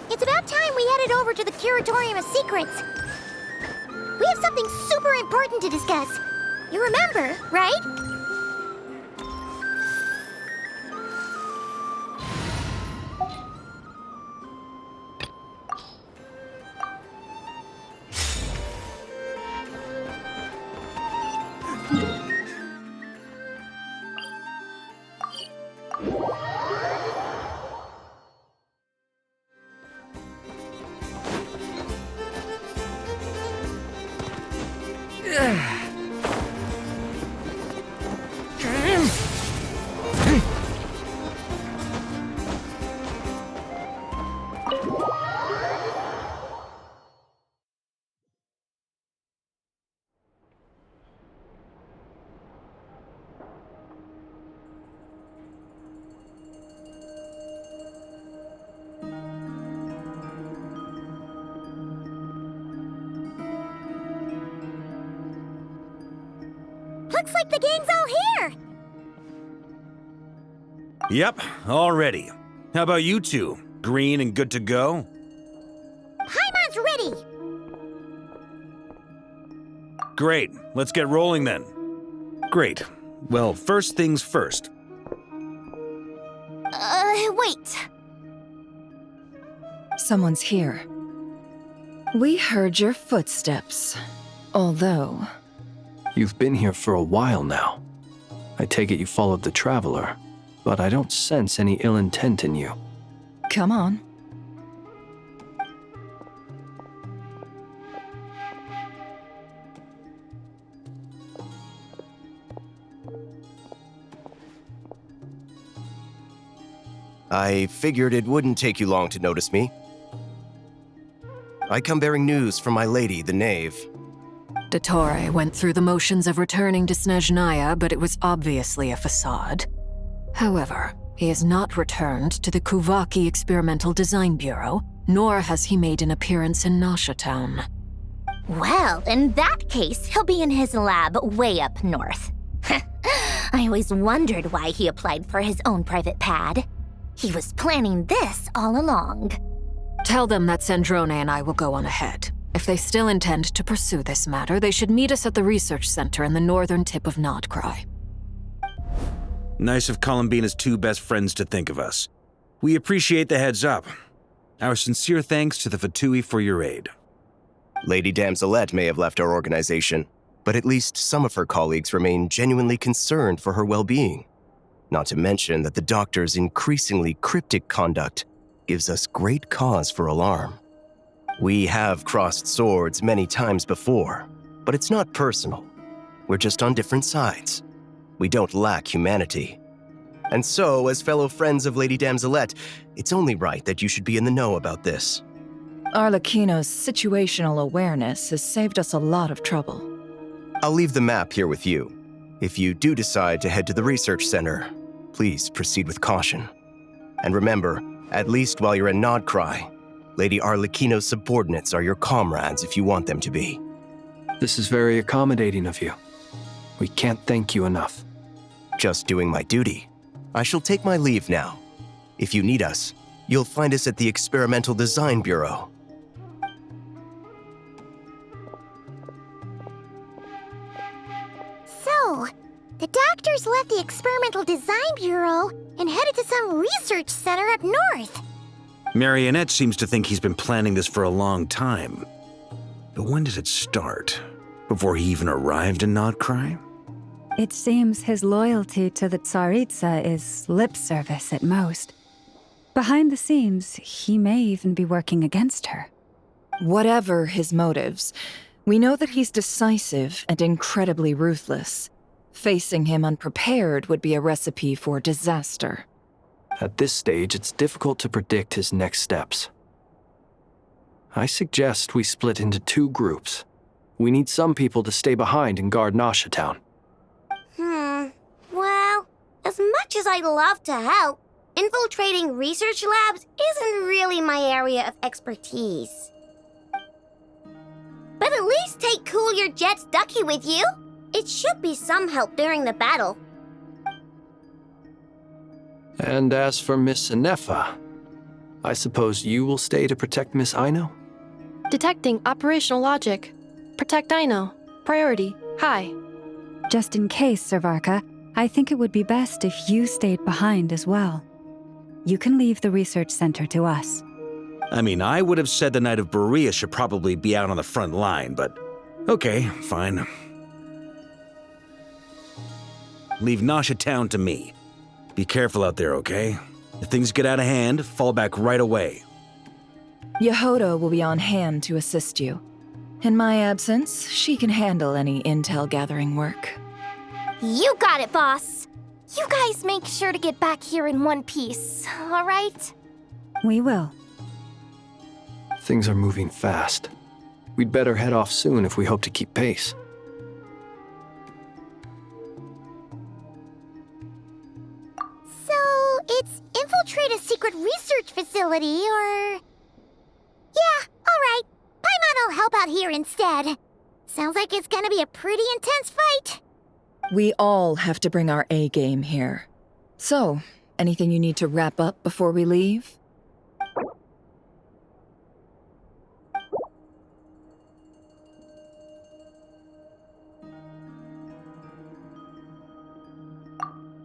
It's about time we headed over to the Curatorium of Secrets. We have something super important to discuss. You remember, right? Looks like the gang's all here! Yep, all ready. How about you two? Green and good to go? Paimon's ready! Great, let's get rolling then. Great. Well, first things first. Wait. Someone's here. We heard your footsteps. Although... You've been here for a while now. I take it you followed the Traveler, but I don't sense any ill intent in you. Come on. I figured it wouldn't take you long to notice me. I come bearing news from my lady, the Knave. Dottore went through the motions of returning to Snezhnaya, but it was obviously a facade. However, he has not returned to the Kuvaki Experimental Design Bureau, nor has he made an appearance in Nasha Town. Well, in that case, he'll be in his lab way up north. I always wondered why he applied for his own private pad. He was planning this all along. Tell them that Sandrone and I will go on ahead. If they still intend to pursue this matter, they should meet us at the research center in the northern tip of Nodcry. Nice of Columbina's two best friends to think of us. We appreciate the heads up. Our sincere thanks to the Fatui for your aid. Lady Damselette may have left our organization, but at least some of her colleagues remain genuinely concerned for her well-being. Not to mention that the doctor's increasingly cryptic conduct gives us great cause for alarm. We have crossed swords many times before, but it's not personal. We're just on different sides. We don't lack humanity. And so, as fellow friends of Lady Damselette, it's only right that you should be in the know about this. Arlecchino's situational awareness has saved us a lot of trouble. I'll leave the map here with you. If you do decide to head to the research center, please proceed with caution. And remember, at least while you're in Nodcry, Lady Arlecchino's subordinates are your comrades if you want them to be. This is very accommodating of you. We can't thank you enough. Just doing my duty. I shall take my leave now. If you need us, you'll find us at the Experimental Design Bureau. So, the doctors left the Experimental Design Bureau and headed to some research center up north. Marionette seems to think he's been planning this for a long time. But when did it start? Before he even arrived in Nodcry? It seems his loyalty to the Tsaritsa is lip service at most. Behind the scenes, he may even be working against her. Whatever his motives, we know that he's decisive and incredibly ruthless. Facing him unprepared would be a recipe for disaster. At this stage, it's difficult to predict his next steps. I suggest we split into two groups. We need some people to stay behind and guard Nasha Town. Well, as much as I'd love to help, infiltrating research labs isn't really my area of expertise. But at least take Cool Your Jet's Ducky with you. It should be some help during the battle. And as for Miss Inefa, I suppose you will stay to protect Miss Aino? Detecting operational logic. Protect Aino. Priority. High. Just in case, Servarka, I think it would be best if you stayed behind as well. You can leave the research center to us. I mean, I would have said the Knight of Berea should probably be out on the front line, but okay, fine. Leave Nasha Town to me. Be careful out there, okay? If things get out of hand, fall back right away. Yehodo will be on hand to assist you. In my absence, she can handle any intel gathering work. You got it, boss. You guys make sure to get back here in one piece, all right? We will. Things are moving fast. We'd better head off soon if we hope to keep pace. So, it's infiltrate a secret research facility, or... Yeah, alright. Paimon will help out here instead. Sounds like it's gonna be a pretty intense fight. We all have to bring our A game here. So, anything you need to wrap up before we leave?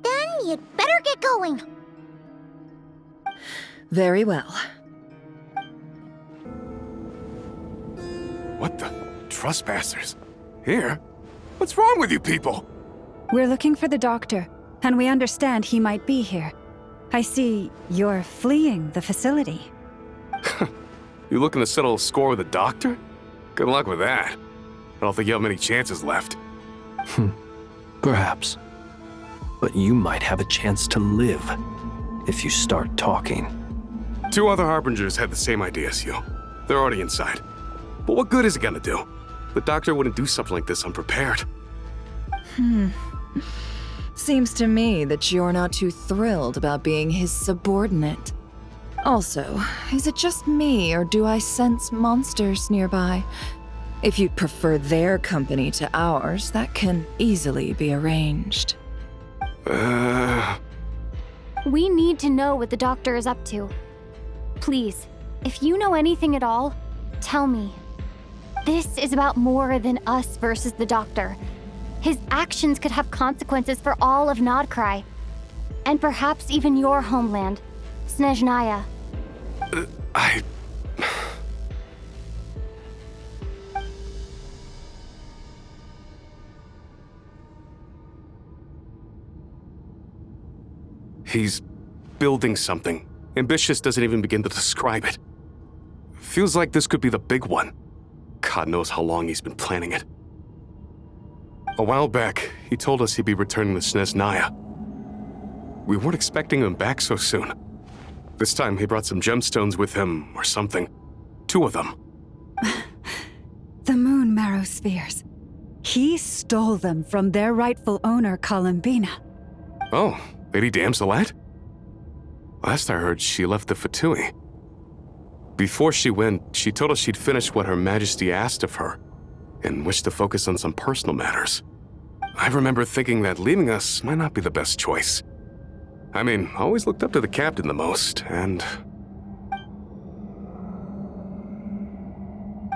Then you'd better get going. Very well. What the? Trespassers? Here? What's wrong with you people? We're looking for the doctor, and we understand he might be here. I see you're fleeing the facility. You looking to settle a score with a doctor? Good luck with that. I don't think you have many chances left. Perhaps. But you might have a chance to live if you start talking. 2 other Harbingers had the same idea as you. They're already inside. But what good is it gonna do? The doctor wouldn't do something like this unprepared. Seems to me that you're not too thrilled about being his subordinate. Also, is it just me, or do I sense monsters nearby? If you'd prefer their company to ours, that can easily be arranged. We need to know what the doctor is up to. Please, if you know anything at all, tell me. This is about more than us versus the doctor. His actions could have consequences for all of Nodcry. And perhaps even your homeland, Snezhnaya. He's building something. Ambitious doesn't even begin to describe it. Feels like this could be the big one. God knows how long he's been planning it. A while back, he told us he'd be returning to Snezhnaya. We weren't expecting him back so soon. This time he brought some gemstones with him, or something. 2 of them. The moon marrow spheres. He stole them from their rightful owner, Columbina. Oh, Lady Damselat? Last I heard, she left the Fatui. Before she went, she told us she'd finished what Her Majesty asked of her, and wished to focus on some personal matters. I remember thinking that leaving us might not be the best choice. I mean, I always looked up to the captain the most, and...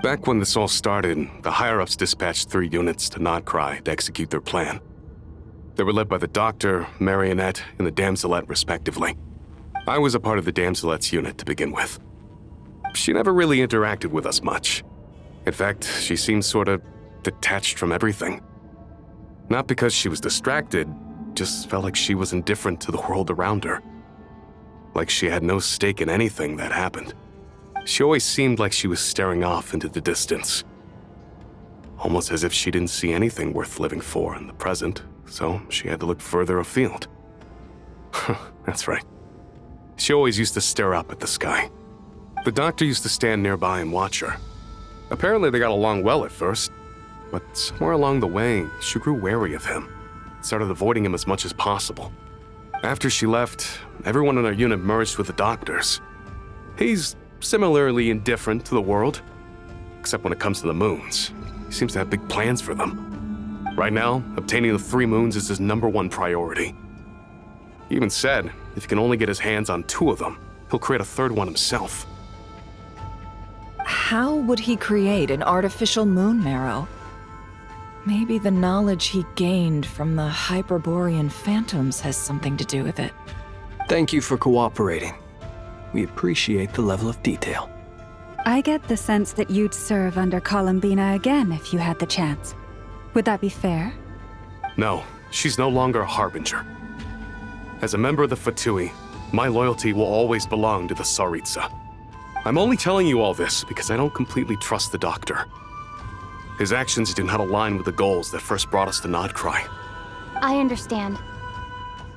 Back when this all started, the higher-ups dispatched 3 units to Nodcry to execute their plan. They were led by the Doctor, Marionette, and the Damselet, respectively. I was a part of the Damselet's unit to begin with. She never really interacted with us much. In fact, she seemed sort of detached from everything. Not because she was distracted, just felt like she was indifferent to the world around her. Like she had no stake in anything that happened. She always seemed like she was staring off into the distance. Almost as if she didn't see anything worth living for in the present, so she had to look further afield. That's right. She always used to stare up at the sky. The Doctor used to stand nearby and watch her. Apparently they got along well at first, but somewhere along the way, she grew wary of him, started avoiding him as much as possible. After she left, everyone in our unit merged with the Doctor's. He's similarly indifferent to the world, except when it comes to the moons. He seems to have big plans for them. Right now, obtaining the 3 moons is his #1 priority. He even said if he can only get his hands on 2 of them, he'll create a 3rd one himself. How would he create an artificial moon marrow? Maybe the knowledge he gained from the Hyperborean phantoms has something to do with it. Thank you for cooperating. We appreciate the level of detail. I get the sense that you'd serve under Columbina again if you had the chance. Would that be fair? No, she's no longer a harbinger. As a member of the Fatui, my loyalty will always belong to the Tsaritsa. I'm only telling you all this because I don't completely trust the Doctor. His actions do not align with the goals that first brought us to Nodcry. I understand.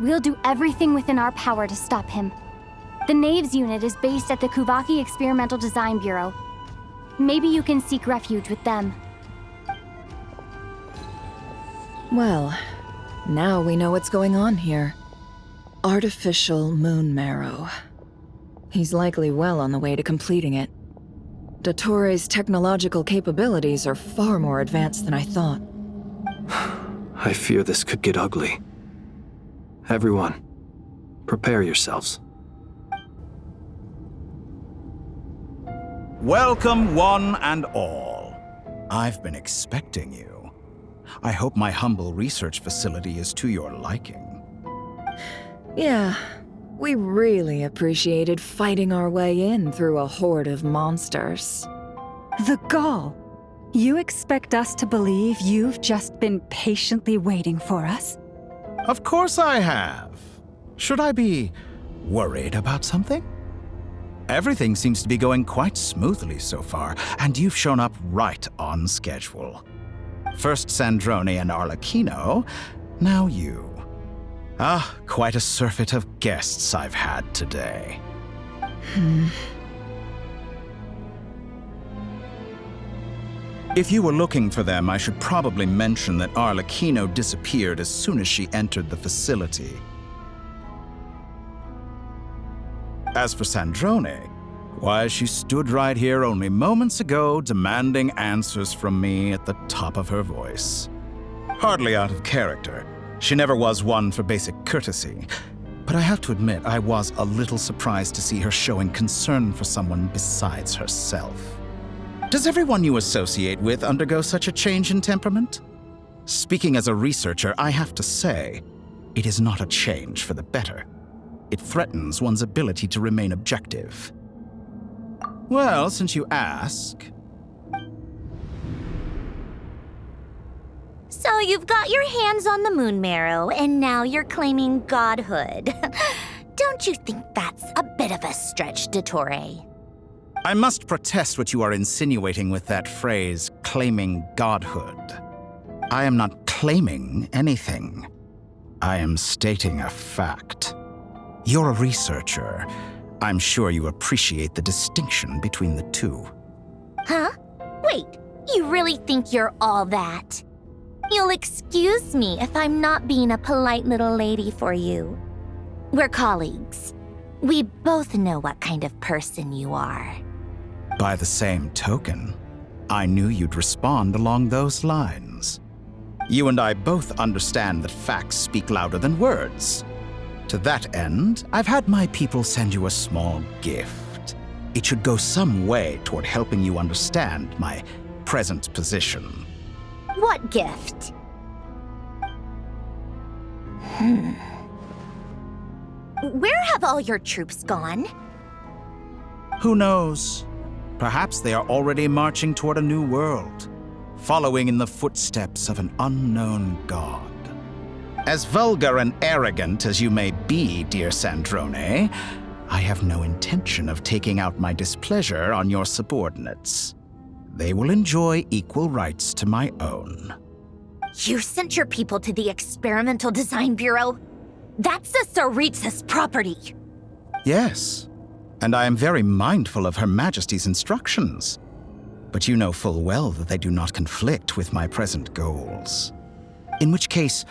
We'll do everything within our power to stop him. The Knaves unit is based at the Kuvaki Experimental Design Bureau. Maybe you can seek refuge with them. Well, now we know what's going on here. Artificial moon marrow. He's likely well on the way to completing it. Dottore's technological capabilities are far more advanced than I thought. I fear this could get ugly. Everyone, prepare yourselves. Welcome, one and all. I've been expecting you. I hope my humble research facility is to your liking. Yeah, we really appreciated fighting our way in through a horde of monsters. The gall! You expect us to believe you've just been patiently waiting for us? Of course I have. Should I be worried about something? Everything seems to be going quite smoothly so far, and you've shown up right on schedule. First Sandrone and Arlecchino, now you. Ah, quite a surfeit of guests I've had today. If you were looking for them, I should probably mention that Arlecchino disappeared as soon as she entered the facility. As for Sandrone, why, she stood right here only moments ago demanding answers from me at the top of her voice. Hardly out of character. She never was one for basic courtesy. But I have to admit, I was a little surprised to see her showing concern for someone besides herself. Does everyone you associate with undergo such a change in temperament? Speaking as a researcher, I have to say, it is not a change for the better. It threatens one's ability to remain objective. Well, since you ask... So you've got your hands on the moon marrow, and now you're claiming godhood. Don't you think that's a bit of a stretch, Dottore? I must protest what you are insinuating with that phrase, claiming godhood. I am not claiming anything. I am stating a fact. You're a researcher. I'm sure you appreciate the distinction between the two. Huh? Wait, you really think you're all that? You'll excuse me if I'm not being a polite little lady for you. We're colleagues. We both know what kind of person you are. By the same token, I knew you'd respond along those lines. You and I both understand that facts speak louder than words. To that end, I've had my people send you a small gift. It should go some way toward helping you understand my present position. What gift? Where have all your troops gone? Who knows? Perhaps they are already marching toward a new world, following in the footsteps of an unknown god. As vulgar and arrogant as you may be, dear Sandrone, I have no intention of taking out my displeasure on your subordinates. They will enjoy equal rights to my own. You sent your people to the Experimental Design Bureau? That's the Tsaritsa's property. Yes, and I am very mindful of Her Majesty's instructions. But you know full well that they do not conflict with my present goals. In which case,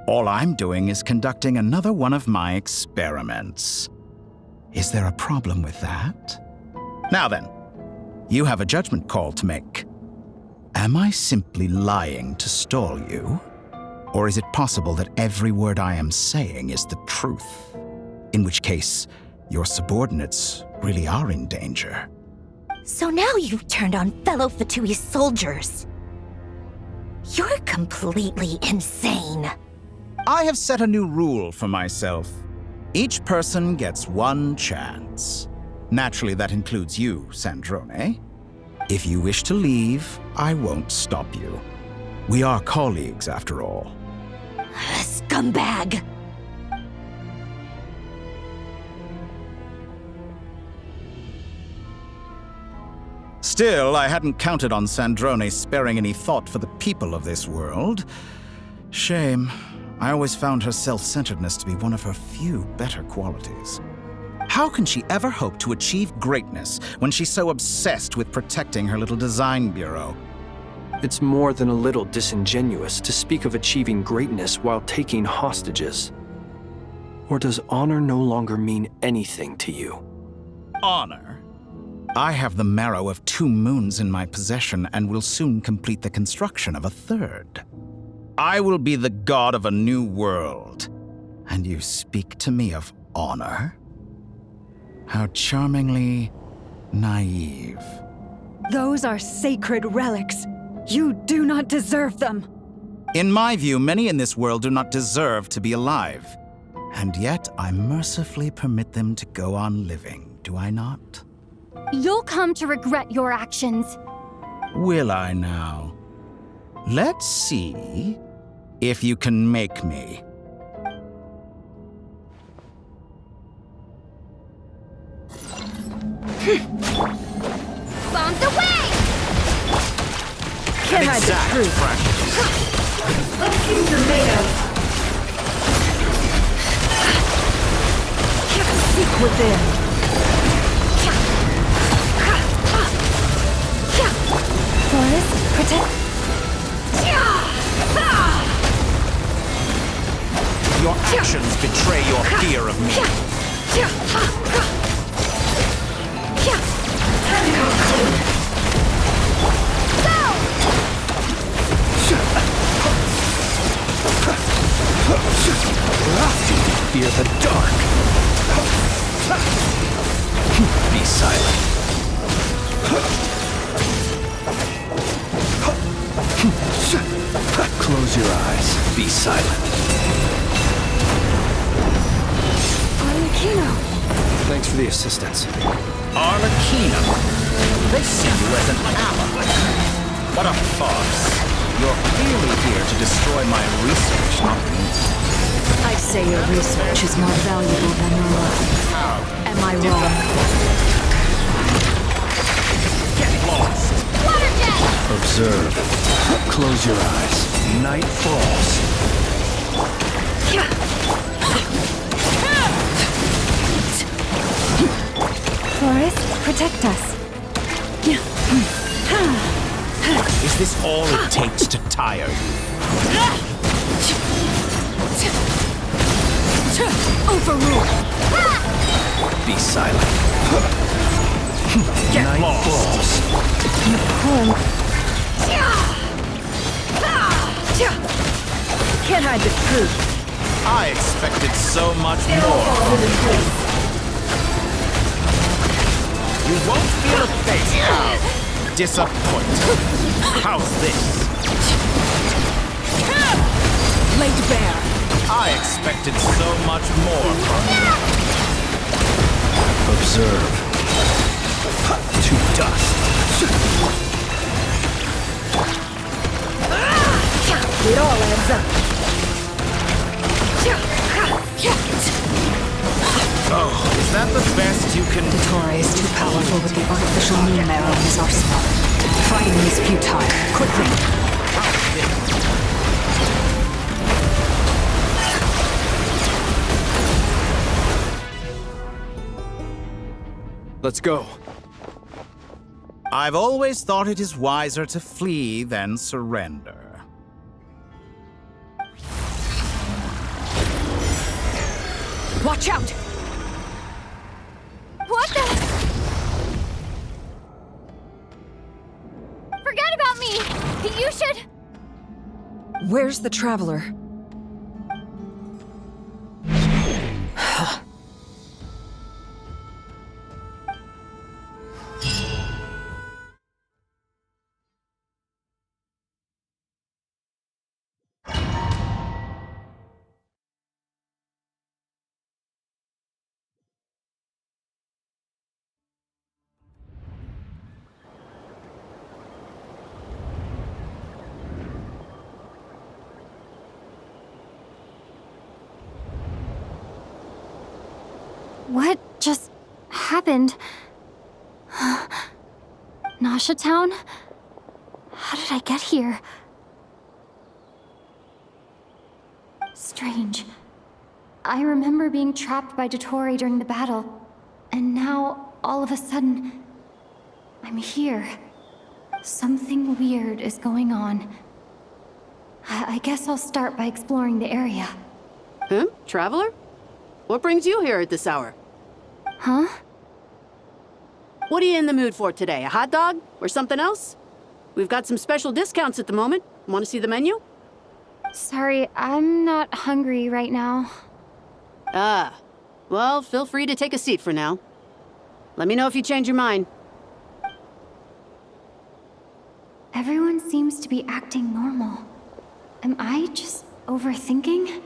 all I'm doing is conducting another one of my experiments. Is there a problem with that? Now then, you have a judgment call to make. Am I simply lying to stall you? Or is it possible that every word I am saying is the truth? In which case, your subordinates really are in danger. So now you've turned on fellow Fatui soldiers. You're completely insane. I have set a new rule for myself. Each person gets one chance. Naturally, that includes you, Sandrone. If you wish to leave, I won't stop you. We are colleagues, after all. Scumbag! Still, I hadn't counted on Sandrone sparing any thought for the people of this world. Shame. I always found her self-centeredness to be one of her few better qualities. How can she ever hope to achieve greatness when she's so obsessed with protecting her little design bureau? It's more than a little disingenuous to speak of achieving greatness while taking hostages. Or does honor no longer mean anything to you? Honor? I have the marrow of 2 moons in my possession and will soon complete the construction of a 3rd. I will be the god of a new world. And you speak to me of honor? How charmingly naive. Those are sacred relics. You do not deserve them. In my view, many in this world do not deserve to be alive. And yet, I mercifully permit them to go on living, do I not? You'll come to regret your actions. Will I now? Let's see if you can make me. Bombs away! Can't hide the truth. Seek within. Forest, protect. Your actions betray your fear of me. Fear the dark. Be silent. Close your eyes. Be silent. Arlecchino. Thanks for the assistance. Arlecchino? They see you as an ally. What a farce. You're clearly here to destroy my research, not me. I'd say your research is more valuable than your life. Am I wrong? Get lost. Observe. Close your eyes. Night falls. Forest, protect us. Is this all it takes to tire you? Overrule. Be silent. Get Night lost. falls. Can't hide the truth. I expected so much more. You won't feel a thing. Disappointed. How's this? Laid bare. I expected so much more from you. Observe. To dust. It all adds up. Oh, is that the best you can... Torre is too powerful with the artificial moon marrow in his arsenal. Fighting is futile. Quickly. Let's go. I've always thought it is wiser to flee than surrender. Watch out! What the? Forget about me! You should... Where's the Traveler? What just happened? Nasha Town? How did I get here? Strange. I remember being trapped by Dottore during the battle, and now, all of a sudden, I'm here. Something weird is going on. I guess I'll start by exploring the area. Traveler? What brings you here at this hour? Huh? What are you in the mood for today? A hot dog? Or something else? We've got some special discounts at the moment. Want to see the menu? Sorry, I'm not hungry right now. Ah. Well, feel free to take a seat for now. Let me know if you change your mind. Everyone seems to be acting normal. Am I just overthinking?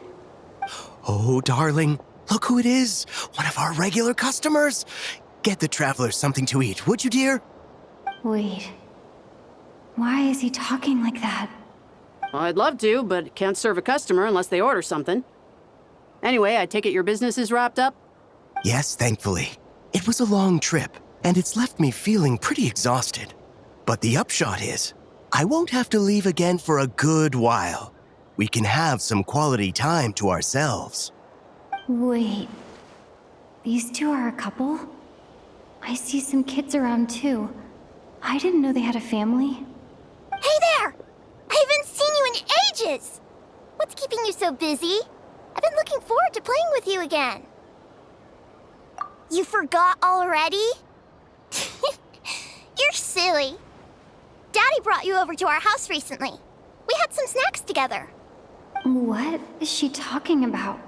Oh, darling, look who it is. One of our regular customers. Get the traveler something to eat, would you, dear? Wait. Why is he talking like that? Well, I'd love to, but can't serve a customer unless they order something. Anyway, I take it your business is wrapped up? Yes, thankfully. It was a long trip, and it's left me feeling pretty exhausted. But the upshot is, I won't have to leave again for a good while. We can have some quality time to ourselves. Wait. These two are a couple? I see some kids around too. I didn't know they had a family. Hey there! I haven't seen you in ages! What's keeping you so busy? I've been looking forward to playing with you again. You forgot already? You're silly. Daddy brought you over to our house recently. We had some snacks together. What is she talking about?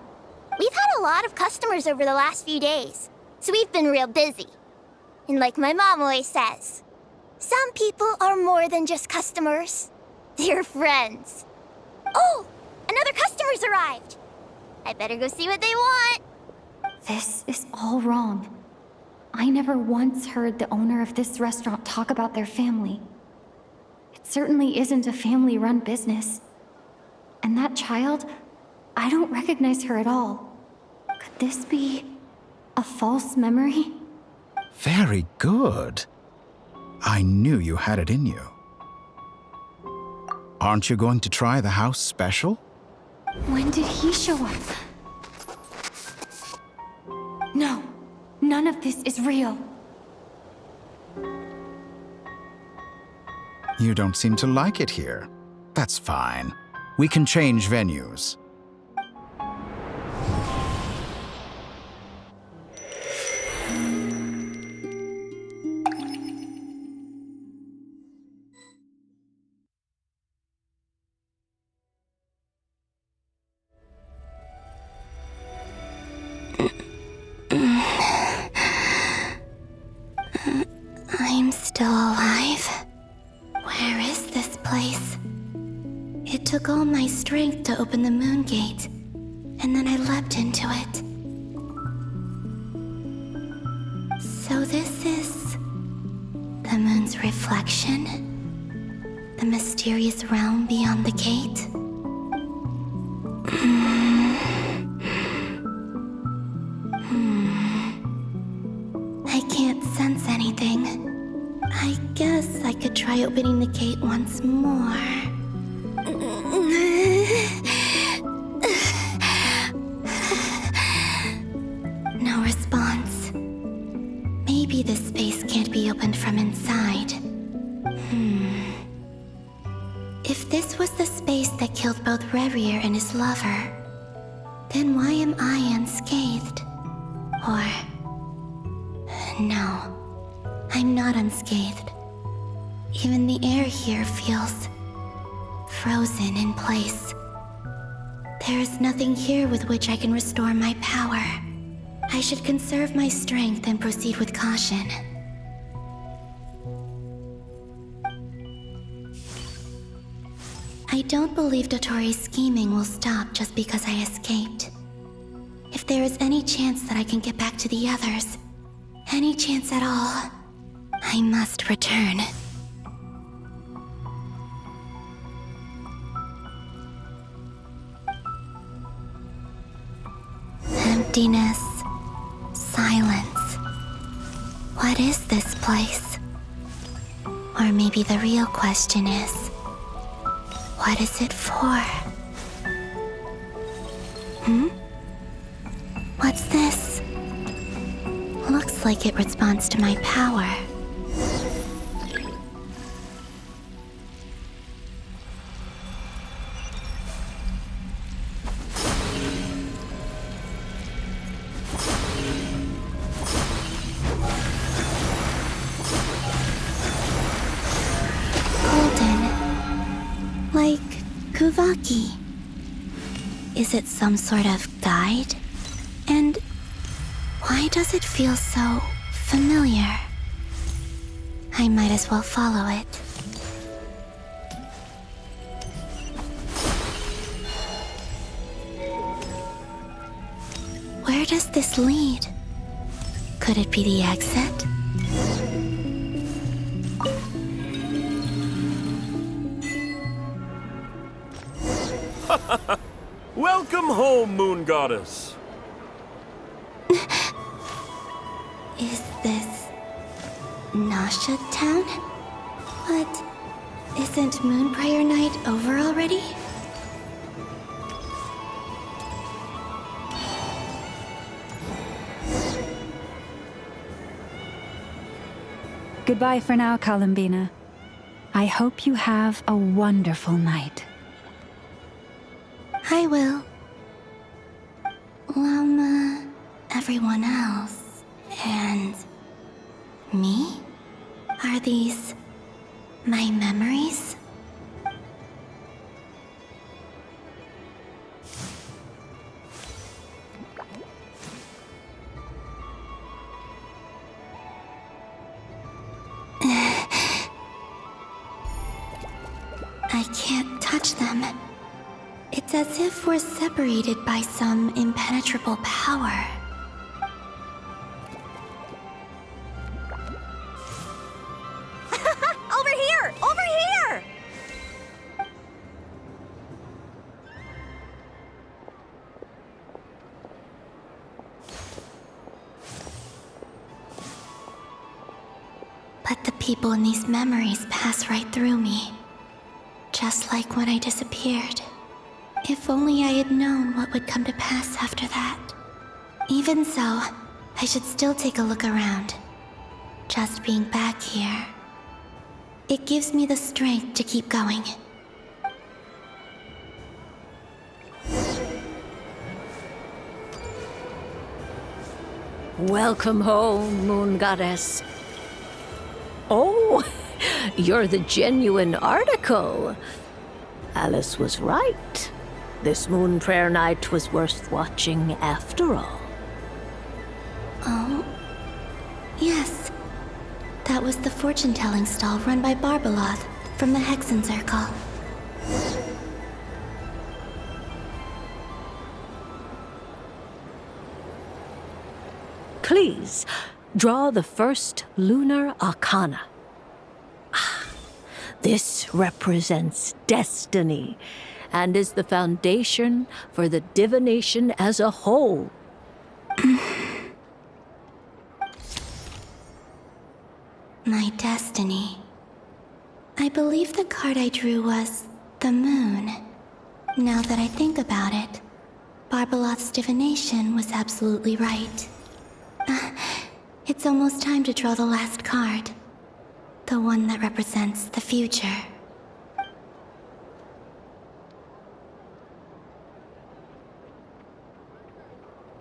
We've had a lot of customers over the last few days, so we've been real busy. And like my mom always says, some people are more than just customers. They're friends. Oh, another customer's arrived. I better go see what they want. This is all wrong. I never once heard the owner of this restaurant talk about their family. It certainly isn't a family-run business. And that child, I don't recognize her at all. Could this be a false memory? Very good. I knew you had it in you. Aren't you going to try the house special? When did he show up? No, none of this is real. You don't seem to like it here. That's fine. We can change venues. I'm still alive. Where is this place? It took all my strength to open the moon gate, and then I leapt into it. So this is the moon's reflection? The mysterious realm beyond the gate? I can't sense anything. I guess I could try opening the gate once more. No response. Maybe this space can't be opened from inside. If this was the space that killed both Revier and his lover, then why am I unscathed? Or... no. I'm not unscathed. Even the air here feels frozen in place. There is nothing here with which I can restore my power. I should conserve my strength and proceed with caution. I don't believe Dotori's scheming will stop just because I escaped. If there is any chance that I can get back to the others, any chance at all, I must return. Emptiness, silence. What is this place? Or maybe the real question is, what is it for? What's this? Looks like it responds to my power. Like Kuvaki. Is it some sort of guide? And why does it feel so familiar? I might as well follow it. Where does this lead? Could it be the exit? Welcome home, Moon Goddess. Is this Nasha Town? But isn't Moon Prayer Night over already? Goodbye for now, Columbina. I hope you have a wonderful night. I will. Everyone else, and me? Are these my memories? I can't touch them. It's as if we're separated by some impenetrable power. Over here! Over here! But the people in these memories pass right through me. Just like when I disappeared. If only I had known what would come to pass after that. Even so, I should still take a look around. Just being back here, it gives me the strength to keep going. Welcome home, Moon Goddess. Oh, you're the genuine article. Alice was right. This Moon Prayer Night was worth watching after all. Oh, yes. That was the fortune-telling stall run by Barbaloth from the Hexen Circle. Please, draw the first lunar arcana. This represents destiny and is the foundation for the divination as a whole. My destiny. I believe the card I drew was the moon. Now that I think about it, Barbaloth's divination was absolutely right. It's almost time to draw the last card. The one that represents the future.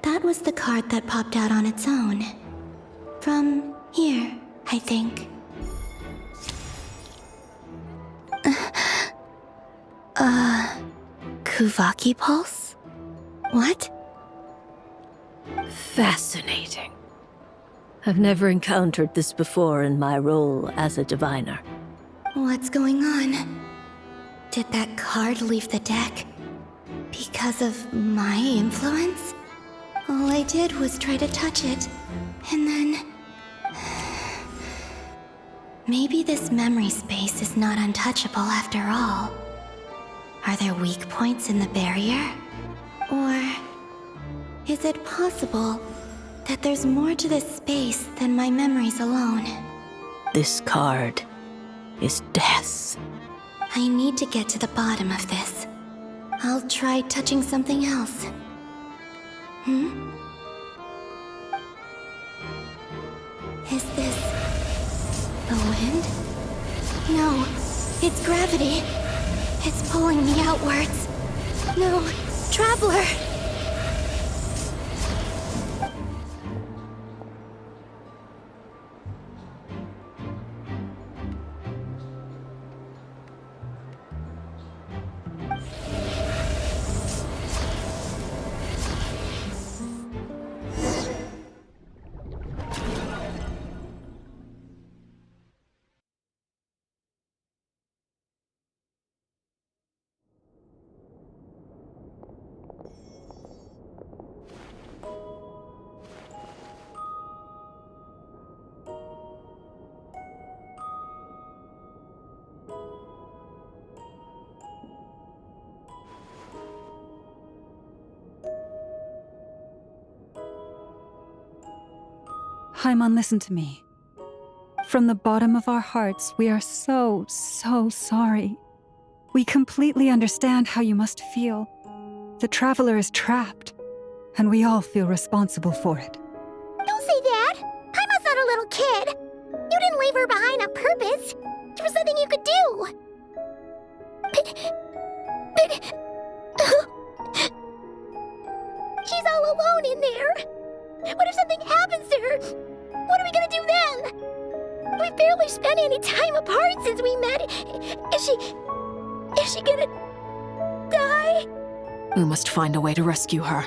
That was the card that popped out on its own. From here, I think. Kuvaki Pulse? What? Fascinating. I've never encountered this before in my role as a diviner. What's going on? Did that card leave the deck? Because of my influence? All I did was try to touch it, and then... Maybe this memory space is not untouchable after all. Are there weak points in the barrier? Or is it possible that there's more to this space than my memories alone? This card is death. I need to get to the bottom of this. I'll try touching something else. Is this the wind? No, it's gravity. It's pulling me outwards. No, Traveler! Haimon, listen to me. From the bottom of our hearts, we are so sorry. We completely understand how you must feel. The Traveler is trapped, and we all feel responsible for it. Don't say that! Haimon's not a little kid! You didn't leave her behind on purpose! There was nothing you could do! But... She's all alone in there! What if something happens to her? What are we gonna do then? We've barely spent any time apart since we met. Is she gonna die? We must find a way to rescue her.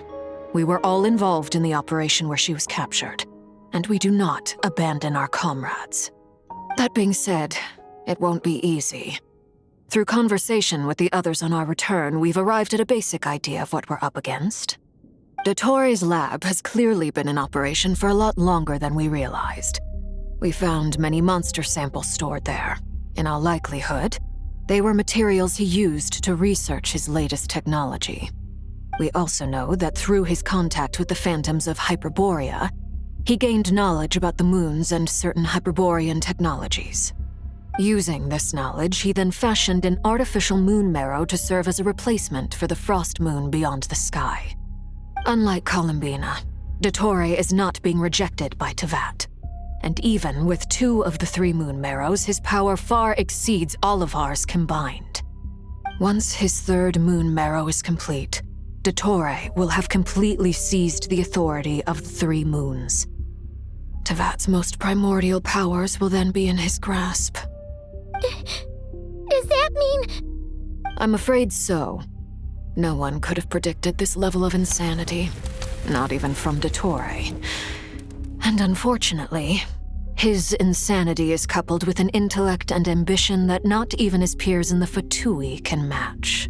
We were all involved in the operation where she was captured, and we do not abandon our comrades. That being said, it won't be easy. Through conversation with the others on our return, we've arrived at a basic idea of what we're up against. Dottore's lab has clearly been in operation for a lot longer than we realized. We found many monster samples stored there. In all likelihood, they were materials he used to research his latest technology. We also know that through his contact with the phantoms of Hyperborea, he gained knowledge about the moons and certain Hyperborean technologies. Using this knowledge, he then fashioned an artificial moon marrow to serve as a replacement for the frost moon beyond the sky. Unlike Columbina, Dottore is not being rejected by Teyvat. And even with 2 of the 3 moon marrows, his power far exceeds all of ours combined. Once his 3rd moon marrow is complete, Dottore will have completely seized the authority of the 3 moons. Teyvat's most primordial powers will then be in his grasp. Does that mean... I'm afraid so. No one could have predicted this level of insanity, not even from Dottore. And unfortunately, his insanity is coupled with an intellect and ambition that not even his peers in the Fatui can match.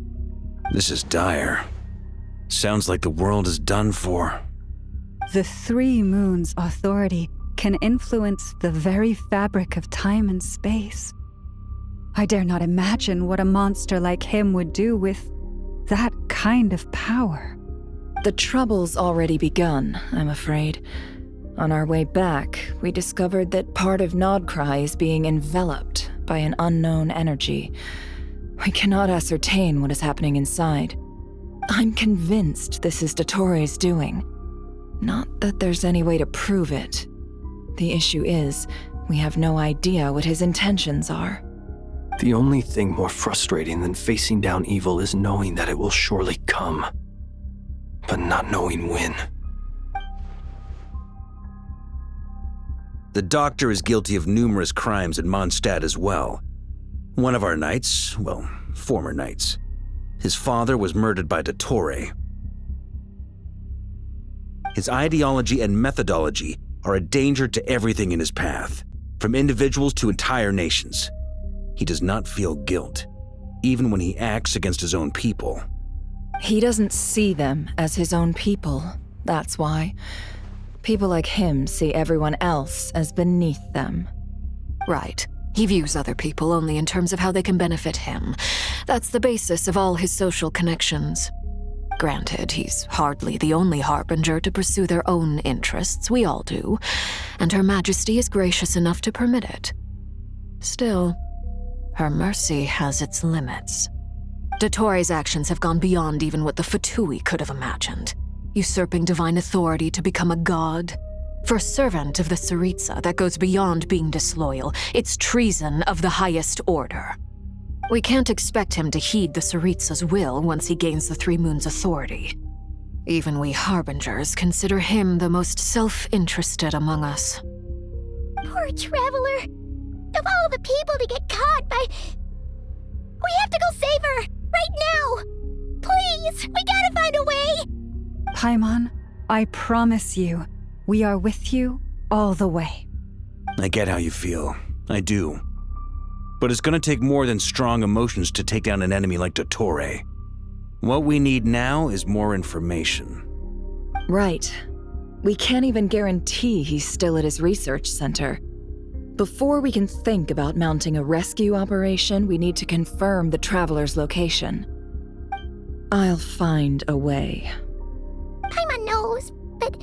This is dire. Sounds like the world is done for. The 3 moons' authority can influence the very fabric of time and space. I dare not imagine what a monster like him would do with that kind of power. The trouble's already begun, I'm afraid. On our way back, we discovered that part of Nodcry is being enveloped by an unknown energy. We cannot ascertain what is happening inside. I'm convinced this is Dottore's doing. Not that there's any way to prove it. The issue is, we have no idea what his intentions are. The only thing more frustrating than facing down evil is knowing that it will surely come, but not knowing when. The doctor is guilty of numerous crimes in Mondstadt as well. One of our knights, well, former knights, his father was murdered by Dottore. His ideology and methodology are a danger to everything in his path, from individuals to entire nations. He does not feel guilt, even when he acts against his own people. He doesn't see them as his own people, that's why. People like him see everyone else as beneath them. Right. He views other people only in terms of how they can benefit him. That's the basis of all his social connections. Granted, he's hardly the only harbinger to pursue their own interests. We all do. And Her Majesty is gracious enough to permit it. Still, her mercy has its limits. Dottoro's actions have gone beyond even what the Fatui could have imagined. Usurping divine authority to become a god. For a servant of the Tsaritsa, that goes beyond being disloyal. It's treason of the highest order. We can't expect him to heed the Tsaritsa's will once he gains the Three Moons' authority. Even we Harbingers consider him the most self-interested among us. Poor Traveler. Of all the people to get caught by... We have to go save her! Right now! Please! We gotta find a way! Paimon, I promise you, we are with you all the way. I get how you feel. I do. But it's gonna take more than strong emotions to take down an enemy like Dottore. What we need now is more information. Right. We can't even guarantee he's still at his research center. Before we can think about mounting a rescue operation, we need to confirm the Traveler's location. I'll find a way. Paimon knows, but...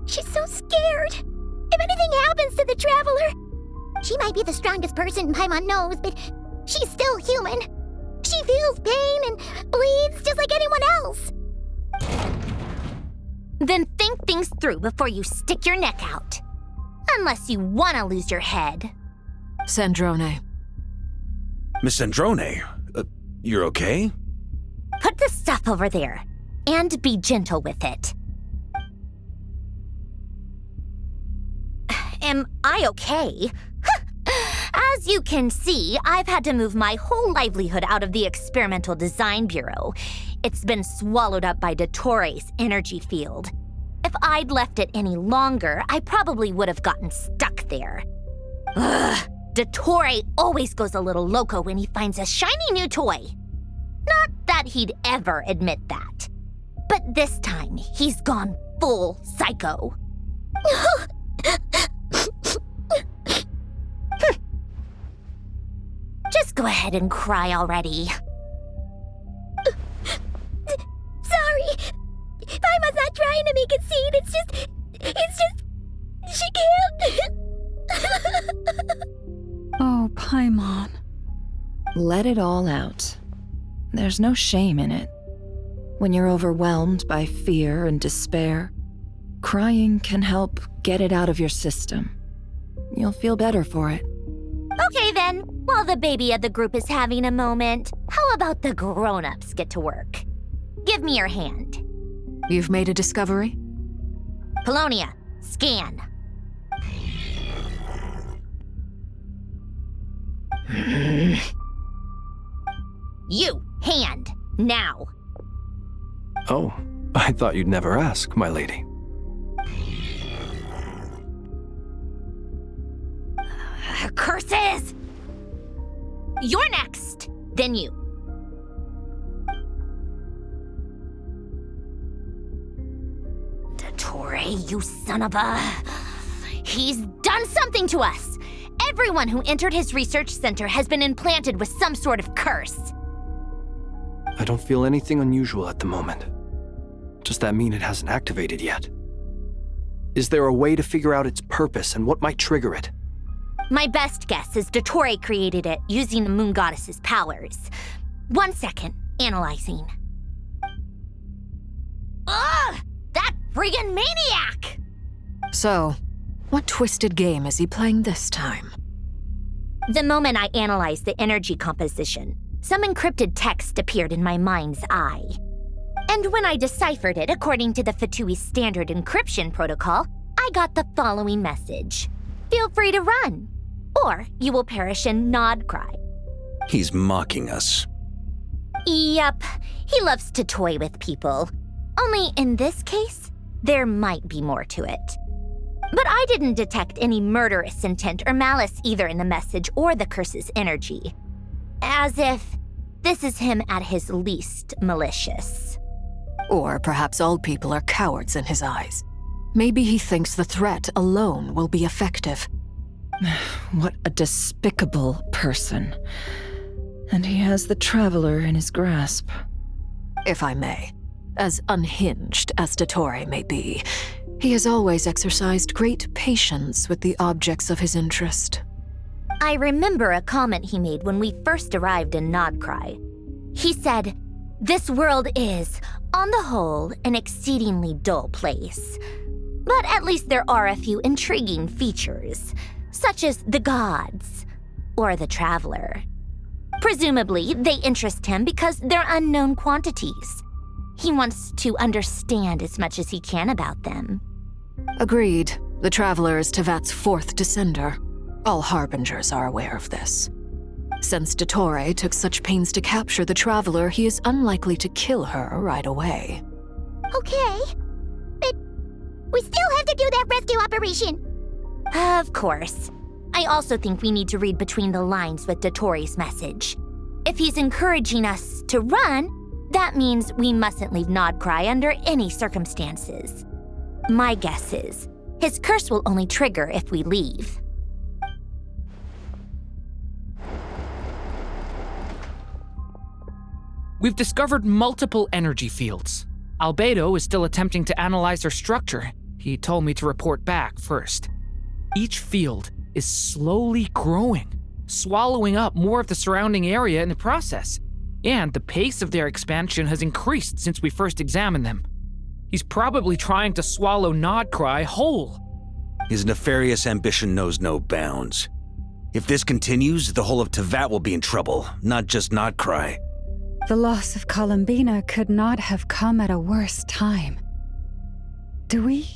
She's so scared. If anything happens to the Traveler... She might be the strongest person Paimon knows, but she's still human. She feels pain and bleeds just like anyone else. Then think things through before you stick your neck out. Unless you want to lose your head. Sandrone. Miss Sandrone, you're okay? Put the stuff over there, and be gentle with it. Am I okay? As you can see, I've had to move my whole livelihood out of the Experimental Design Bureau. It's been swallowed up by Dottore's energy field. If I'd left it any longer, I probably would have gotten stuck there. Ugh, Dottore always goes a little loco when he finds a shiny new toy. Not that he'd ever admit that. But this time, he's gone full psycho. Just go ahead and cry already. Sorry. Paimon's not trying to make it seem. It's just... She can't. Oh, Paimon. Let it all out. There's no shame in it. When you're overwhelmed by fear and despair, crying can help get it out of your system. You'll feel better for it. Okay then, while the baby of the group is having a moment, how about the grown-ups get to work? Give me your hand. You've made a discovery? Polonia, scan. You, hand, now. Oh, I thought you'd never ask, my lady. Curses! You're next, then you. Dottore, you son of a... He's done something to us! Everyone who entered his research center has been implanted with some sort of curse. I don't feel anything unusual at the moment. Does that mean it hasn't activated yet? Is there a way to figure out its purpose and what might trigger it? My best guess is Dottore created it using the Moon Goddess's powers. 1 second, analyzing. Ugh! That friggin' maniac! So, what twisted game is he playing this time? The moment I analyzed the energy composition, some encrypted text appeared in my mind's eye. And when I deciphered it according to the Fatui standard encryption protocol, I got the following message. Feel free to run, or you will perish in nod cry. He's mocking us. Yep, he loves to toy with people. Only in this case, there might be more to it. But I didn't detect any murderous intent or malice either in the message or the curse's energy. As if this is him at his least malicious. Or perhaps all people are cowards in his eyes. Maybe he thinks the threat alone will be effective. What a despicable person. And he has the Traveler in his grasp. If I may, as unhinged as Dottore may be, he has always exercised great patience with the objects of his interest. I remember a comment he made when we first arrived in Nodcry. He said, "This world is, on the whole, an exceedingly dull place. But at least there are a few intriguing features, such as the gods or the Traveler. Presumably, they interest him because they're unknown quantities. He wants to understand as much as he can about them." Agreed. The Traveler is Tevat's fourth descender. All Harbingers are aware of this. Since Dottore took such pains to capture the Traveler, he is unlikely to kill her right away. Okay, but we still have to do that rescue operation. Of course. I also think we need to read between the lines with Dottore's message. If he's encouraging us to run, that means we mustn't leave Nodcry under any circumstances. My guess is, his curse will only trigger if we leave. We've discovered multiple energy fields. Albedo is still attempting to analyze their structure. He told me to report back first. Each field is slowly growing, swallowing up more of the surrounding area in the process. And the pace of their expansion has increased since we first examined them. He's probably trying to swallow Nodcry whole. His nefarious ambition knows no bounds. If this continues, the whole of Tevat will be in trouble, not just Nodcry. The loss of Columbina could not have come at a worse time. Do we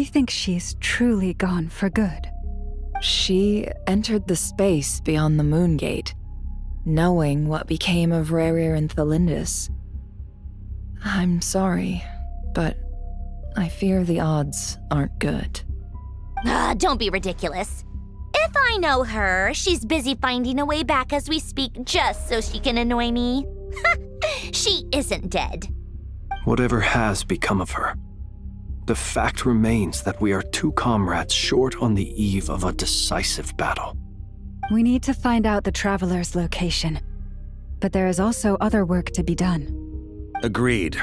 think she's truly gone for good? She entered the space beyond the Moon Gate, knowing what became of Rerir and Thalindus. I'm sorry, but I fear the odds aren't good. Don't be ridiculous. If I know her, she's busy finding a way back as we speak just so she can annoy me. She isn't dead. Whatever has become of her, the fact remains that we are two comrades short on the eve of a decisive battle. We need to find out the Traveler's location. But there is also other work to be done. Agreed.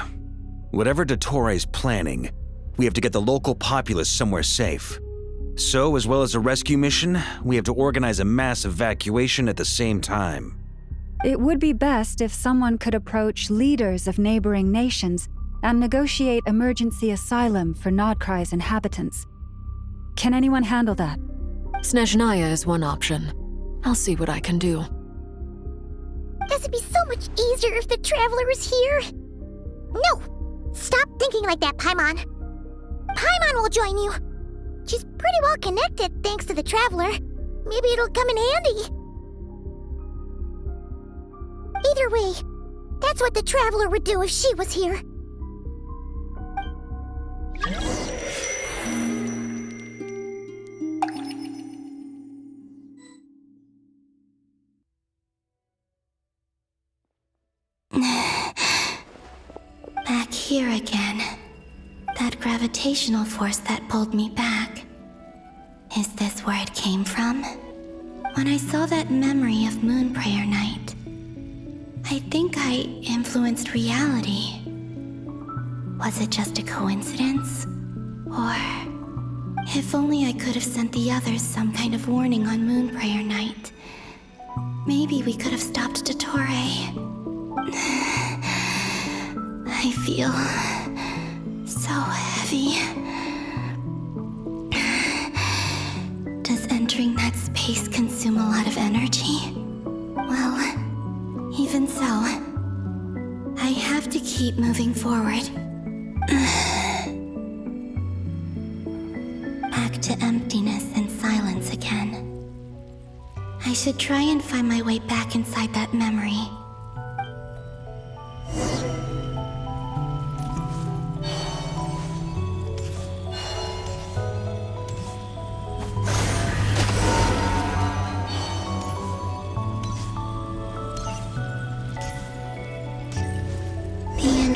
Whatever Dottore's planning, we have to get the local populace somewhere safe. So, as well as a rescue mission, we have to organize a mass evacuation at the same time. It would be best if someone could approach leaders of neighboring nations and negotiate emergency asylum for Nodcry's inhabitants. Can anyone handle that? Snezhnaya is one option. I'll see what I can do. This would be so much easier if the Traveler was here. No! Stop thinking like that, Paimon. Paimon will join you. She's pretty well connected thanks to the Traveler. Maybe it'll come in handy. Either way, that's what the Traveler would do if she was here. Back here again. That gravitational force that pulled me back. Is this where it came from? When I saw that memory of Moon Prayer Night, I think I influenced reality. Was it just a coincidence? Or if only I could have sent the others some kind of warning on Moon Prayer Night. Maybe we could have stopped Dottore. I feel so heavy. Does entering that space consume a lot of energy? Well, even so, I have to keep moving forward. Back to emptiness and silence again. I should try and find my way back inside that memory.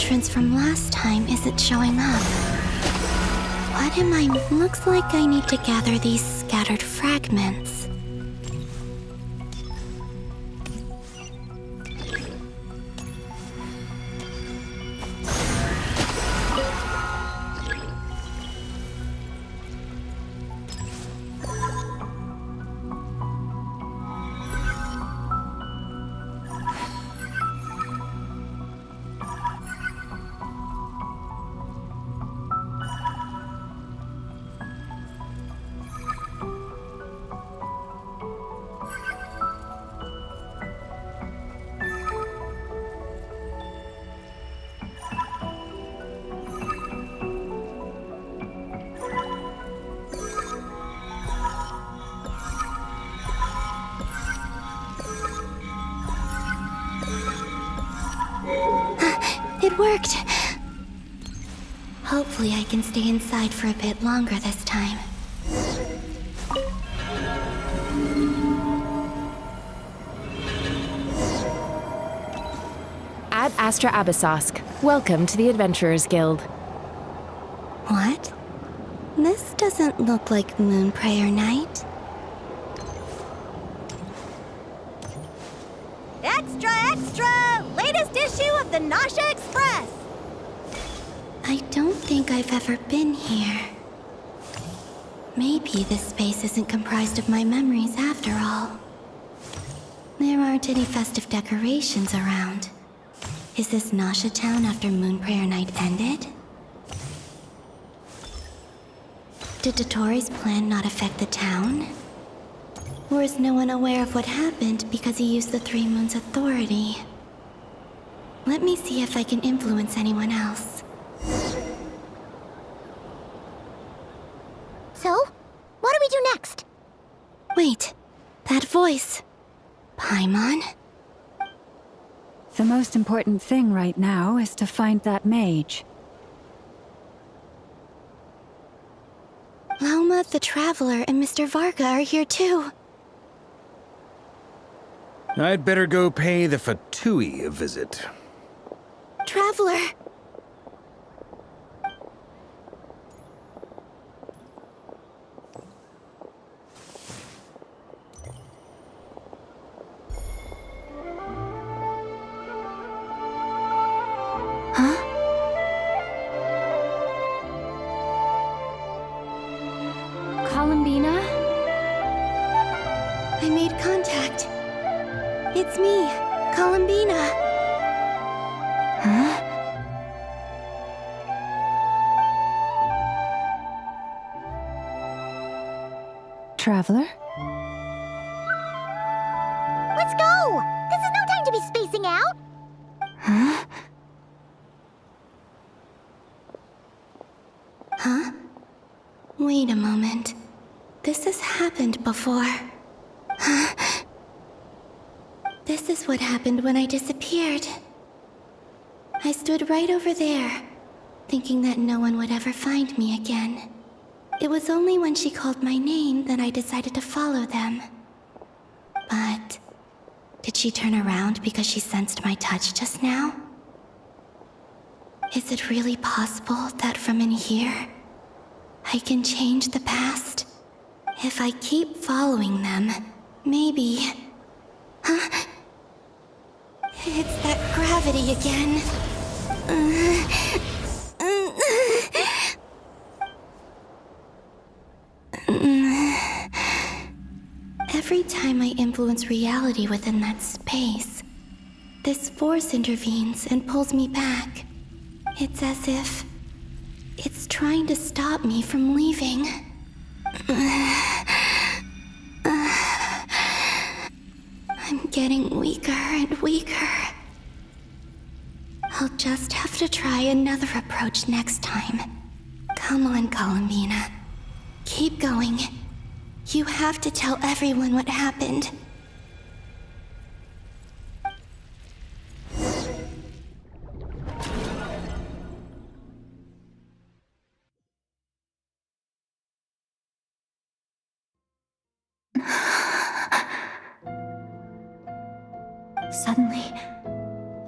entrance from last time isn't showing up. What am I... Looks like I need to gather these scattered fragments. It worked! Hopefully I can stay inside for a bit longer this time. Ad Astra Abyssosque. Welcome to the Adventurers Guild. What? This doesn't look like Moon Prayer Night. Extra, extra! Latest issue of the Nasha Express! I don't think I've ever been here. Maybe this space isn't comprised of my memories after all. There aren't any festive decorations around. Is this Nasha Town after Moon Prayer Night ended? Did Dottoro's plan not affect the town? Or is no one aware of what happened because he used the Three Moons' authority? Let me see if I can influence anyone else. So, what do we do next? Wait, that voice. Paimon? The most important thing right now is to find that mage. Lauma the Traveler and Mr. Varga are here too. I'd better go pay the Fatui a visit. Traveler! Huh? Columbina? I made contact. It's me, Columbina. Huh? Traveler? Let's go! This is no time to be spacing out! Huh? Huh? Wait a moment. This has happened before. Huh? This is what happened when I disappeared. I stood right over there, thinking that no one would ever find me again. It was only when she called my name that I decided to follow them. But did she turn around because she sensed my touch just now? Is it really possible that from in here, I can change the past? If I keep following them, maybe... Huh? It's that gravity again. Every time I influence reality within that space, this force intervenes and pulls me back. It's as if it's trying to stop me from leaving. I'm getting weaker and weaker. I'll just have to try another approach next time. Come on, Columbina. Keep going. You have to tell everyone what happened. Suddenly,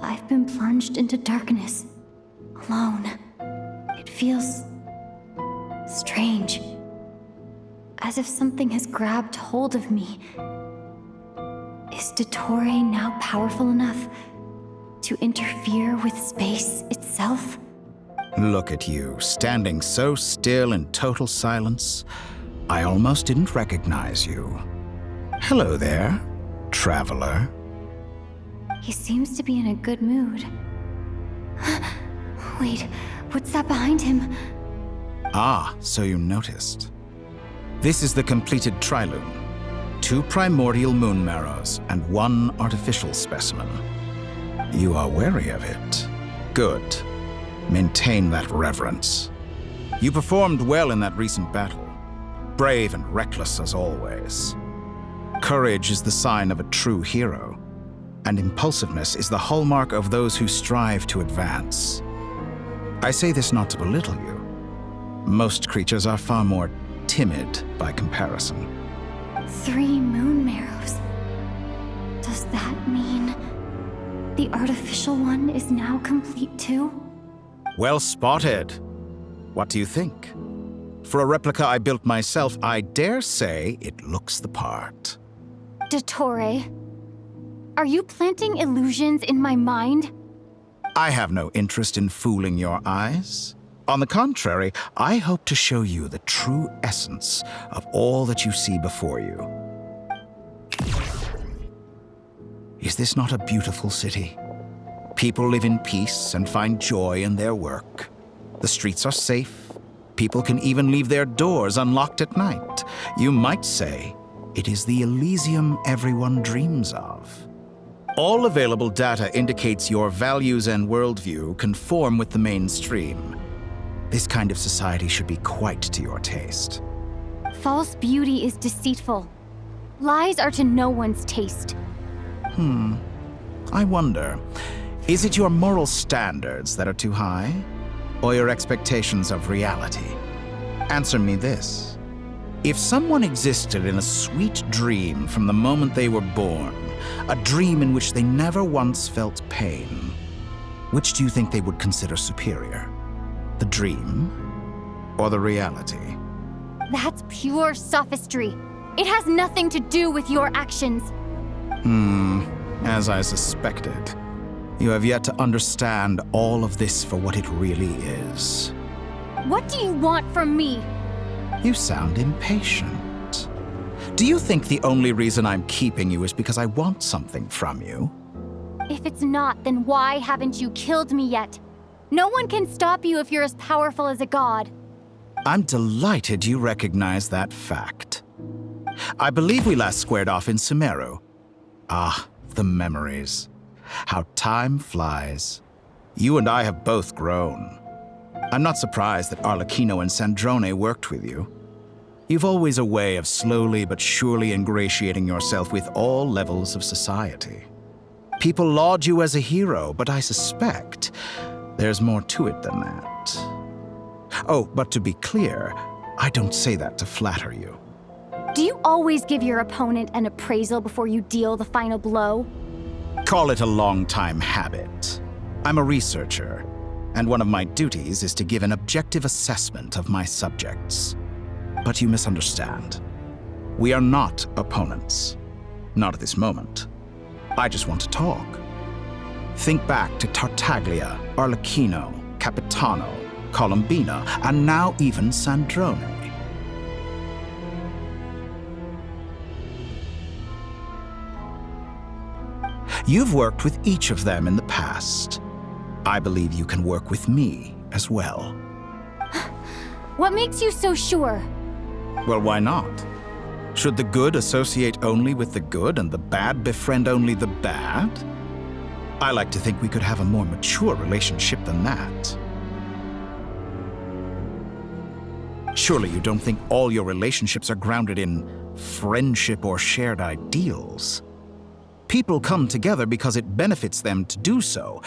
I've been plunged into darkness, alone. It feels strange. As if something has grabbed hold of me. Is Dottore now powerful enough to interfere with space itself? Look at you, standing so still in total silence. I almost didn't recognize you. Hello there, traveler. He seems to be in a good mood. Wait, what's that behind him? Ah, so you noticed. This is the completed Trilune. 2 primordial moon marrows and 1 artificial specimen. You are wary of it. Good. Maintain that reverence. You performed well in that recent battle. Brave and reckless as always. Courage is the sign of a true hero, and impulsiveness is the hallmark of those who strive to advance. I say this not to belittle you. Most creatures are far more timid by comparison. 3 moon marrows. Does that mean the artificial one is now complete too? Well spotted. What do you think? For a replica I built myself, I dare say it looks the part. Dottore, are you planting illusions in my mind? I have no interest in fooling your eyes. On the contrary, I hope to show you the true essence of all that you see before you. Is this not a beautiful city? People live in peace and find joy in their work. The streets are safe. People can even leave their doors unlocked at night. You might say it is the Elysium everyone dreams of. All available data indicates your values and worldview conform with the mainstream. This kind of society should be quite to your taste. False beauty is deceitful. Lies are to no one's taste. I wonder, is it your moral standards that are too high? Or your expectations of reality? Answer me this. If someone existed in a sweet dream from the moment they were born, a dream in which they never once felt pain, which do you think they would consider superior? The dream or the reality? That's pure sophistry. It has nothing to do with your actions. As I suspected. You have yet to understand all of this for what it really is. What do you want from me? You sound impatient. Do you think the only reason I'm keeping you is because I want something from you? If it's not, then why haven't you killed me yet? No one can stop you if you're as powerful as a god. I'm delighted you recognize that fact. I believe we last squared off in Sumeru. Ah, the memories. How time flies. You and I have both grown. I'm not surprised that Arlecchino and Sandrone worked with you. You've always a way of slowly but surely ingratiating yourself with all levels of society. People laud you as a hero, but I suspect there's more to it than that. Oh, but to be clear, I don't say that to flatter you. Do you always give your opponent an appraisal before you deal the final blow? Call it a long-time habit. I'm a researcher, and one of my duties is to give an objective assessment of my subjects. But you misunderstand. We are not opponents. Not at this moment. I just want to talk. Think back to Tartaglia, Arlecchino, Capitano, Columbina, and now even Sandrone. You've worked with each of them in the past. I believe you can work with me as well. What makes you so sure? Well, why not? Should the good associate only with the good and the bad befriend only the bad? I like to think we could have a more mature relationship than that. Surely you don't think all your relationships are grounded in friendship or shared ideals? People come together because it benefits them to do so.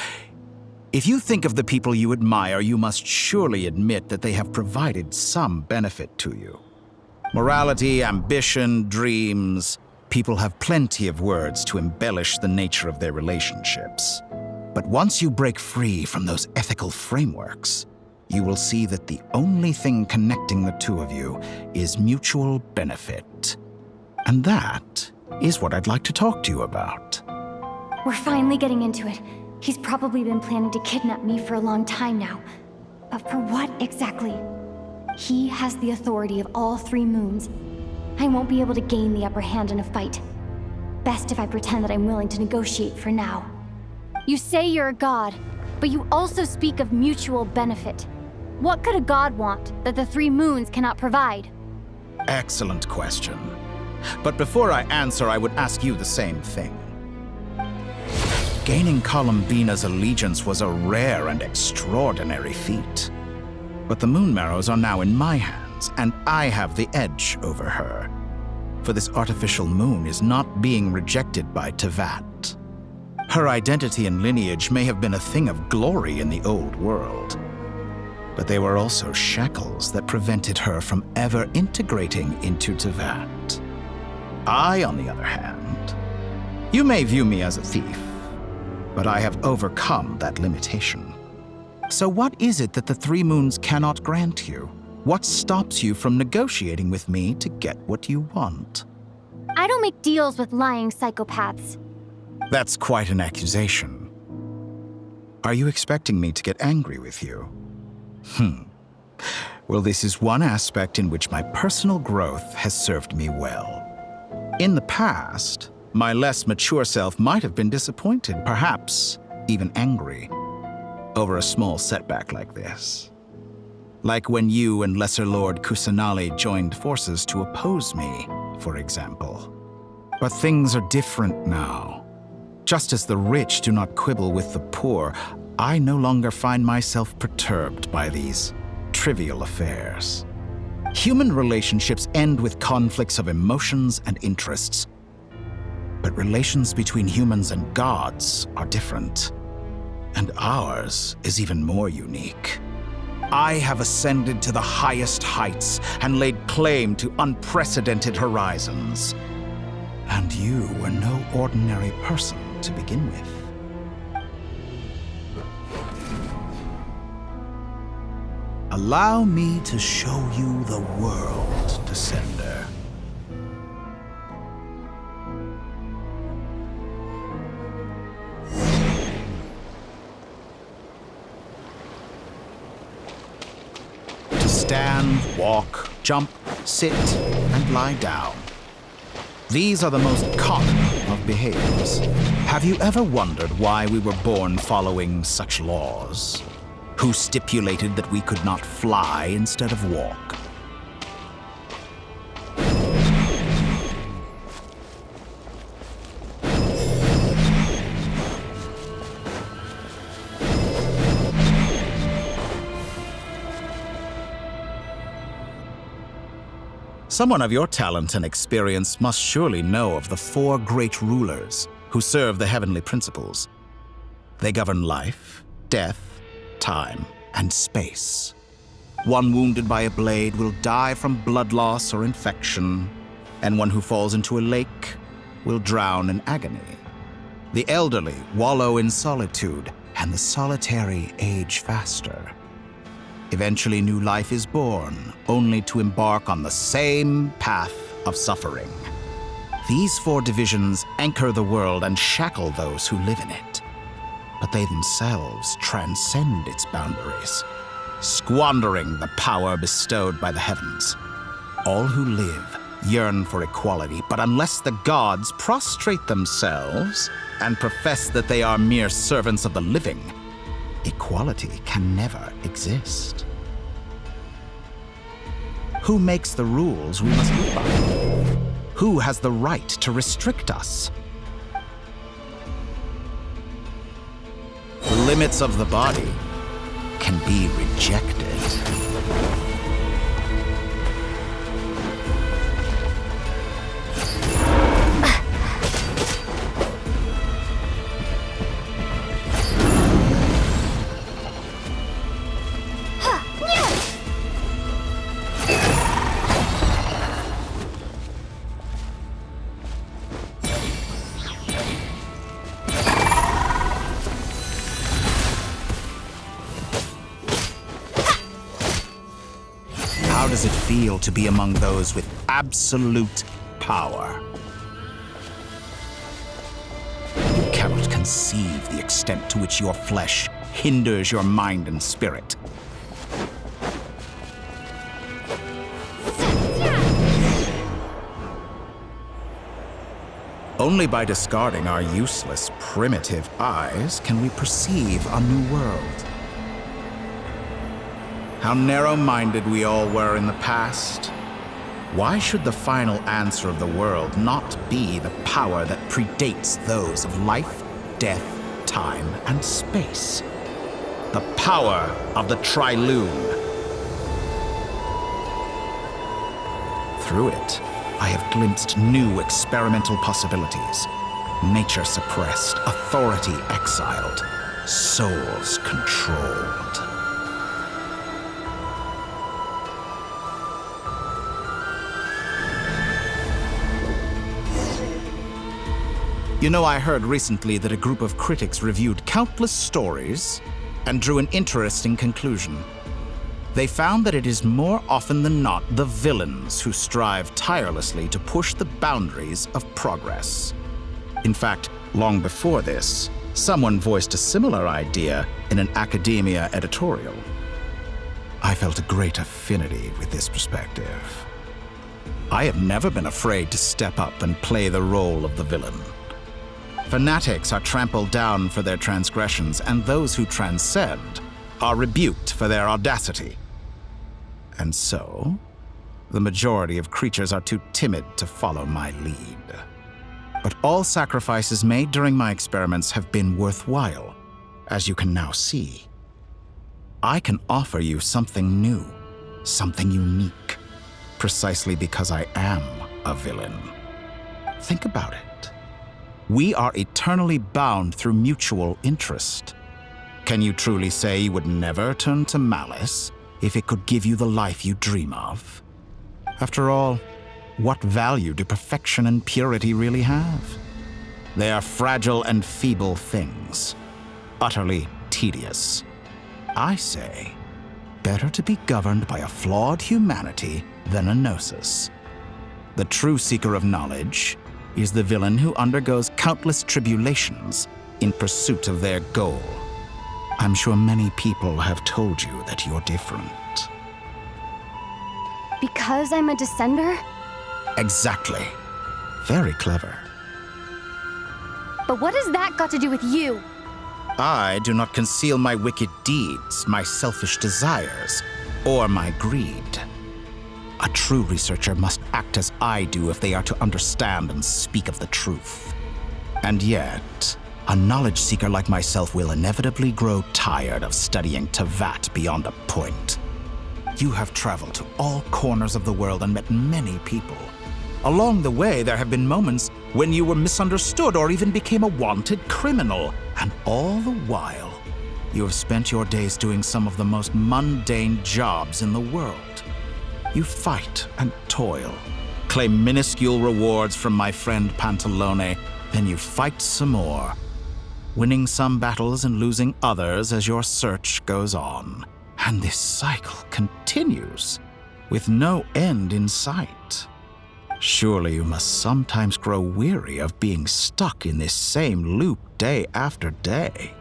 If you think of the people you admire, you must surely admit that they have provided some benefit to you. Morality, ambition, dreams. People have plenty of words to embellish the nature of their relationships. But once you break free from those ethical frameworks, you will see that the only thing connecting the two of you is mutual benefit. And that is what I'd like to talk to you about. We're finally getting into it. He's probably been planning to kidnap me for a long time now. But for what exactly? He has the authority of all 3 moons. I won't be able to gain the upper hand in a fight. Best if I pretend that I'm willing to negotiate for now. You say you're a god, but you also speak of mutual benefit. What could a god want that the 3 moons cannot provide? Excellent question. But before I answer, I would ask you the same thing. Gaining Columbina's allegiance was a rare and extraordinary feat. But the Moon Marrows are now in my hands, and I have the edge over her. For this artificial moon is not being rejected by Tevat. Her identity and lineage may have been a thing of glory in the old world, but they were also shackles that prevented her from ever integrating into Tevat. I, on the other hand, you may view me as a thief, but I have overcome that limitation. So what is it that the 3 moons cannot grant you? What stops you from negotiating with me to get what you want? I don't make deals with lying psychopaths. That's quite an accusation. Are you expecting me to get angry with you? Well, this is one aspect in which my personal growth has served me well. In the past, my less mature self might have been disappointed, perhaps even angry, over a small setback like this. Like when you and Lesser Lord Kusanali joined forces to oppose me, for example. But things are different now. Just as the rich do not quibble with the poor, I no longer find myself perturbed by these trivial affairs. Human relationships end with conflicts of emotions and interests. But relations between humans and gods are different. And ours is even more unique. I have ascended to the highest heights and laid claim to unprecedented horizons. And you were no ordinary person to begin with. Allow me to show you the world, Descender. To stand, walk, jump, sit, and lie down. These are the most common of behaviors. Have you ever wondered why we were born following such laws? Who stipulated that we could not fly instead of walk? Someone of your talent and experience must surely know of the 4 great rulers who serve the heavenly principles. They govern life, death, time, and space. One wounded by a blade will die from blood loss or infection, and one who falls into a lake will drown in agony. The elderly wallow in solitude, and the solitary age faster. Eventually, new life is born, only to embark on the same path of suffering. These 4 divisions anchor the world and shackle those who live in it. But they themselves transcend its boundaries, squandering the power bestowed by the heavens. All who live yearn for equality, but unless the gods prostrate themselves and profess that they are mere servants of the living, equality can never exist. Who makes the rules we must live by? Who has the right to restrict us? The limits of the body can be rejected. How does it feel to be among those with absolute power? You cannot conceive the extent to which your flesh hinders your mind and spirit. Only by discarding our useless, primitive eyes can we perceive a new world. How narrow-minded we all were in the past. Why should the final answer of the world not be the power that predates those of life, death, time, and space? The power of the Triloon. Through it, I have glimpsed new experimental possibilities. Nature suppressed, authority exiled, souls controlled. You know, I heard recently that a group of critics reviewed countless stories and drew an interesting conclusion. They found that it is more often than not the villains who strive tirelessly to push the boundaries of progress. In fact, long before this, someone voiced a similar idea in an academia editorial. I felt a great affinity with this perspective. I have never been afraid to step up and play the role of the villain. Fanatics are trampled down for their transgressions, and those who transcend are rebuked for their audacity. And so, the majority of creatures are too timid to follow my lead. But all sacrifices made during my experiments have been worthwhile, as you can now see. I can offer you something new, something unique, precisely because I am a villain. Think about it. We are eternally bound through mutual interest. Can you truly say you would never turn to malice if it could give you the life you dream of? After all, what value do perfection and purity really have? They are fragile and feeble things, utterly tedious. I say, better to be governed by a flawed humanity than a gnosis. The true seeker of knowledge is the villain who undergoes countless tribulations in pursuit of their goal. I'm sure many people have told you that you're different. Because I'm a descender? Exactly. Very clever. But what has that got to do with you? I do not conceal my wicked deeds, my selfish desires, or my greed. A true researcher must act as I do if they are to understand and speak of the truth. And yet, a knowledge seeker like myself will inevitably grow tired of studying Tevat beyond a point. You have traveled to all corners of the world and met many people. Along the way, there have been moments when you were misunderstood or even became a wanted criminal. And all the while, you have spent your days doing some of the most mundane jobs in the world. You fight and toil, claim minuscule rewards from my friend Pantalone, then you fight some more, winning some battles and losing others as your search goes on. And this cycle continues, with no end in sight. Surely you must sometimes grow weary of being stuck in this same loop day after day.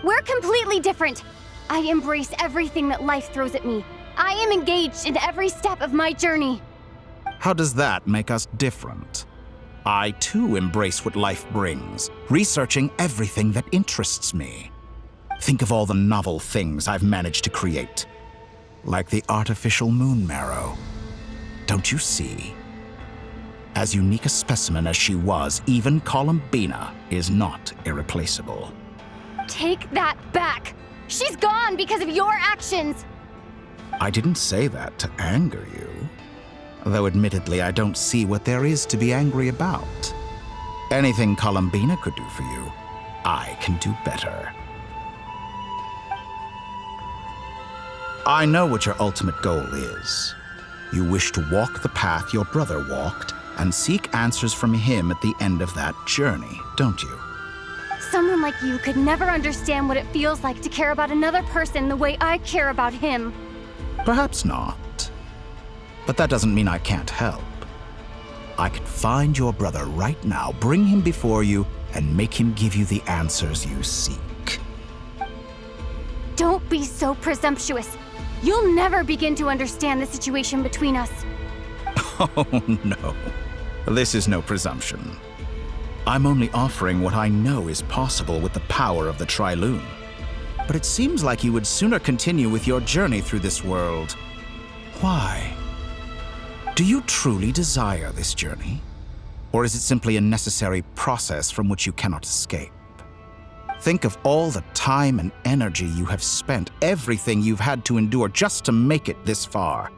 We're completely different. I embrace everything that life throws at me. I am engaged in every step of my journey. How does that make us different? I too embrace what life brings, researching everything that interests me. Think of all the novel things I've managed to create, like the artificial moon marrow. Don't you see? As unique a specimen as she was, even Columbina is not irreplaceable. Take that back! She's gone because of your actions! I didn't say that to anger you. Though admittedly, I don't see what there is to be angry about. Anything Columbina could do for you, I can do better. I know what your ultimate goal is. You wish to walk the path your brother walked and seek answers from him at the end of that journey, don't you? Someone like you could never understand what it feels like to care about another person the way I care about him. Perhaps not. But that doesn't mean I can't help. I can find your brother right now, bring him before you, and make him give you the answers you seek. Don't be so presumptuous. You'll never begin to understand the situation between us. Oh, no. This is no presumption. I'm only offering what I know is possible with the power of the Trilune. But it seems like you would sooner continue with your journey through this world. Why? Do you truly desire this journey? Or is it simply a necessary process from which you cannot escape? Think of all the time and energy you have spent, everything you've had to endure just to make it this far.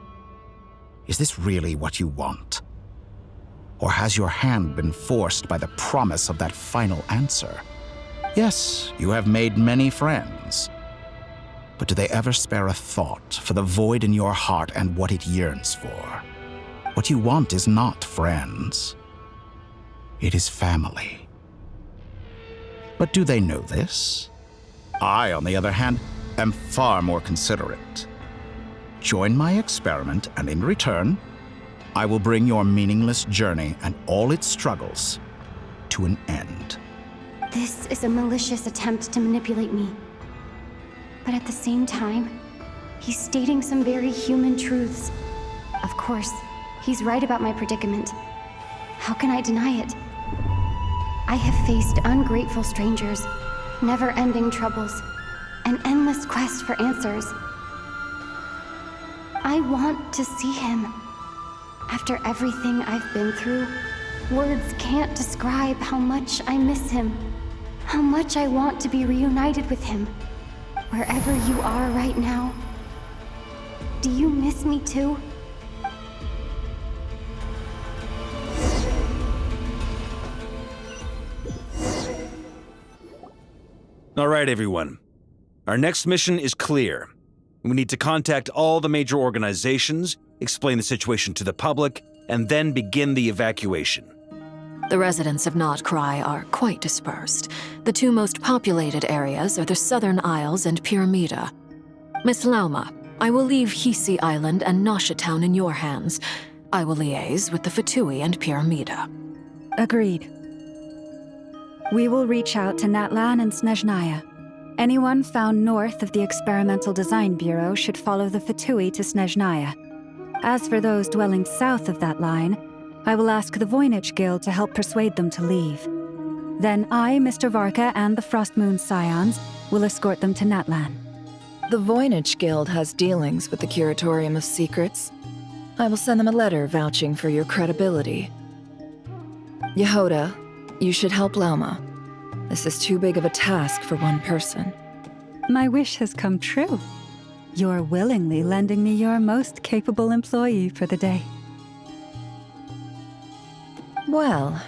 Is this really what you want? Or has your hand been forced by the promise of that final answer? Yes, you have made many friends. But do they ever spare a thought for the void in your heart and what it yearns for? What you want is not friends. It is family. But do they know this? I, on the other hand, am far more considerate. Join my experiment, and in return, I will bring your meaningless journey and all its struggles to an end. This is a malicious attempt to manipulate me. But at the same time, he's stating some very human truths. Of course, he's right about my predicament. How can I deny it? I have faced ungrateful strangers, never-ending troubles, an endless quest for answers. I want to see him. After everything I've been through, words can't describe how much I miss him, how much I want to be reunited with him. Wherever you are right now, do you miss me too? All right, everyone. Our next mission is clear. We need to contact all the major organizations, explain the situation to the public, and then begin the evacuation. The residents of Not Cry are quite dispersed. The two most populated areas are the Southern Isles and Pyramida. Miss Lauma, I will leave Hisi Island and Nasha Town in your hands. I will liaise with the Fatui and Pyramida. Agreed. We will reach out to Natlan and Snezhnaya. Anyone found north of the Experimental Design Bureau should follow the Fatui to Snezhnaya. As for those dwelling south of that line, I will ask the Voynich Guild to help persuade them to leave. Then I, Mr. Varka, and the Frostmoon Scions will escort them to Natlan. The Voynich Guild has dealings with the Curatorium of Secrets. I will send them a letter vouching for your credibility. Yehoda, you should help Lauma. This is too big of a task for one person. My wish has come true. You're willingly lending me your most capable employee for the day. Well,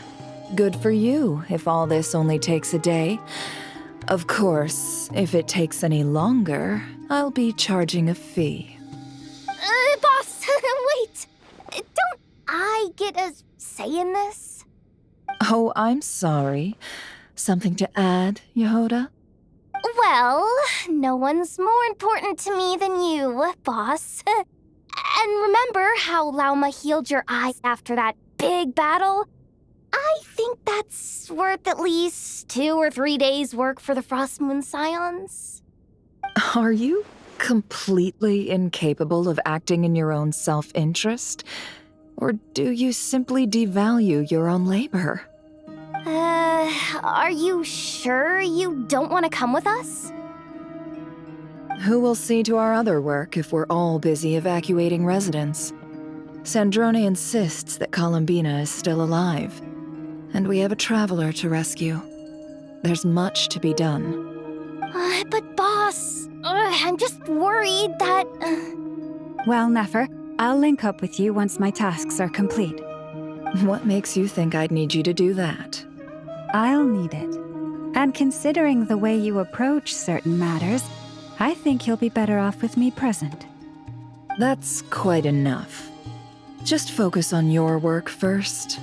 good for you if all this only takes a day. Of course, if it takes any longer, I'll be charging a fee. Boss, wait! Don't I get a say in this? Oh, I'm sorry. Something to add, Yehoda? Well, no one's more important to me than you, boss. And remember how Lauma healed your eyes after that big battle? I think that's worth at least 2 or 3 days' work for the Frostmoon Scions. Are you completely incapable of acting in your own self-interest? Or do you simply devalue your own labor? Are you sure you don't want to come with us? Who will see to our other work if we're all busy evacuating residents? Sandrone insists that Columbina is still alive, and we have a traveler to rescue. There's much to be done. But boss, I'm just worried that... Well, Nefer, I'll link up with you once my tasks are complete. What makes you think I'd need you to do that? I'll need it. And considering the way you approach certain matters, I think you'll be better off with me present. That's quite enough. Just focus on your work first.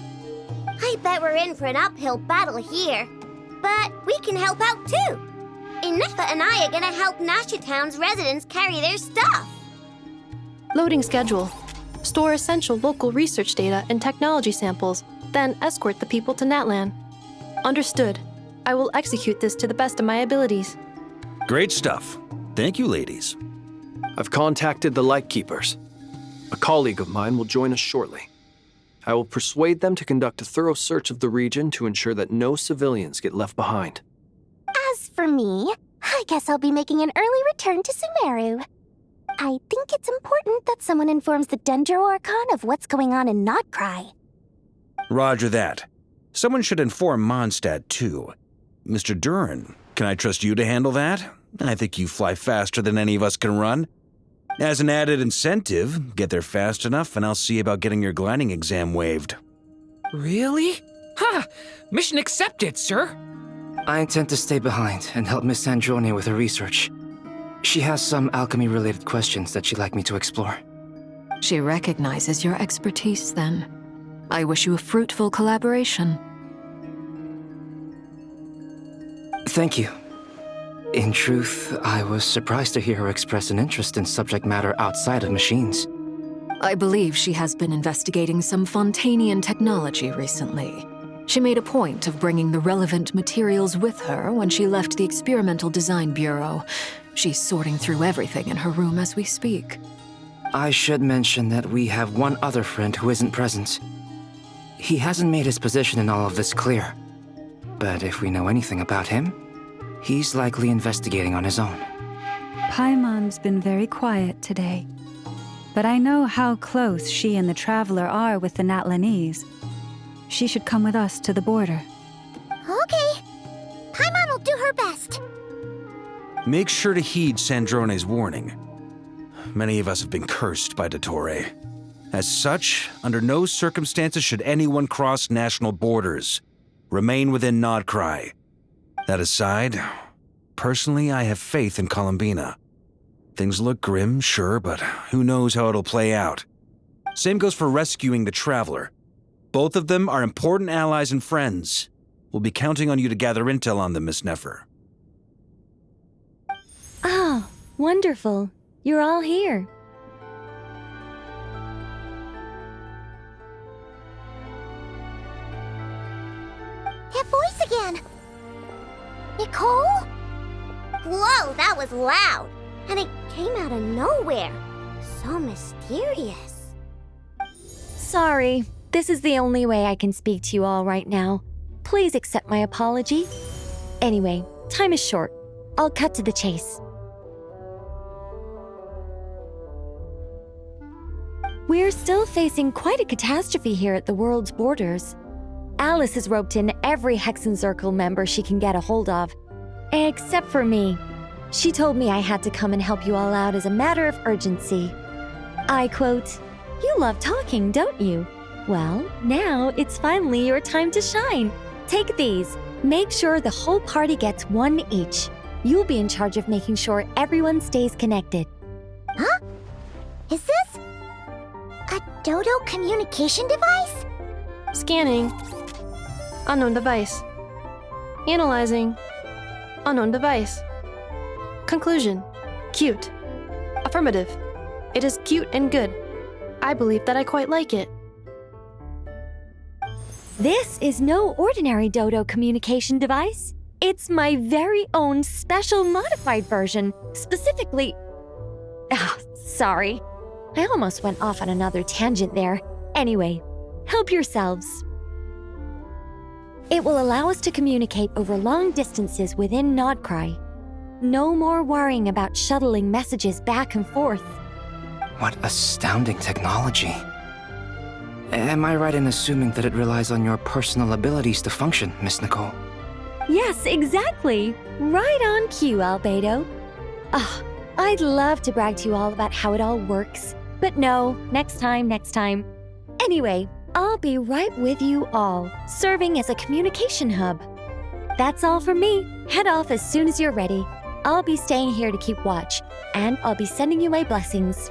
I bet we're in for an uphill battle here. But we can help out too. Inefa and I are gonna help Nasha Town's residents carry their stuff. Loading schedule. Store essential local research data and technology samples, then escort the people to Natlan. Understood. I will execute this to the best of my abilities. Great stuff. Thank you, ladies. I've contacted the Lightkeepers. A colleague of mine will join us shortly. I will persuade them to conduct a thorough search of the region to ensure that no civilians get left behind. As for me, I guess I'll be making an early return to Sumeru. I think it's important that someone informs the Dendro Archon of what's going on in Notcry. Roger that. Someone should inform Mondstadt, too. Mr. Duran, can I trust you to handle that? I think you fly faster than any of us can run. As an added incentive, get there fast enough and I'll see about getting your gliding exam waived. Really? Ha! Mission accepted, sir. I intend to stay behind and help Miss Sandrone with her research. She has some alchemy-related questions that she'd like me to explore. She recognizes your expertise, then. I wish you a fruitful collaboration. Thank you. In truth, I was surprised to hear her express an interest in subject matter outside of machines. I believe she has been investigating some Fontanian technology recently. She made a point of bringing the relevant materials with her when she left the Experimental Design Bureau. She's sorting through everything in her room as we speak. I should mention that we have one other friend who isn't present. He hasn't made his position in all of this clear. But if we know anything about him, he's likely investigating on his own. Paimon's been very quiet today. But I know how close she and the Traveler are with the Natlanese. She should come with us to the border. Okay. Paimon will do her best. Make sure to heed Sandrone's warning. Many of us have been cursed by Dottore. As such, under no circumstances should anyone cross national borders. Remain within Notcry. That aside, personally, I have faith in Columbina. Things look grim, sure, but who knows how it'll play out. Same goes for rescuing the Traveler. Both of them are important allies and friends. We'll be counting on you to gather intel on them, Miss Nefer. Oh, wonderful. You're all here. That voice again! Nicole? Whoa, that was loud! And it came out of nowhere. So mysterious. Sorry, this is the only way I can speak to you all right now. Please accept my apology. Anyway, time is short. I'll cut to the chase. We're still facing quite a catastrophe here at the world's borders. Alice has roped in every Hexen Circle member she can get a hold of. Except for me. She told me I had to come and help you all out as a matter of urgency. I quote, "You love talking, don't you? Well, now it's finally your time to shine. Take these. Make sure the whole party gets one each. You'll be in charge of making sure everyone stays connected." Huh? Is this a Dodo communication device? Scanning. Unknown device. Analyzing. Unknown device. Conclusion. Cute. Affirmative. It is cute and good. I believe that I quite like it. This is no ordinary Dodo communication device. It's my very own special modified version, specifically... sorry. I almost went off on another tangent there. Anyway, help yourselves. It will allow us to communicate over long distances within Notcry. No more worrying about shuttling messages back and forth. What astounding technology. Am I right in assuming that it relies on your personal abilities to function, Miss Nicole? Yes, exactly. Right on cue, Albedo. I'd love to brag to you all about how it all works. But no, next time. Anyway, I'll be right with you all, serving as a communication hub. That's all from me. Head off as soon as you're ready. I'll be staying here to keep watch, and I'll be sending you my blessings.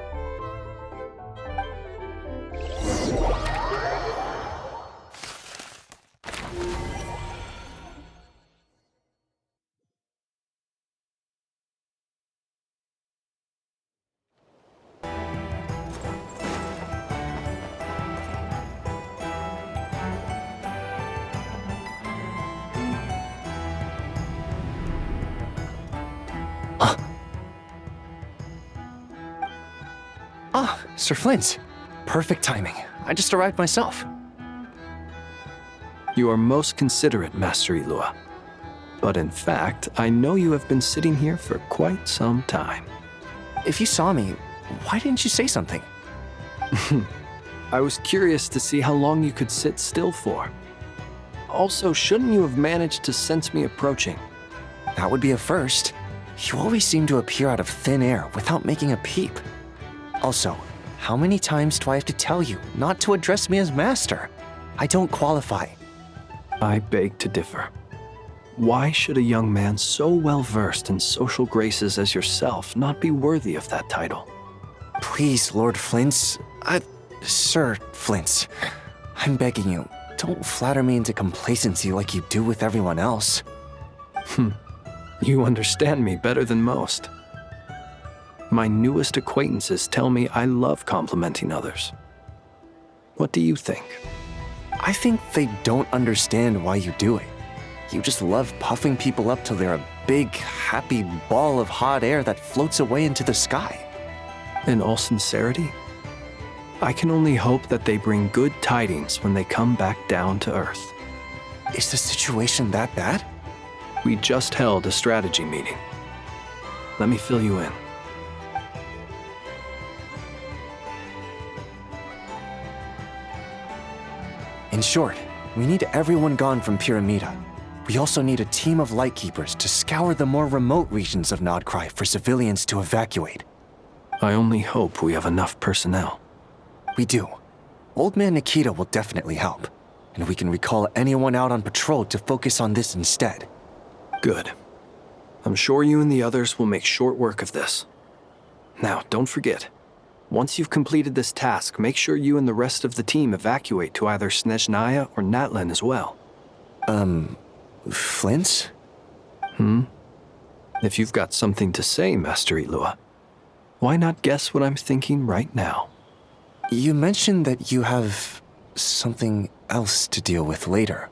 Ah, Sir Flint. Perfect timing. I just arrived myself. You are most considerate, Master Ilua. But in fact, I know you have been sitting here for quite some time. If you saw me, why didn't you say something? I was curious to see how long you could sit still for. Also, shouldn't you have managed to sense me approaching? That would be a first. You always seem to appear out of thin air without making a peep. Also, how many times do I have to tell you not to address me as master? I don't qualify. I beg to differ. Why should a young man so well versed in social graces as yourself not be worthy of that title? Please, Lord Flint's... Sir Flint's. I'm begging you, don't flatter me into complacency like you do with everyone else. You understand me better than most. My newest acquaintances tell me I love complimenting others. What do you think? I think they don't understand why you do it. You just love puffing people up till they're a big, happy ball of hot air that floats away into the sky. In all sincerity, I can only hope that they bring good tidings when they come back down to Earth. Is the situation that bad? We just held a strategy meeting. Let me fill you in. In short, we need everyone gone from Pyramida. We also need a team of Lightkeepers to scour the more remote regions of Nodcry for civilians to evacuate. I only hope we have enough personnel. We do. Old Man Nikita will definitely help, and we can recall anyone out on patrol to focus on this instead. Good. I'm sure you and the others will make short work of this. Now, don't forget, once you've completed this task, make sure you and the rest of the team evacuate to either Snezhnaya or Natlan as well. Flint? If you've got something to say, Master Ilua, why not guess what I'm thinking right now? You mentioned that you have something else to deal with later.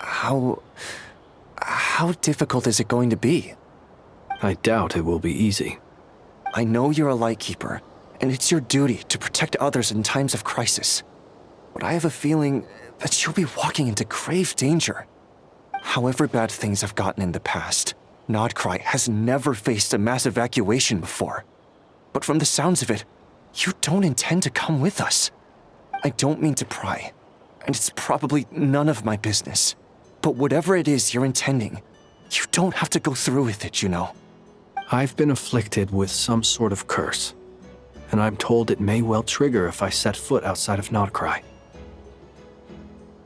How difficult is it going to be? I doubt it will be easy. I know you're a Lightkeeper, and it's your duty to protect others in times of crisis. But I have a feeling that you'll be walking into grave danger. However bad things have gotten in the past, Nodcry has never faced a mass evacuation before. But from the sounds of it, you don't intend to come with us. I don't mean to pry, and it's probably none of my business. But whatever it is you're intending, you don't have to go through with it, you know. I've been afflicted with some sort of curse, and I'm told it may well trigger if I set foot outside of Nodcry.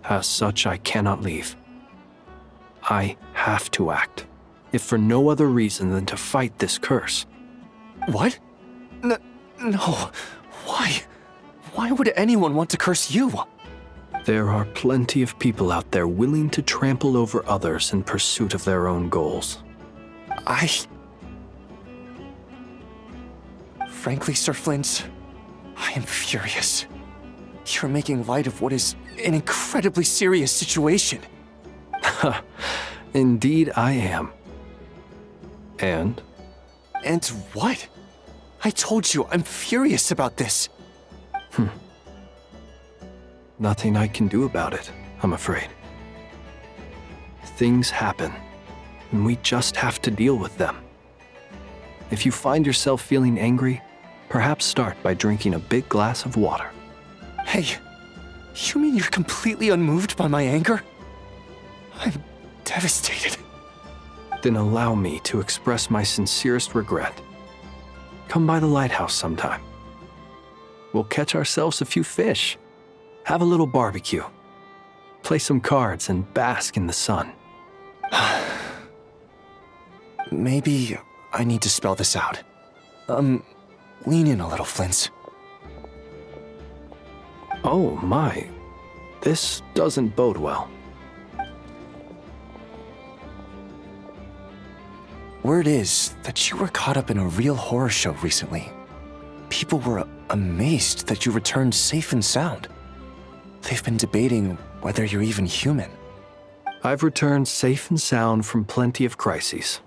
As such, I cannot leave. I have to act, if for no other reason than to fight this curse. What? No. Why? Why would anyone want to curse you? There are plenty of people out there willing to trample over others in pursuit of their own goals. Frankly, Sir Flint, I am furious. You're making light of what is an incredibly serious situation. Indeed I am. And? And what? I told you I'm furious about this. Nothing I can do about it, I'm afraid. Things happen, and we just have to deal with them. If you find yourself feeling angry, perhaps start by drinking a big glass of water. Hey, you mean you're completely unmoved by my anger? I'm devastated. Then allow me to express my sincerest regret. Come by the lighthouse sometime. We'll catch ourselves a few fish, have a little barbecue, play some cards, and bask in the sun. Maybe I need to spell this out. Lean in a little, Flint. Oh my, this doesn't bode well. Word is that you were caught up in a real horror show recently. People were amazed that you returned safe and sound. They've been debating whether you're even human. I've returned safe and sound from plenty of crises.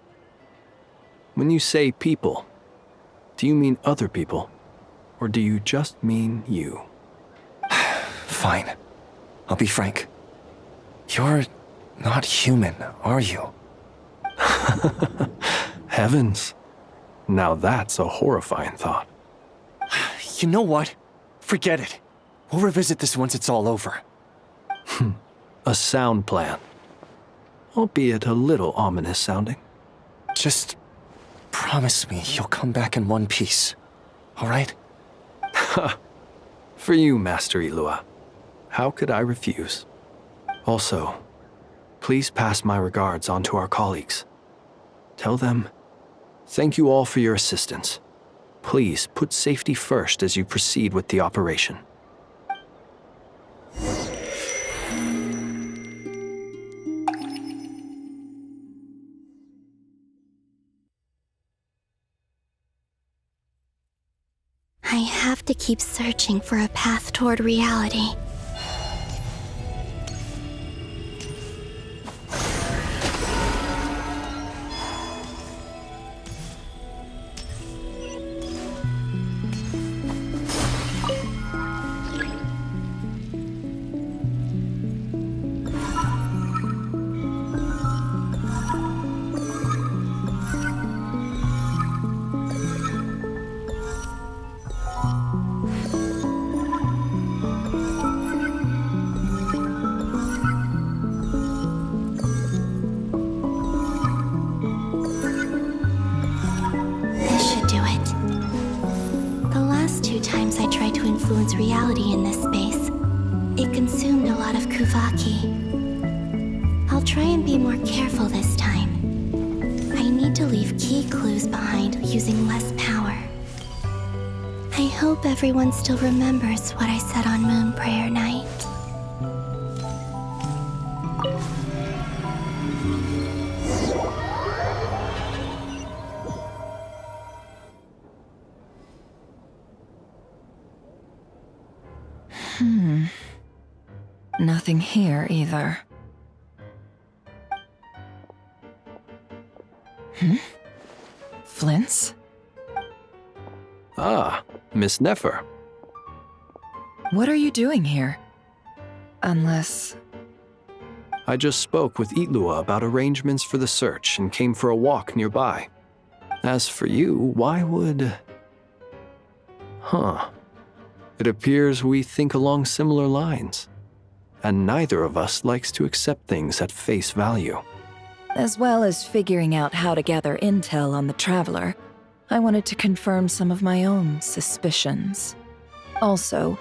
When you say people, do you mean other people? Or do you just mean you? Fine. I'll be frank. You're not human, are you? Heavens. Now that's a horrifying thought. You know what? Forget it. We'll revisit this once it's all over. A sound plan. Albeit a little ominous sounding. Just promise me you'll come back in one piece, all right? For you, Master Ilua. How could I refuse? Also, please pass my regards on to our colleagues. Tell them, thank you all for your assistance. Please put safety first as you proceed with the operation. I have to keep searching for a path toward reality. Reality in this space. It consumed a lot of Kuvaki. I'll try and be more careful this time. I need to leave key clues behind using less power. I hope everyone still remembers what I said on Moon Prayer Night. Nothing here either. Flints? Ah, Miss Nefer. What are you doing here? Unless... I just spoke with Ilua about arrangements for the search and came for a walk nearby. As for you, why would... It appears we think along similar lines. And neither of us likes to accept things at face value. As well as figuring out how to gather intel on the Traveler, I wanted to confirm some of my own suspicions. Also,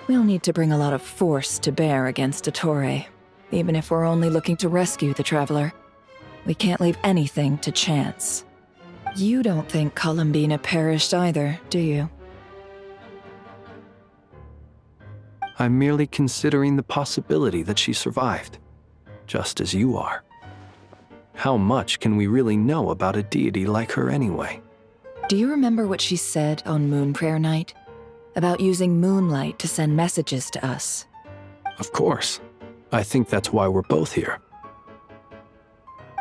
we'll need to bring a lot of force to bear against Dottore, even if we're only looking to rescue the Traveler. We can't leave anything to chance. You don't think Columbina perished either, do you? I'm merely considering the possibility that she survived, just as you are. How much can we really know about a deity like her anyway? Do you remember what she said on Moon Prayer Night? About using moonlight to send messages to us? Of course. I think that's why we're both here.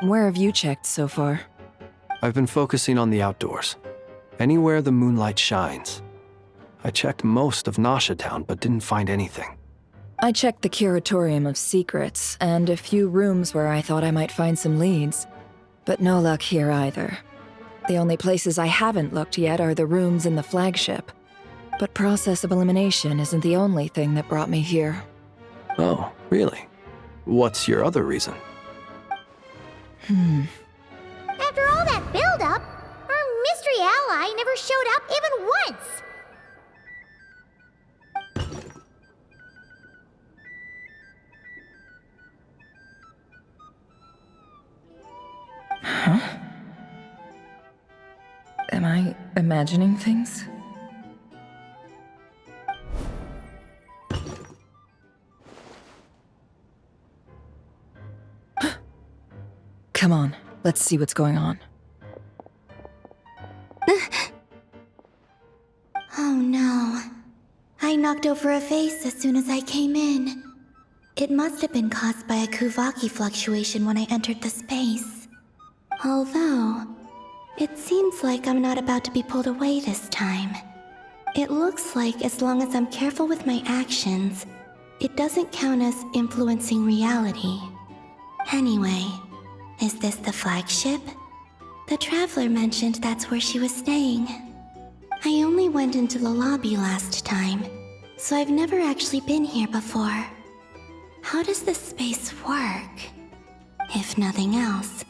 Where have you checked so far? I've been focusing on the outdoors. Anywhere the moonlight shines. I checked most of Nasha Town, but didn't find anything. I checked the Curatorium of Secrets, and a few rooms where I thought I might find some leads. But no luck here either. The only places I haven't looked yet are the rooms in the flagship. But process of elimination isn't the only thing that brought me here. Oh, really? What's your other reason? After all that build-up, our mystery ally never showed up even once! Huh? Am I imagining things? Come on, let's see what's going on. Oh no. I knocked over a vase as soon as I came in. It must have been caused by a Kuvaki fluctuation when I entered the space. Although, it seems like I'm not about to be pulled away this time. It looks like as long as I'm careful with my actions, it doesn't count as influencing reality. Anyway, is this the flagship? The Traveler mentioned that's where she was staying. I only went into the lobby last time, so I've never actually been here before. How does this space work? If nothing else,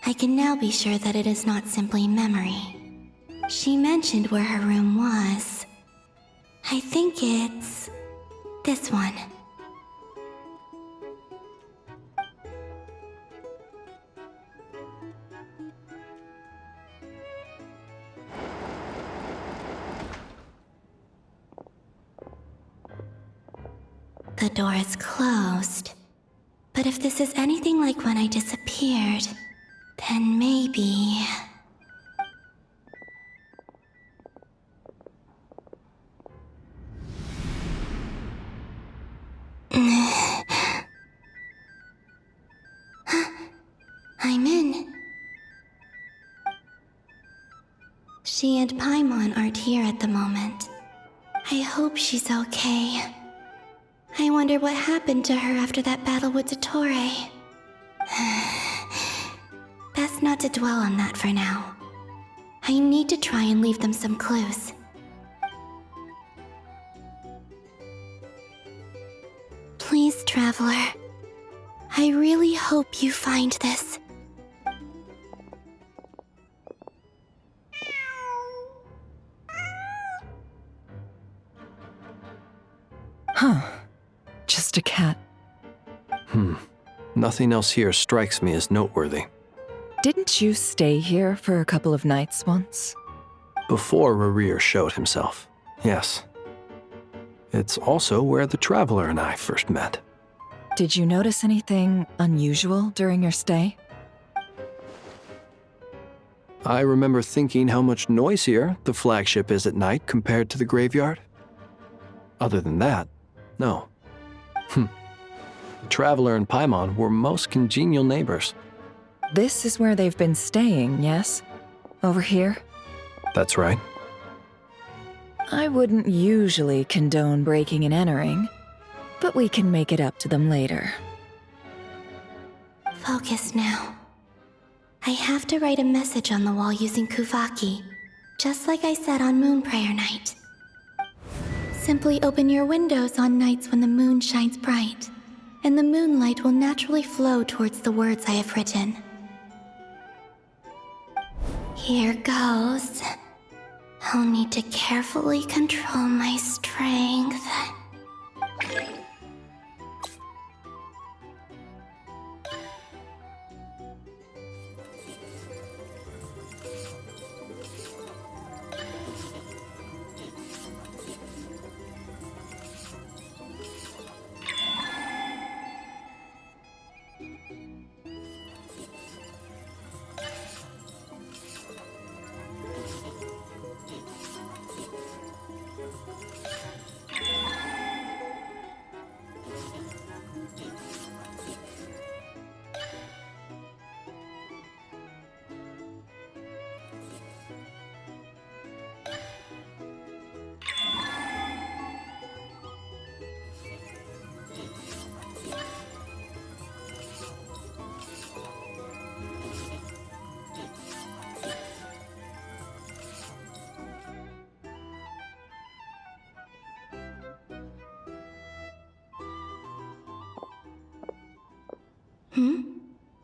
I can now be sure that it is not simply memory. She mentioned where her room was. I think it's this one. The door is closed. But if this is anything like when I disappeared, then maybe... I'm in. She and Paimon aren't here at the moment. I hope she's okay. I wonder what happened to her after that battle with Dottore. Best not to dwell on that for now. I need to try and leave them some clues. Please, Traveler. I really hope you find this. Huh. Just a cat. Nothing else here strikes me as noteworthy. Didn't you stay here for a couple of nights once? Before Rerir showed himself, yes. It's also where the Traveler and I first met. Did you notice anything unusual during your stay? I remember thinking how much noisier the flagship is at night compared to the graveyard. Other than that, no. The Traveler and Paimon were most congenial neighbors. This is where they've been staying, yes? Over here? That's right. I wouldn't usually condone breaking and entering, but we can make it up to them later. Focus now. I have to write a message on the wall using Kuvaki, just like I said on Moon Prayer Night. Simply open your windows on nights when the moon shines bright, and the moonlight will naturally flow towards the words I have written. Here goes. I'll need to carefully control my strength.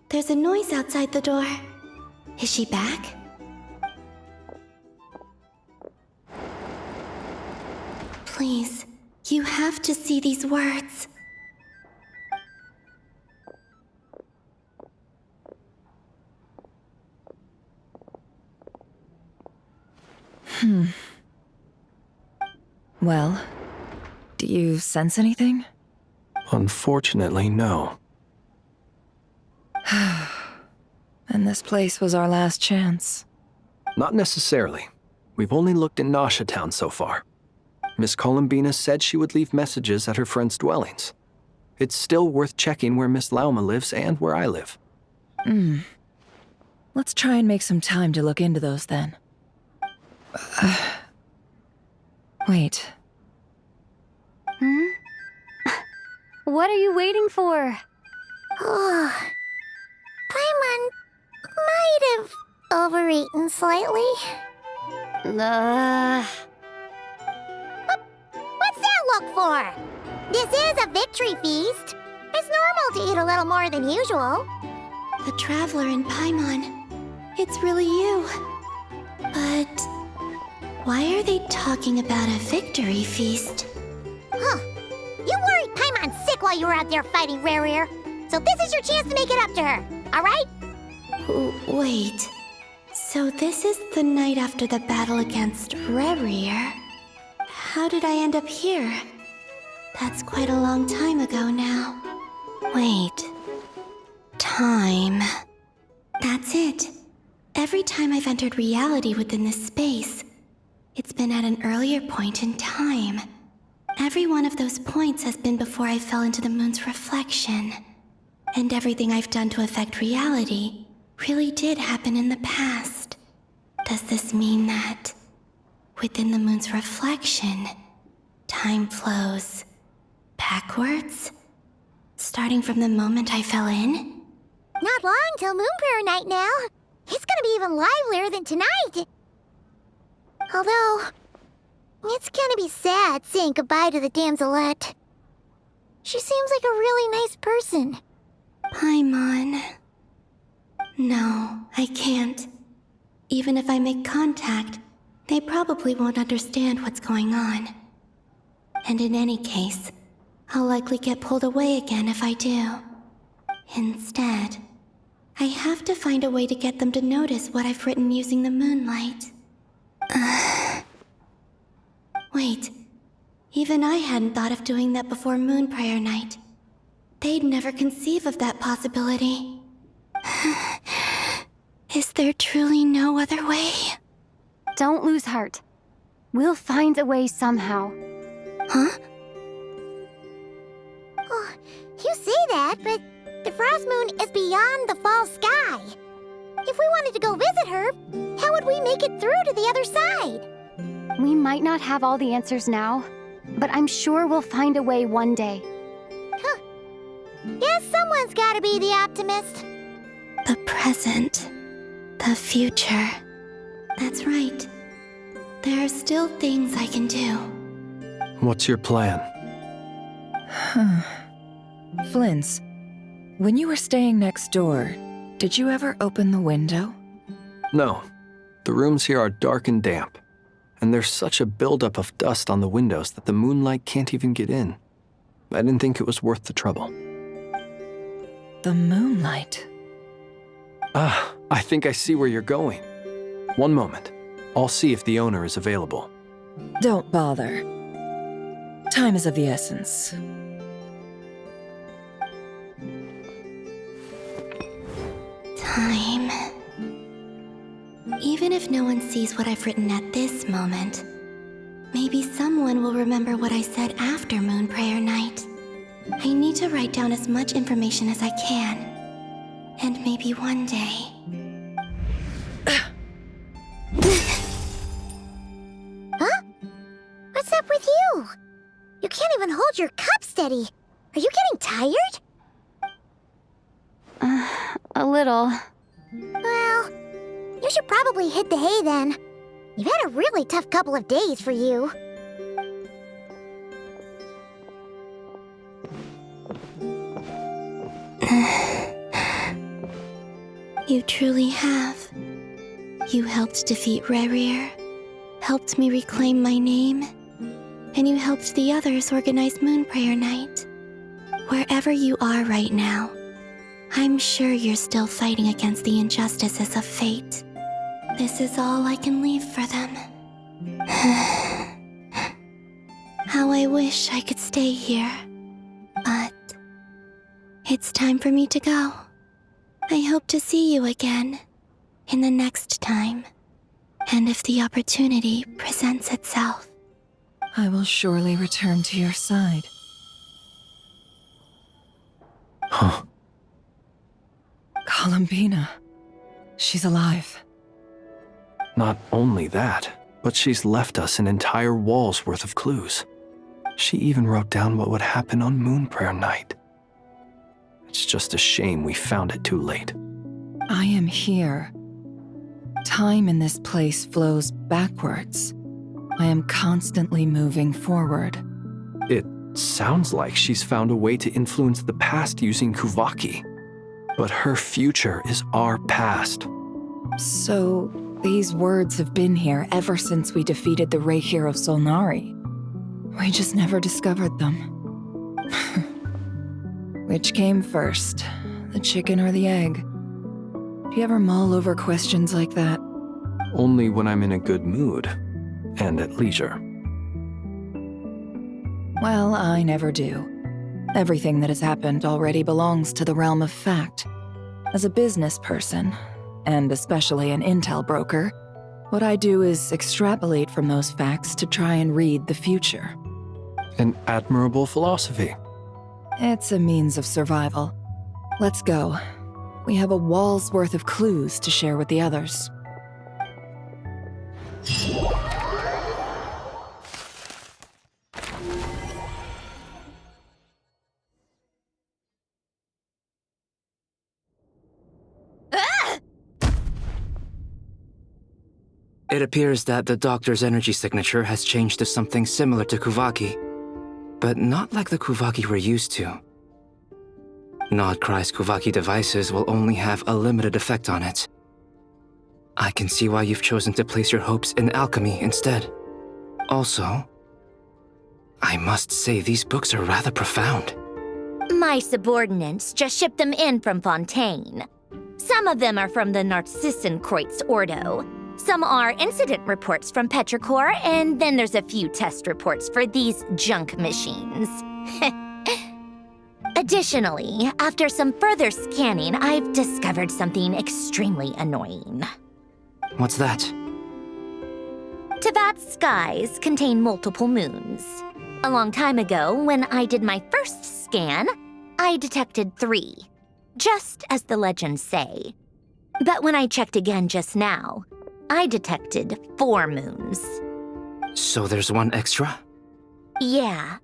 There's a noise outside the door. Is she back? Please, you have to see these words. Well, do you sense anything? Unfortunately, no. And this place was our last chance. Not necessarily. We've only looked in Nasha Town so far. Miss Columbina said she would leave messages at her friends' dwellings. It's still worth checking where Miss Lauma lives and where I live. Let's try and make some time to look into those then. Wait. Hmm? What are you waiting for? Oh, Paimon might have overeaten slightly. What's that look for? This is a victory feast. It's normal to eat a little more than usual. The Traveler and Paimon. It's really you. But why are they talking about a victory feast? Huh. You worried Paimon's sick while you were out there fighting Rarier, so this is your chance to make it up to her, alright? Wait. So this is the night after the battle against Rarier? How did I end up here? That's quite a long time ago now. Wait. Time. That's it. Every time I've entered reality within this space, it's been at an earlier point in time. Every one of those points has been before I fell into the moon's reflection. And everything I've done to affect reality really did happen in the past. Does this mean that within the moon's reflection, time flows backwards? Starting from the moment I fell in? Not long till Moon Prayer Night now. It's gonna be even livelier than tonight. Although, it's gonna be sad saying goodbye to the damselette. She seems like a really nice person. Paimon. No, I can't. Even if I make contact, they probably won't understand what's going on. And in any case, I'll likely get pulled away again if I do. Instead, I have to find a way to get them to notice what I've written using the moonlight. Wait, even I hadn't thought of doing that before Moon Prayer Night. They'd never conceive of that possibility. Is there truly no other way? Don't lose heart. We'll find a way somehow. Huh? Oh, you say that, but the Frost Moon is beyond the fall sky. If we wanted to go visit her, how would we make it through to the other side? We might not have all the answers now, but I'm sure we'll find a way one day. Huh. Guess someone's gotta be the optimist. The present. The future. That's right. There are still things I can do. What's your plan? Flint's, when you were staying next door, did you ever open the window? No. The rooms here are dark and damp, and there's such a buildup of dust on the windows that the moonlight can't even get in. I didn't think it was worth the trouble. The moonlight? Ah, I think I see where you're going. One moment. I'll see if the owner is available. Don't bother. Time is of the essence. Time. Even if no one sees what I've written at this moment, maybe someone will remember what I said after Moon Prayer Night. I need to write down as much information as I can. And maybe one day... Huh? What's up with you? You can't even hold your cup steady. Are you getting tired? A little. Well, you should probably hit the hay then. You've had a really tough couple of days for you. You truly have. You helped defeat Rarier, helped me reclaim my name, and you helped the others organize Moon Prayer Night. Wherever you are right now, I'm sure you're still fighting against the injustices of fate. This is all I can leave for them. How I wish I could stay here. But it's time for me to go. I hope to see you again in the next time. And if the opportunity presents itself. I will surely return to your side. Huh. Columbina. She's alive. Not only that, But she's left us an entire wall's worth of clues. She even wrote down what would happen on Moon Prayer Night. It's just a shame we found it too late. I am here. Time in this place flows backwards. I am constantly moving forward. It sounds like she's found a way to influence the past using Kuvaki. But her future is our past. So, these words have been here ever since we defeated the Ray Hero Solnari. We just never discovered them. Which came first, the chicken or the egg? Do you ever mull over questions like that? Only when I'm in a good mood and at leisure. Well, I never do. Everything that has happened already belongs to the realm of fact. As a business person, and especially an intel broker, what I do is extrapolate from those facts to try and read the future. An admirable philosophy. It's a means of survival. Let's go. We have a wall's worth of clues to share with the others. It appears that the doctor's energy signature has changed to something similar to Kuvaki, but not like the Kuvaki we're used to. Nodcry's Kuvaki devices will only have a limited effect on it. I can see why you've chosen to place your hopes in alchemy instead. Also, I must say these books are rather profound. My subordinates just shipped them in from Fontaine. Some of them are from the Narcissenkreuz Ordo. Some are incident reports from Petrichor, and then there's a few test reports for these junk machines. Additionally, after some further scanning, I've discovered something extremely annoying. What's that? Tevat's skies contain multiple moons. A long time ago, when I did my first scan, I detected 3, just as the legends say. But when I checked again just now, I detected 4 moons. So there's one extra? Yeah.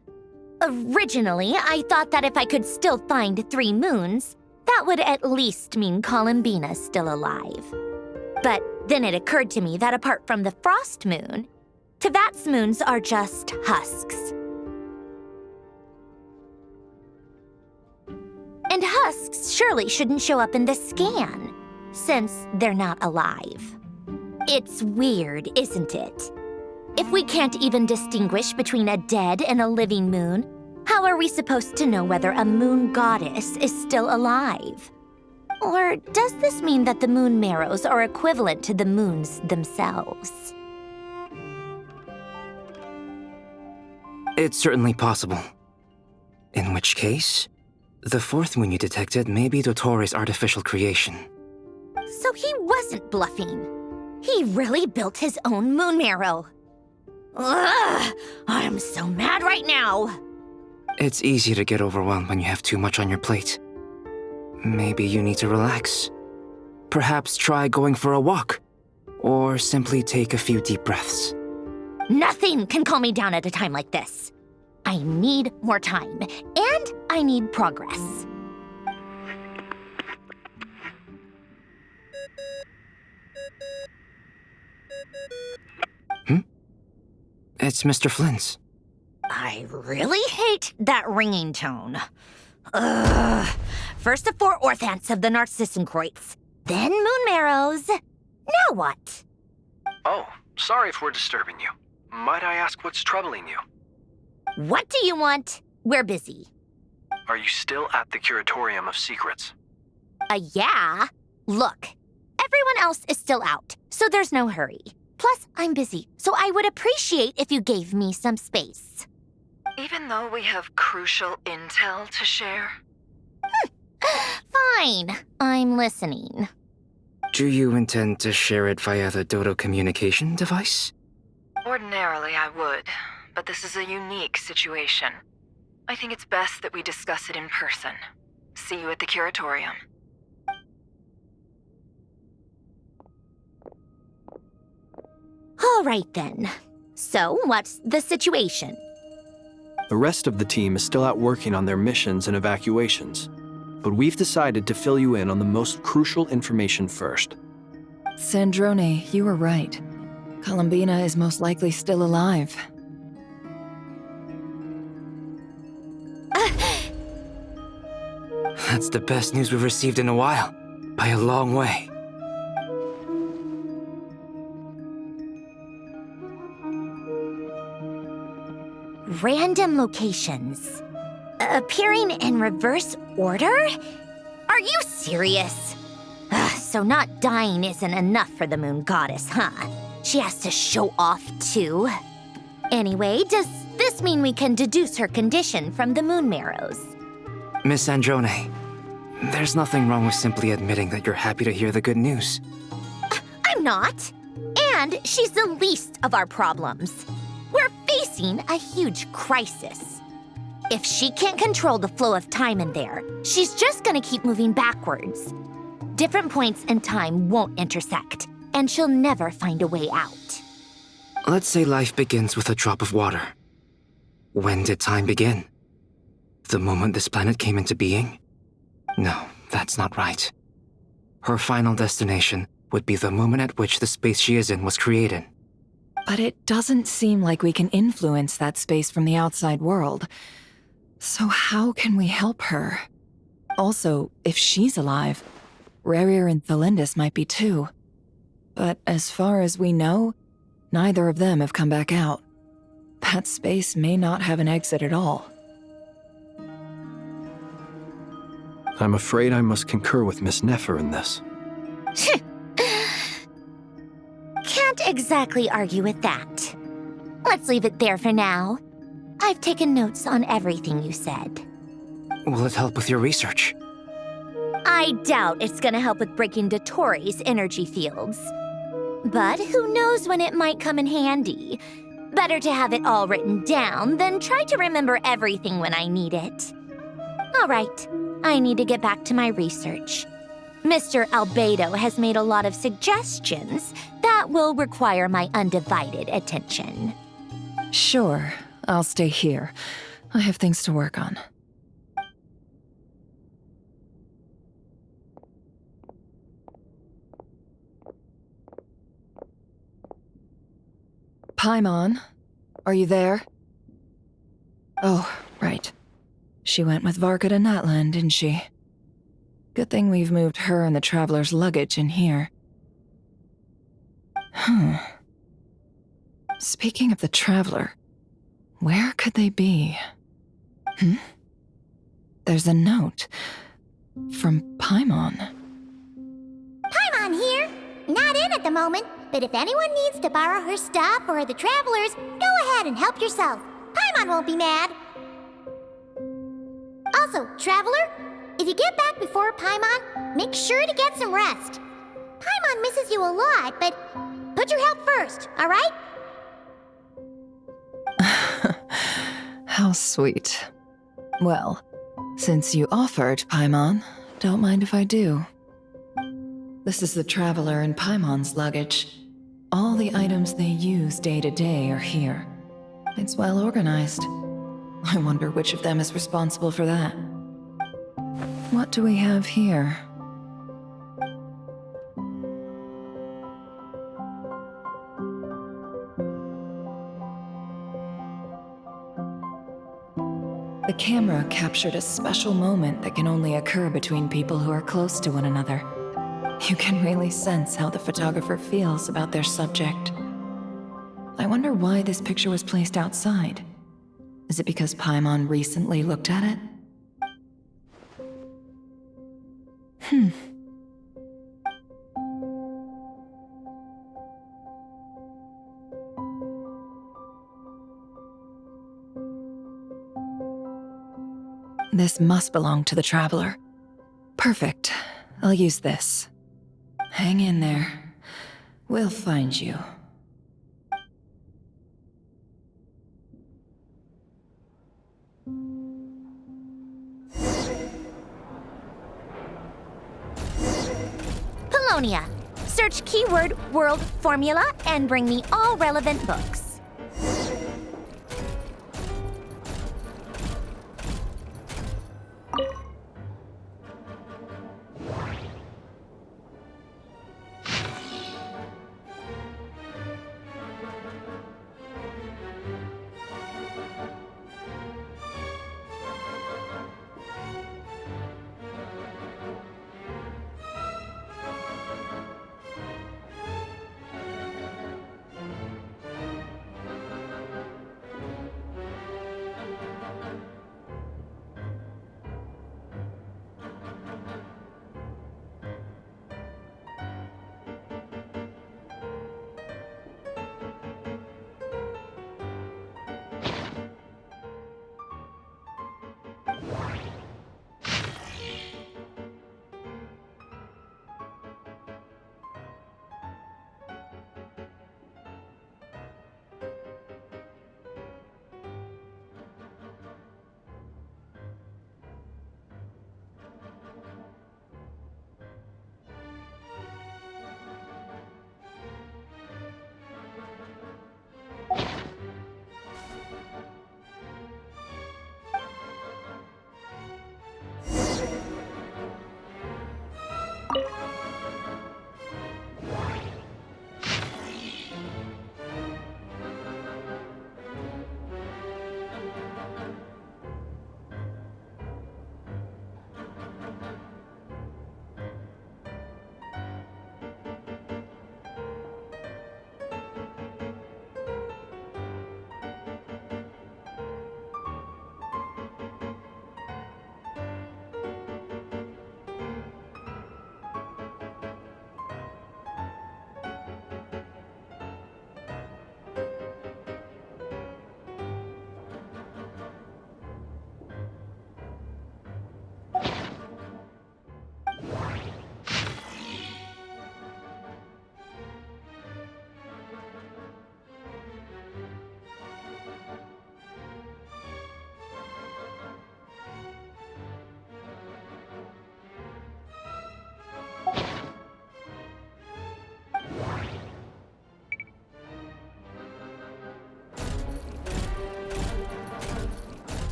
Originally, I thought that if I could still find 3 moons, that would at least mean Columbina's still alive. But then it occurred to me that apart from the frost moon, Tevat's moons are just husks. And husks surely shouldn't show up in the scan, since they're not alive. It's weird, isn't it? If we can't even distinguish between a dead and a living moon, how are we supposed to know whether a moon goddess is still alive? Or does this mean that the moon marrows are equivalent to the moons themselves? It's certainly possible. In which case, the 4th moon you detected may be Dottore artificial creation. So he wasn't bluffing. He really built his own moon marrow. Ugh! I'm so mad right now! It's easy to get overwhelmed when you have too much on your plate. Maybe you need to relax. Perhaps try going for a walk, or simply take a few deep breaths. Nothing can calm me down at a time like this. I need more time, and I need progress. It's Mr. Flynn's. I really hate that ringing tone. Ugh. First the 4 orthants of the Narcissenkreuz, then moon marrows. Now what? Oh, sorry if we're disturbing you. Might I ask what's troubling you? What do you want? We're busy. Are you still at the Curatorium of Secrets? Yeah. Look, everyone else is still out, so there's no hurry. Plus, I'm busy, so I would appreciate if you gave me some space. Even though we have crucial intel to share? Fine, I'm listening. Do you intend to share it via the Dodo communication device? Ordinarily, I would, but this is a unique situation. I think it's best that we discuss it in person. See you at the All right then. So, what's the situation? The rest of the team is still out working on their missions and evacuations, but we've decided to fill you in on the most crucial information first. Sandrone, you were right. Columbina is most likely still alive. That's the best news we've received in a while, by a long way. Random locations. Appearing in reverse order? Are you serious? So not dying isn't enough for the moon goddess, huh? She has to show off too. Anyway, does this mean we can deduce her condition from the moon marrows? Miss Sandrone, there's nothing wrong with simply admitting that you're happy to hear the good news. I'm not. And she's the least of our problems. We're facing a huge crisis. If she can't control the flow of time in there, she's just gonna keep moving backwards. Different points in time won't intersect, and she'll never find a way out. Let's say life begins with a drop of water. When did time begin? The moment this planet came into being? No, that's not right. Her final destination would be the moment at which the space she is in was created. But it doesn't seem like we can influence that space from the outside world. So how can we help her? Also, if she's alive, Rerir and Thalindis might be too. But as far as we know, neither of them have come back out. That space may not have an exit at all. I'm afraid I must concur with Miss Nefer in this. Can't exactly argue with that. Let's leave it there for now. I've taken notes on everything you said. Will it help with your research? I doubt it's gonna help with breaking Dottoro's energy fields. But who knows when it might come in handy. Better to have it all written down than try to remember everything when I need it. All right, I need to get back to my research. Mr. Albedo has made a lot of suggestions that will require my undivided attention. Sure, I'll stay here. I have things to work on. Paimon, are you there? Oh, right. She went with Varka to Natlan, didn't she? Good thing we've moved her and the Traveler's luggage in here. Speaking of the Traveler, where could they be? There's a note from Paimon. Paimon here. Not in at the moment, but if anyone needs to borrow her stuff or the Travelers, go ahead and help yourself. Paimon won't be mad. Also, Traveler, if you get back before Paimon, make sure to get some rest. Paimon misses you a lot, but put your health first, all right? How sweet. Well, since you offered, Paimon, don't mind if I do. This is the Traveler and Paimon's luggage. All the items they use day to day are here. It's well organized. I wonder which of them is responsible for that. What do we have here? The camera captured a special moment that can only occur between people who are close to one another. You can really sense how the photographer feels about their subject. I wonder why this picture was placed outside. Is it because Paimon recently looked at it? This must belong to the Traveler. Perfect. I'll use this. Hang in there. We'll find you. Polonia, Search keyword world formula and bring me all relevant books.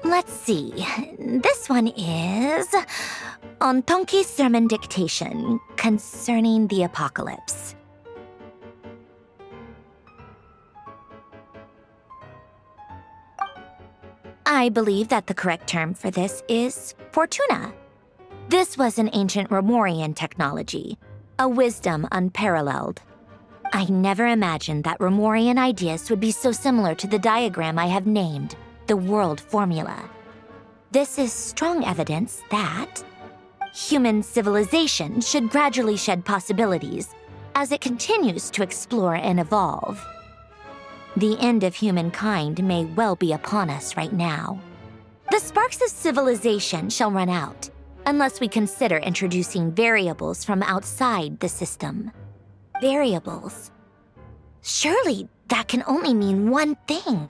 Let's see. This one is on Tonki's sermon dictation concerning the apocalypse. I believe that the correct term for this is Fortuna. This was an ancient Romorian technology, a wisdom unparalleled. I never imagined that Romorian ideas would be so similar to the diagram I have named, the world formula. This is strong evidence that human civilization should gradually shed possibilities as it continues to explore and evolve. The end of humankind may well be upon us right now. The sparks of civilization shall run out unless we consider introducing variables from outside the system. Variables. Surely that can only mean one thing.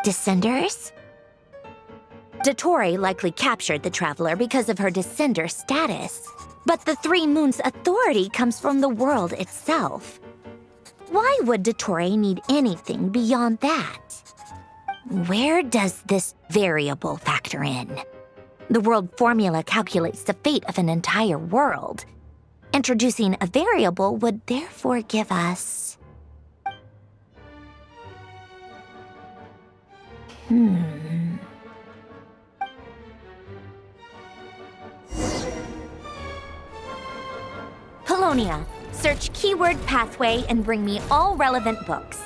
Descenders? Dottore likely captured the Traveler because of her descender status. But the Three Moons' authority comes from the world itself. Why would Dottore need anything beyond that? Where does this variable factor in? The world formula calculates the fate of an entire world. Introducing a variable would therefore give us... Polonia, search keyword pathway and bring me all relevant books.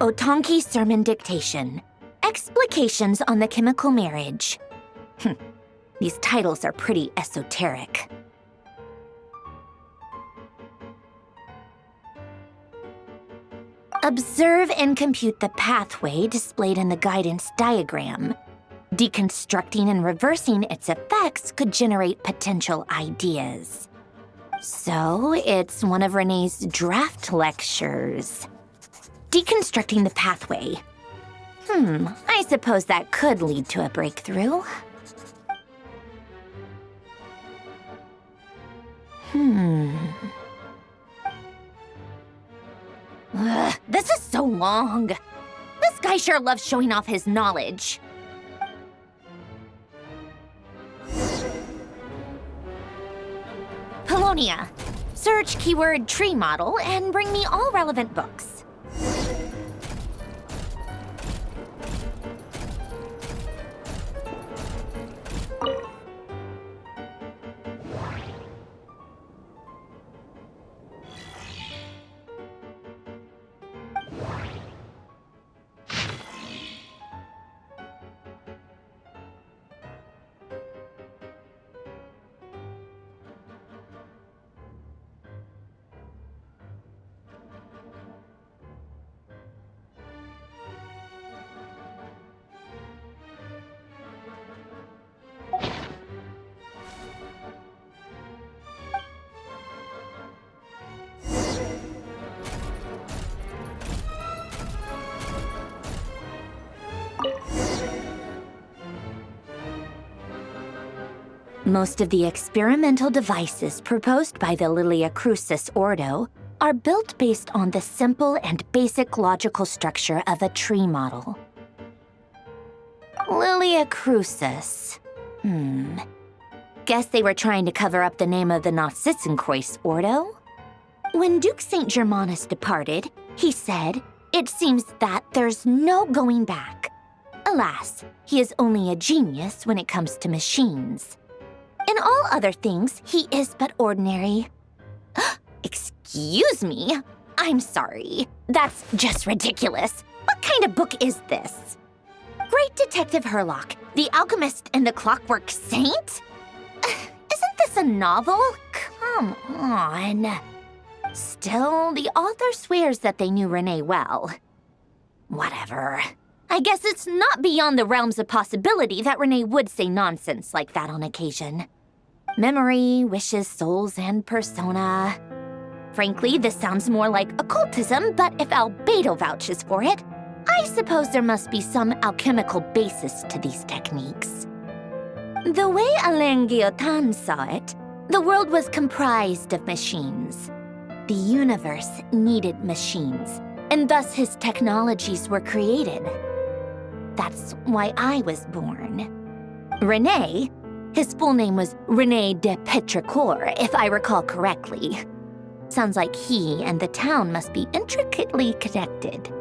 Otonki Sermon Dictation. Explications on the Chemical Marriage. These titles are pretty esoteric. Observe and compute the pathway displayed in the guidance diagram. Deconstructing and reversing its effects could generate potential ideas. So, it's one of Renee's draft lectures. Deconstructing the pathway. I suppose that could lead to a breakthrough. Ugh, this is so long. This guy sure loves showing off his knowledge. Polonia. Search keyword tree model and bring me all relevant books. Most of the experimental devices proposed by the Lilia Crucis Ordo are built based on the simple and basic logical structure of a tree model. Lilia Crucis. Guess they were trying to cover up the name of the Narcissenkreuz Ordo? When Duke St. Germanus departed, he said, "It seems that there's no going back." Alas, he is only a genius when it comes to machines. In all other things, he is but ordinary. Excuse me? I'm sorry. That's just ridiculous. What kind of book is this? Great Detective Herlock, The Alchemist and the Clockwork Saint? Isn't this a novel? Come on. Still, the author swears that they knew Renee well. Whatever. I guess it's not beyond the realms of possibility that Renee would say nonsense like that on occasion. Memory, wishes, souls, and persona. Frankly, this sounds more like occultism, but if Albedo vouches for it, I suppose there must be some alchemical basis to these techniques. The way Alain Guillotin saw it, the world was comprised of machines. The universe needed machines, and thus his technologies were created. That's why I was born. René, his full name was René de Petrichor, if I recall correctly. Sounds like he and the town must be intricately connected.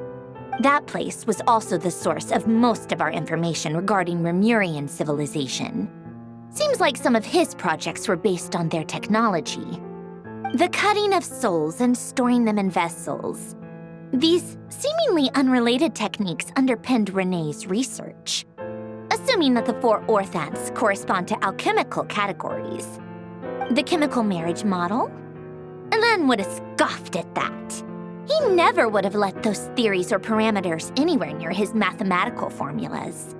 That place was also the source of most of our information regarding Remurian civilization. Seems like some of his projects were based on their technology. The cutting of souls and storing them in vessels. These seemingly unrelated techniques underpinned René's research. Assuming that the four orthants correspond to alchemical categories. The chemical marriage model? Alain would have scoffed at that. He never would have let those theories or parameters anywhere near his mathematical formulas.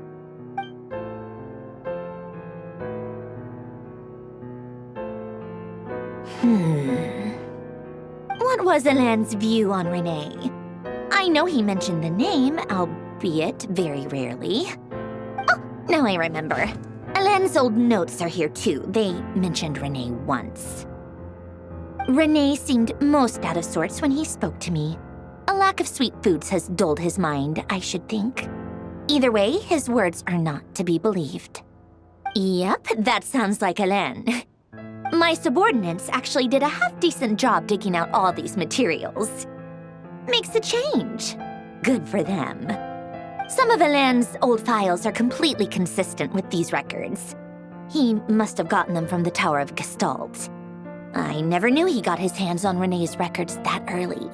What was Alain's view on Renee? I know he mentioned the name, albeit very rarely. Oh, now I remember. Alain's old notes are here too. They mentioned Renee once. Renee seemed most out of sorts when he spoke to me. A lack of sweet foods has dulled his mind, I should think. Either way, his words are not to be believed. Yep, that sounds like Alain. My subordinates actually did a half-decent job digging out all these materials. Makes a change. Good for them. Some of Alain's old files are completely consistent with these records. He must have gotten them from the Tower of Gestalt. I never knew he got his hands on Renée's records that early.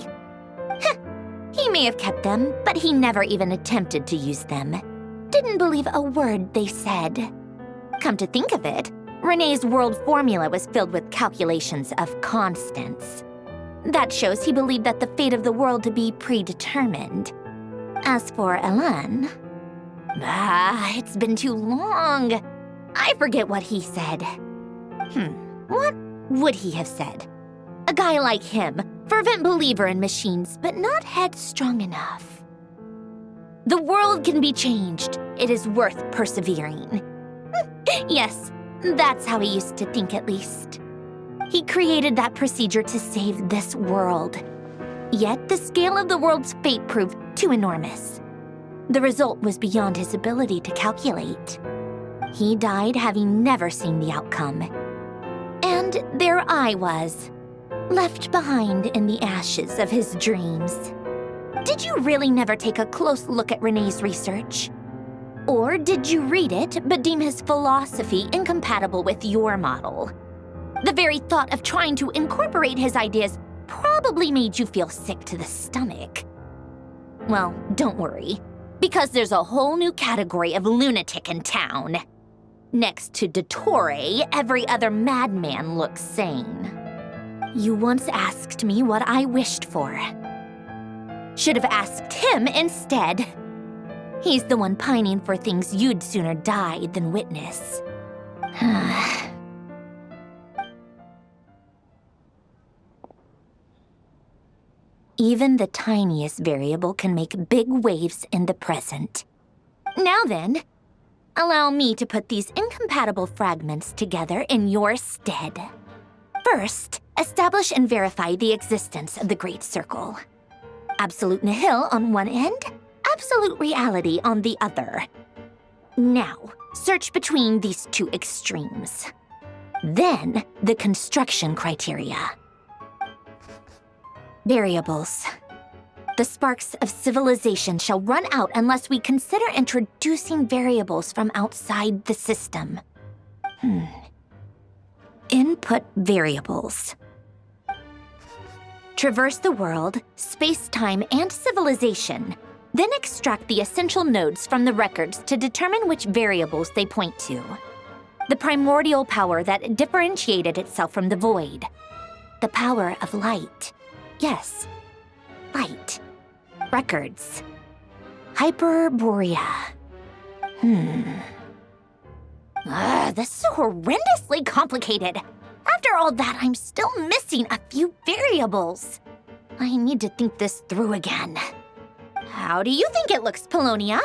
He may have kept them, but he never even attempted to use them. Didn't believe a word they said. Come to think of it, Renee's world formula was filled with calculations of constants. That shows he believed that the fate of the world to be predetermined. As for Elan, it's been too long. I forget what he said. What would he have said? A guy like him, fervent believer in machines, but not headstrong enough. The world can be changed. It is worth persevering. Yes, that's how he used to think at least. He created that procedure to save this world. Yet the scale of the world's fate proved too enormous. The result was beyond his ability to calculate. He died having never seen the outcome. And there I was, left behind in the ashes of his dreams. Did you really never take a close look at Renee's research? Or did you read it but deem his philosophy incompatible with your model? The very thought of trying to incorporate his ideas probably made you feel sick to the stomach. Well, don't worry, because there's a whole new category of lunatic in town. Next to Dottore, every other madman looks sane. You once asked me what I wished for. Should have asked him instead. He's the one pining for things you'd sooner die than witness. Even the tiniest variable can make big waves in the present. Now then, allow me to put these incompatible fragments together in your stead. First, establish and verify the existence of the Great Circle. Absolute nihil on one end, absolute reality on the other. Now, search between these two extremes. Then, the construction criteria. Variables. The sparks of civilization shall run out unless we consider introducing variables from outside the system. Input variables. Traverse the world, space-time, and civilization, then extract the essential nodes from the records to determine which variables they point to. The primordial power that differentiated itself from the void. The power of light. Yes, light. Records. Hyperborea. This is horrendously complicated. After all that, I'm still missing a few variables. I need to think this through again. How do you think it looks, Polonia?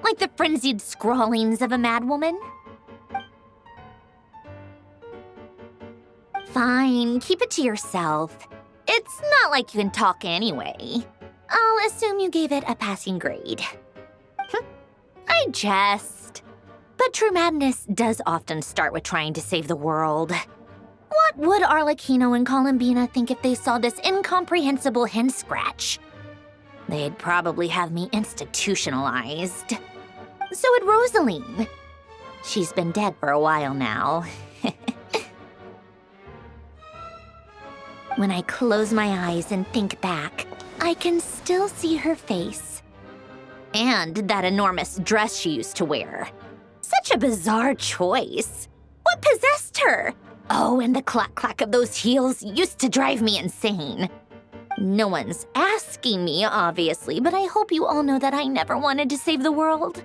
Like the frenzied scrawlings of a madwoman? Fine, keep it to yourself. It's not like you can talk anyway. I'll assume you gave it a passing grade. I jest. But true madness does often start with trying to save the world. What would Arlecchino and Columbina think if they saw this incomprehensible hen scratch? They'd probably have me institutionalized. So would Rosaline. She's been dead for a while now. When I close my eyes and think back, I can still see her face. And that enormous dress she used to wear. Such a bizarre choice. What possessed her? Oh, and the clack-clack of those heels used to drive me insane. No one's asking me, obviously, but I hope you all know that I never wanted to save the world.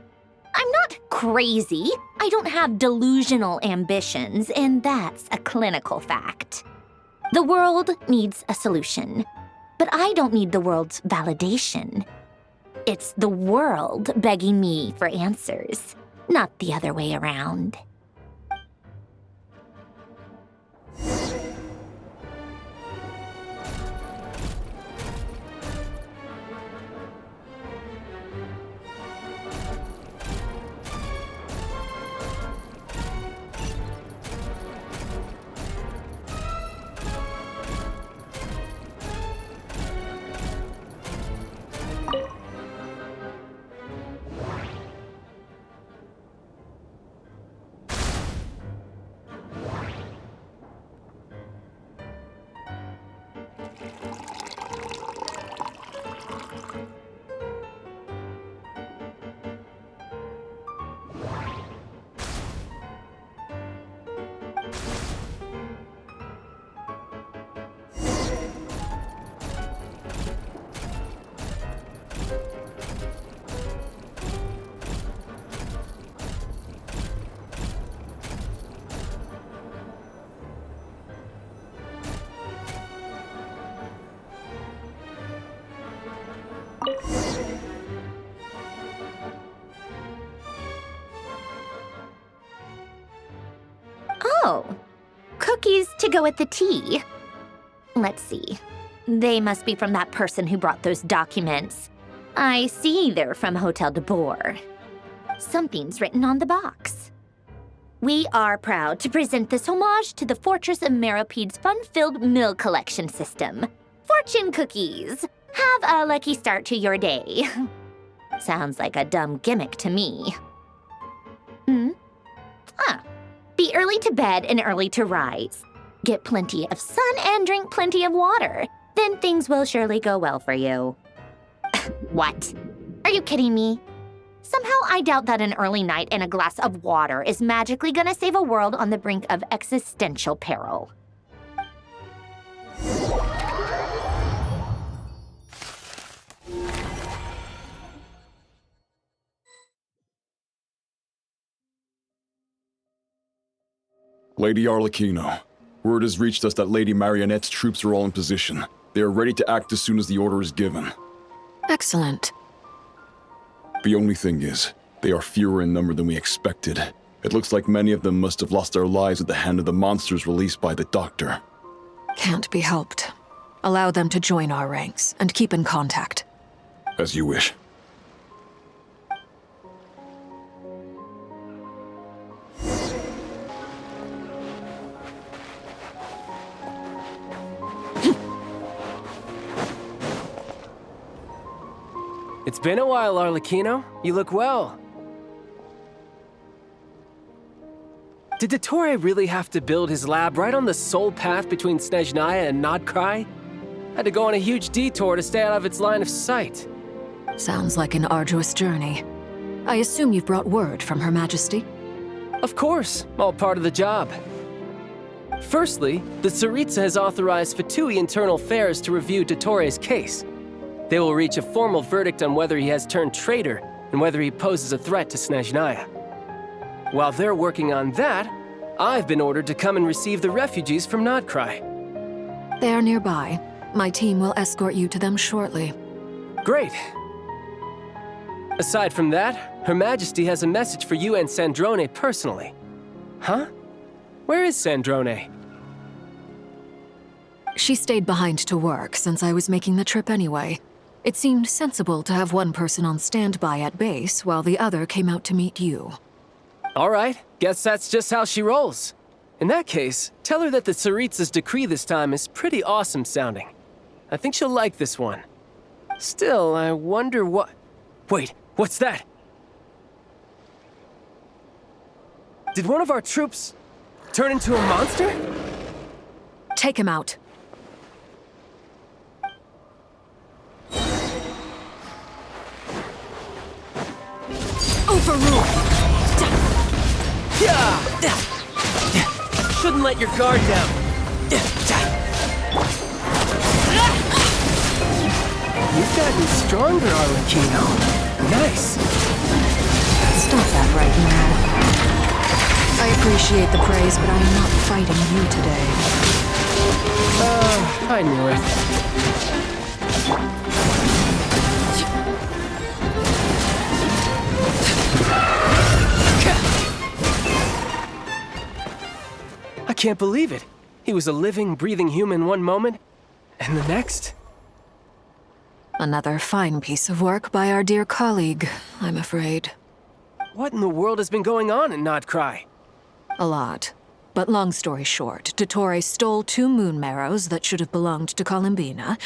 I'm not crazy. I don't have delusional ambitions, and that's a clinical fact. The world needs a solution, but I don't need the world's validation. It's the world begging me for answers, not the other way around. Oh, cookies to go with the tea. Let's see. They must be from that person who brought those documents. I see they're from Hotel de Boer. Something's written on the box. We are proud to present this homage to the Fortress of Meropede's fun-filled mill collection system. Fortune cookies! Have a lucky start to your day. Sounds like a dumb gimmick to me. Be early to bed and early to rise. Get plenty of sun and drink plenty of water. Then things will surely go well for you. What? Are you kidding me? Somehow I doubt that an early night and a glass of water is magically gonna save a world on the brink of existential peril. Lady Arlecchino, word has reached us that Lady Marionette's troops are all in position. They are ready to act as soon as the order is given. Excellent. The only thing is, they are fewer in number than we expected. It looks like many of them must have lost their lives at the hand of the monsters released by the Doctor. Can't be helped. Allow them to join our ranks, and keep in contact. As you wish. It's been a while, Arlecchino. You look well. Did Dottore really have to build his lab right on the sole path between Snezhnaya and Nodcry? Had to go on a huge detour to stay out of its line of sight. Sounds like an arduous journey. I assume you've brought word from Her Majesty? Of course, all part of the job. Firstly, the Tsaritsa has authorized Fatui Internal Affairs to review Dottore's case. They will reach a formal verdict on whether he has turned traitor and whether he poses a threat to Snezhnaya. While they're working on that, I've been ordered to come and receive the refugees from Nodcry. They are nearby. My team will escort you to them shortly. Great. Aside from that, Her Majesty has a message for you and Sandrone personally. Huh? Where is Sandrone? She stayed behind to work since I was making the trip anyway. It seemed sensible to have one person on standby at base while the other came out to meet you. All right, guess that's just how she rolls. In that case, tell her that the Tsaritsa's decree this time is pretty awesome sounding. I think she'll like this one. Still, I wonder what... Wait, what's that? Did one of our troops turn into a monster? Take him out. Overruled! Shouldn't let your guard down. You've gotten stronger, Arlecchino. Nice. Stop that right now. I appreciate the praise, but I am not fighting you today. I knew it. I can't believe it. He was a living, breathing human one moment, and the next... Another fine piece of work by our dear colleague, I'm afraid. What in the world has been going on in Nodcry? A lot. But long story short, Dottore stole 2 moon marrows that should have belonged to Columbina,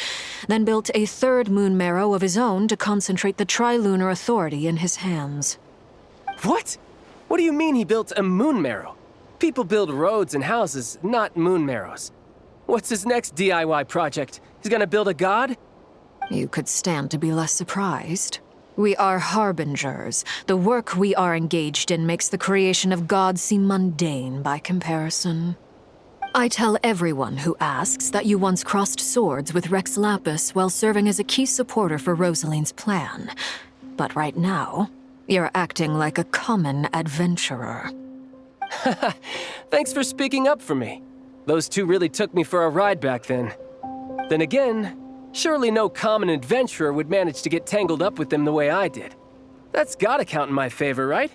then built a 3rd moon marrow of his own to concentrate the Trilunar Authority in his hands. What? What do you mean he built a moon marrow? People build roads and houses, not moon marrows. What's his next DIY project? He's gonna build a god? You could stand to be less surprised. We are harbingers. The work we are engaged in makes the creation of gods seem mundane by comparison. I tell everyone who asks that you once crossed swords with Rex Lapis while serving as a key supporter for Rosaline's plan. But right now, you're acting like a common adventurer. Thanks for speaking up for me. Those 2 really took me for a ride back then. Then again, Surely no common adventurer would manage to get tangled up with them the way I did. That's gotta count in my favor, right?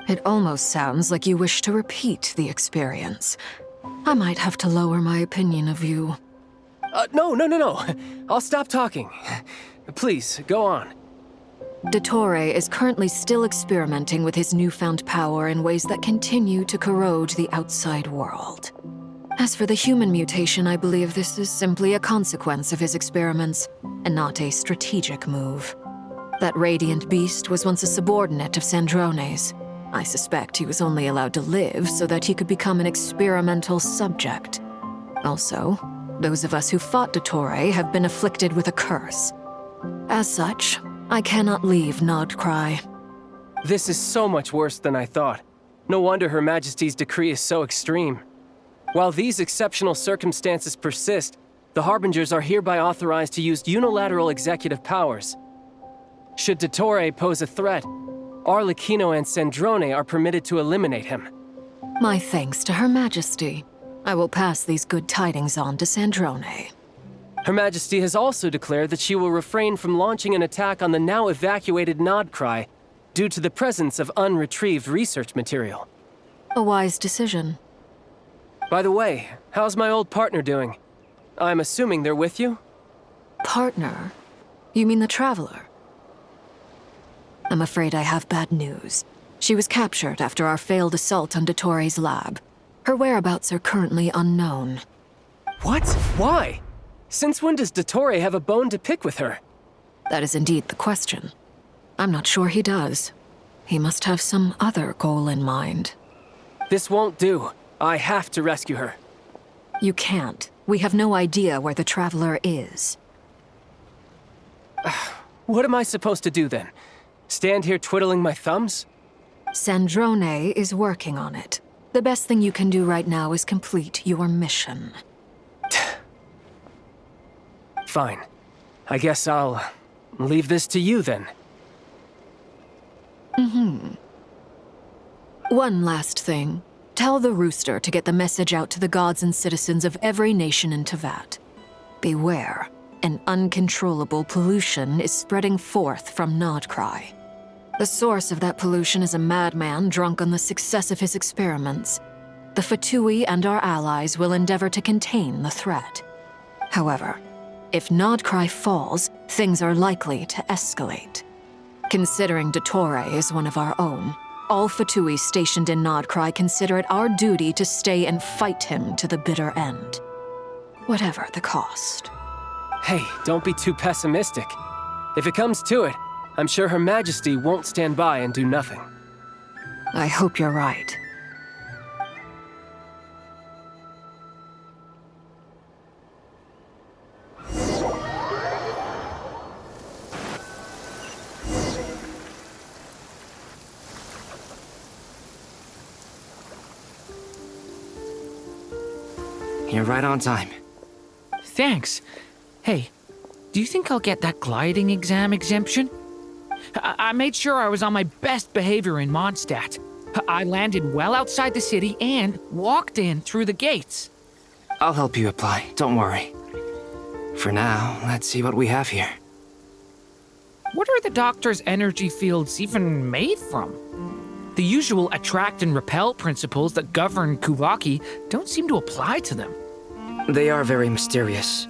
It almost sounds like you wish to repeat the experience. I might have to lower my opinion of you. No. I'll stop talking. Please, go on. Dottore is currently still experimenting with his newfound power in ways that continue to corrode the outside world. As for the human mutation, I believe this is simply a consequence of his experiments, and not a strategic move. That radiant beast was once a subordinate of Sandrone's. I suspect he was only allowed to live so that he could become an experimental subject. Also, those of us who fought Dottore have been afflicted with a curse. As such, I cannot leave Nodcry. This is so much worse than I thought. No wonder Her Majesty's decree is so extreme. While these exceptional circumstances persist, the Harbingers are hereby authorized to use unilateral executive powers. Should Dottore pose a threat, Arlecchino and Sandrone are permitted to eliminate him. My thanks to Her Majesty. I will pass these good tidings on to Sandrone. Her Majesty has also declared that she will refrain from launching an attack on the now evacuated Nodcry due to the presence of unretrieved research material. A wise decision. By the way, how's my old partner doing? I'm assuming they're with you? Partner? You mean the Traveler? I'm afraid I have bad news. She was captured after our failed assault on Dottore's lab. Her whereabouts are currently unknown. What? Why? Since when does Dottore have a bone to pick with her? That is indeed the question. I'm not sure he does. He must have some other goal in mind. This won't do. I have to rescue her. You can't. We have no idea where the Traveler is. What am I supposed to do then? Stand here twiddling my thumbs? Sandrone is working on it. The best thing you can do right now is complete your mission. Fine. I guess I'll leave this to you then. One last thing. Tell the Rooster to get the message out to the gods and citizens of every nation in Teyvat. Beware. An uncontrollable pollution is spreading forth from Nodcry. The source of that pollution is a madman drunk on the success of his experiments. The Fatui and our allies will endeavor to contain the threat. However, if Nodcry falls, things are likely to escalate. Considering Dottore is one of our own, all Fatui stationed in Nodcry consider it our duty to stay and fight him to the bitter end. Whatever the cost. Hey, don't be too pessimistic. If it comes to it, I'm sure Her Majesty won't stand by and do nothing. I hope you're right. You're right on time. Thanks. Hey, do you think I'll get that gliding exam exemption? I made sure I was on my best behavior in Mondstadt. I landed well outside the city and walked in through the gates. I'll help you apply, don't worry. For now, let's see what we have here. What are the doctor's energy fields even made from? The usual attract and repel principles that govern Kuvaki don't seem to apply to them. They are very mysterious,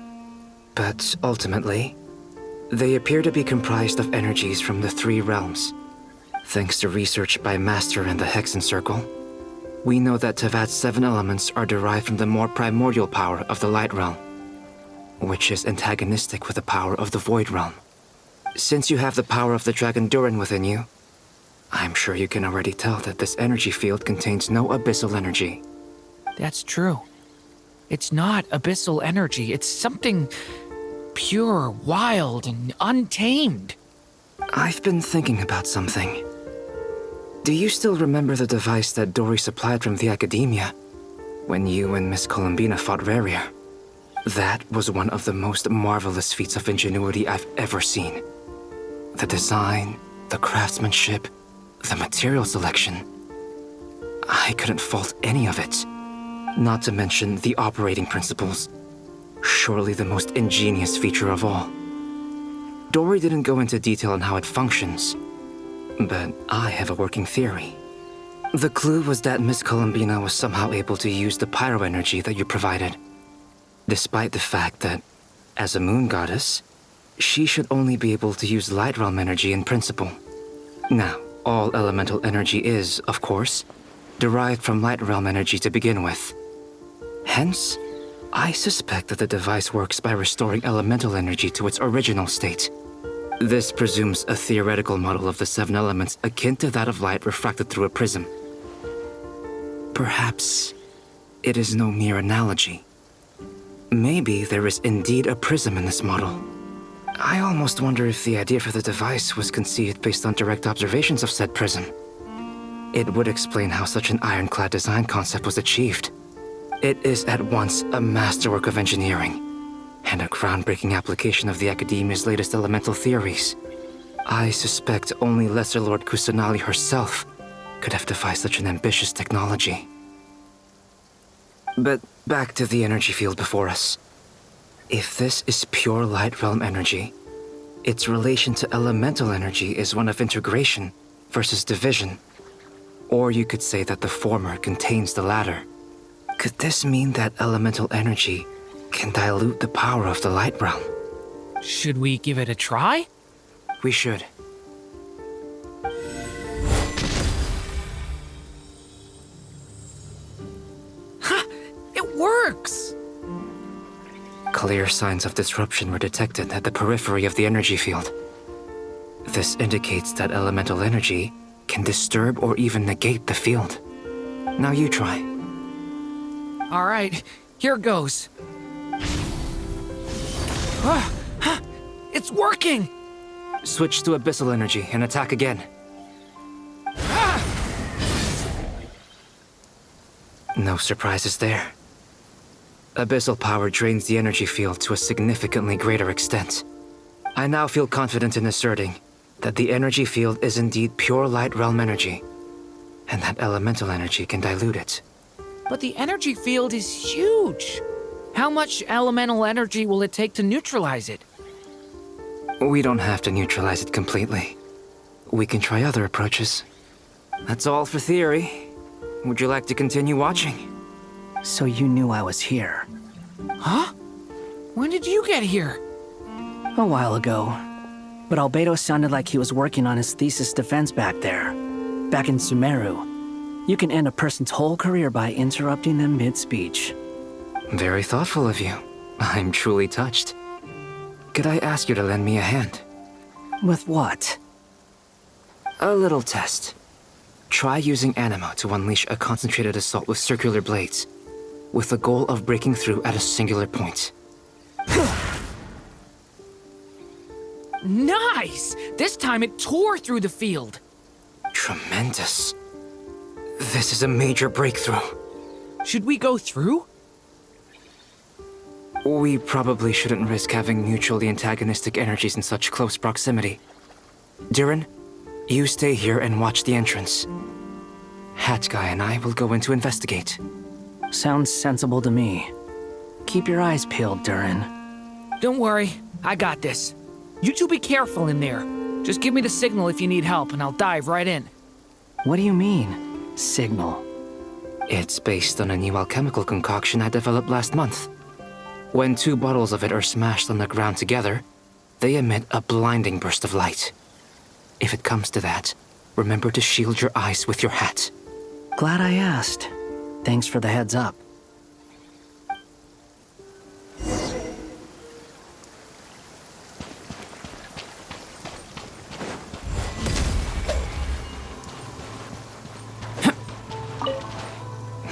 but ultimately, they appear to be comprised of energies from the three realms. Thanks to research by Master in the Hexen Circle, we know that Teyvat's 7 elements are derived from the more primordial power of the Light Realm, which is antagonistic with the power of the Void Realm. Since you have the power of the Dragon Durin within you, I'm sure you can already tell that this energy field contains no abyssal energy. That's true. It's not abyssal energy, it's something pure, wild, and untamed. I've been thinking about something. Do you still remember the device that Dory supplied from the Academia when you and Miss Columbina fought Reria? That was one of the most marvelous feats of ingenuity I've ever seen. The design, the craftsmanship, the material selection. I couldn't fault any of it. Not to mention the operating principles. Surely the most ingenious feature of all. Dory didn't go into detail on how it functions, but I have a working theory. The clue was that Miss Columbina was somehow able to use the pyro energy that you provided, despite the fact that, as a moon goddess, she should only be able to use light realm energy in principle. Now, all elemental energy is, of course, derived from light realm energy to begin with. Hence, I suspect that the device works by restoring elemental energy to its original state. This presumes a theoretical model of the 7 elements akin to that of light refracted through a prism. Perhaps it is no mere analogy. Maybe there is indeed a prism in this model. I almost wonder if the idea for the device was conceived based on direct observations of said prism. It would explain how such an ironclad design concept was achieved. It is at once a masterwork of engineering and a groundbreaking application of the Academia's latest elemental theories. I suspect only Lesser Lord Kusanali herself could have devised such an ambitious technology. But back to the energy field before us. If this is pure light realm energy, its relation to elemental energy is one of integration versus division. Or you could say that the former contains the latter. Could this mean that elemental energy can dilute the power of the light realm? Should we give it a try? We should. It works! Clear signs of disruption were detected at the periphery of the energy field. This indicates that elemental energy can disturb or even negate the field. Now you try. All right, here goes. It's working! Switch to abyssal energy and attack again. No surprises there. Abyssal power drains the energy field to a significantly greater extent. I now feel confident in asserting that the energy field is indeed pure light realm energy, and that elemental energy can dilute it. But the energy field is huge. How much elemental energy will it take to neutralize it? We don't have to neutralize it completely. We can try other approaches. That's all for theory. Would you like to continue watching? So you knew I was here? Huh? When did you get here? A while ago. But Albedo sounded like he was working on his thesis defense back there. Back in Sumeru. You can end a person's whole career by interrupting them mid-speech. Very thoughtful of you. I'm truly touched. Could I ask you to lend me a hand? With what? A little test. Try using Animo to unleash a concentrated assault with circular blades, with the goal of breaking through at a singular point. Nice! This time it tore through the field. Tremendous. This is a major breakthrough. Should we go through? We probably shouldn't risk having mutually antagonistic energies in such close proximity. Durin, you stay here and watch the entrance. Hat Guy and I will go in to investigate. Sounds sensible to me. Keep your eyes peeled, Durin. Don't worry, I got this. You two be careful in there. Just give me the signal if you need help and I'll dive right in. What do you mean, signal? It's based on a new alchemical concoction I developed last month. When 2 bottles of it are smashed on the ground together, they emit a blinding burst of light. If it comes to that, remember to shield your eyes with your hat. Glad I asked. Thanks for the heads up.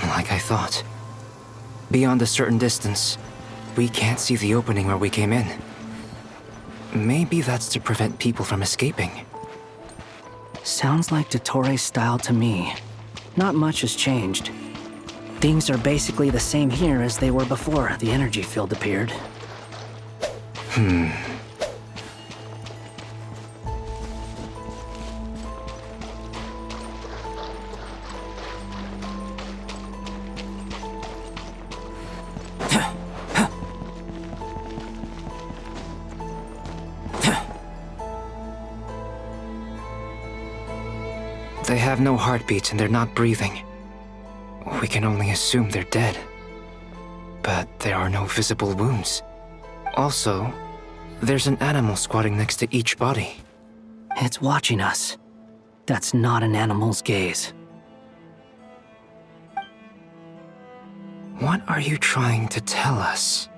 Like I thought. Beyond a certain distance, we can't see the opening where we came in. Maybe that's to prevent people from escaping. Sounds like Dottore style to me. Not much has changed. Things are basically the same here as they were before the energy field appeared. They have no heartbeat and they're not breathing. We can only assume they're dead. But there are no visible wounds. Also, there's an animal squatting next to each body. It's watching us. That's not an animal's gaze. What are you trying to tell us?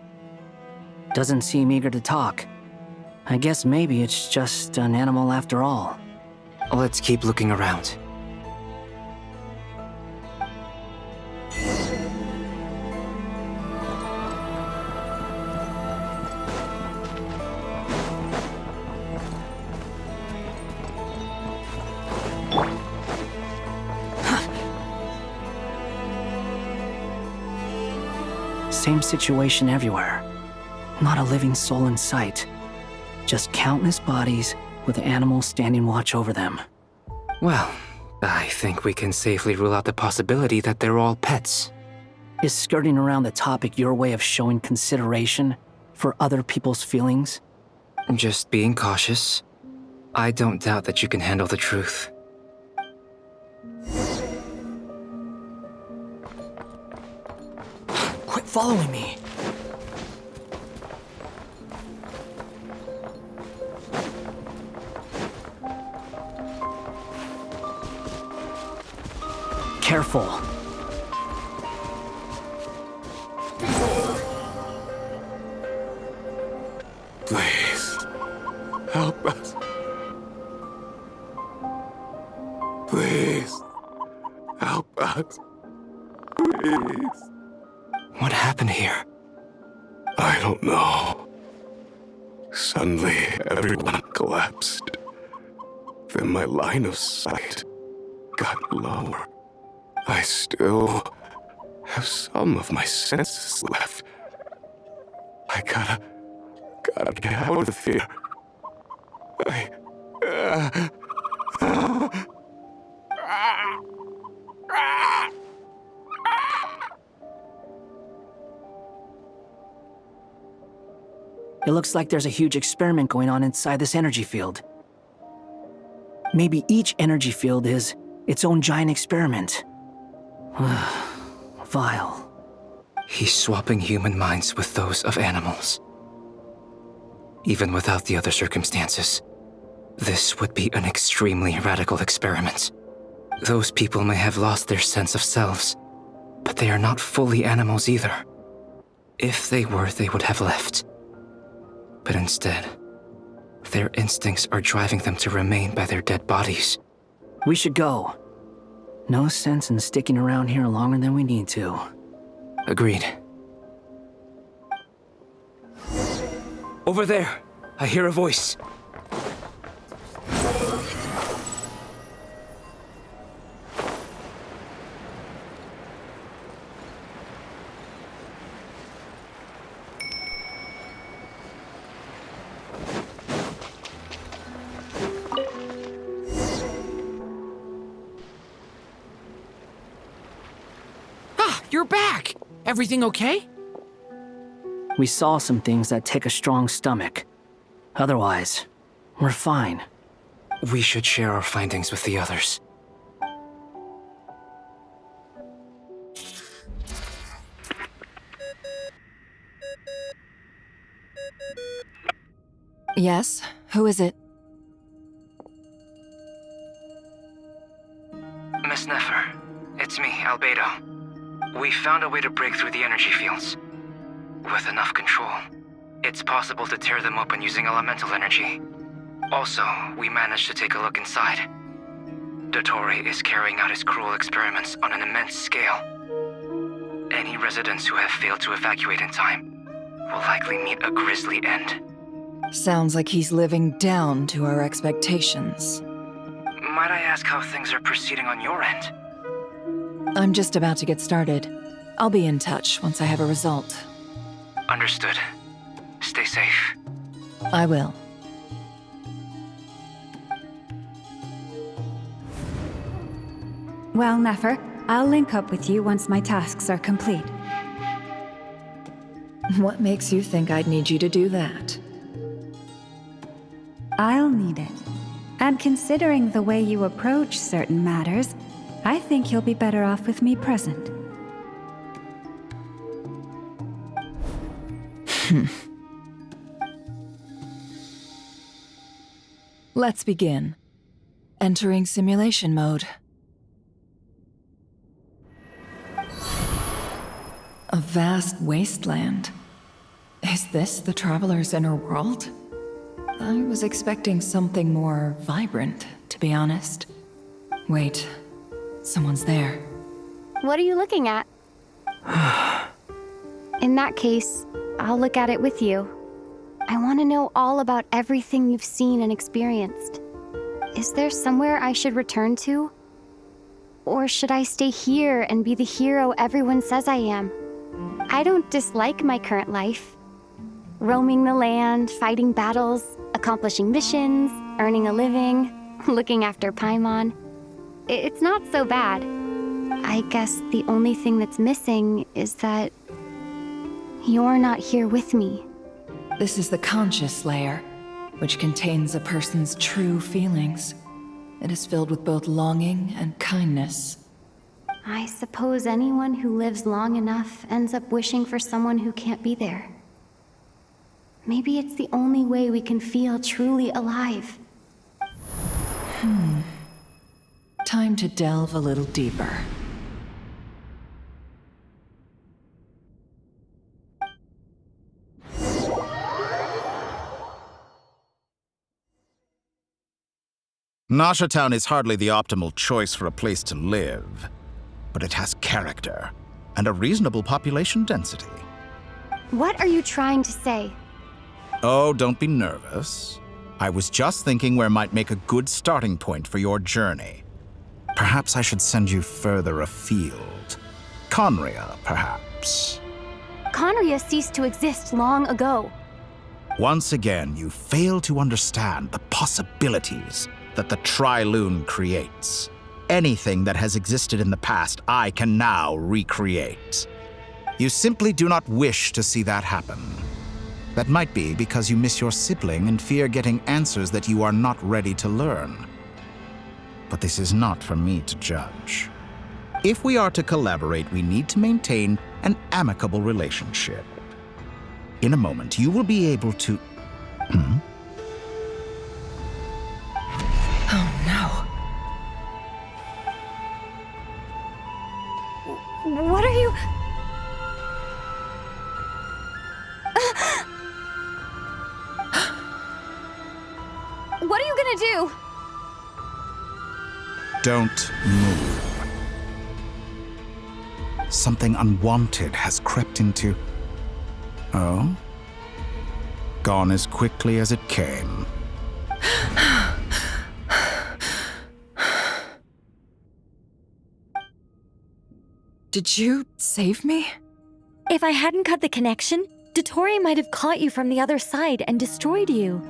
Doesn't seem eager to talk. I guess maybe it's just an animal after all. Let's keep looking around. Same situation everywhere. Not a living soul in sight. Just countless bodies with animals standing watch over them. Well, I think we can safely rule out the possibility that they're all pets. Is skirting around the topic your way of showing consideration for other people's feelings? Just being cautious. I don't doubt that you can handle the truth. Quit following me. Careful. Please, help us. Please, help us. Please. What happened here? I don't know. Suddenly, everyone collapsed. Then my line of sight got lower. I still have some of my senses left. I gotta get out of here. It looks like there's a huge experiment going on inside this energy field. Maybe each energy field is its own giant experiment. Vile. He's swapping human minds with those of animals. Even without the other circumstances, this would be an extremely radical experiment. Those people may have lost their sense of selves, but they are not fully animals either. If they were, they would have left. But instead, their instincts are driving them to remain by their dead bodies. We should go. No sense in sticking around here longer than we need to. Agreed. Over there! I hear a voice. You're back! Everything okay? We saw some things that take a strong stomach. Otherwise, we're fine. We should share our findings with the others. Yes? Who is it? Miss Nefer, it's me, Albedo. We found a way to break through the energy fields. With enough control, it's possible to tear them open using elemental energy. Also, we managed to take a look inside. Dottore is carrying out his cruel experiments on an immense scale. Any residents who have failed to evacuate in time will likely meet a grisly end. Sounds like he's living down to our expectations. Might I ask how things are proceeding on your end? I'm just about to get started. I'll be in touch once I have a result. Understood. Stay safe. I will. Well, Nefer, I'll link up with you once my tasks are complete. What makes you think I'd need you to do that? I'll need it. And considering the way you approach certain matters, I think you'll be better off with me present. Let's begin. Entering simulation mode. A vast wasteland. Is this the Traveler's inner world? I was expecting something more vibrant, to be honest. Wait, someone's there. What are you looking at? In that case, I'll look at it with you. I want to know all about everything you've seen and experienced. Is there somewhere I should return to? Or should I stay here and be the hero everyone says I am? I don't dislike my current life. Roaming the land, fighting battles, accomplishing missions, earning a living, looking after Paimon. It's not so bad. I guess the only thing that's missing is that you're not here with me. This is the conscious layer, which contains a person's true feelings. It is filled with both longing and kindness. I suppose anyone who lives long enough ends up wishing for someone who can't be there. Maybe it's the only way we can feel truly alive. Time to delve a little deeper. Nasha Town is hardly the optimal choice for a place to live, but it has character and a reasonable population density. What are you trying to say? Oh, don't be nervous. I was just thinking where might make a good starting point for your journey. Perhaps I should send you further afield. Conria, perhaps. Conria ceased to exist long ago. Once again, you fail to understand the possibilities that the Tri-Lune creates. Anything that has existed in the past, I can now recreate. You simply do not wish to see that happen. That might be because you miss your sibling and fear getting answers that you are not ready to learn. But this is not for me to judge. If we are to collaborate, we need to maintain an amicable relationship. In a moment, you will be able to... Oh no. What are you... What are you gonna do? Don't move. Something unwanted has crept into... Oh? Gone as quickly as it came. Did you save me? If I hadn't cut the connection, Dottore might have caught you from the other side and destroyed you.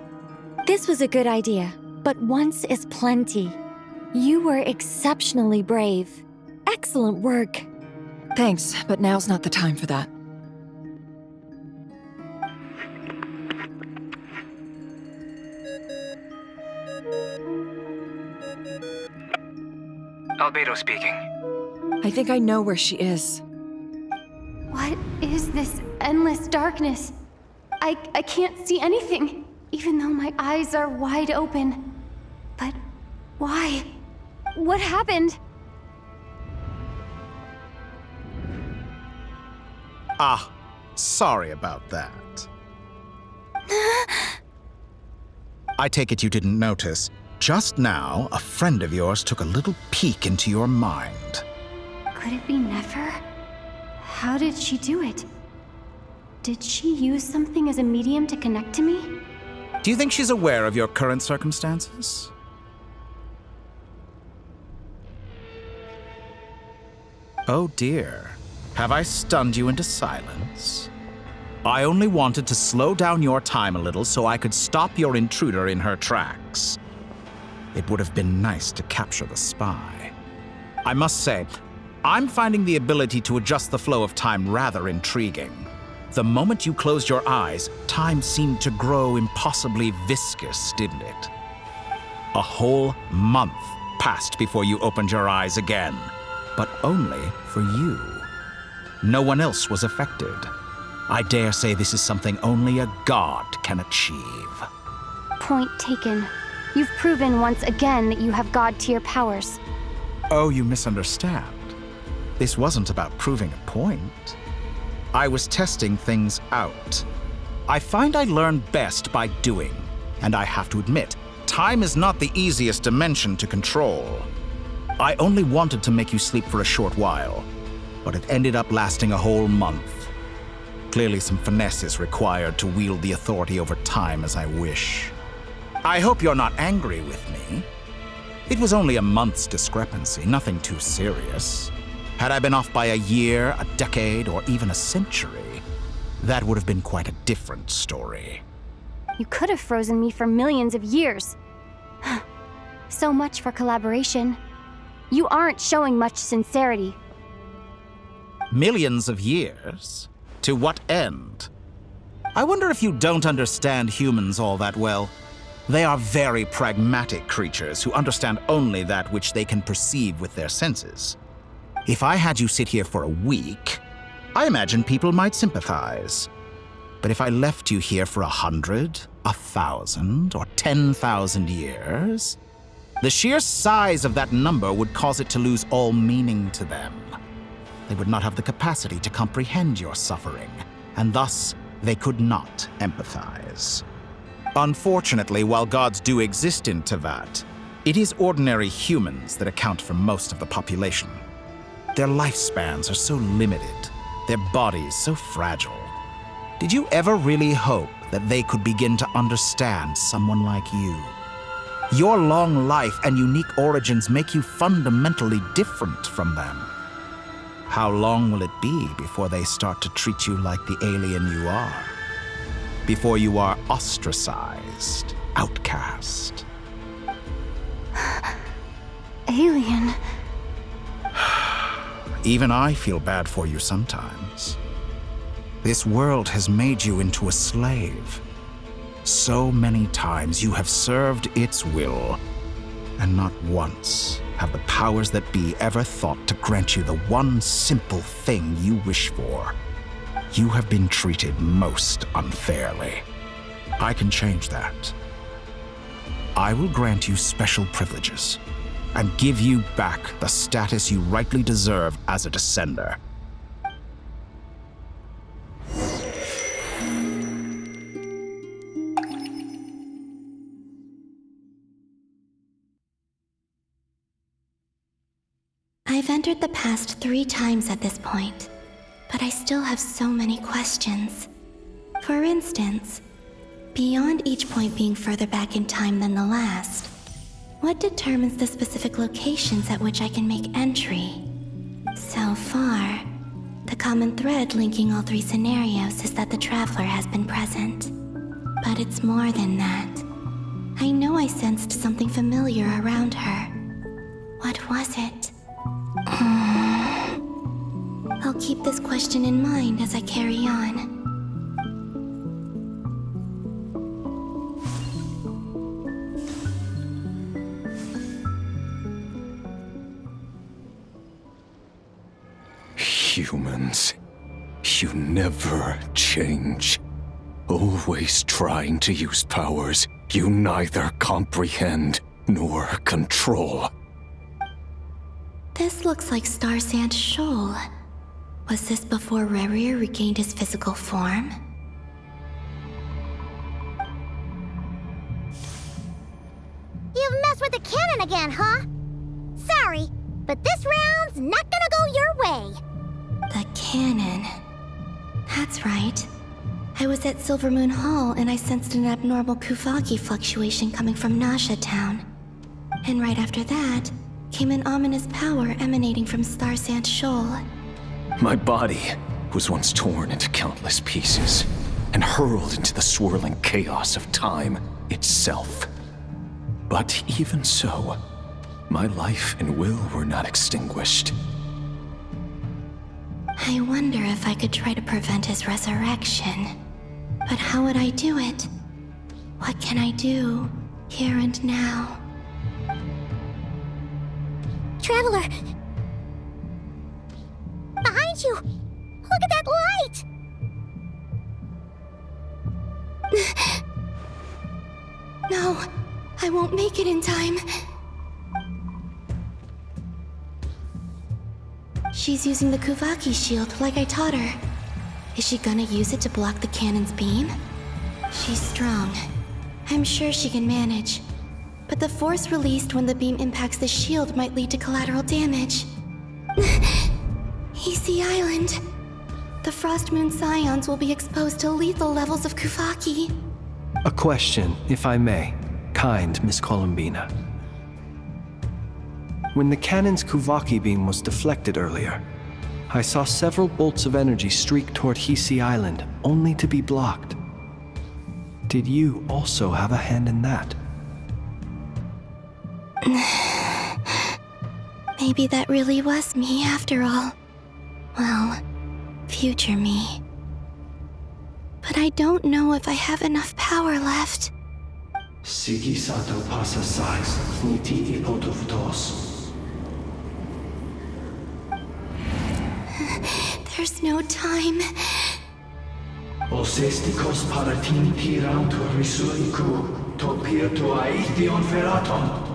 This was a good idea, but once is plenty. You were exceptionally brave. Excellent work. Thanks, but now's not the time for that. Albedo speaking. I think I know where she is. What is this endless darkness? I can't see anything, even though my eyes are wide open. But why? What happened? Ah, sorry about that. I take it you didn't notice. Just now, a friend of yours took a little peek into your mind. Could it be Nefer? How did she do it? Did she use something as a medium to connect to me? Do you think she's aware of your current circumstances? Oh dear. Have I stunned you into silence? I only wanted to slow down your time a little so I could stop your intruder in her tracks. It would have been nice to capture the spy. I must say, I'm finding the ability to adjust the flow of time rather intriguing. The moment you closed your eyes, time seemed to grow impossibly viscous, didn't it? A whole month passed before you opened your eyes again, but only for you. No one else was affected. I dare say this is something only a god can achieve. Point taken. You've proven once again that you have god-tier powers. Oh, you misunderstand. This wasn't about proving a point. I was testing things out. I find I learn best by doing, and I have to admit, time is not the easiest dimension to control. I only wanted to make you sleep for a short while, but it ended up lasting a whole month. Clearly some finesse is required to wield the authority over time as I wish. I hope you're not angry with me. It was only a month's discrepancy, nothing too serious. Had I been off by a year, a decade, or even a century, that would have been quite a different story. You could have frozen me for millions of years. So much for collaboration. You aren't showing much sincerity. Millions of years? To what end? I wonder if you don't understand humans all that well. They are very pragmatic creatures who understand only that which they can perceive with their senses. If I had you sit here for a week, I imagine people might sympathize. But if I left you here for 100, 1,000, or 10,000 years, the sheer size of that number would cause it to lose all meaning to them. They would not have the capacity to comprehend your suffering, and thus they could not empathize. Unfortunately, while gods do exist in Tevat, it is ordinary humans that account for most of the population. Their lifespans are so limited, their bodies so fragile. Did you ever really hope that they could begin to understand someone like you? Your long life and unique origins make you fundamentally different from them. How long will it be before they start to treat you like the alien you are? Before you are ostracized, outcast? Alien. Even I feel bad for you sometimes. This world has made you into a slave. So many times you have served its will, and not once have the powers that be ever thought to grant you the one simple thing you wish for. You have been treated most unfairly. I can change that. I will grant you special privileges and give you back the status you rightly deserve as a descender. I've entered the past 3 times at this point, but I still have so many questions. For instance, beyond each point being further back in time than the last, what determines the specific locations at which I can make entry? So far, the common thread linking all 3 scenarios is that the Traveler has been present. But it's more than that. I know I sensed something familiar around her. What was it? I'll keep this question in mind as I carry on. Humans, you never change. Always trying to use powers you neither comprehend nor control. This looks like Star Sand Shoal. Was this before Rerir regained his physical form? You've messed with the cannon again, huh? Sorry, but this round's not gonna go your way. The cannon. That's right. I was at Silvermoon Hall and I sensed an abnormal Kuvaki fluctuation coming from Nasha Town. And right after that, came an ominous power emanating from Star Sand Shoal. My body was once torn into countless pieces and hurled into the swirling chaos of time itself. But even so, my life and will were not extinguished. I wonder if I could try to prevent his resurrection. But how would I do it? What can I do, here and now? traveler! Behind you! Look at that light! No, I won't make it in time. She's using the Kuvaki shield like I taught her. Is she gonna use it to block the cannon's beam? She's strong. I'm sure she can manage. But the force released when the beam impacts the shield might lead to collateral damage. Easy Island. The Frost Moon Scions will be exposed to lethal levels of Kuvaki. A question, if I may, kind Miss Columbina. When the cannon's Kuvaki beam was deflected earlier, I saw several bolts of energy streak toward Hisi Island, only to be blocked. Did you also have a hand in that? Maybe that really was me after all. Well, future me. But I don't know if I have enough power left. Sigi sato pasa sais, niti ipotuvtos. There's no time. Osestikos paratini tirantu risuiku, topirtu aithion feraton.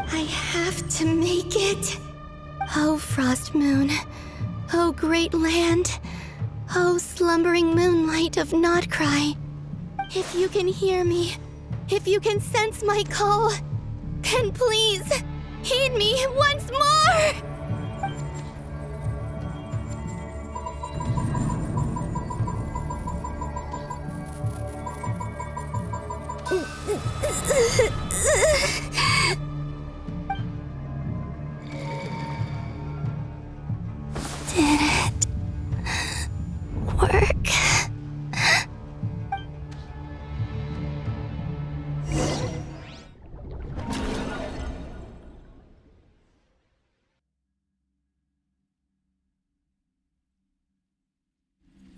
I have to make it. Oh, Frost Moon. Oh, great land. Oh, slumbering moonlight of Notcry. If you can hear me, if you can sense my call, then please, heed me once more! Did it work?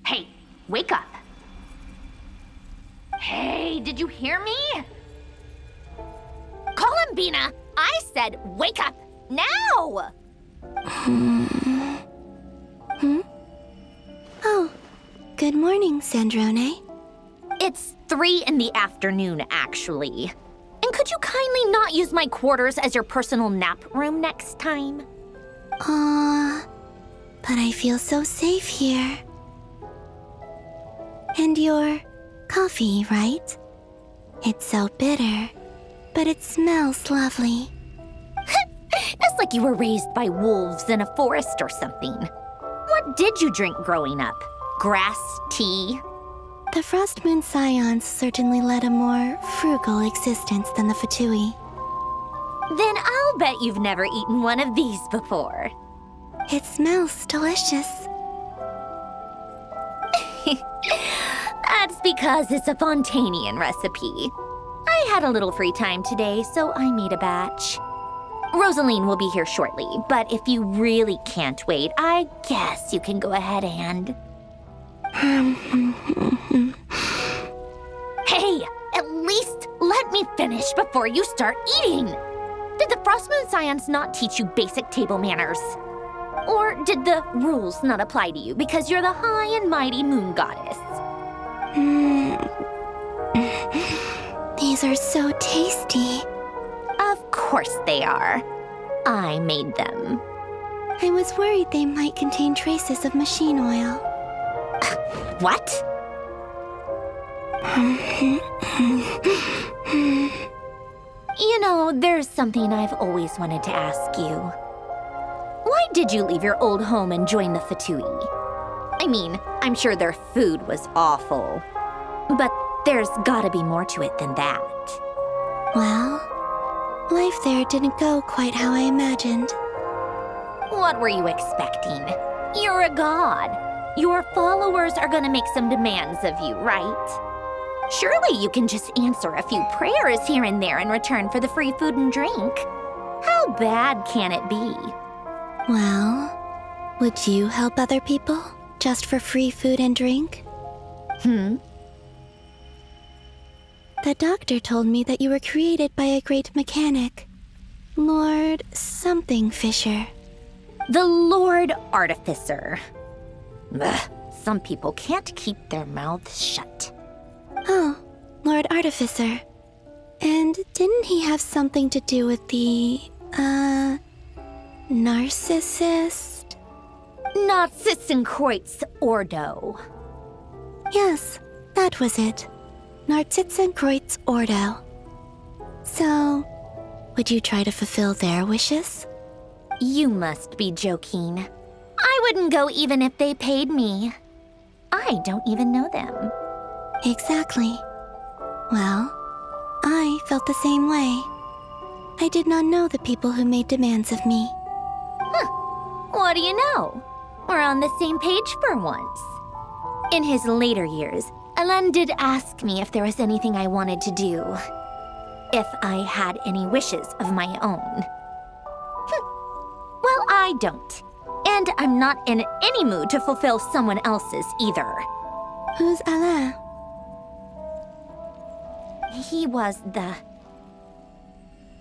Hey, wake up. Hey, did you hear me? Columbina, I said wake up now! Oh, good morning, Sandrone. It's 3 in the afternoon, actually. And could you kindly not use my quarters as your personal nap room next time? But I feel so safe here. And your coffee, right? It's so bitter, but it smells lovely. It's like you were raised by wolves in a forest or something. What did you drink growing up? Grass tea? The Frost Moon Scions certainly led a more frugal existence than the Fatui. Then I'll bet you've never eaten one of these before. It smells delicious. That's because it's a Fontanian recipe. I had a little free time today, so I made a batch. Rosaline will be here shortly, but if you really can't wait, I guess you can go ahead and... Hey, at least let me finish before you start eating! Did the Frost Moon Scions not teach you basic table manners? Or did the rules not apply to you because you're the high and mighty moon goddess? These are so tasty. Of course they are. I made them. I was worried they might contain traces of machine oil. What? You know, there's something I've always wanted to ask you. Why did you leave your old home and join the Fatui? I mean, I'm sure their food was awful. But there's gotta be more to it than that. Well, life there didn't go quite how I imagined. What were you expecting? You're a god. Your followers are gonna make some demands of you, right? Surely you can just answer a few prayers here and there in return for the free food and drink. How bad can it be? Well, would you help other people just for free food and drink? The doctor told me that you were created by a great mechanic. Lord something Fisher. The Lord Artificer. Ugh, some people can't keep their mouths shut. Oh, Lord Artificer. And didn't he have something to do with the, narcissist? Narcissenkreuz Ordo. Yes, that was it. Narcissenkreuz Ordo. So, would you try to fulfill their wishes? You must be joking. I wouldn't go even if they paid me. I don't even know them. Exactly. Well, I felt the same way. I did not know the people who made demands of me. Huh. What do you know? We're on the same page for once. In his later years, Alan did ask me if there was anything I wanted to do. If I had any wishes of my own. Well, I don't. And I'm not in any mood to fulfill someone else's either. Who's Alain? He was the...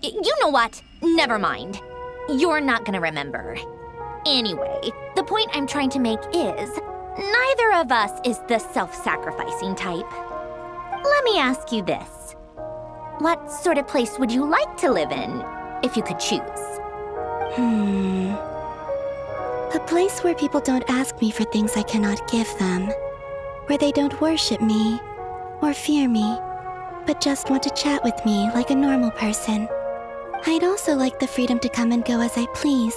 You know what? Never mind. You're not gonna remember. Anyway, the point I'm trying to make is, neither of us is the self-sacrificing type. Let me ask you this. What sort of place would you like to live in, if you could choose? A place where people don't ask me for things I cannot give them. Where they don't worship me, or fear me, but just want to chat with me like a normal person. I'd also like the freedom to come and go as I please.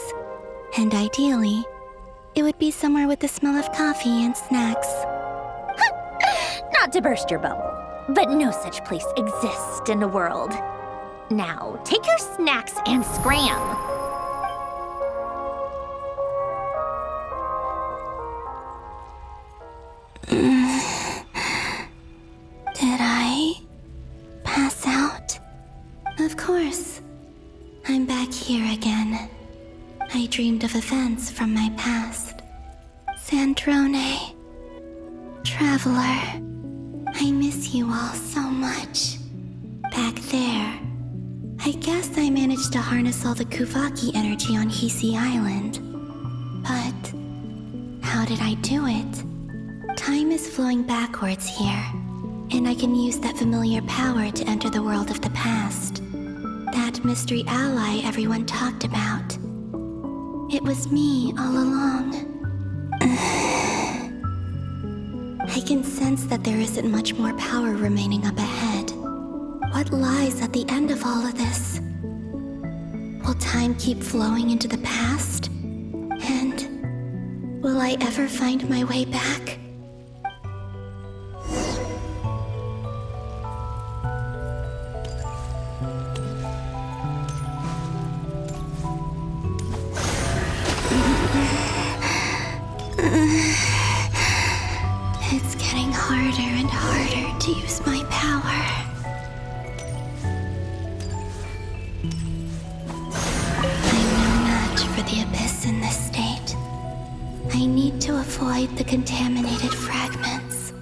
And ideally, it would be somewhere with the smell of coffee and snacks. Not to burst your bubble, but no such place exists in the world. Now, take your snacks and scram. Did I pass out? Of course. I'm back here again. I dreamed of events from my past. Sandrone. Traveler. I miss you all so much. Back there. I guess I managed to harness all the Kuvaki energy on Hisi Island. But how did I do it? Time is flowing backwards here, and I can use that familiar power to enter the world of the past. That mystery ally everyone talked about. It was me all along. I can sense that there isn't much more power remaining up ahead. What lies at the end of all of this? Will time keep flowing into the past? And will I ever find my way back? It's getting harder and harder to use my power. I'm no match for the Abyss in this state. I need to avoid the contaminated fragments.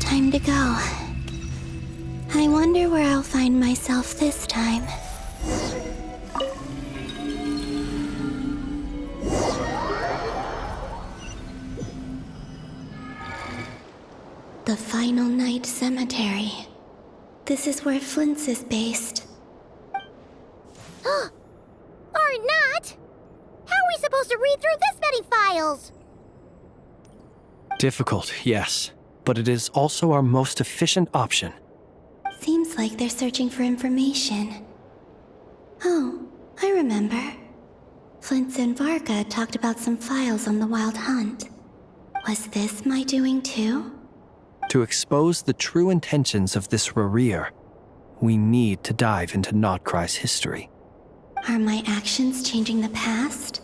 Time to go. I wonder where I'll find myself this time. The Final Night Cemetery. This is where Flint's is based. Or not! How are we supposed to read through this many files? Difficult, yes, but it is also our most efficient option. Seems like they're searching for information. Oh, I remember. Flint's and Varga talked about some files on the Wild Hunt. Was this my doing too? To expose the true intentions of this Rereer, we need to dive into Notcry's history. Are my actions changing the past?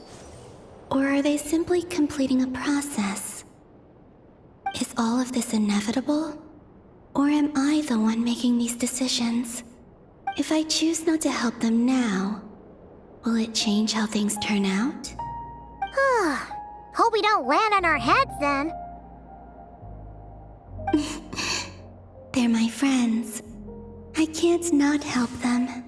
Or are they simply completing a process? Is all of this inevitable? Or am I the one making these decisions? If I choose not to help them now, will it change how things turn out? Hope we don't land on our heads then. They're my friends. I can't not help them.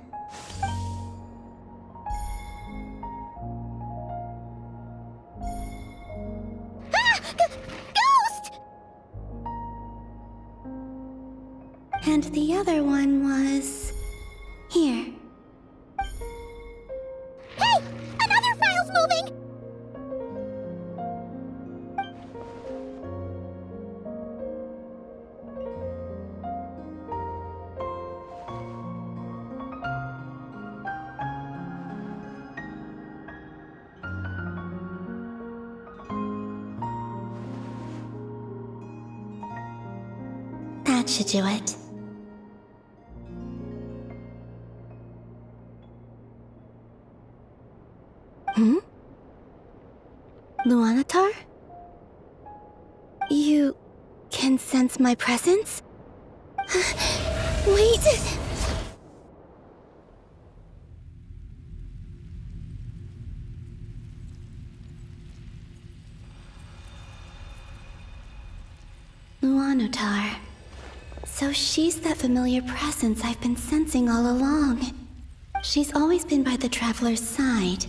Ghost! And the other one was... here. Hey! Another file's moving! That should do it. Luanatar? You can sense my presence? Wait! Luanatar. So she's that familiar presence I've been sensing all along. She's always been by the Traveler's side.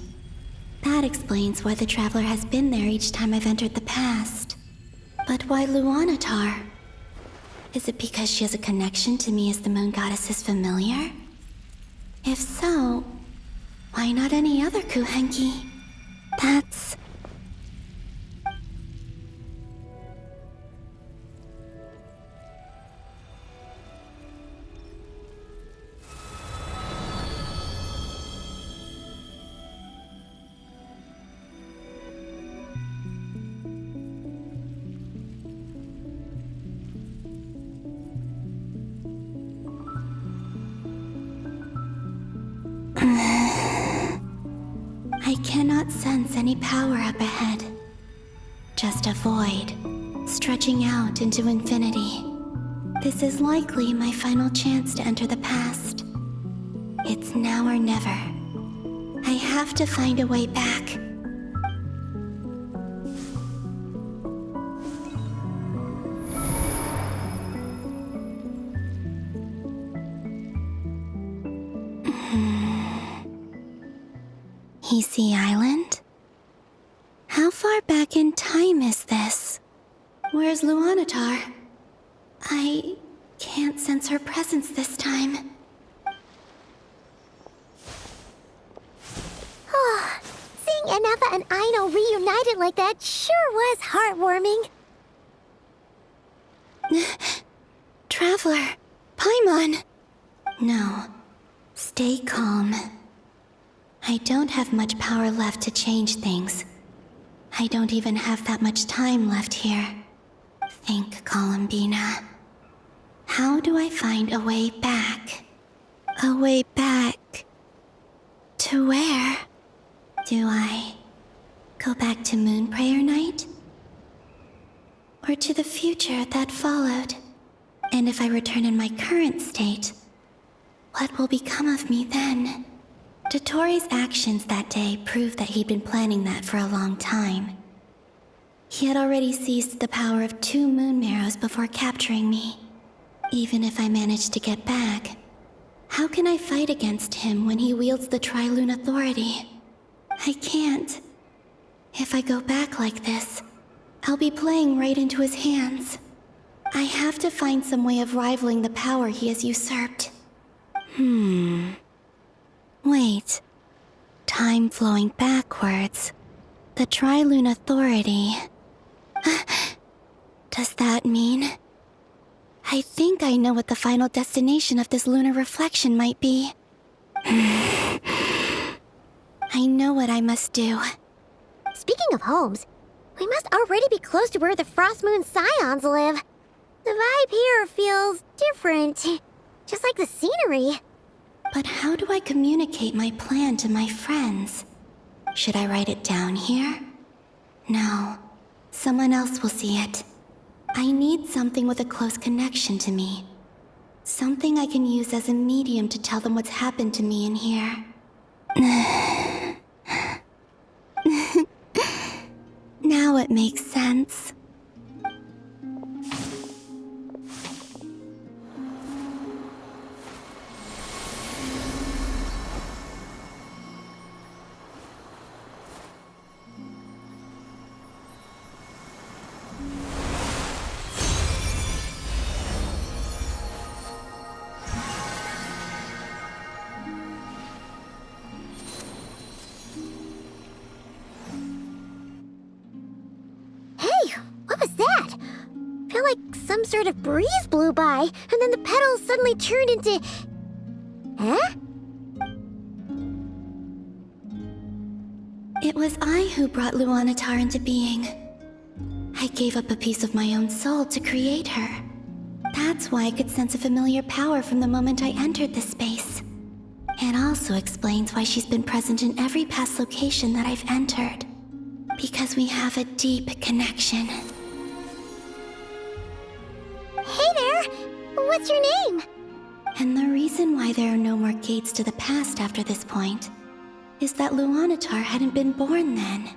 That explains why the Traveler has been there each time I've entered the past. But why Luanatar? Is it because she has a connection to me as the Moon Goddess's familiar? If so, why not any other Kuhenki? That's... I cannot sense any power up ahead. Just a void, stretching out into infinity. This is likely my final chance to enter the past. It's now or never. I have to find a way back. Hisi Island? How far back in time is this? Where's Luanatar? I can't sense her presence this time. Seeing Anafa and Aino reunited like that sure was heartwarming. Traveler, Paimon. No, stay calm. I don't have much power left to change things. I don't even have that much time left here. Think, Columbina. How do I find a way back? A way back... to where? Do I go back to Moon Prayer Night? Or to the future that followed? And if I return in my current state, what will become of me then? Dotori's actions that day proved that he'd been planning that for a long time. He had already seized the power of 2 moon marrows before capturing me. Even if I managed to get back, how can I fight against him when he wields the Tri-Lune Authority? I can't. If I go back like this, I'll be playing right into his hands. I have to find some way of rivaling the power he has usurped. Wait. Time flowing backwards. The Trilune Authority. Does that mean... I think I know what the final destination of this lunar reflection might be. I know what I must do. Speaking of homes, we must already be close to where the Frost Moon Scions live. The vibe here feels different, just like the scenery. But how do I communicate my plan to my friends? Should I write it down here? No. Someone else will see it. I need something with a close connection to me. Something I can use as a medium to tell them what's happened to me in here. Now it makes sense. Some sort of breeze blew by, and then the petals suddenly turned into... Huh? It was I who brought Luanatar into being. I gave up a piece of my own soul to create her. That's why I could sense a familiar power from the moment I entered this space. It also explains why she's been present in every past location that I've entered. Because we have a deep connection. Hey there! What's your name? And the reason why there are no more gates to the past after this point is that Luanatar hadn't been born then.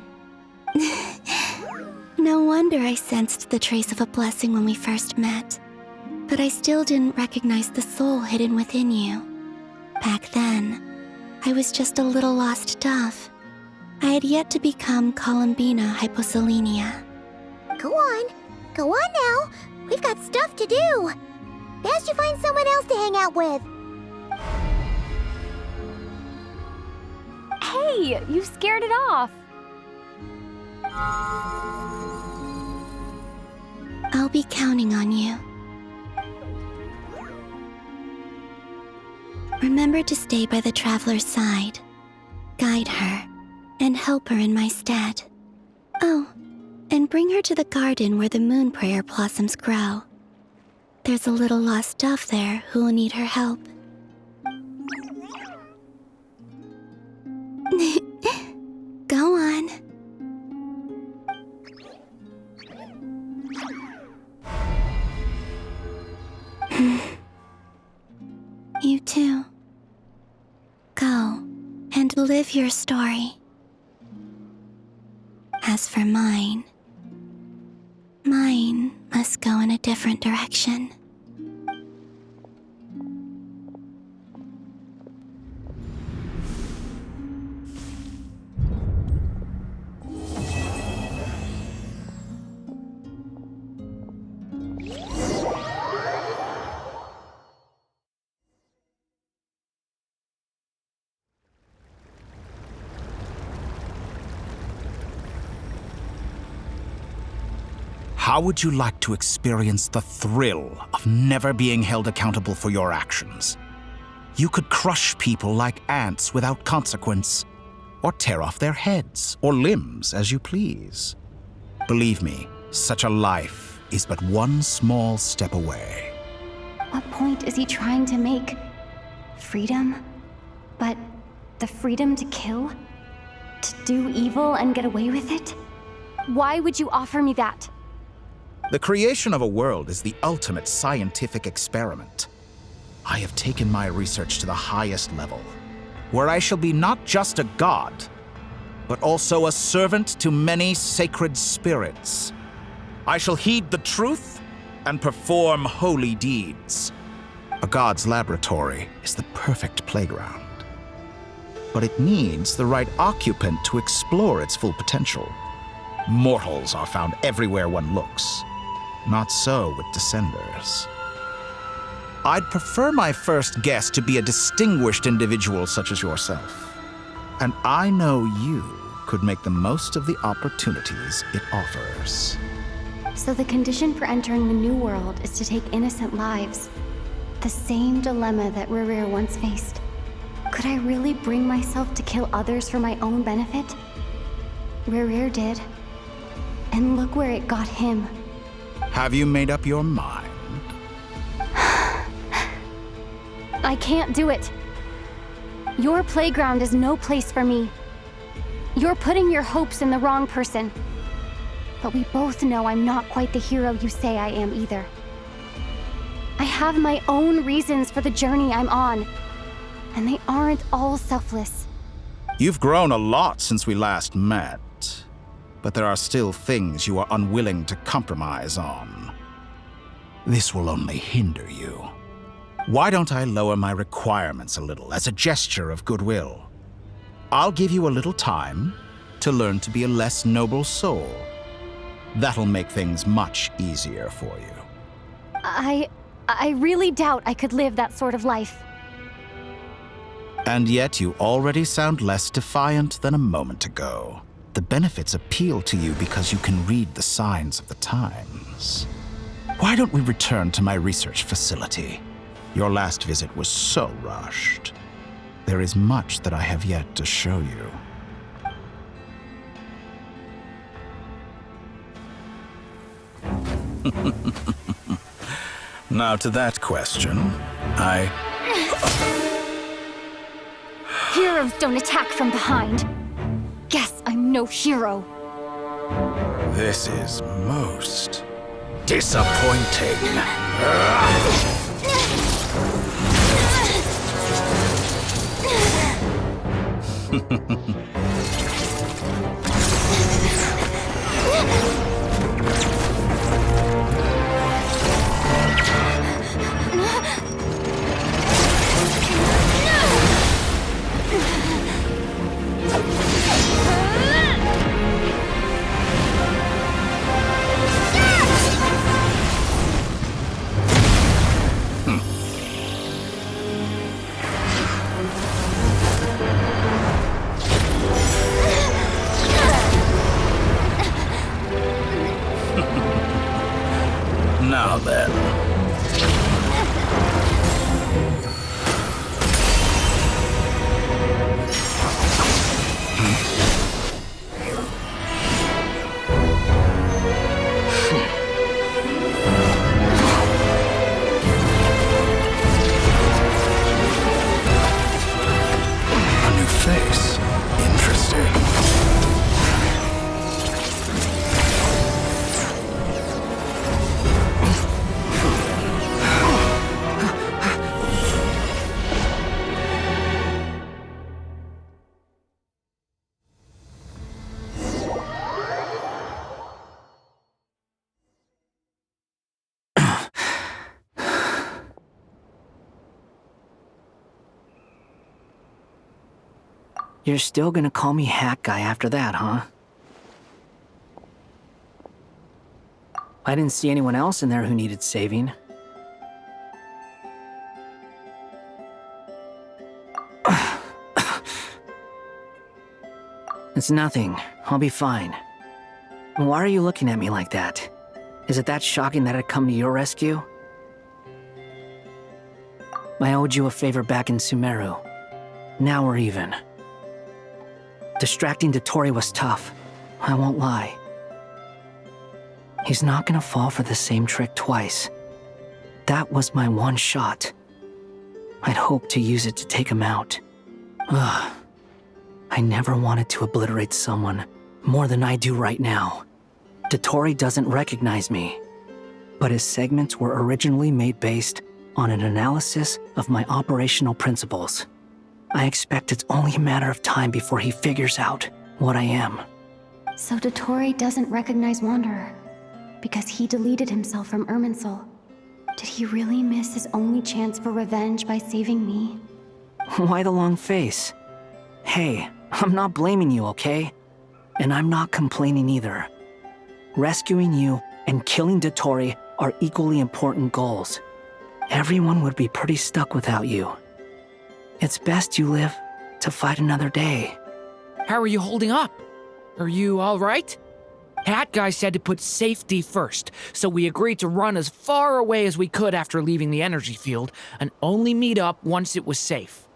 No wonder I sensed the trace of a blessing when we first met. But I still didn't recognize the soul hidden within you. Back then, I was just a little lost dove. I had yet to become Columbina Hyposelenia. Go on now. We've got stuff to do. Best you find someone else to hang out with. Hey, you scared it off. I'll be counting on you. Remember to stay by the traveler's side, guide her, and help her in my stead. Oh, and bring her to the garden where the moon prayer blossoms grow. There's a little lost dove there who will need her help. Go on. You too. Go and live your story. As for mine must go in a different direction. How would you like to experience the thrill of never being held accountable for your actions? You could crush people like ants without consequence, or tear off their heads or limbs as you please. Believe me, such a life is but one small step away. What point is he trying to make? Freedom? But the freedom to kill? To do evil and get away with it? Why would you offer me that? The creation of a world is the ultimate scientific experiment. I have taken my research to the highest level, where I shall be not just a god, but also a servant to many sacred spirits. I shall heed the truth and perform holy deeds. A god's laboratory is the perfect playground, but it needs the right occupant to explore its full potential. Mortals are found everywhere one looks. Not so with Descenders. I'd prefer my first guest to be a distinguished individual such as yourself. And I know you could make the most of the opportunities it offers. So the condition for entering the New World is to take innocent lives. The same dilemma that Rerir once faced. Could I really bring myself to kill others for my own benefit? Rerir did. And look where it got him. Have you made up your mind? I can't do it. Your playground is no place for me. You're putting your hopes in the wrong person. But we both know I'm not quite the hero you say I am either. I have my own reasons for the journey I'm on, and they aren't all selfless. You've grown a lot since we last met, but there are still things you are unwilling to compromise on. This will only hinder you. Why don't I lower my requirements a little as a gesture of goodwill? I'll give you a little time to learn to be a less noble soul. That'll make things much easier for you. I really doubt I could live that sort of life. And yet you already sound less defiant than a moment ago. The benefits appeal to you because you can read the signs of the times. Why don't we return to my research facility? Your last visit was so rushed. There is much that I have yet to show you. Now to that question, Heroes don't attack from behind. Guess I'm no hero. This is most disappointing. Now then. A new face. Interesting. You're still gonna call me Hack Guy after that, huh? I didn't see anyone else in there who needed saving. It's nothing. I'll be fine. Why are you looking at me like that? Is it that shocking that I'd come to your rescue? I owed you a favor back in Sumeru. Now we're even. Distracting Dottore was tough, I won't lie. He's not gonna fall for the same trick twice. That was my one shot. I'd hoped to use it to take him out. Ugh. I never wanted to obliterate someone more than I do right now. Dottore doesn't recognize me, but his segments were originally made based on an analysis of my operational principles. I expect it's only a matter of time before he figures out what I am. So Dottore doesn't recognize Wanderer because he deleted himself from Irminsul. Did he really miss his only chance for revenge by saving me? Why the long face? Hey, I'm not blaming you, okay? And I'm not complaining either. Rescuing you and killing Dottore are equally important goals. Everyone would be pretty stuck without you. It's best you live to fight another day. How are you holding up? Are you all right? Hat Guy said to put safety first, so we agreed to run as far away as we could after leaving the energy field and only meet up once it was safe.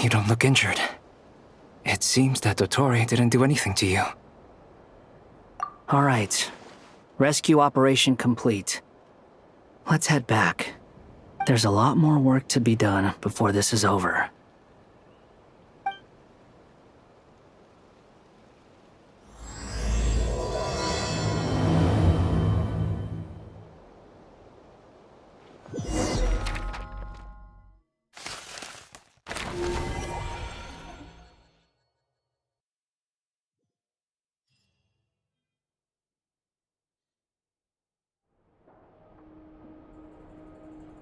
You don't look injured. It seems that Dottore didn't do anything to you. All right. Rescue operation complete. Let's head back. There's a lot more work to be done before this is over.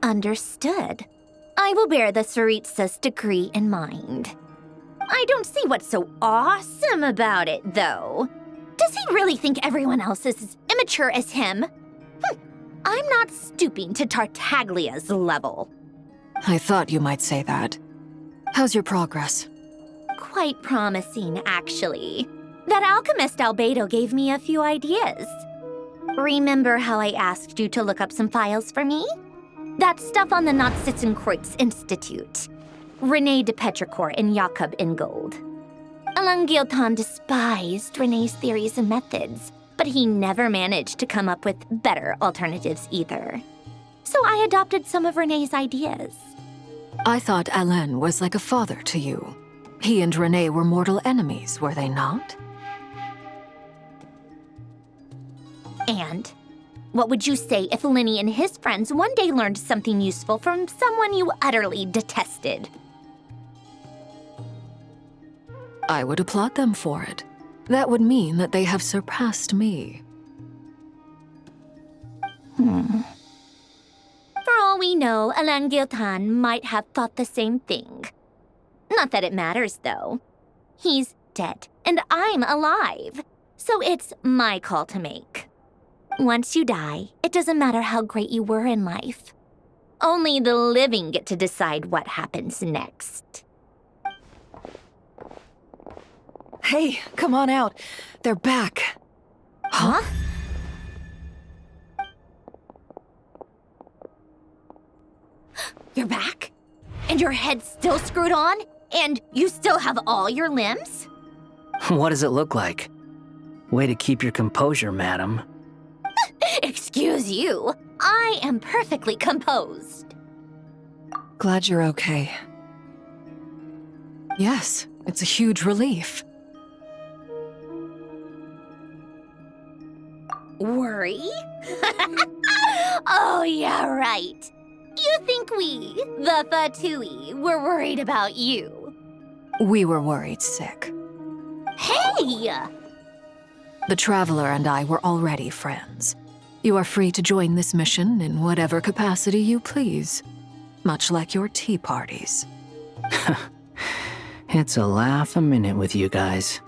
Understood. I will bear the Tsaritsa's decree in mind. I don't see what's so awesome about it, though. Does he really think everyone else is as immature as him? I'm not stooping to Tartaglia's level. I thought you might say that. How's your progress? Quite promising, actually. That alchemist Albedo gave me a few ideas. Remember how I asked you to look up some files for me? That stuff on the Nazistenkreuz Institute. René de Petrichor and Jakob Ingold. Alain Guillotin despised René's theories and methods, but he never managed to come up with better alternatives either. So I adopted some of René's ideas. I thought Alain was like a father to you. He and René were mortal enemies, were they not? And what would you say if Lenny and his friends one day learned something useful from someone you utterly detested? I would applaud them for it. That would mean that they have surpassed me. For all we know, Alain Guillotin might have thought the same thing. Not that it matters, though. He's dead, and I'm alive. So it's my call to make. Once you die, it doesn't matter how great you were in life. Only the living get to decide what happens next. Hey, come on out. They're back. Huh? You're back? And your head's still screwed on? And you still have all your limbs? What does it look like? Way to keep your composure, madam. Excuse you. I am perfectly composed. Glad you're okay. Yes, it's a huge relief. Worry? Oh, yeah, right. You think we, the Fatui, were worried about you? We were worried sick. Hey! The Traveler and I were already friends. You are free to join this mission in whatever capacity you please. Much like your tea parties. It's a laugh a minute with you guys.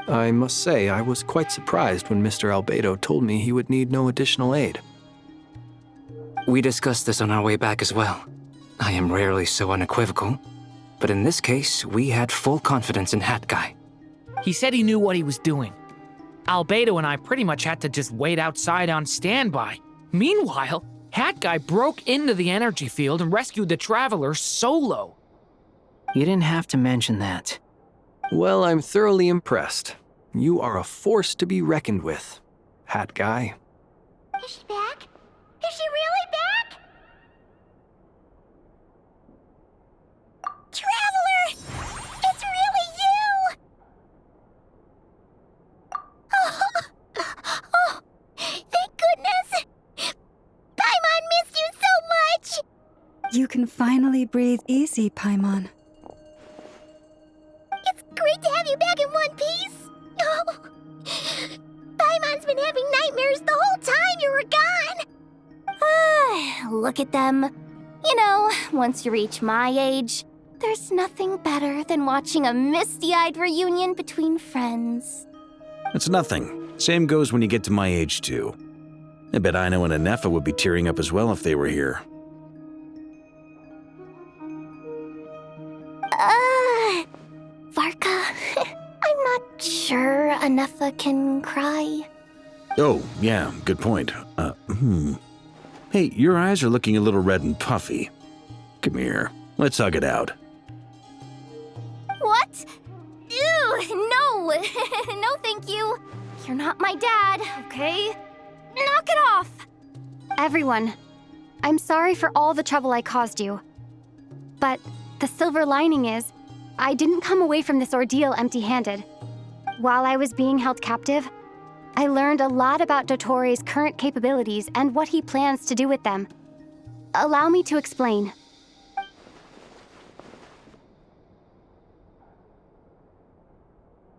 I must say, I was quite surprised when Mr. Albedo told me he would need no additional aid. We discussed this on our way back as well. I am rarely so unequivocal, but in this case, we had full confidence in Hat Guy. He said he knew what he was doing. Albedo and I pretty much had to just wait outside on standby. Meanwhile, Hat Guy broke into the energy field and rescued the Traveler solo. You didn't have to mention that. Well, I'm thoroughly impressed. You are a force to be reckoned with, Hat Guy. Is she back? Is she really back? Traveler! It's really you! Oh, thank goodness! Paimon missed you so much! You can finally breathe easy, Paimon. It's great to have you back in one piece! Oh, Paimon's been having nightmares the whole time you were gone! Look at them. You know, once you reach my age, there's nothing better than watching a misty-eyed reunion between friends. It's nothing. Same goes when you get to my age, too. I bet Ino and Anefa would be tearing up as well if they were here. Varka, I'm not sure Anefa can cry. Oh, yeah, good point. Hey, your eyes are looking a little red and puffy. Come here, let's hug it out. What? Ew, no! No, thank you. You're not my dad, okay? Knock it off! Everyone, I'm sorry for all the trouble I caused you. But the silver lining is, I didn't come away from this ordeal empty-handed. While I was being held captive, I learned a lot about Dottoro's current capabilities and what he plans to do with them. Allow me to explain.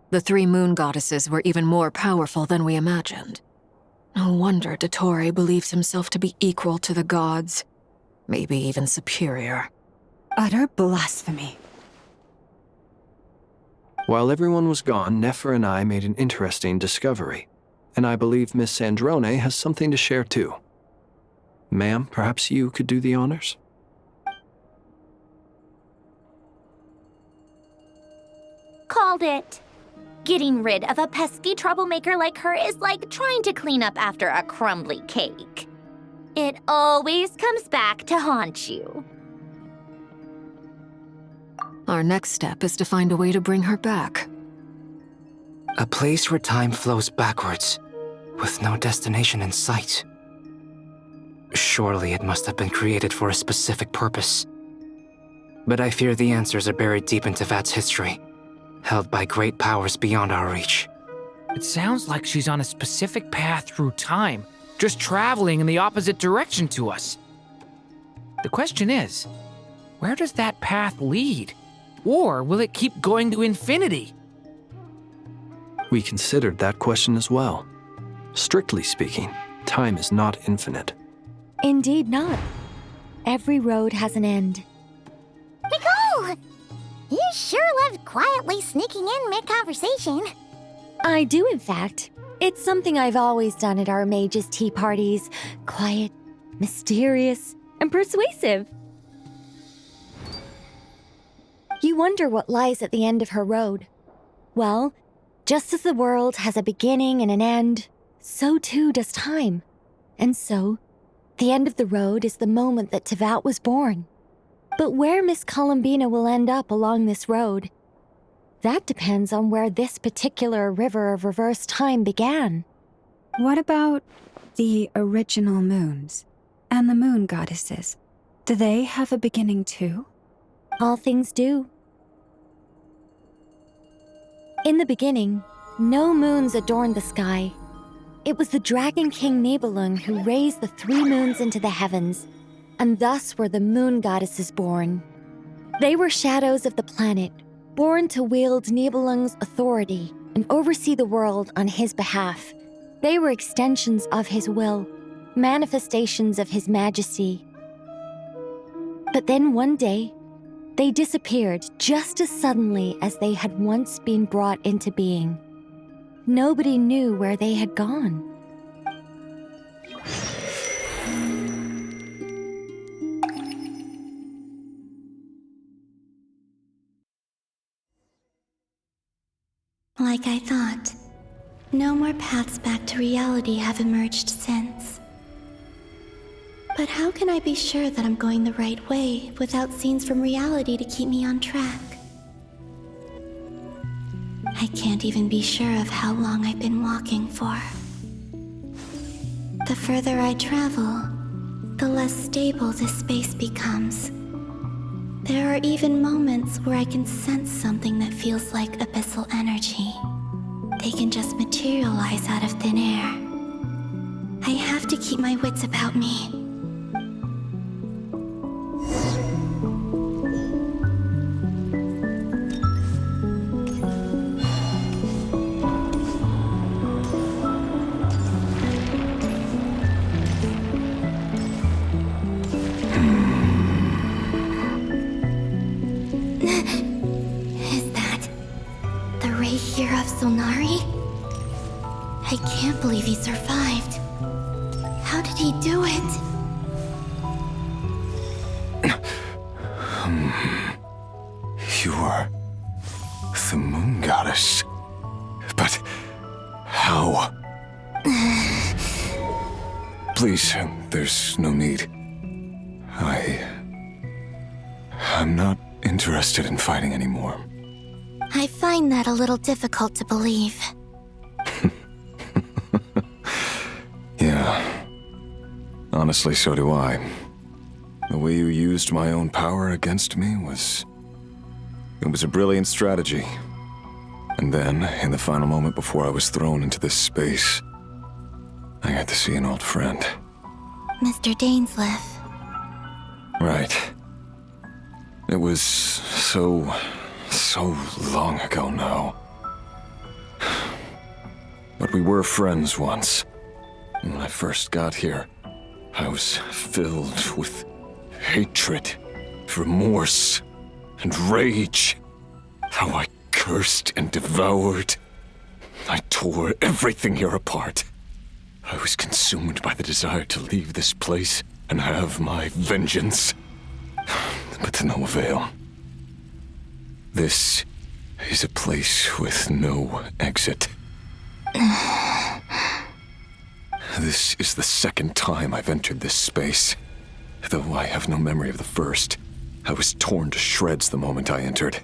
The three moon goddesses were even more powerful than we imagined. No wonder Dottore believes himself to be equal to the gods, maybe even superior. Utter blasphemy. While everyone was gone, Nefer and I made an interesting discovery, and I believe Miss Sandrone has something to share too. Ma'am, perhaps you could do the honors? Called it. Getting rid of a pesky troublemaker like her is like trying to clean up after a crumbly cake. It always comes back to haunt you. Our next step is to find a way to bring her back. A place where time flows backwards, with no destination in sight. Surely it must have been created for a specific purpose. But I fear the answers are buried deep in Tevat's history, held by great powers beyond our reach. It sounds like she's on a specific path through time, just traveling in the opposite direction to us. The question is, where does that path lead? Or will it keep going to infinity? We considered that question as well. Strictly speaking, time is not infinite. Indeed not. Every road has an end. Nicole! You sure loved quietly sneaking in mid-conversation. I do, in fact. It's something I've always done at our mages' tea parties. Quiet, mysterious, and persuasive. You wonder what lies at the end of her road. Well, just as the world has a beginning and an end, so too does time. And so, the end of the road is the moment that Tevat was born. But where Miss Columbina will end up along this road, that depends on where this particular river of reverse time began. What about the original moons and the moon goddesses? Do they have a beginning too? All things do. In the beginning, no moons adorned the sky. It was the Dragon King Nibelung who raised the three moons into the heavens, and thus were the moon goddesses born. They were shadows of the planet, born to wield Nibelung's authority and oversee the world on his behalf. They were extensions of his will, manifestations of his majesty. But then one day, they disappeared just as suddenly as they had once been brought into being. Nobody knew where they had gone. Like I thought, no more paths back to reality have emerged since. But how can I be sure that I'm going the right way without scenes from reality to keep me on track? I can't even be sure of how long I've been walking for. The further I travel, the less stable this space becomes. There are even moments where I can sense something that feels like abyssal energy. They can just materialize out of thin air. I have to keep my wits about me. I can't believe he survived. How did he do it? You are the moon goddess. But how? Please, there's no need. I'm not interested in fighting anymore. I find that a little difficult to believe. Yeah. Honestly, so do I. The way you used my own power against me was... It was a brilliant strategy. And then, in the final moment before I was thrown into this space, I got to see an old friend. Mr. Dainsleif. Right. It was so long ago now. But we were friends once. And when I first got here, I was filled with hatred, remorse, and rage. How I cursed and devoured. I tore everything here apart. I was consumed by the desire to leave this place and have my vengeance. But to no avail. This is a place with no exit. This is the second time I've entered this space. Though I have no memory of the first. I was torn to shreds the moment I entered.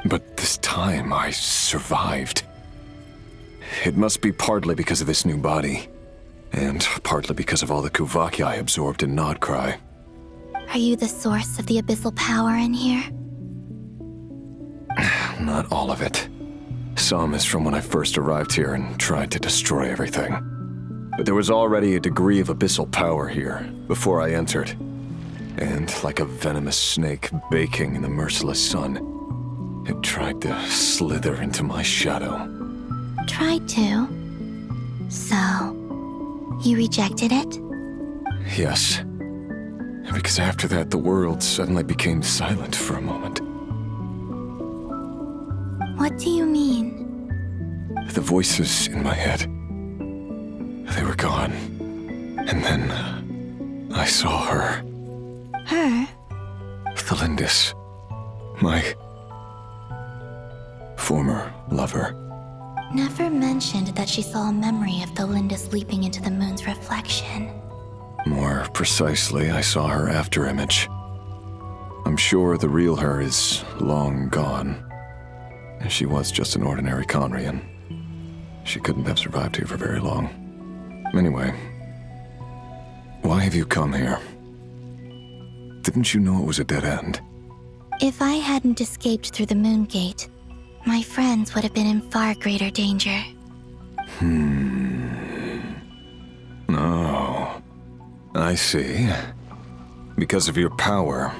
But this time I survived. It must be partly because of this new body. And partly because of all the Kuvaki I absorbed in Nodcry. Are you the source of the abyssal power in here? Not all of it. Some is from when I first arrived here and tried to destroy everything. But there was already a degree of abyssal power here before I entered. And like a venomous snake baking in the merciless sun, it tried to slither into my shadow. Tried to? So, you rejected it? Yes. Because after that, the world suddenly became silent for a moment. What do you mean? The voices in my head, they were gone. And then I saw her. Her? Thalindis. My former lover. Never mentioned that she saw a memory of Thalindis leaping into the moon's reflection. More precisely, I saw her afterimage. I'm sure the real her is long gone. She was just an ordinary Conrian. She couldn't have survived here for very long. Anyway, why have you come here? Didn't you know it was a dead end? If I hadn't escaped through the moon gate, my friends would have been in far greater danger. Oh, I see. Because of your power.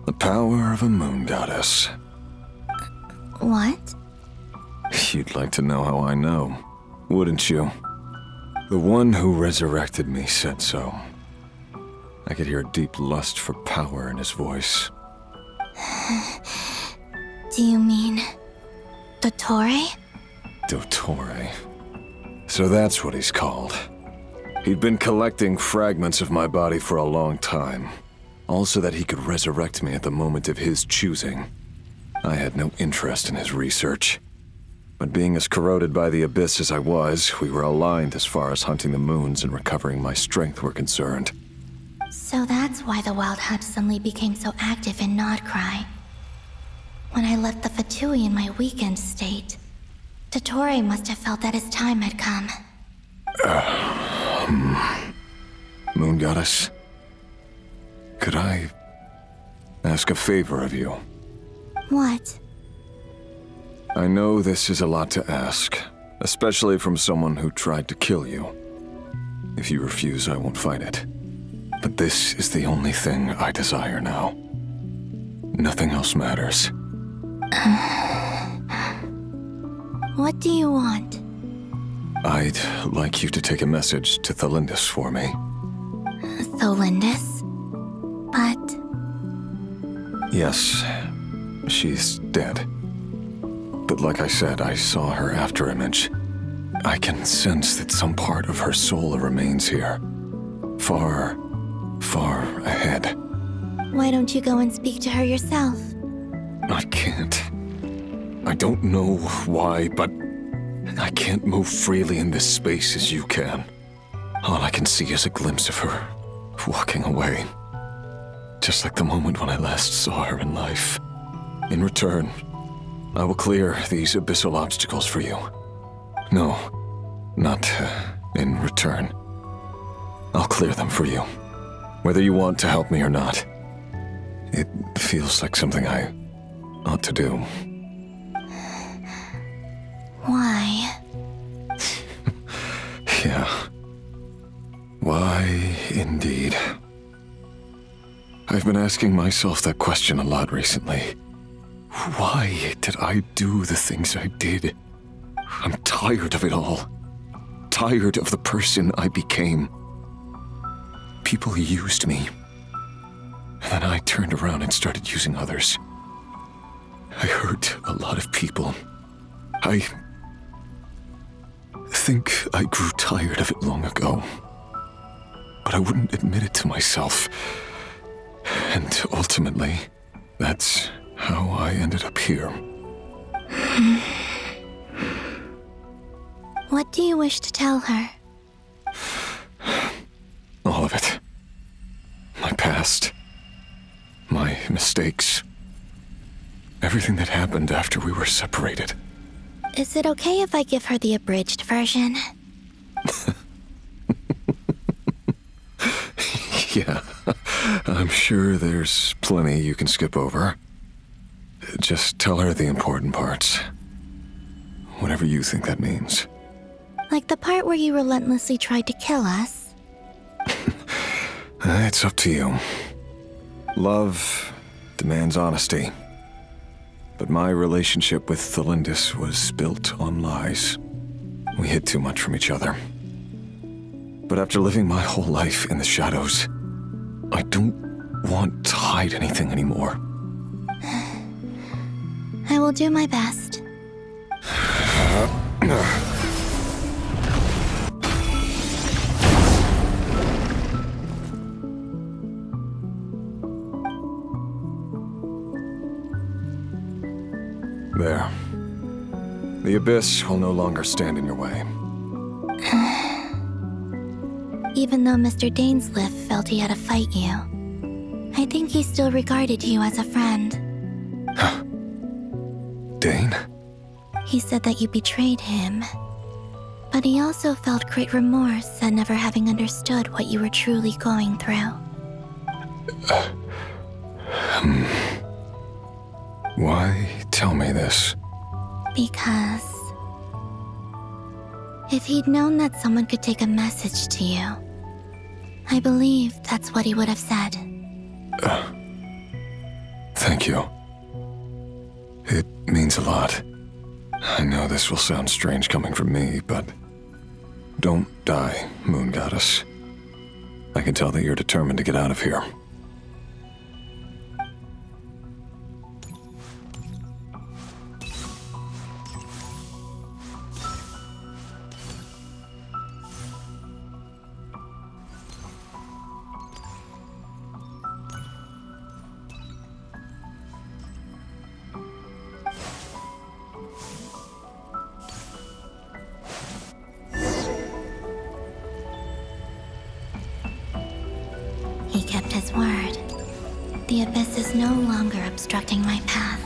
The power of a moon goddess. What? You'd like to know how I know, wouldn't you? The one who resurrected me said so. I could hear a deep lust for power in his voice. Do you mean... Dottore? Dottore. So that's what he's called. He'd been collecting fragments of my body for a long time. All so that he could resurrect me at the moment of his choosing. I had no interest in his research. But being as corroded by the abyss as I was, we were aligned as far as hunting the moons and recovering my strength were concerned. So that's why the Wild Hunt suddenly became so active in Nodcry. When I left the Fatui in my weakened state, Dottore must have felt that his time had come. Moon Goddess, could I ask a favor of you? What? I know this is a lot to ask, especially from someone who tried to kill you. If you refuse, I won't fight it. But this is the only thing I desire now. Nothing else matters. What do you want? I'd like you to take a message to Thalindis for me. Thalindis? But... Yes, she's dead. But like I said, I saw her afterimage. I can sense that some part of her soul remains here. far, far ahead. Why don't you go and speak to her yourself? I can't. I don't know why, but I can't move freely in this space as you can. All I can see is a glimpse of her, walking away. Just like the moment when I last saw her in life. In return, I will clear these abyssal obstacles for you. No, not in return. I'll clear them for you, whether you want to help me or not. It feels like something I ought to do. Why? Yeah. Why, indeed. I've been asking myself that question a lot recently. Why did I do the things I did? I'm tired of it all. Tired of the person I became. People used me. And then I turned around and started using others. I hurt a lot of people. I think I grew tired of it long ago. But I wouldn't admit it to myself. And ultimately, that's how I ended up here. What do you wish to tell her? All of it. My past. My mistakes. Everything that happened after we were separated. Is it okay if I give her the abridged version? Yeah, I'm sure there's plenty you can skip over. Just tell her the important parts. Whatever you think that means. Like the part where you relentlessly tried to kill us? It's up to you. Love demands honesty. But my relationship with Thelindis was built on lies. We hid too much from each other. But after living my whole life in the shadows, I don't want to hide anything anymore. I will do my best. There. The abyss will no longer stand in your way. Even though Mr. Dainsliff felt he had to fight you, I think he still regarded you as a friend. Dane? He said that you betrayed him, but he also felt great remorse at never having understood what you were truly going through. Why tell me this? Because if he'd known that someone could take a message to you, I believe that's what he would have said. Thank you. It means a lot. I know this will sound strange coming from me, but don't die, Moon Goddess. I can tell that you're determined to get out of here. He kept his word. The abyss is no longer obstructing my path.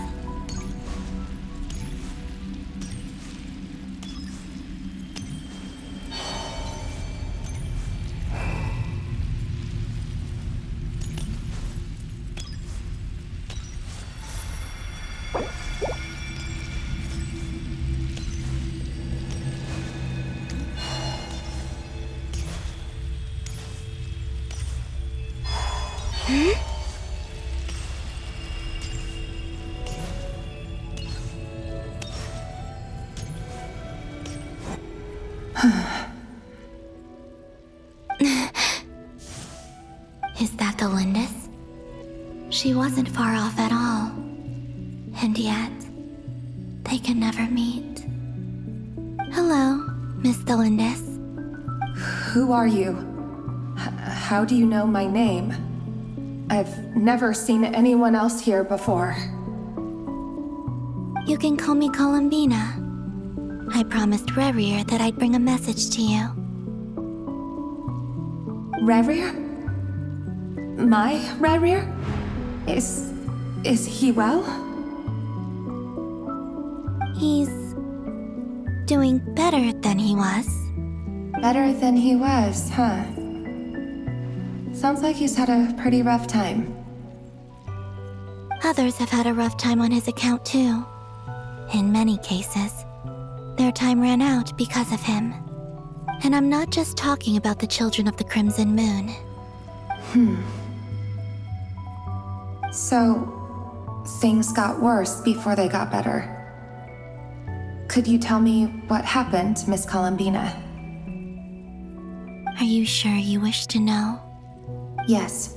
Is that the Lindis? She wasn't far off at all. And yet, they can never meet. Hello, Miss Thelindis. Who are you? how do you know my name? I've never seen anyone else here before. You can call me Columbina. I promised Rerir that I'd bring a message to you. Rerir? My Rerir? Is he well? He's doing better than he was. Better than he was, huh? Sounds like he's had a pretty rough time. Others have had a rough time on his account too. In many cases, their time ran out because of him. And I'm not just talking about the children of the Crimson Moon. So, things got worse before they got better. Could you tell me what happened, Miss Columbina? Are you sure you wish to know? Yes.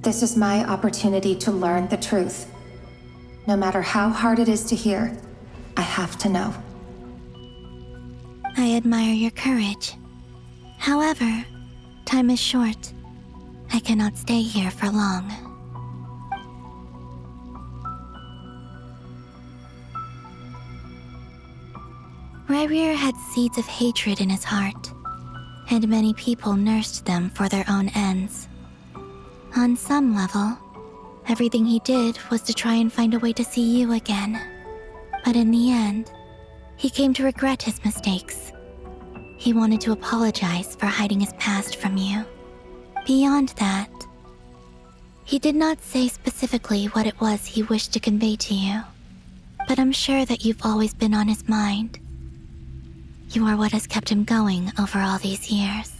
This is my opportunity to learn the truth. No matter how hard it is to hear, I have to know. I admire your courage. However, time is short. I cannot stay here for long. Rerir had seeds of hatred in his heart, and many people nursed them for their own ends. On some level, everything he did was to try and find a way to see you again. But in the end, he came to regret his mistakes. He wanted to apologize for hiding his past from you. Beyond that, he did not say specifically what it was he wished to convey to you, but I'm sure that you've always been on his mind. You are what has kept him going over all these years.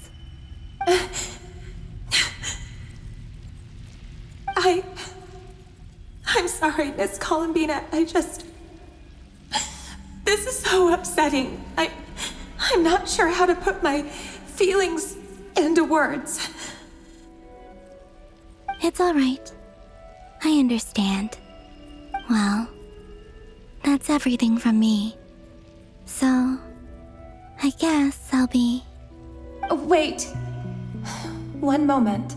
I'm sorry, Miss Columbina. This is so upsetting. I'm not sure how to put my feelings into words. It's all right. I understand. Well, that's everything from me. So, I guess I'll be... Wait. One moment.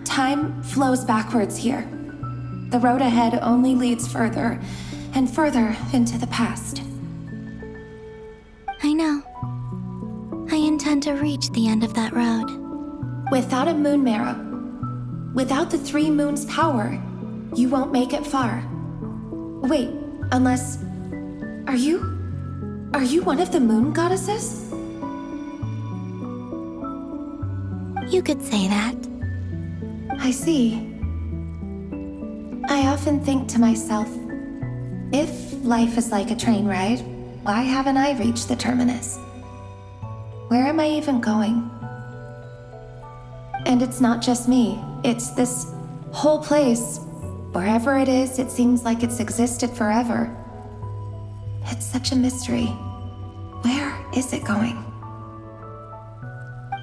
Time flows backwards here. The road ahead only leads further and further into the past. I know. I intend to reach the end of that road. Without a moon marrow, without the 3 moons' power, you won't make it far. Wait, unless... Are you one of the moon goddesses? You could say that. I see. I often think to myself, if life is like a train ride, why haven't I reached the terminus? Where am I even going? And it's not just me, it's this whole place. Wherever it is, it seems like it's existed forever. It's such a mystery. Where is it going?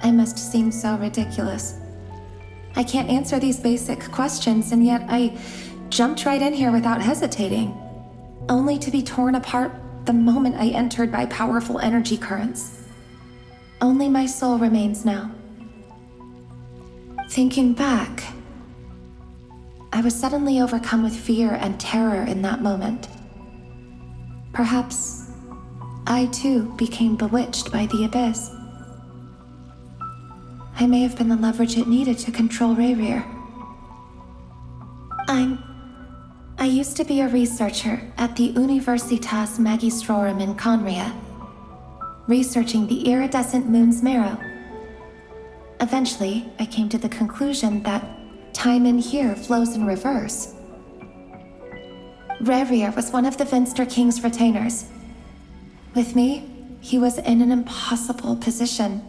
I must seem so ridiculous. I can't answer these basic questions, and yet I jumped right in here without hesitating, only to be torn apart the moment I entered by powerful energy currents. Only my soul remains now. Thinking back, I was suddenly overcome with fear and terror in that moment. Perhaps I too became bewitched by the abyss. I may have been the leverage it needed to control Rerir. I used to be a researcher at the Universitas Magistrorum in Conria, researching the iridescent moon's marrow. Eventually, I came to the conclusion that time in here flows in reverse. Rerir was one of the Finster King's retainers. With me, he was in an impossible position.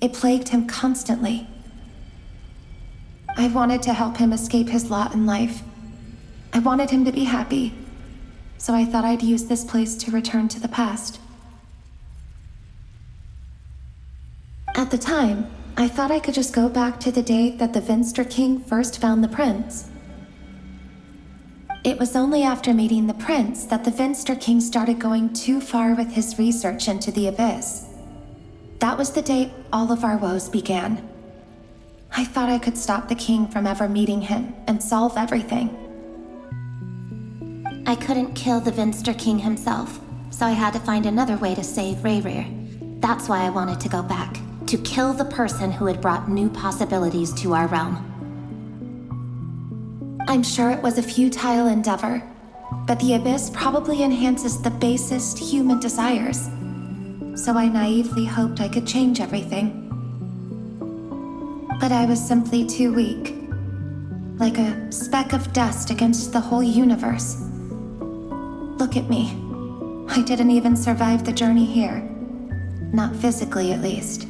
It plagued him constantly. I wanted to help him escape his lot in life. I wanted him to be happy, so I thought I'd use this place to return to the past. At the time, I thought I could just go back to the day that the Finster King first found the prince. It was only after meeting the prince that the Finster King started going too far with his research into the abyss. That was the day all of our woes began. I thought I could stop the king from ever meeting him and solve everything. I couldn't kill the Vinster King himself, so I had to find another way to save Rayrir. That's why I wanted to go back, to kill the person who had brought new possibilities to our realm. I'm sure it was a futile endeavor, but the Abyss probably enhances the basest human desires. So I naively hoped I could change everything. But I was simply too weak. Like a speck of dust against the whole universe. Look at me. I didn't even survive the journey here. Not physically, at least.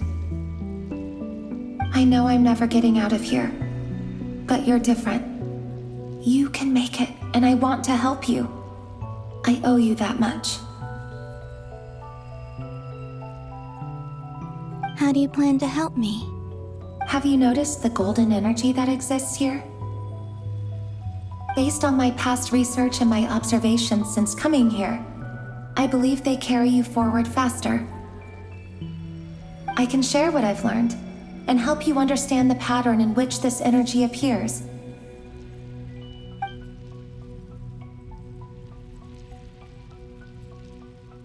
I know I'm never getting out of here. But you're different. You can make it, and I want to help you. I owe you that much. How do you plan to help me? Have you noticed the golden energy that exists here? Based on my past research and my observations since coming here, I believe they carry you forward faster. I can share what I've learned and help you understand the pattern in which this energy appears.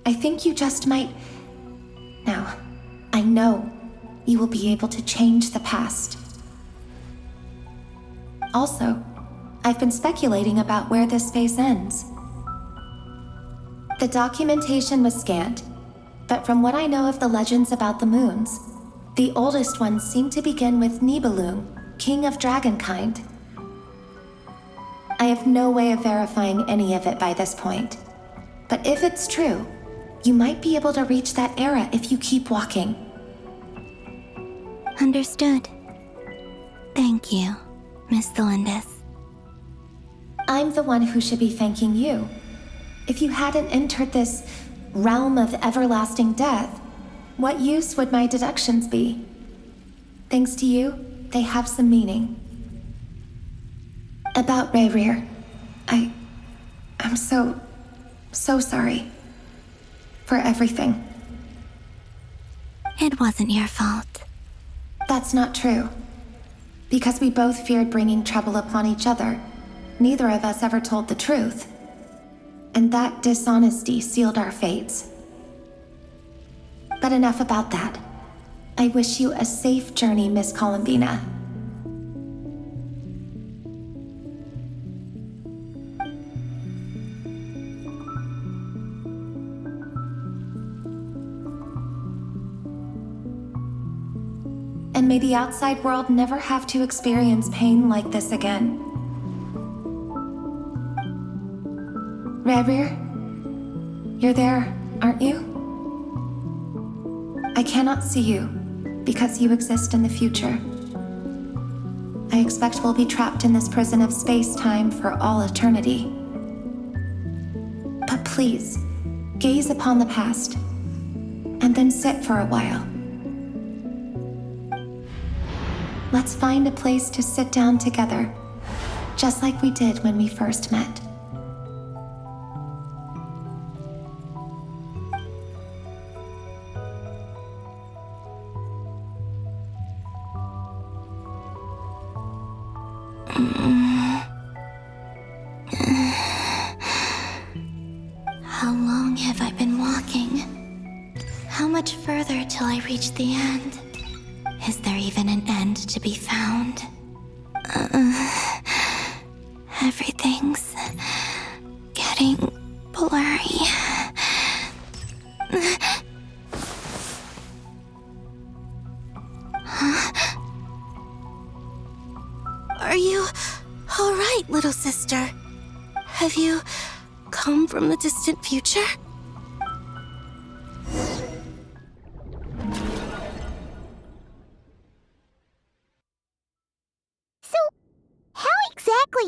I think you just might... Now, I know you will be able to change the past. Also, I've been speculating about where this space ends. The documentation was scanned, but from what I know of the legends about the moons, the oldest ones seem to begin with Nibelung, king of dragonkind. I have no way of verifying any of it by this point, but if it's true, you might be able to reach that era if you keep walking. Understood. Thank you, Miss Thelindis. I'm the one who should be thanking you. If you hadn't entered this realm of everlasting death, what use would my deductions be? Thanks to you, they have some meaning. About Rayrir, I'm so sorry. For everything. It wasn't your fault. That's not true. Because we both feared bringing trouble upon each other, neither of us ever told the truth. And that dishonesty sealed our fates. But enough about that. I wish you a safe journey, Miss Columbina. And may the outside world never have to experience pain like this again. Rayrir, you're there, aren't you? I cannot see you, because you exist in the future. I expect we'll be trapped in this prison of space-time for all eternity. But please, gaze upon the past, and then sit for a while. Let's find a place to sit down together, just like we did when we first met. How long have I been walking? How much further till I reach the end? Is there even an end to be found? Everything's getting blurry. Huh? Are you all right, little sister? Have you come from the distant future?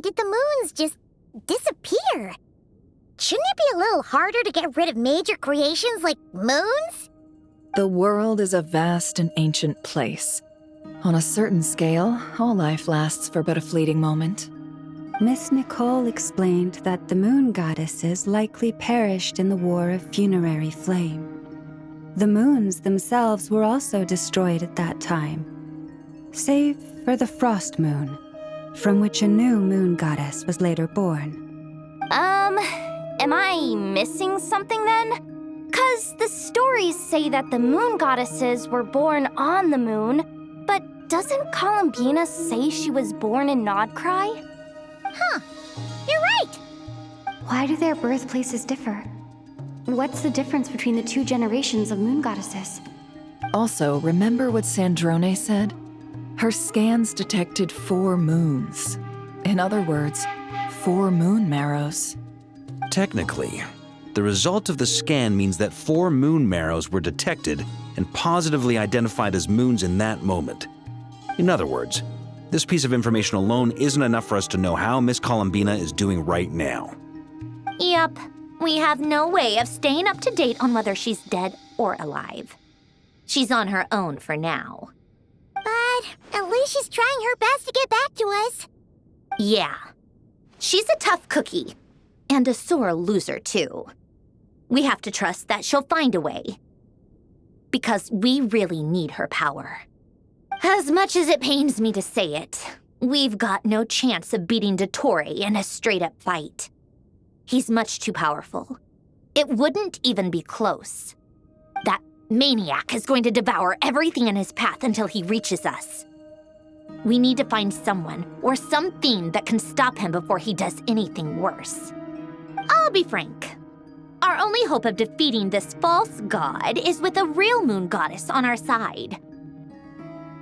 Did the moons just disappear? Shouldn't it be a little harder to get rid of major creations like moons? The world is a vast and ancient place. On a certain scale, all life lasts for but a fleeting moment. Miss Nicole explained that the moon goddesses likely perished in the War of Funerary Flame. The moons themselves were also destroyed at that time, save for the Frost Moon, from which a new moon goddess was later born. Am I missing something then? 'Cause the stories say that the moon goddesses were born on the moon, but doesn't Columbina say she was born in Nodcry? Huh. You're right! Why do their birthplaces differ? What's the difference between the two generations of moon goddesses? Also, remember what Sandrone said? Her scans detected 4 moons. In other words, 4 moon marrows. Technically, the result of the scan means that 4 moon marrows were detected and positively identified as moons in that moment. In other words, this piece of information alone isn't enough for us to know how Miss Columbina is doing right now. Yep, we have no way of staying up to date on whether she's dead or alive. She's on her own for now. But at least she's trying her best to get back to us. Yeah. She's a tough cookie. And a sore loser, too. We have to trust that she'll find a way. Because we really need her power. As much as it pains me to say it, we've got no chance of beating Dottore in a straight-up fight. He's much too powerful. It wouldn't even be close. That maniac is going to devour everything in his path until he reaches us. We need to find someone or something that can stop him before he does anything worse. I'll be frank. Our only hope of defeating this false god is with a real moon goddess on our side.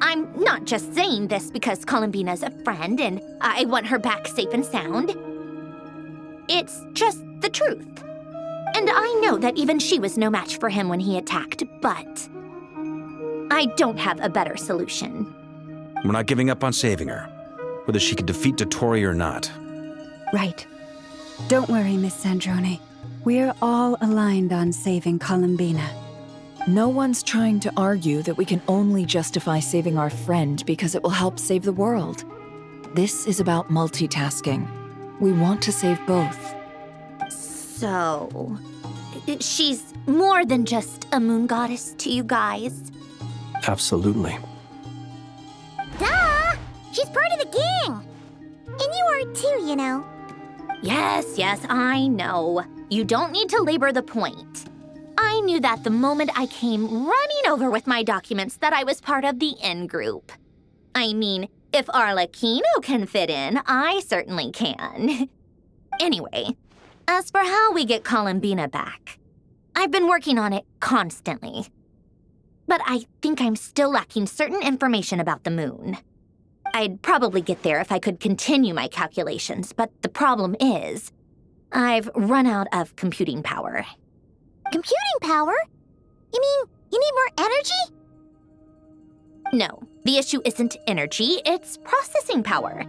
I'm not just saying this because Columbina's a friend and I want her back safe and sound. It's just the truth. And I know that even she was no match for him when he attacked, but I don't have a better solution. We're not giving up on saving her, whether she can defeat Dottore or not. Right. Don't worry, Miss Sandrone. We're all aligned on saving Columbina. No one's trying to argue that we can only justify saving our friend because it will help save the world. This is about multitasking. We want to save both. So, she's more than just a moon goddess to you guys? Absolutely. Duh! She's part of the gang! And you are too, you know. Yes, I know. You don't need to labor the point. I knew that the moment I came running over with my documents that I was part of the in-group. I mean, if Arlecchino can fit in, I certainly can. Anyway, as for how we get Columbina back, I've been working on it constantly. But I think I'm still lacking certain information about the moon. I'd probably get there if I could continue my calculations, but the problem is, I've run out of computing power. Computing power? You mean you need more energy? No, the issue isn't energy, it's processing power.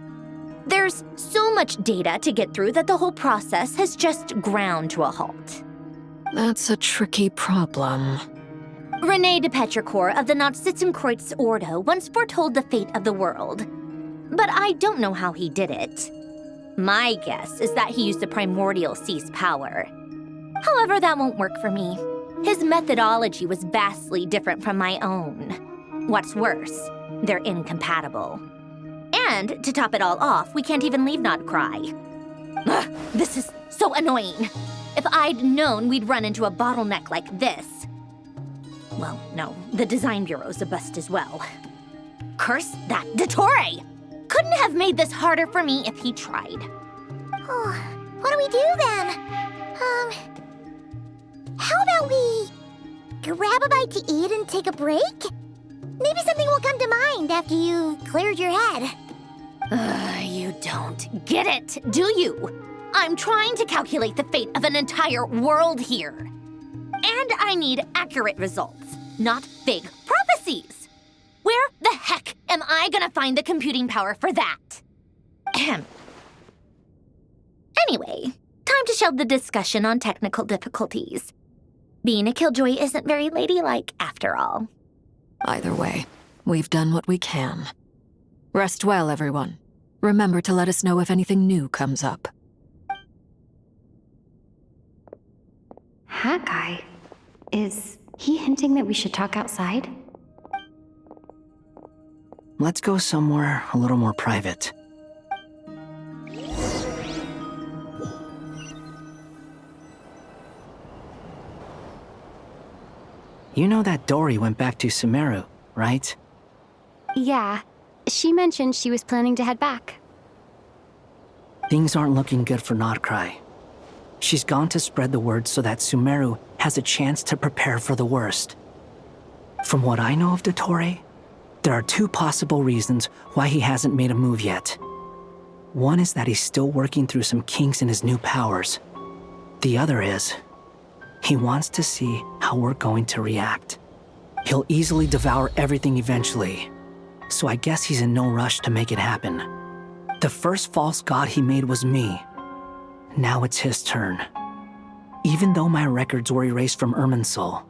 There's so much data to get through that the whole process has just ground to a halt. That's a tricky problem. René de Petrichor of the Nautitzenkreuz Ordo once foretold the fate of the world. But I don't know how he did it. My guess is that he used the primordial sea's power. However, that won't work for me. His methodology was vastly different from my own. What's worse, they're incompatible. And to top it all off, we can't even leave Nodcry. Ugh, this is so annoying. If I'd known we'd run into a bottleneck like this. Well, no, the design bureau's a bust as well. Curse that Dottore! Couldn't have made this harder for me if he tried. Oh, what do we do then? How about we grab a bite to eat and take a break? Maybe something will come to mind after you've cleared your head. You don't get it, do you? I'm trying to calculate the fate of an entire world here. And I need accurate results, not vague prophecies. Where the heck am I gonna find the computing power for that? Ahem. Anyway, time to shelve the discussion on technical difficulties. Being a killjoy isn't very ladylike after all. Either way, we've done what we can. Rest well, everyone. Remember to let us know if anything new comes up. That guy, is he hinting that we should talk outside? Let's go somewhere a little more private. You know that Dory went back to Sumeru, right? Yeah, she mentioned she was planning to head back. Things aren't looking good for Notcry. She's gone to spread the word so that Sumeru has a chance to prepare for the worst. From what I know of Dottore, there are two possible reasons why he hasn't made a move yet. One is that he's still working through some kinks in his new powers. The other is, he wants to see how we're going to react. He'll easily devour everything eventually, so I guess he's in no rush to make it happen. The first false god he made was me. Now it's his turn. Even though my records were erased from Irminsul,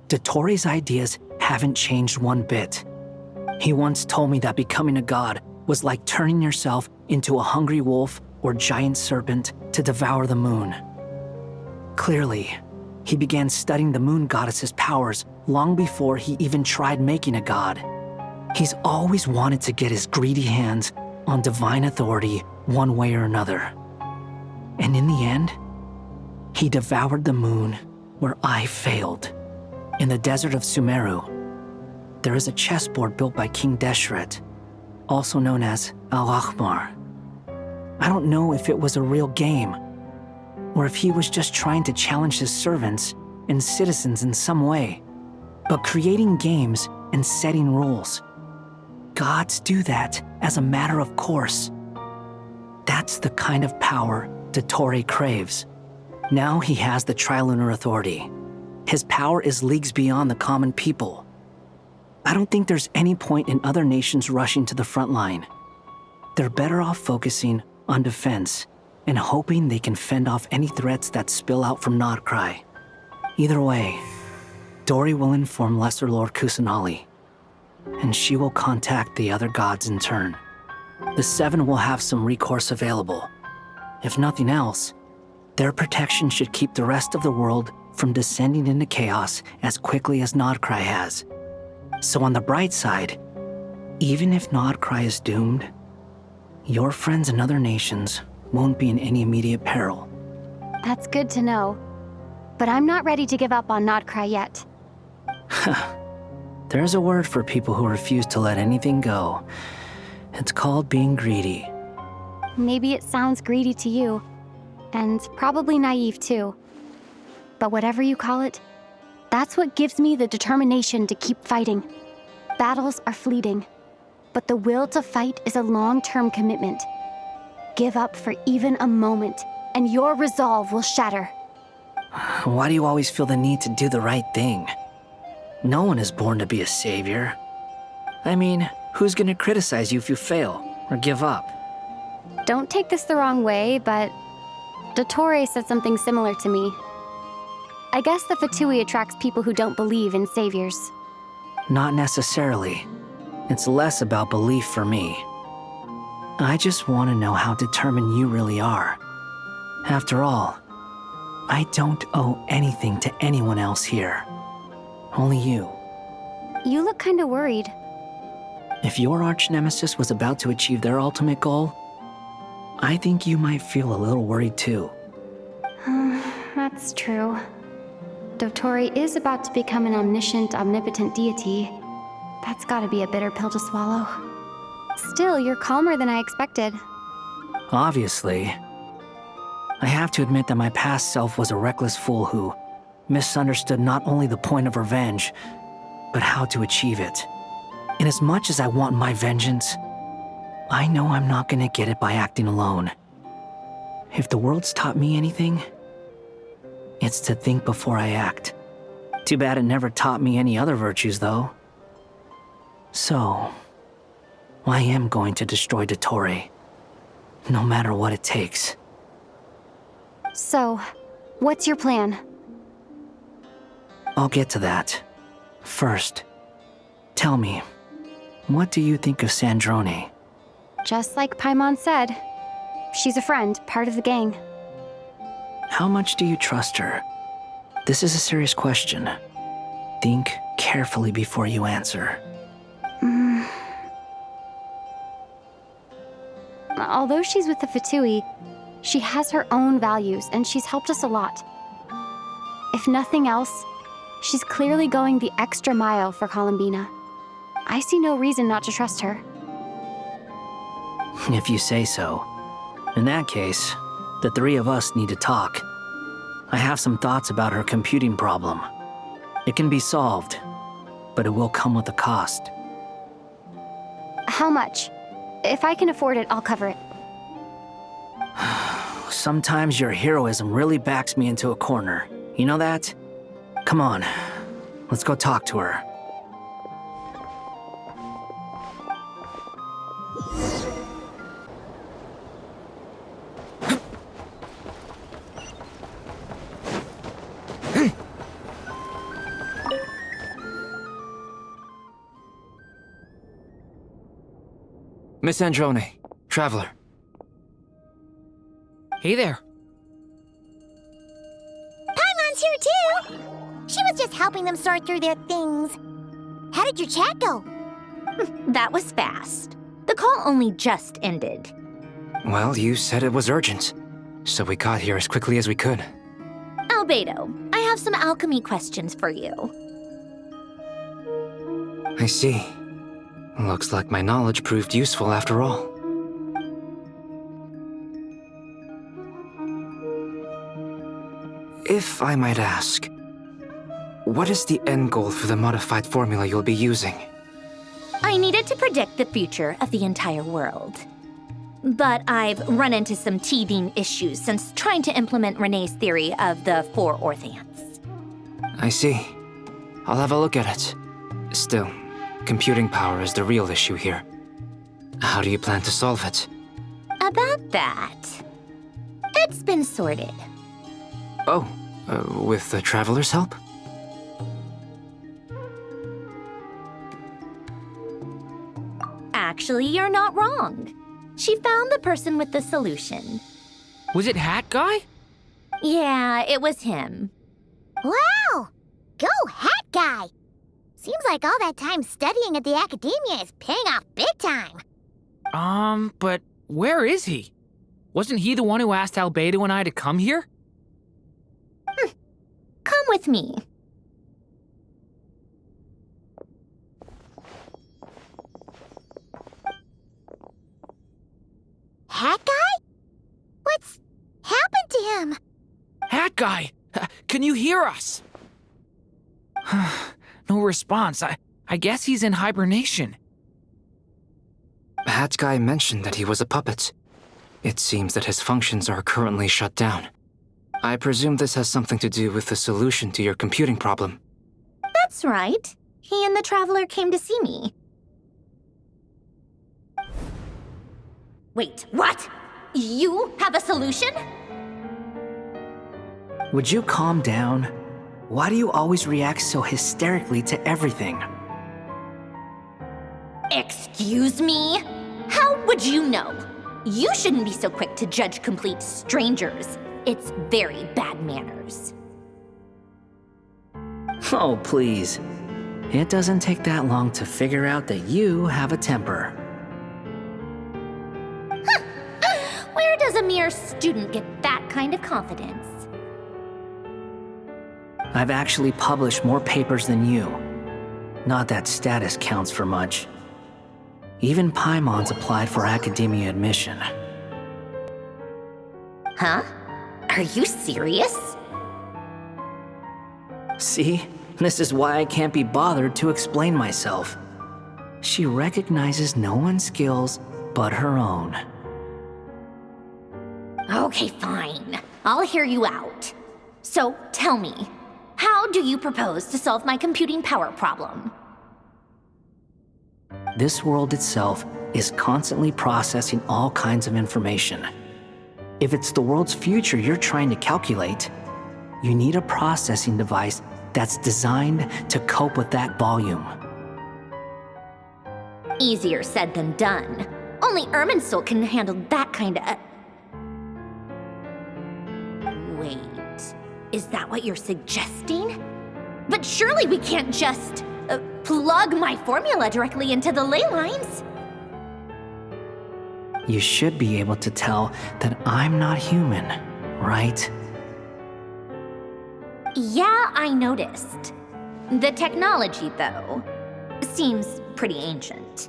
Dottore's ideas haven't changed one bit. He once told me that becoming a god was like turning yourself into a hungry wolf or giant serpent to devour the moon. Clearly, he began studying the moon goddess's powers long before he even tried making a god. He's always wanted to get his greedy hands on divine authority one way or another. And in the end, he devoured the moon where I failed. In the desert of Sumeru, there is a chessboard built by King Deshret, also known as Al-Ahmar. I don't know if it was a real game, or if he was just trying to challenge his servants and citizens in some way. But creating games and setting rules, gods do that as a matter of course. That's the kind of power Dottore craves. Now he has the Trilunar Authority. His power is leagues beyond the common people. I don't think there's any point in other nations rushing to the front line. They're better off focusing on defense and hoping they can fend off any threats that spill out from Notcry. Either way, Dory will inform Lesser Lord Kusanali, and she will contact the other gods in turn. The Seven will have some recourse available. If nothing else, their protection should keep the rest of the world from descending into chaos as quickly as Notcry has. So on the bright side, even if Notcry is doomed, your friends in other nations won't be in any immediate peril. That's good to know. But I'm not ready to give up on Notcry yet. There's a word for people who refuse to let anything go. It's called being greedy. Maybe it sounds greedy to you, and probably naive too. But whatever you call it, that's what gives me the determination to keep fighting. Battles are fleeting, but the will to fight is a long-term commitment. Give up for even a moment, and your resolve will shatter. Why do you always feel the need to do the right thing? No one is born to be a savior. I mean, who's gonna criticize you if you fail or give up? Don't take this the wrong way, but Dottore said something similar to me. I guess the Fatui attracts people who don't believe in saviors. Not necessarily. It's less about belief for me. I just want to know how determined you really are. After all, I don't owe anything to anyone else here. Only you. You look kinda worried. If your arch-nemesis was about to achieve their ultimate goal, I think you might feel a little worried too. That's true. Dottore is about to become an omniscient, omnipotent deity. That's gotta be a bitter pill to swallow. Still, you're calmer than I expected. Obviously. I have to admit that my past self was a reckless fool who misunderstood not only the point of revenge, but how to achieve it. And as much as I want my vengeance, I know I'm not gonna get it by acting alone. If the world's taught me anything, it's to think before I act. Too bad it never taught me any other virtues, though. So, I am going to destroy Dottore, no matter what it takes. So, what's your plan? I'll get to that. First, tell me, what do you think of Sandrone? Just like Paimon said, she's a friend, part of the gang. How much do you trust her? This is a serious question. Think carefully before you answer. Although she's with the Fatui, she has her own values and she's helped us a lot. If nothing else, she's clearly going the extra mile for Columbina. I see no reason not to trust her. If you say so. In that case, the three of us need to talk. I have some thoughts about her computing problem. It can be solved, but it will come with a cost. How much? If I can afford it, I'll cover it. Sometimes your heroism really backs me into a corner. You know that? Come on, let's go talk to her. Miss Androne, Traveler. Hey there. Paimon's here too! She was just helping them sort through their things. How did your chat go? That was fast. The call only just ended. Well, you said it was urgent, so we got here as quickly as we could. Albedo, I have some alchemy questions for you. I see. Looks like my knowledge proved useful after all. If I might ask, what is the end goal for the modified formula you'll be using? I needed to predict the future of the entire world. But I've run into some teething issues since trying to implement Renee's theory of the 4 Orthants. I see. I'll have a look at it. Still, computing power is the real issue here. How do you plan to solve it? About that, it's been sorted. Oh, with the Traveler's help? Actually, you're not wrong. She found the person with the solution. Was it Hat Guy? Yeah, it was him. Wow! Go Hat Guy! Seems like all that time studying at the academia is paying off big time. But where is he? Wasn't he the one who asked Albedo and I to come here? Come with me. Hat Guy? What's happened to him? Hat Guy! Can you hear us? No response. I guess he's in hibernation. Hat Guy mentioned that he was a puppet. It seems that his functions are currently shut down. I presume this has something to do with the solution to your computing problem. That's right. He and the Traveler came to see me. Wait, what? You have a solution? Would you calm down? Why do you always react so hysterically to everything? Excuse me? How would you know? You shouldn't be so quick to judge complete strangers. It's very bad manners. Oh, please. It doesn't take that long to figure out that you have a temper. Where does a mere student get that kind of confidence? I've actually published more papers than you. Not that status counts for much. Even Paimon's applied for academia admission. Huh? Are you serious? See? This is why I can't be bothered to explain myself. She recognizes no one's skills but her own. Okay, fine. I'll hear you out. So, tell me, how do you propose to solve my computing power problem? This world itself is constantly processing all kinds of information. If it's the world's future you're trying to calculate, you need a processing device that's designed to cope with that volume. Easier said than done. Only Irminsul can handle that kind of... Wait, is that what you're suggesting? But surely we can't just plug my formula directly into the ley lines. You should be able to tell that I'm not human, right? Yeah, I noticed. The technology, though, seems pretty ancient.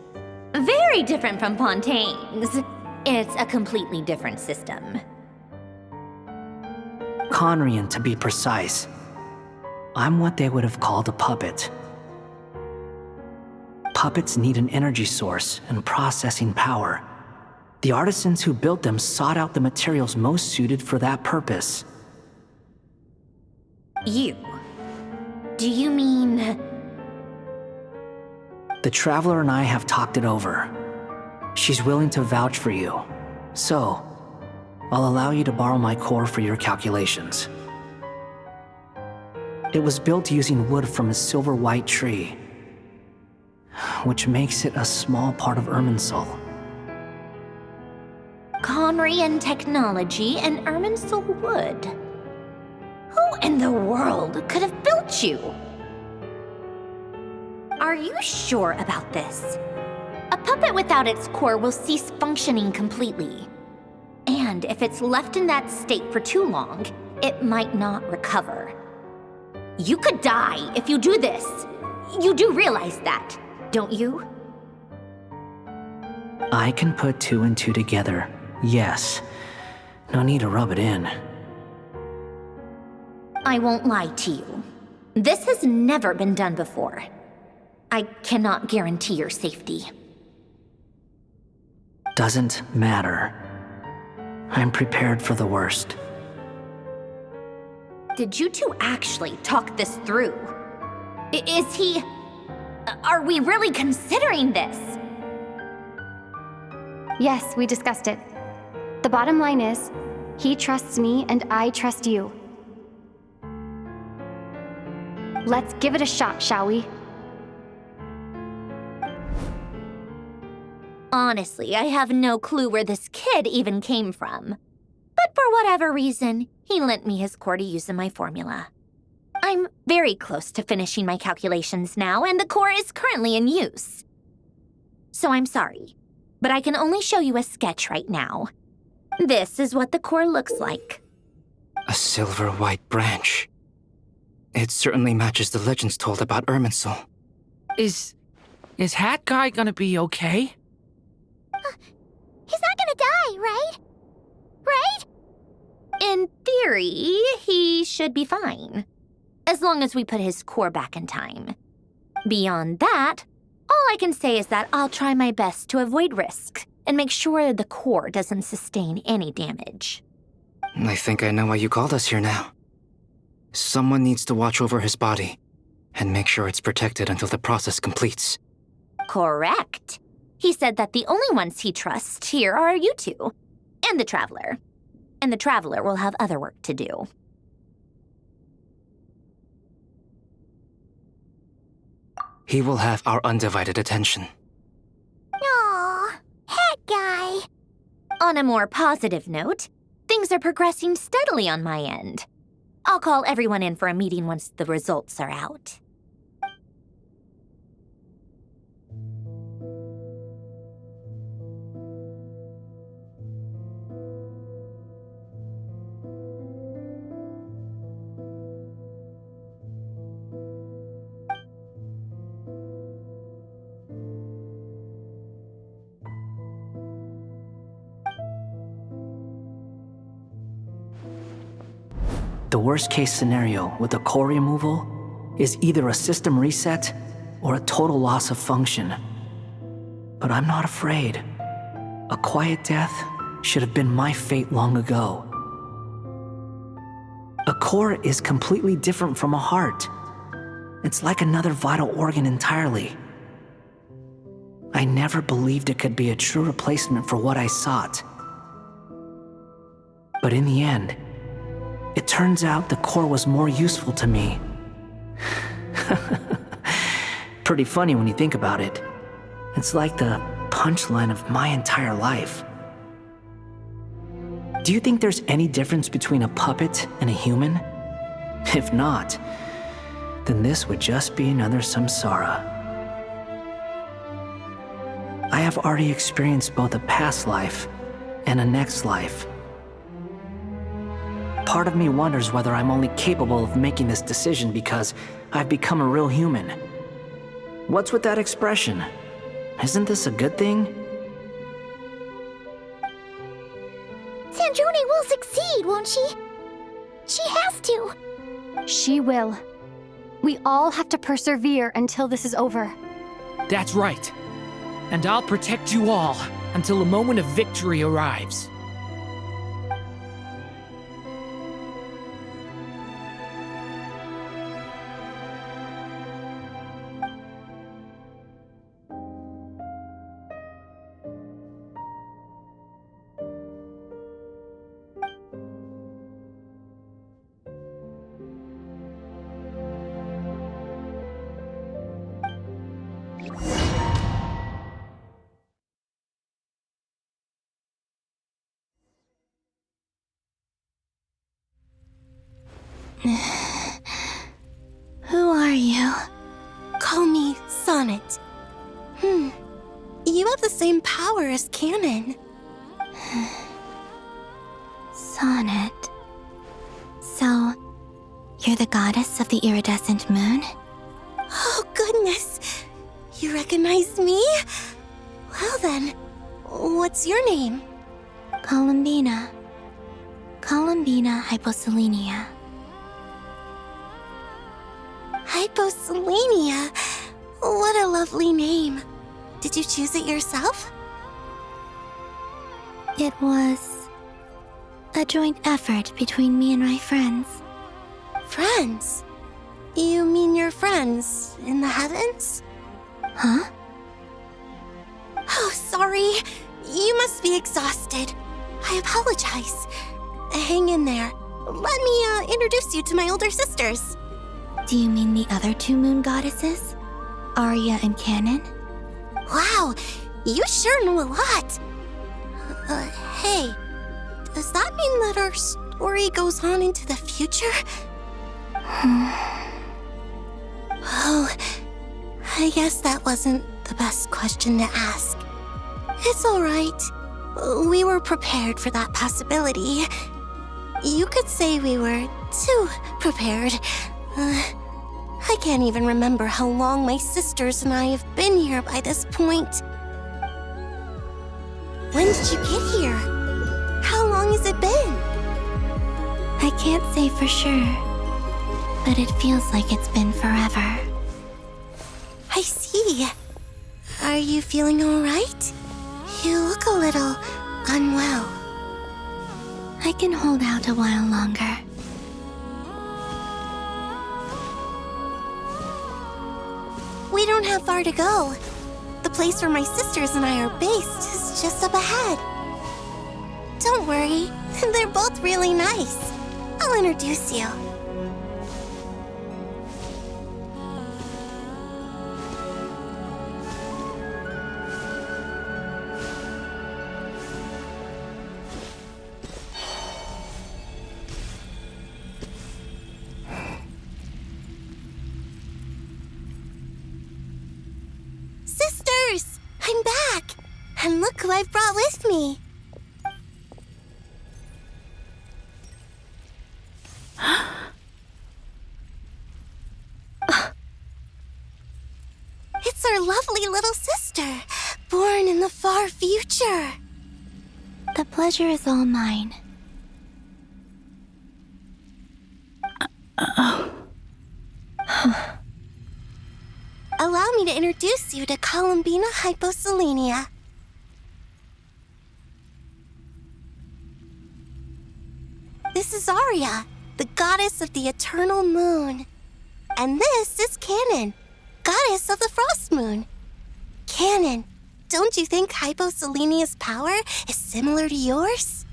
Very different from Fontaine's. It's a completely different system. Conrian, to be precise. I'm what they would have called a puppet. Puppets need an energy source and processing power. The artisans who built them sought out the materials most suited for that purpose. You? Do you mean... The Traveler and I have talked it over. She's willing to vouch for you. So, I'll allow you to borrow my core for your calculations. It was built using wood from a silver-white tree, which makes it a small part of Irminsul. Conrian technology and Irminsul wood. Who in the world could have built you? Are you sure about this? A puppet without its core will cease functioning completely. And if it's left in that state for too long, it might not recover. You could die if you do this. You do realize that, don't you? I can put 2 and 2 together, yes. No need to rub it in. I won't lie to you. This has never been done before. I cannot guarantee your safety. Doesn't matter. I'm prepared for the worst. Did you two actually talk this through? Is he... Are we really considering this? Yes, we discussed it. The bottom line is, he trusts me and I trust you. Let's give it a shot, shall we? Honestly, I have no clue where this kid even came from. But for whatever reason, he lent me his core to use in my formula. I'm very close to finishing my calculations now, and the core is currently in use. So I'm sorry, but I can only show you a sketch right now. This is what the core looks like. A silver-white branch. It certainly matches the legends told about Irminsul. Is Hat Guy gonna be okay? He's not gonna die, right? Right? In theory, he should be fine. As long as we put his core back in time. Beyond that, all I can say is that I'll try my best to avoid risks and make sure the core doesn't sustain any damage. I think I know why you called us here now. Someone needs to watch over his body and make sure it's protected until the process completes. Correct. He said that the only ones he trusts here are you two, and the Traveler. And the Traveler will have other work to do. He will have our undivided attention. Aw, Hat Guy. On a more positive note, things are progressing steadily on my end. I'll call everyone in for a meeting once the results are out. The worst-case scenario with the core removal is either a system reset or a total loss of function. But I'm not afraid. A quiet death should have been my fate long ago. A core is completely different from a heart. It's like another vital organ entirely. I never believed it could be a true replacement for what I sought. But in the end, it turns out the core was more useful to me. Pretty funny when you think about it. It's like the punchline of my entire life. Do you think there's any difference between a puppet and a human? If not, then this would just be another samsara. I have already experienced both a past life and a next life. Part of me wonders whether I'm only capable of making this decision because I've become a real human. What's with that expression? Isn't this a good thing? Sandrone will succeed, won't she? She has to. She will. We all have to persevere until this is over. That's right. And I'll protect you all until a moment of victory arrives. Who are you? Call me Sonnet. You have the same power as Canon. Sonnet. So, you're the goddess of the iridescent moon? Oh, goodness. You recognize me? Well then, what's your name? Columbina. Columbina Hyposelenia. Hyposelenia? What a lovely name. Did you choose it yourself? It was a joint effort between me and my friends. Friends? You mean your friends in the heavens? Huh? Oh, sorry. You must be exhausted. I apologize. Hang in there. Let me introduce you to my older sisters. Do you mean the other two moon goddesses? Arya and Canon? Wow, you sure know a lot. Hey, does that mean that our story goes on into the future? Oh, I guess that wasn't the best question to ask. It's all right. We were prepared for that possibility. You could say we were too prepared. I can't even remember how long my sisters and I have been here by this point. When did you get here? How long has it been? I can't say for sure, but it feels like it's been forever. I see. Are you feeling all right? You look a little unwell. I can hold out a while longer. We don't have far to go. The place where my sisters and I are based is just up ahead. Don't worry, they're both really nice. I'll introduce you. Sisters! I'm back! And look who I've brought with me! It's our lovely little sister, born in the far future. The pleasure is all mine. Allow me to introduce you to Columbina Hyposelenia. This is Arya, the goddess of the eternal moon. And this is Canon, goddess of the frost moon. Canon, don't you think Hyposelenia's power is similar to yours?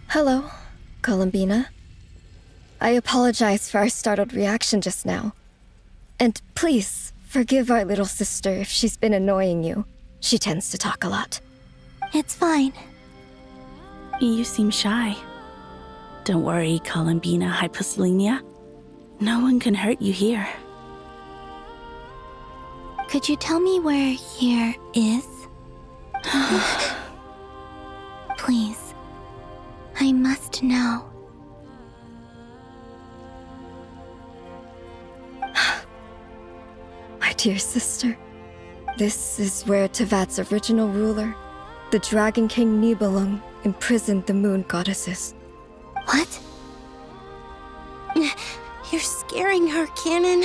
Hello, Columbina. I apologize for our startled reaction just now. And please, forgive our little sister if she's been annoying you. She tends to talk a lot. It's fine. You seem shy. Don't worry, Columbina Hyposelenia. No one can hurt you here. Could you tell me where here is? Please. I must know. My dear sister, this is where Tevat's original ruler, the Dragon King Nibelung, imprisoned the moon goddesses. What? You're scaring her, Canon.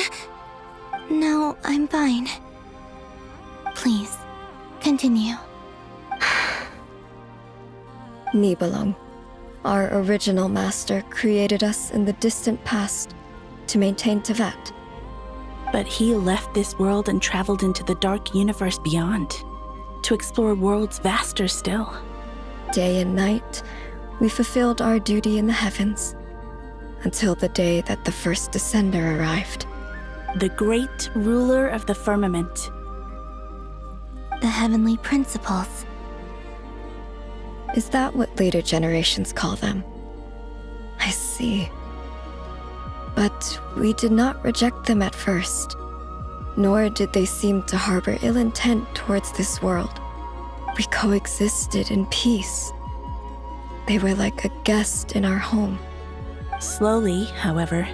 No, I'm fine. Please, continue. Nibelung, our original master, created us in the distant past to maintain Tevat. But he left this world and traveled into the dark universe beyond, to explore worlds vaster still. Day and night, we fulfilled our duty in the heavens, until the day that the first Descender arrived. The great ruler of the firmament. The heavenly principles. Is that what later generations call them? I see. But we did not reject them at first, nor did they seem to harbor ill intent towards this world. We coexisted in peace. They were like a guest in our home. Slowly, however,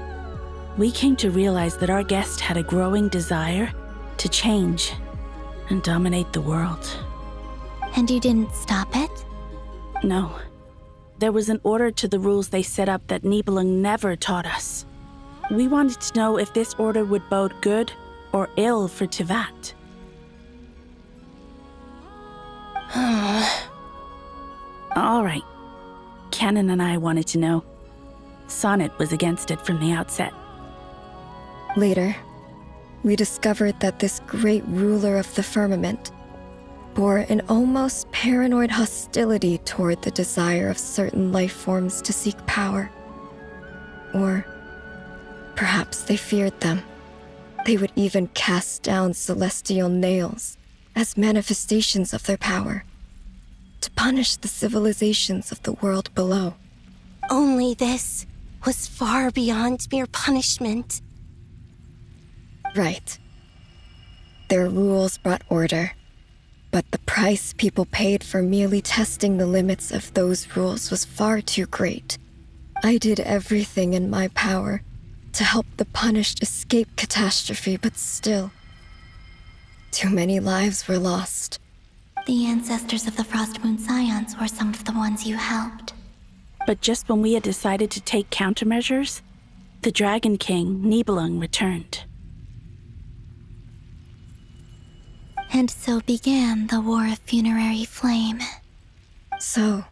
we came to realize that our guest had a growing desire to change and dominate the world. And you didn't stop it? No. There was an order to the rules they set up that Nibelung never taught us. We wanted to know if this order would bode good or ill for Tevat. All right. Canon and I wanted to know. Sonnet was against it from the outset. Later, we discovered that this great ruler of the firmament bore an almost paranoid hostility toward the desire of certain life forms to seek power. Or perhaps they feared them. They would even cast down celestial nails as manifestations of their power, to punish the civilizations of the world below. Only this was far beyond mere punishment. Right. Their rules brought order, but the price people paid for merely testing the limits of those rules was far too great. I did everything in my power to help the punished escape catastrophe, but still, too many lives were lost. The ancestors of the Frost Moon Scions were some of the ones you helped. But just when we had decided to take countermeasures, the Dragon King, Nibelung, returned. And so began the War of Funerary Flame. So,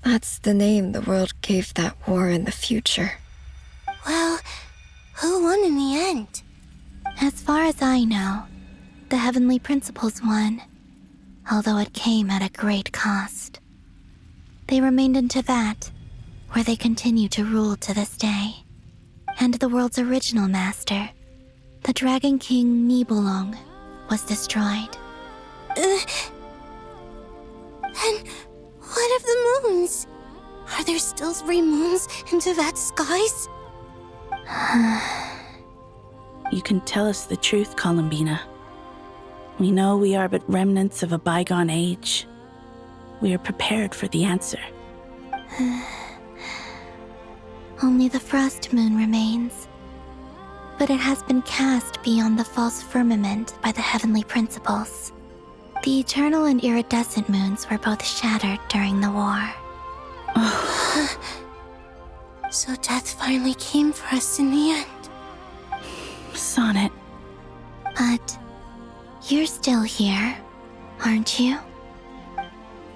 that's the name the world gave that war in the future. Well, who won in the end? As far as I know, the Heavenly Principles won, although it came at a great cost. They remained in Tevat, where they continue to rule to this day. And the world's original master, the Dragon King Nibelung, was destroyed. And what of the moons? Are there still 3 moons in Tevat's skies? You can tell us the truth, Columbina. We know we are but remnants of a bygone age. We are prepared for the answer. Only the Frost Moon remains. But it has been cast beyond the false firmament by the Heavenly Principles. The eternal and iridescent moons were both shattered during the war. So death finally came for us in the end. Sonnet. But you're still here, aren't you?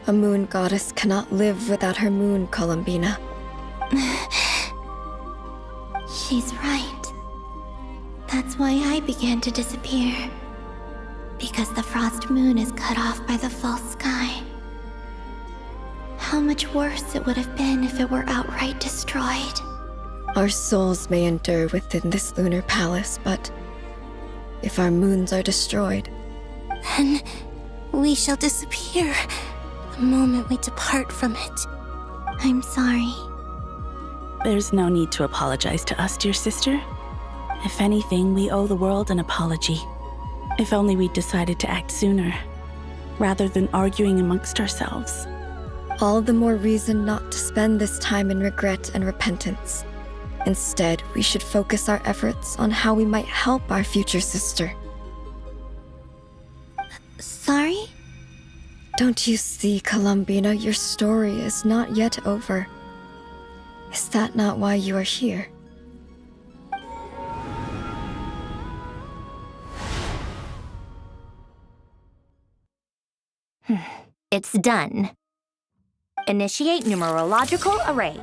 A moon goddess cannot live without her moon, Columbina. She's right. That's why I began to disappear. Because the Frost Moon is cut off by the false sky. How much worse it would have been if it were outright destroyed. Our souls may endure within this lunar palace, but if our moons are destroyed, then we shall disappear the moment we depart from it. I'm sorry. There's no need to apologize to us, dear sister. If anything, we owe the world an apology. If only we'd decided to act sooner, rather than arguing amongst ourselves. All the more reason not to spend this time in regret and repentance. Instead, we should focus our efforts on how we might help our future sister. Sorry? Don't you see, Columbina, your story is not yet over. Is that not why you are here? It's done. Initiate numerological array.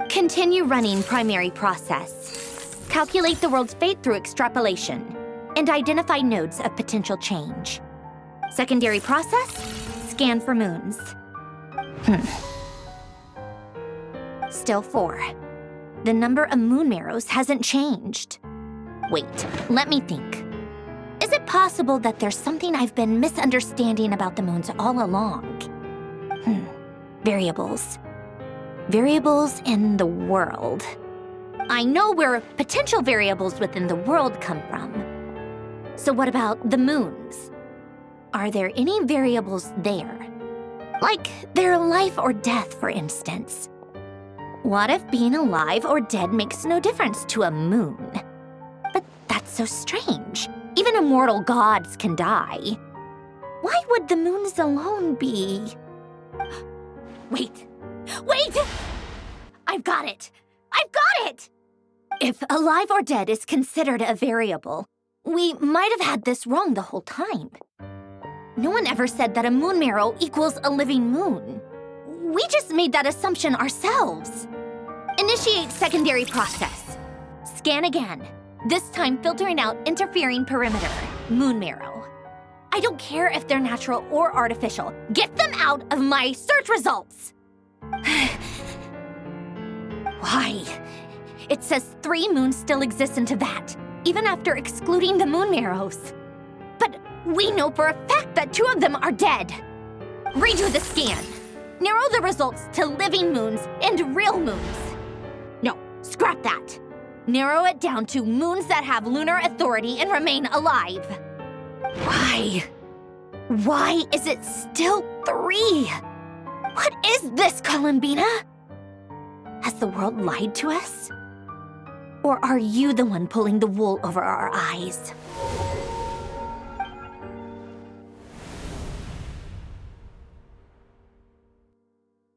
Continue running primary process. Calculate the world's fate through extrapolation. And identify nodes of potential change. Secondary process, scan for moons. Still 4. The number of moon marrows hasn't changed. Wait, let me think. Is it possible that there's something I've been misunderstanding about the moons all along? Variables. Variables in the world. I know where potential variables within the world come from. So what about the moons? Are there any variables there? Like their life or death, for instance. What if being alive or dead makes no difference to a moon? But that's so strange. Even immortal gods can die. Why would the moons alone be? Wait! I've got it! If alive or dead is considered a variable, we might have had this wrong the whole time. No one ever said that a moon marrow equals a living moon. We just made that assumption ourselves. Initiate secondary process. Scan again. This time filtering out interfering perimeter, moon marrow. I don't care if they're natural or artificial. Get them out of my search results! Why? It says 3 moons still exist in Teyvat, even after excluding the moon marrows. But we know for a fact that 2 of them are dead. Redo the scan. Narrow the results to living moons and real moons. No, scrap that. Narrow it down to moons that have lunar authority and remain alive. Why? Why is it still 3? What is this, Columbina? Has the world lied to us? Or are you the one pulling the wool over our eyes?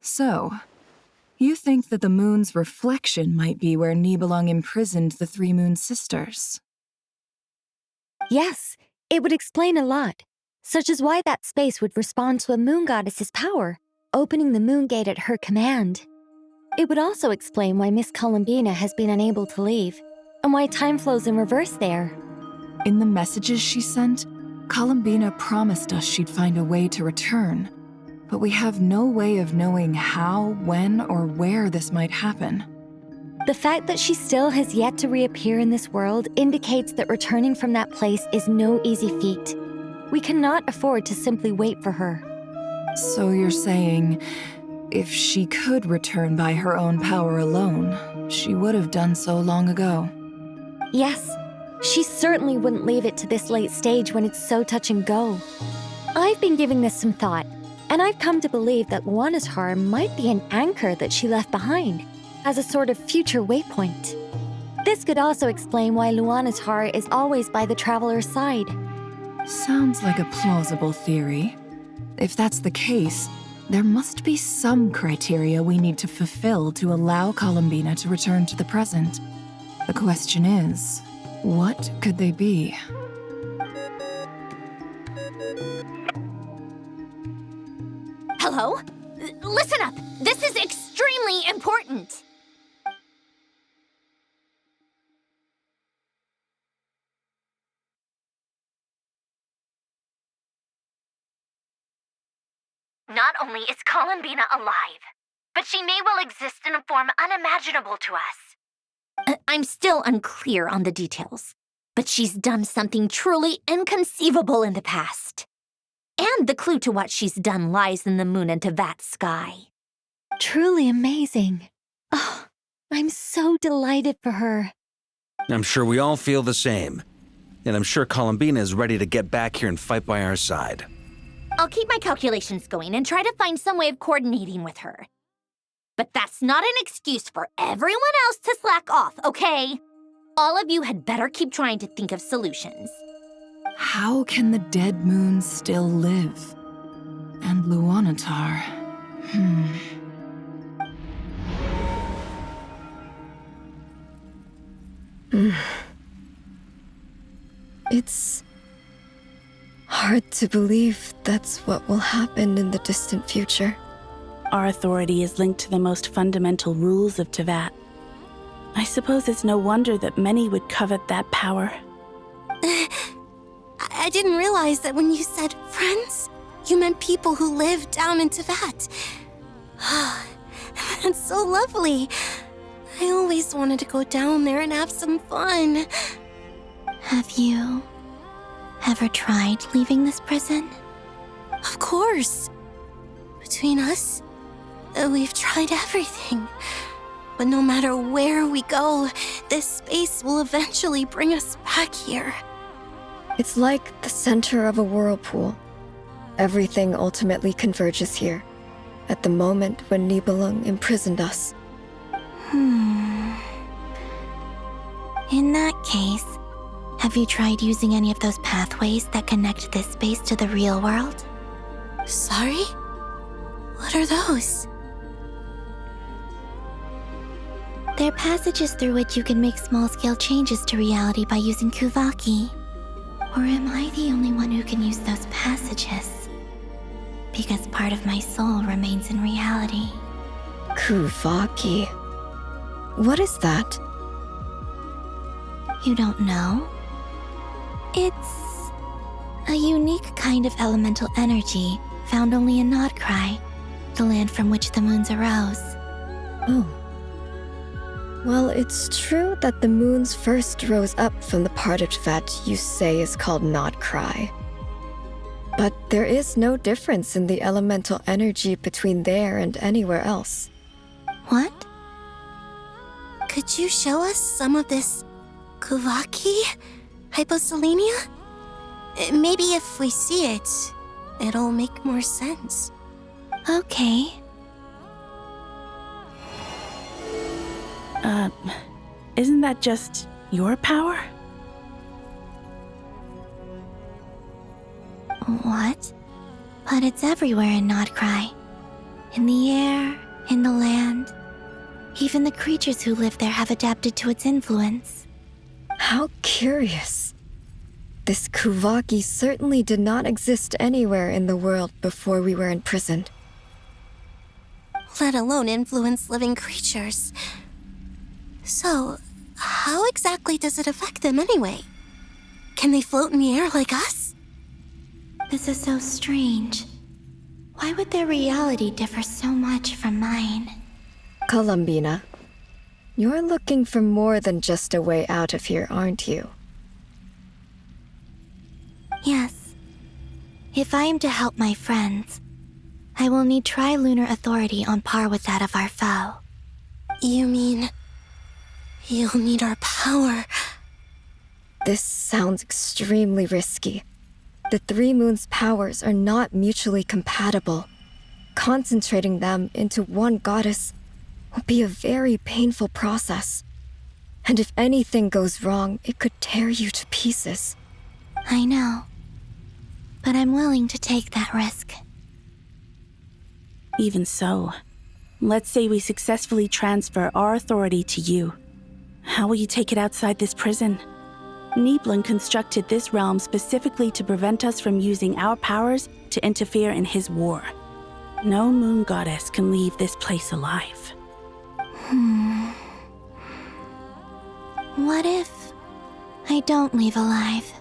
So, you think that the moon's reflection might be where Nibelung imprisoned the 3 moon sisters? Yes, it would explain a lot, such as why that space would respond to a moon goddess's power, opening the moon gate at her command. It would also explain why Miss Columbina has been unable to leave, and why time flows in reverse there. In the messages she sent, Columbina promised us she'd find a way to return, but we have no way of knowing how, when, or where this might happen. The fact that she still has yet to reappear in this world indicates that returning from that place is no easy feat. We cannot afford to simply wait for her. So you're saying, if she could return by her own power alone, she would have done so long ago? Yes, she certainly wouldn't leave it to this late stage when it's so touch and go. I've been giving this some thought, and I've come to believe that Luana's Har might be an anchor that she left behind, as a sort of future waypoint. This could also explain why Luana's Har is always by the traveler's side. Sounds like a plausible theory. If that's the case, there must be some criteria we need to fulfill to allow Columbina to return to the present. The question is, what could they be? Hello? Listen up! This is extremely important! Not only is Columbina alive, but she may well exist in a form unimaginable to us. I'm still unclear on the details, but she's done something truly inconceivable in the past. And the clue to what she's done lies in the moon and Teyvat sky. Truly amazing. Oh, I'm so delighted for her. I'm sure we all feel the same. And I'm sure Columbina is ready to get back here and fight by our side. I'll keep my calculations going and try to find some way of coordinating with her. But that's not an excuse for everyone else to slack off, okay? All of you had better keep trying to think of solutions. How can the dead moon still live? And Luanatar... It's hard to believe that's what will happen in the distant future. Our authority is linked to the most fundamental rules of Teyvat. I suppose it's no wonder that many would covet that power. I didn't realize that when you said friends, you meant people who live down in Teyvat. That's so lovely. I always wanted to go down there and have some fun. Have you ever tried leaving this prison? Of course. Between us, we've tried everything. But no matter where we go, this space will eventually bring us back here. It's like the center of a whirlpool. Everything ultimately converges here, at the moment when Nibelung imprisoned us. In that case, have you tried using any of those pathways that connect this space to the real world? Sorry? What are those? They're passages through which you can make small-scale changes to reality by using Kuvaki. Or am I the only one who can use those passages? Because part of my soul remains in reality. Kuvaki. What is that? You don't know? It's a unique kind of elemental energy found only in Nodcry, the land from which the moons arose. Oh. Well, it's true that the moons first rose up from the part of Teyvat you say is called Nodcry. But there is no difference in the elemental energy between there and anywhere else. What? Could you show us some of this Kuvaki? Hyposelenia? Maybe if we see it, it'll make more sense. Okay. Isn't that just your power? What? But it's everywhere in Nodcry. In the air, in the land. Even the creatures who live there have adapted to its influence. How curious. This Kuvaki certainly did not exist anywhere in the world before we were imprisoned. Let alone influence living creatures. So, how exactly does it affect them anyway? Can they float in the air like us? This is so strange. Why would their reality differ so much from mine? Columbina, you're looking for more than just a way out of here, aren't you? Yes. If I am to help my friends, I will need tri-lunar authority on par with that of our foe. You mean... you'll need our power? This sounds extremely risky. The Three Moons' powers are not mutually compatible. Concentrating them into one goddess will be a very painful process. And if anything goes wrong, it could tear you to pieces. I know. But I'm willing to take that risk. Even so, let's say we successfully transfer our authority to you. How will you take it outside this prison? Nibelung constructed this realm specifically to prevent us from using our powers to interfere in his war. No moon goddess can leave this place alive. What if I don't leave alive?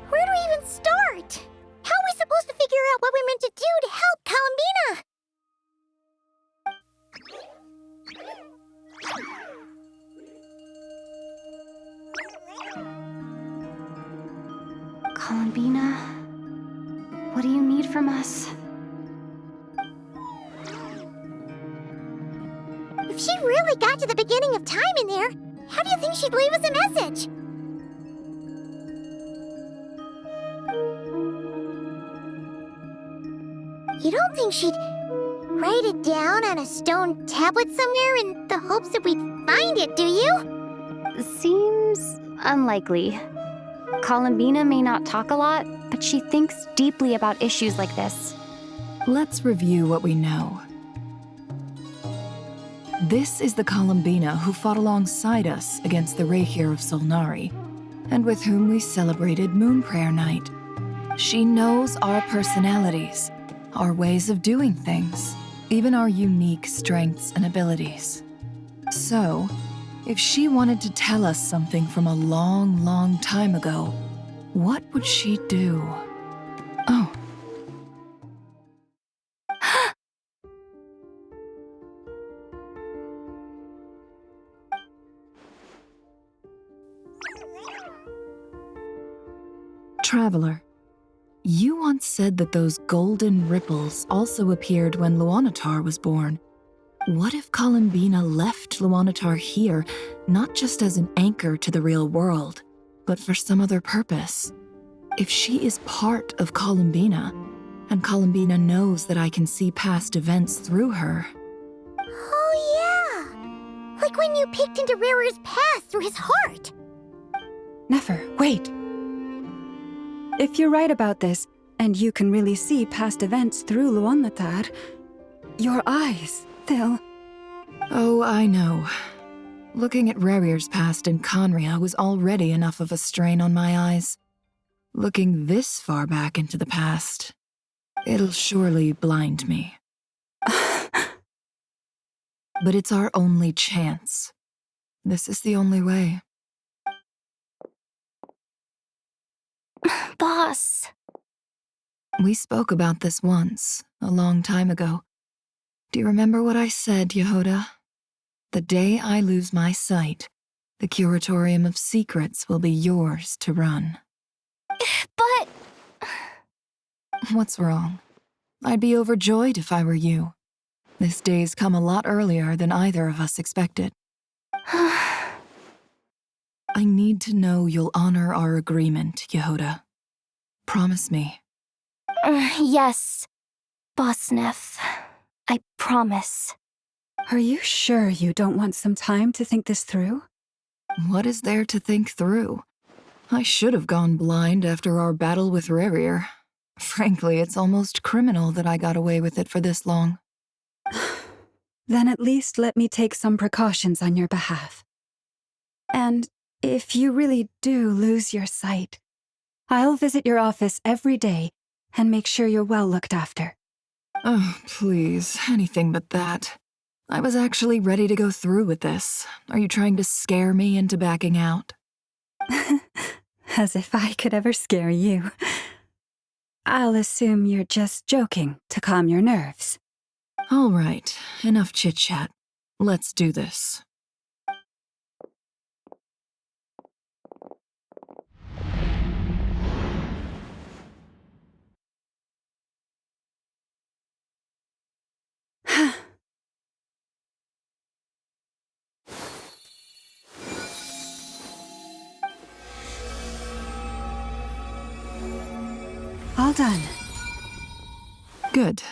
Where do we even start? How are we supposed to figure out what we're meant to do to help Columbina? Columbina, what do you need from us? If she really got to the beginning of time in there, how do you think she'd leave us a message? You don't think she'd write it down on a stone tablet somewhere in the hopes that we'd find it, do you? Seems unlikely. Columbina may not talk a lot, but she thinks deeply about issues like this. Let's review what we know. This is the Columbina who fought alongside us against the Reikir of Solnari, and with whom we celebrated Moon Prayer Night. She knows our personalities, our ways of doing things, even our unique strengths and abilities. So, if she wanted to tell us something from a long, long time ago, what would she do? Oh. Traveler, you once said that those golden ripples also appeared when Luanatar was born. What if Columbina left Luanatar here, not just as an anchor to the real world, but for some other purpose? If she is part of Columbina, and Columbina knows that I can see past events through her... Oh yeah! Like when you peeked into Rarer's past through his heart! Never, wait! If you're right about this, and you can really see past events through Luanatar, your eyes, they'll... Oh, I know. Looking at Rarier's past in Conria was already enough of a strain on my eyes. Looking this far back into the past, it'll surely blind me. But it's our only chance. This is the only way. Boss. We spoke about this once, a long time ago. Do you remember what I said, Yehoda? The day I lose my sight, the Curatorium of Secrets will be yours to run. But... What's wrong? I'd be overjoyed if I were you. This day's come a lot earlier than either of us expected. I need to know you'll honor our agreement, Yehoda. Promise me. Yes, Boss Neff. I promise. Are you sure you don't want some time to think this through? What is there to think through? I should have gone blind after our battle with Rarier. Frankly, it's almost criminal that I got away with it for this long. Then at least let me take some precautions on your behalf. And if you really do lose your sight, I'll visit your office every day and make sure you're well looked after. Oh, please, anything but that. I was actually ready to go through with this. Are you trying to scare me into backing out? As if I could ever scare you. I'll assume you're just joking to calm your nerves. All right, enough chit-chat. Let's do this. All done. Good.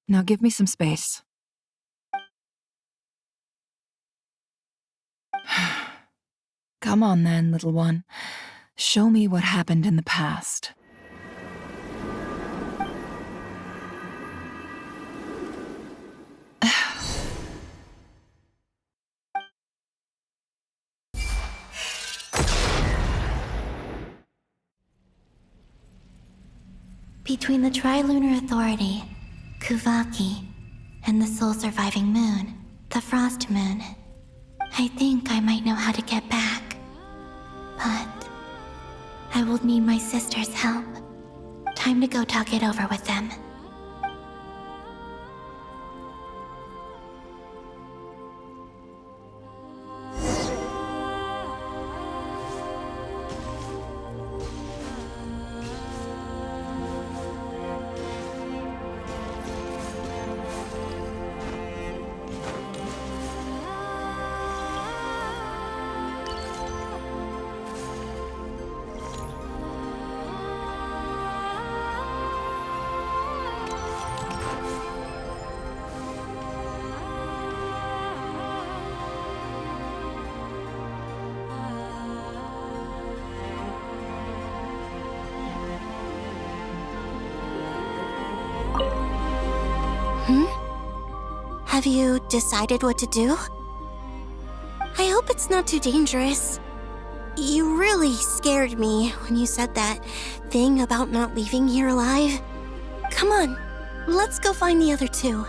Now give me some space. Come on then, little one. Show me what happened in the past. Between the Trilunar Authority, Kuvaki, and the sole-surviving moon, the Frost Moon, I think I might know how to get back. But I will need my sister's help. Time to go talk it over with them. Have you decided what to do? I hope it's not too dangerous. You really scared me when you said that thing about not leaving here alive. Come on, let's go find the other two.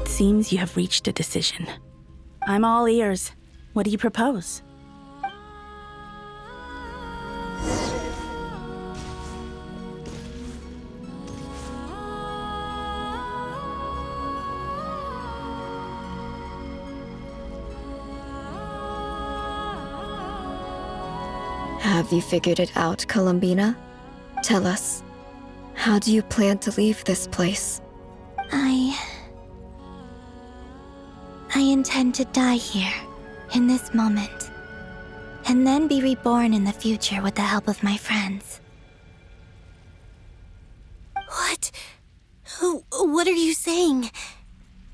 Seems you have reached a decision. I'm all ears. What do you propose? Have you figured it out, Columbina? Tell us, how do you plan to leave this place? I intend to die here, in this moment, and then be reborn in the future with the help of my friends. What? What are you saying?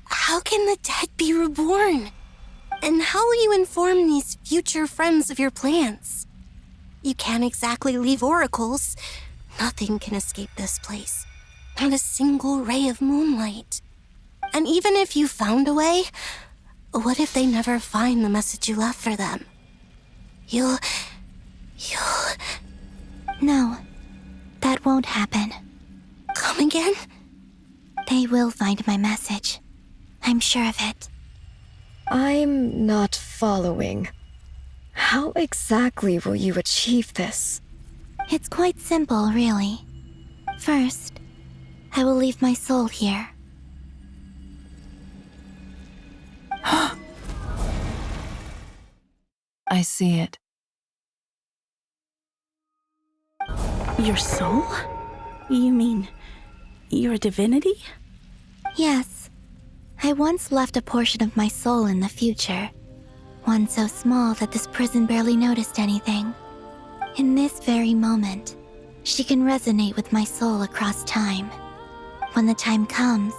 How can the dead be reborn? And how will you inform these future friends of your plans? You can't exactly leave oracles. Nothing can escape this place. Not a single ray of moonlight. And even if you found a way, what if they never find the message you left for them? You'll... No, that won't happen. Come again? They will find my message. I'm sure of it. I'm not following. How exactly will you achieve this? It's quite simple, really. First, I will leave my soul here. I see it. Your soul? You mean you're a divinity? Yes. I once left a portion of my soul in the future. One so small that this prison barely noticed anything. In this very moment, she can resonate with my soul across time. When the time comes,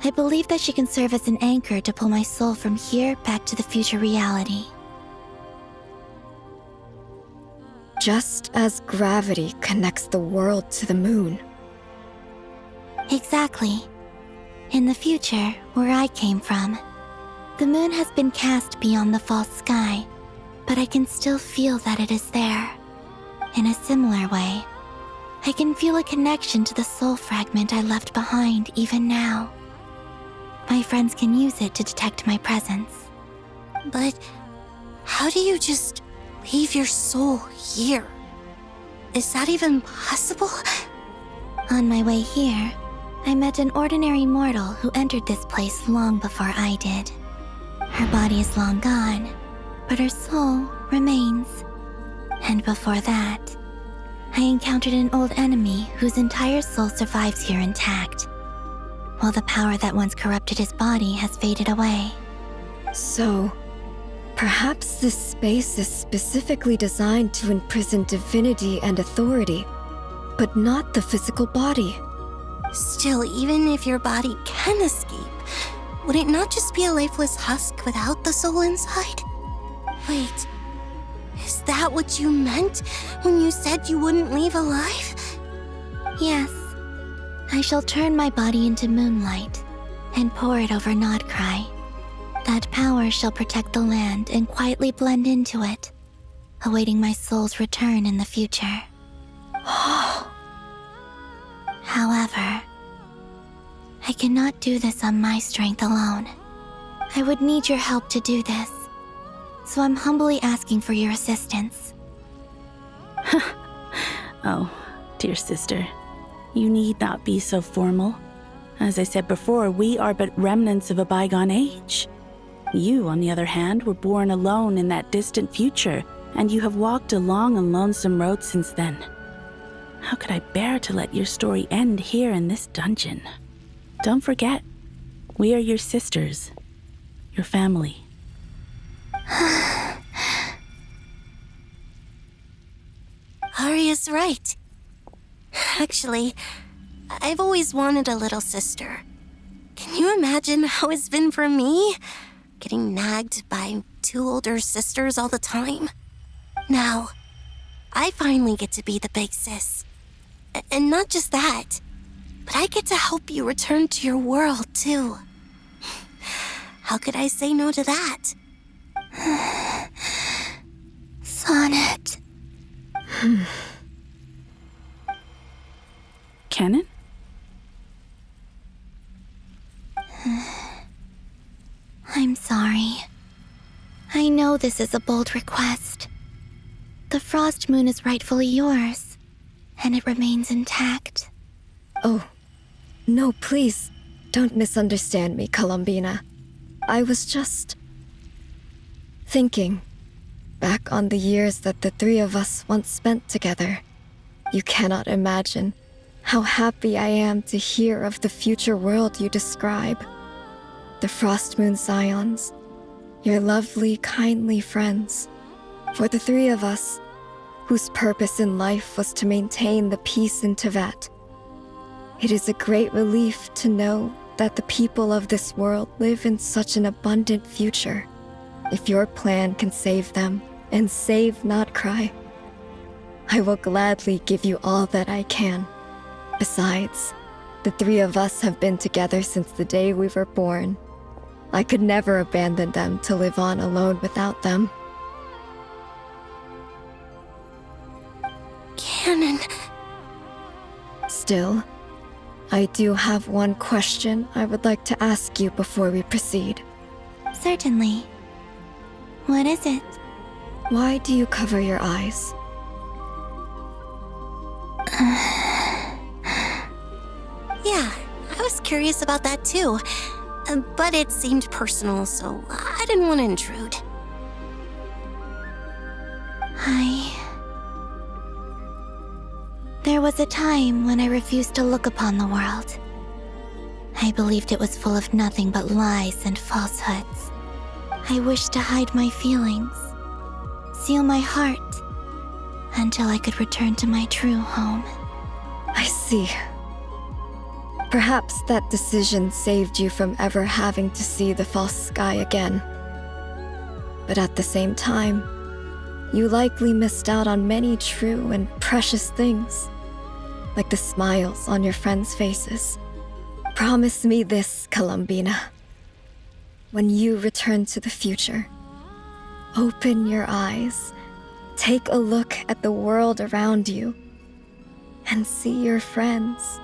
I believe that she can serve as an anchor to pull my soul from here back to the future reality. Just as gravity connects the world to the moon. Exactly. In the future, where I came from, the moon has been cast beyond the false sky, but I can still feel that it is there. In a similar way, I can feel a connection to the soul fragment I left behind even now. My friends can use it to detect my presence. But how do you just leave your soul here? Is that even possible? On my way here, I met an ordinary mortal who entered this place long before I did. Her body is long gone, but her soul remains. And before that, I encountered an old enemy whose entire soul survives here intact, while the power that once corrupted his body has faded away. So, perhaps this space is specifically designed to imprison divinity and authority, but not the physical body. Still, even if your body can escape, would it not just be a lifeless husk without the soul inside? Wait, is that what you meant when you said you wouldn't leave alive? Yes. I shall turn my body into moonlight and pour it over Nodcry. That power shall protect the land and quietly blend into it, awaiting my soul's return in the future. However, I cannot do this on my strength alone. I would need your help to do this, so I'm humbly asking for your assistance. Oh, dear sister, you need not be so formal. As I said before, we are but remnants of a bygone age. You, on the other hand, were born alone in that distant future, and you have walked a long and lonesome road since then. How could I bear to let your story end here in this dungeon? Don't forget, we are your sisters, your family. Arya's right. Actually, I've always wanted a little sister. Can you imagine how it's been for me? Getting nagged by 2 older sisters all the time. Now, I finally get to be the big sis. And not just that, but I get to help you return to your world, too. How could I say no to that? Sonnet. Canon? I'm sorry. I know this is a bold request. The Frost Moon is rightfully yours, and it remains intact. Oh, no, please, don't misunderstand me, Columbina. I was just thinking back on the years that the 3 of us once spent together. You cannot imagine how happy I am to hear of the future world you describe. The Frost Moon Scions, your lovely, kindly friends. For the 3 of us, whose purpose in life was to maintain the peace in Teyvat, it is a great relief to know that the people of this world live in such an abundant future. If your plan can save them, and save not cry, I will gladly give you all that I can. Besides, the 3 of us have been together since the day we were born. I could never abandon them to live on alone without them. Canon. Still, I do have one question I would like to ask you before we proceed. Certainly. What is it? Why do you cover your eyes? Yeah, I was curious about that too. But it seemed personal, so I didn't want to intrude. There was a time when I refused to look upon the world. I believed it was full of nothing but lies and falsehoods. I wished to hide my feelings, seal my heart, until I could return to my true home. I see. Perhaps that decision saved you from ever having to see the false sky again. But at the same time, you likely missed out on many true and precious things, like the smiles on your friends' faces. Promise me this, Columbina. When you return to the future, open your eyes, take a look at the world around you, and see your friends.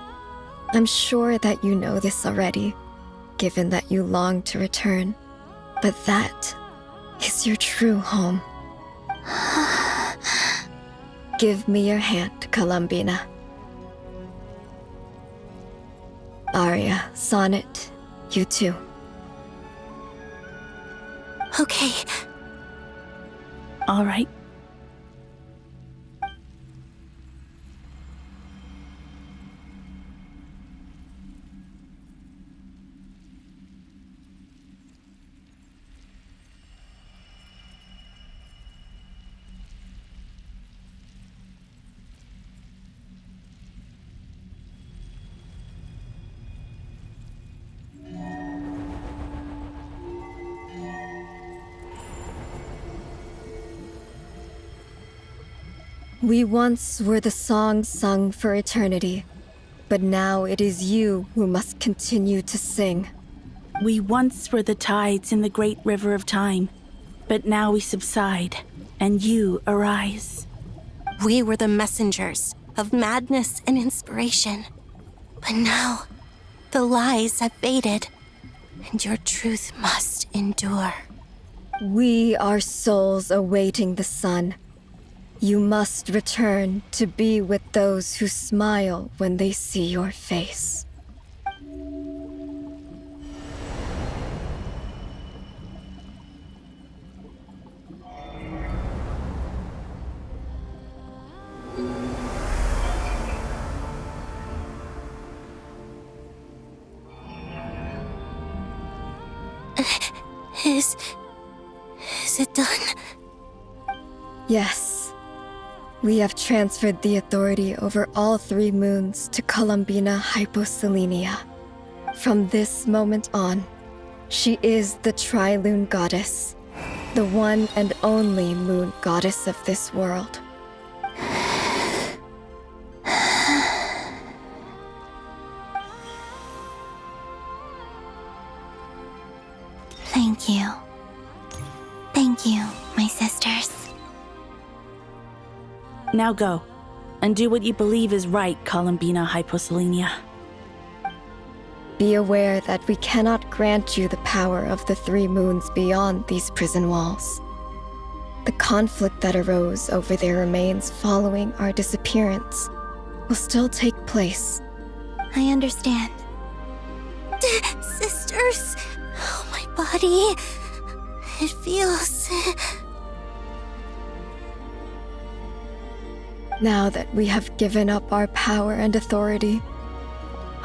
I'm sure that you know this already, given that you long to return, but that is your true home. Give me your hand, Columbina. Arya, Sonnet, you too. Okay. All right. We once were the songs sung for eternity, but now it is you who must continue to sing. We once were the tides in the great river of time, but now we subside, and you arise. We were the messengers of madness and inspiration, but now the lies have faded, and your truth must endure. We are souls awaiting the sun. You must return to be with those who smile when they see your face. Is it done? Yes. We have transferred the authority over all 3 moons to Columbina Hyposelenia. From this moment on, she is the Tri-Lune Goddess, the one and only moon goddess of this world. Thank you. Thank you, my sisters. Now go, and do what you believe is right, Columbina Hyposelenia. Be aware that we cannot grant you the power of the 3 moons beyond these prison walls. The conflict that arose over their remains following our disappearance will still take place. I understand. Sisters, oh, my body. It feels... Now that we have given up our power and authority,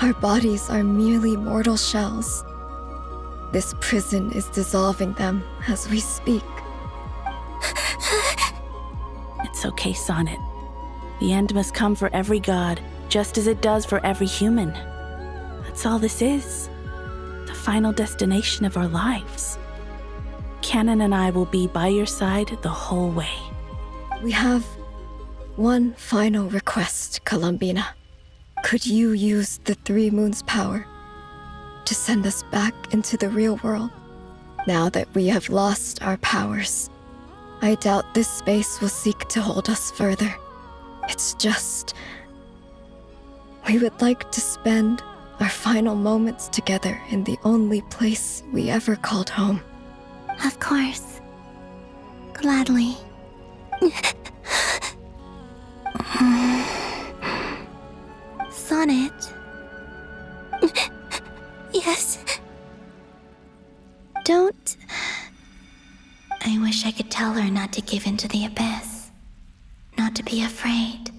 our bodies are merely mortal shells. This prison is dissolving them as we speak. It's okay, Sonnet. The end must come for every god, just as it does for every human. That's all this is. The final destination of our lives. Canon and I will be by your side the whole way. We have one final request, Columbina. Could you use the 3 moons' power to send us back into the real world? Now that we have lost our powers, I doubt this space will seek to hold us further. It's just... we would like to spend our final moments together in the only place we ever called home. Of course. Gladly. Sonnet? Yes? Don't... I wish I could tell her not to give in to the abyss. Not to be afraid.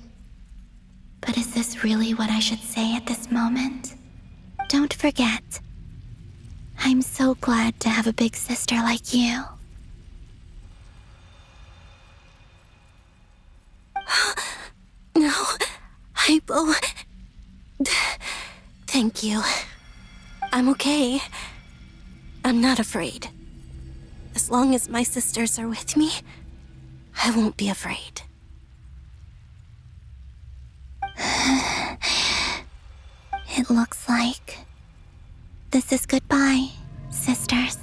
But is this really what I should say at this moment? Don't forget. I'm so glad to have a big sister like you. No, Hypo. Thank you. I'm okay. I'm not afraid. As long as my sisters are with me, I won't be afraid. It looks like this is goodbye, sisters.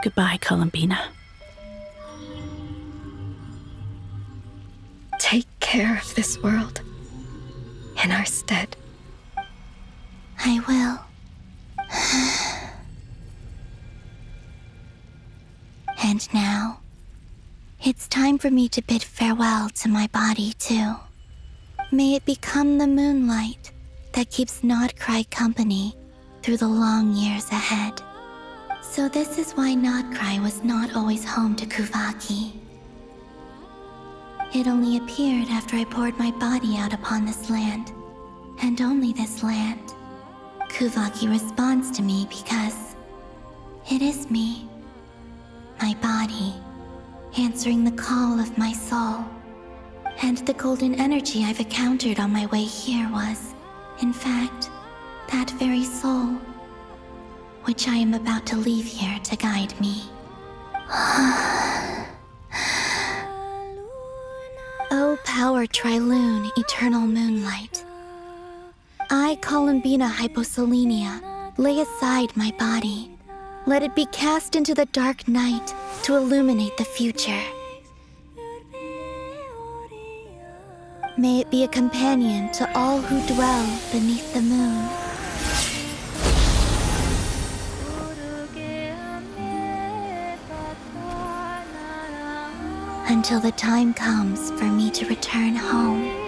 Goodbye, Columbina. Take care of this world in our stead. I will. And now, it's time for me to bid farewell to my body, too. May it become the moonlight that keeps Notcry company through the long years ahead. So this is why Notcry was not always home to Kuvaki. It only appeared after I poured my body out upon this land, and only this land. Kuvaki responds to me because it is me, my body, answering the call of my soul. And the golden energy I've encountered on my way here was, in fact, that very soul, which I am about to leave here to guide me. O power Tri-Lune, eternal moonlight. I, Columbina Hyposelenia, lay aside my body. Let it be cast into the dark night to illuminate the future. May it be a companion to all who dwell beneath the moon. Until the time comes for me to return home.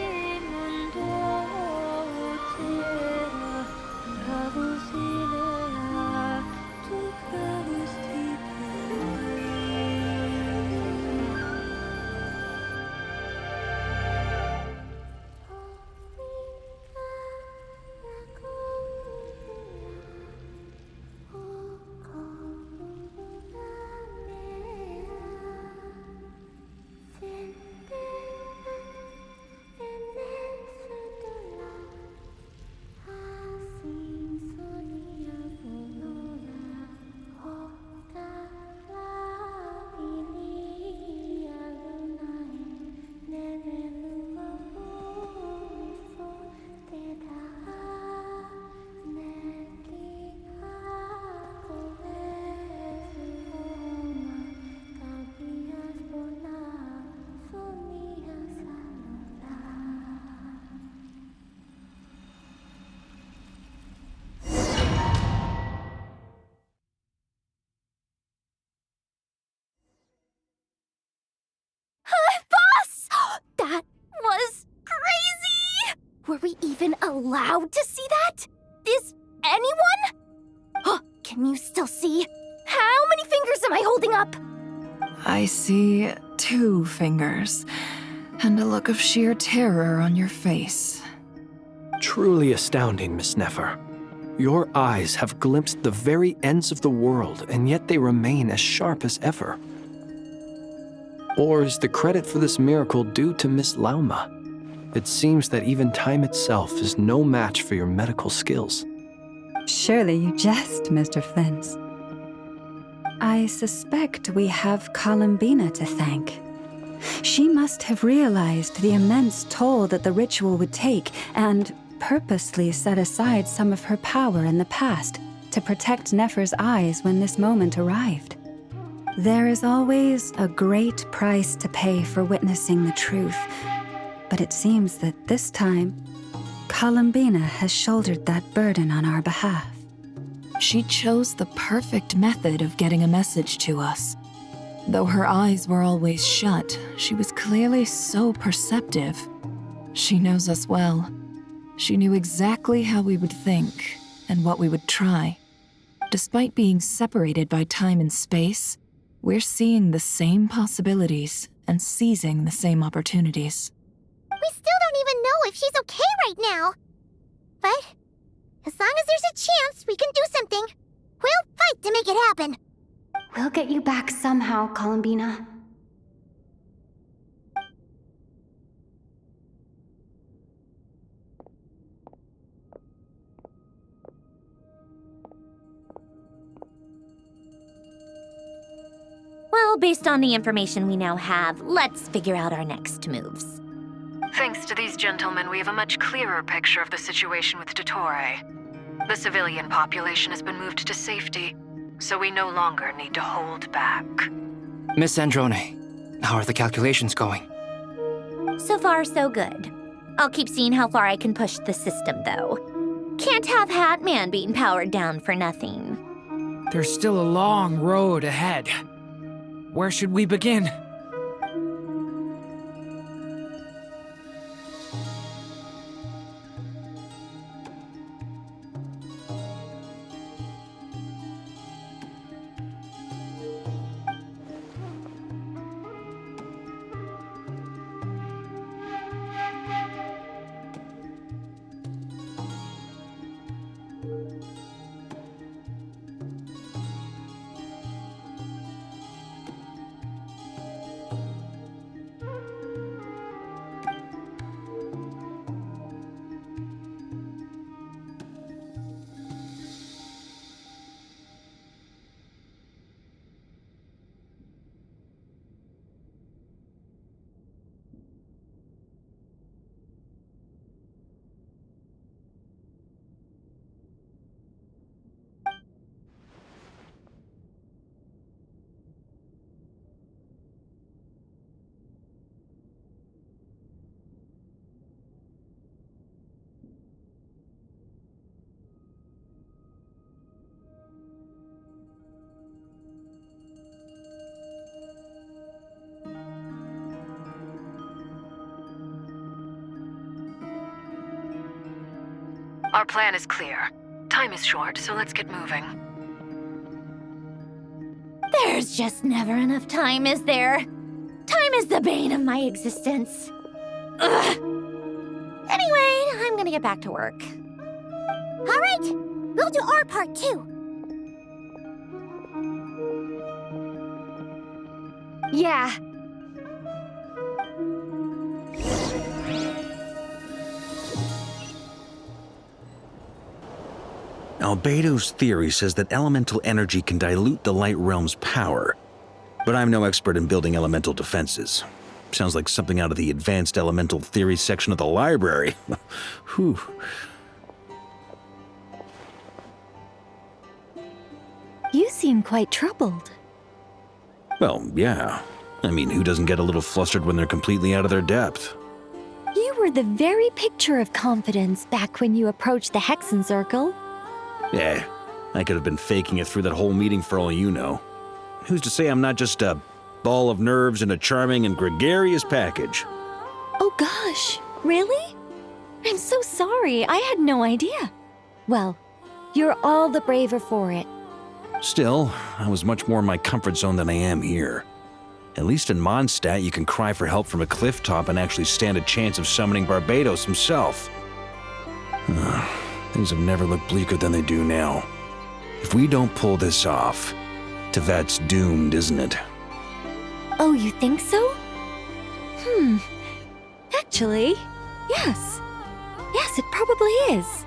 Were we even allowed to see that? Is anyone? Oh, can you still see? How many fingers am I holding up? I see 2 fingers, and a look of sheer terror on your face. Truly astounding, Miss Nefer. Your eyes have glimpsed the very ends of the world, and yet they remain as sharp as ever. Or is the credit for this miracle due to Miss Lauma? It seems that even time itself is no match for your medical skills. Surely you jest, Mr. Flint. I suspect we have Columbina to thank. She must have realized the immense toll that the ritual would take and purposely set aside some of her power in the past to protect Nefer's eyes when this moment arrived. There is always a great price to pay for witnessing the truth, but it seems that this time, Columbina has shouldered that burden on our behalf. She chose the perfect method of getting a message to us. Though her eyes were always shut, she was clearly so perceptive. She knows us well. She knew exactly how we would think and what we would try. Despite being separated by time and space, we're seeing the same possibilities and seizing the same opportunities. We still don't even know if she's okay right now. But as long as there's a chance we can do something, we'll fight to make it happen. We'll get you back somehow, Columbina. Well, based on the information we now have, let's figure out our next moves. Thanks to these gentlemen, we have a much clearer picture of the situation with Dottore. The civilian population has been moved to safety, so we no longer need to hold back. Miss Androne, how are the calculations going? So far, so good. I'll keep seeing how far I can push the system, though. Can't have Hatman being powered down for nothing. There's still a long road ahead. Where should we begin? Our plan is clear. Time is short, so let's get moving. There's just never enough time, is there? Time is the bane of my existence. Ugh. Anyway, I'm gonna get back to work. All right, we'll do our part too. Yeah. Albedo's theory says that elemental energy can dilute the light realm's power, but I'm no expert in building elemental defenses. Sounds like something out of the advanced elemental theory section of the library. Whew. You seem quite troubled. Well, yeah. I mean, who doesn't get a little flustered when they're completely out of their depth? You were the very picture of confidence back when you approached the Hexen Circle. Yeah, I could have been faking it through that whole meeting for all you know. Who's to say I'm not just a ball of nerves in a charming and gregarious package? Oh gosh, really? I'm so sorry. I had no idea. Well, you're all the braver for it. Still, I was much more in my comfort zone than I am here. At least in Mondstadt, you can cry for help from a cliff top and actually stand a chance of summoning Barbados himself. Things have never looked bleaker than they do now. If we don't pull this off, Tevat's doomed, isn't it? Oh, you think so? Actually, yes. Yes, it probably is.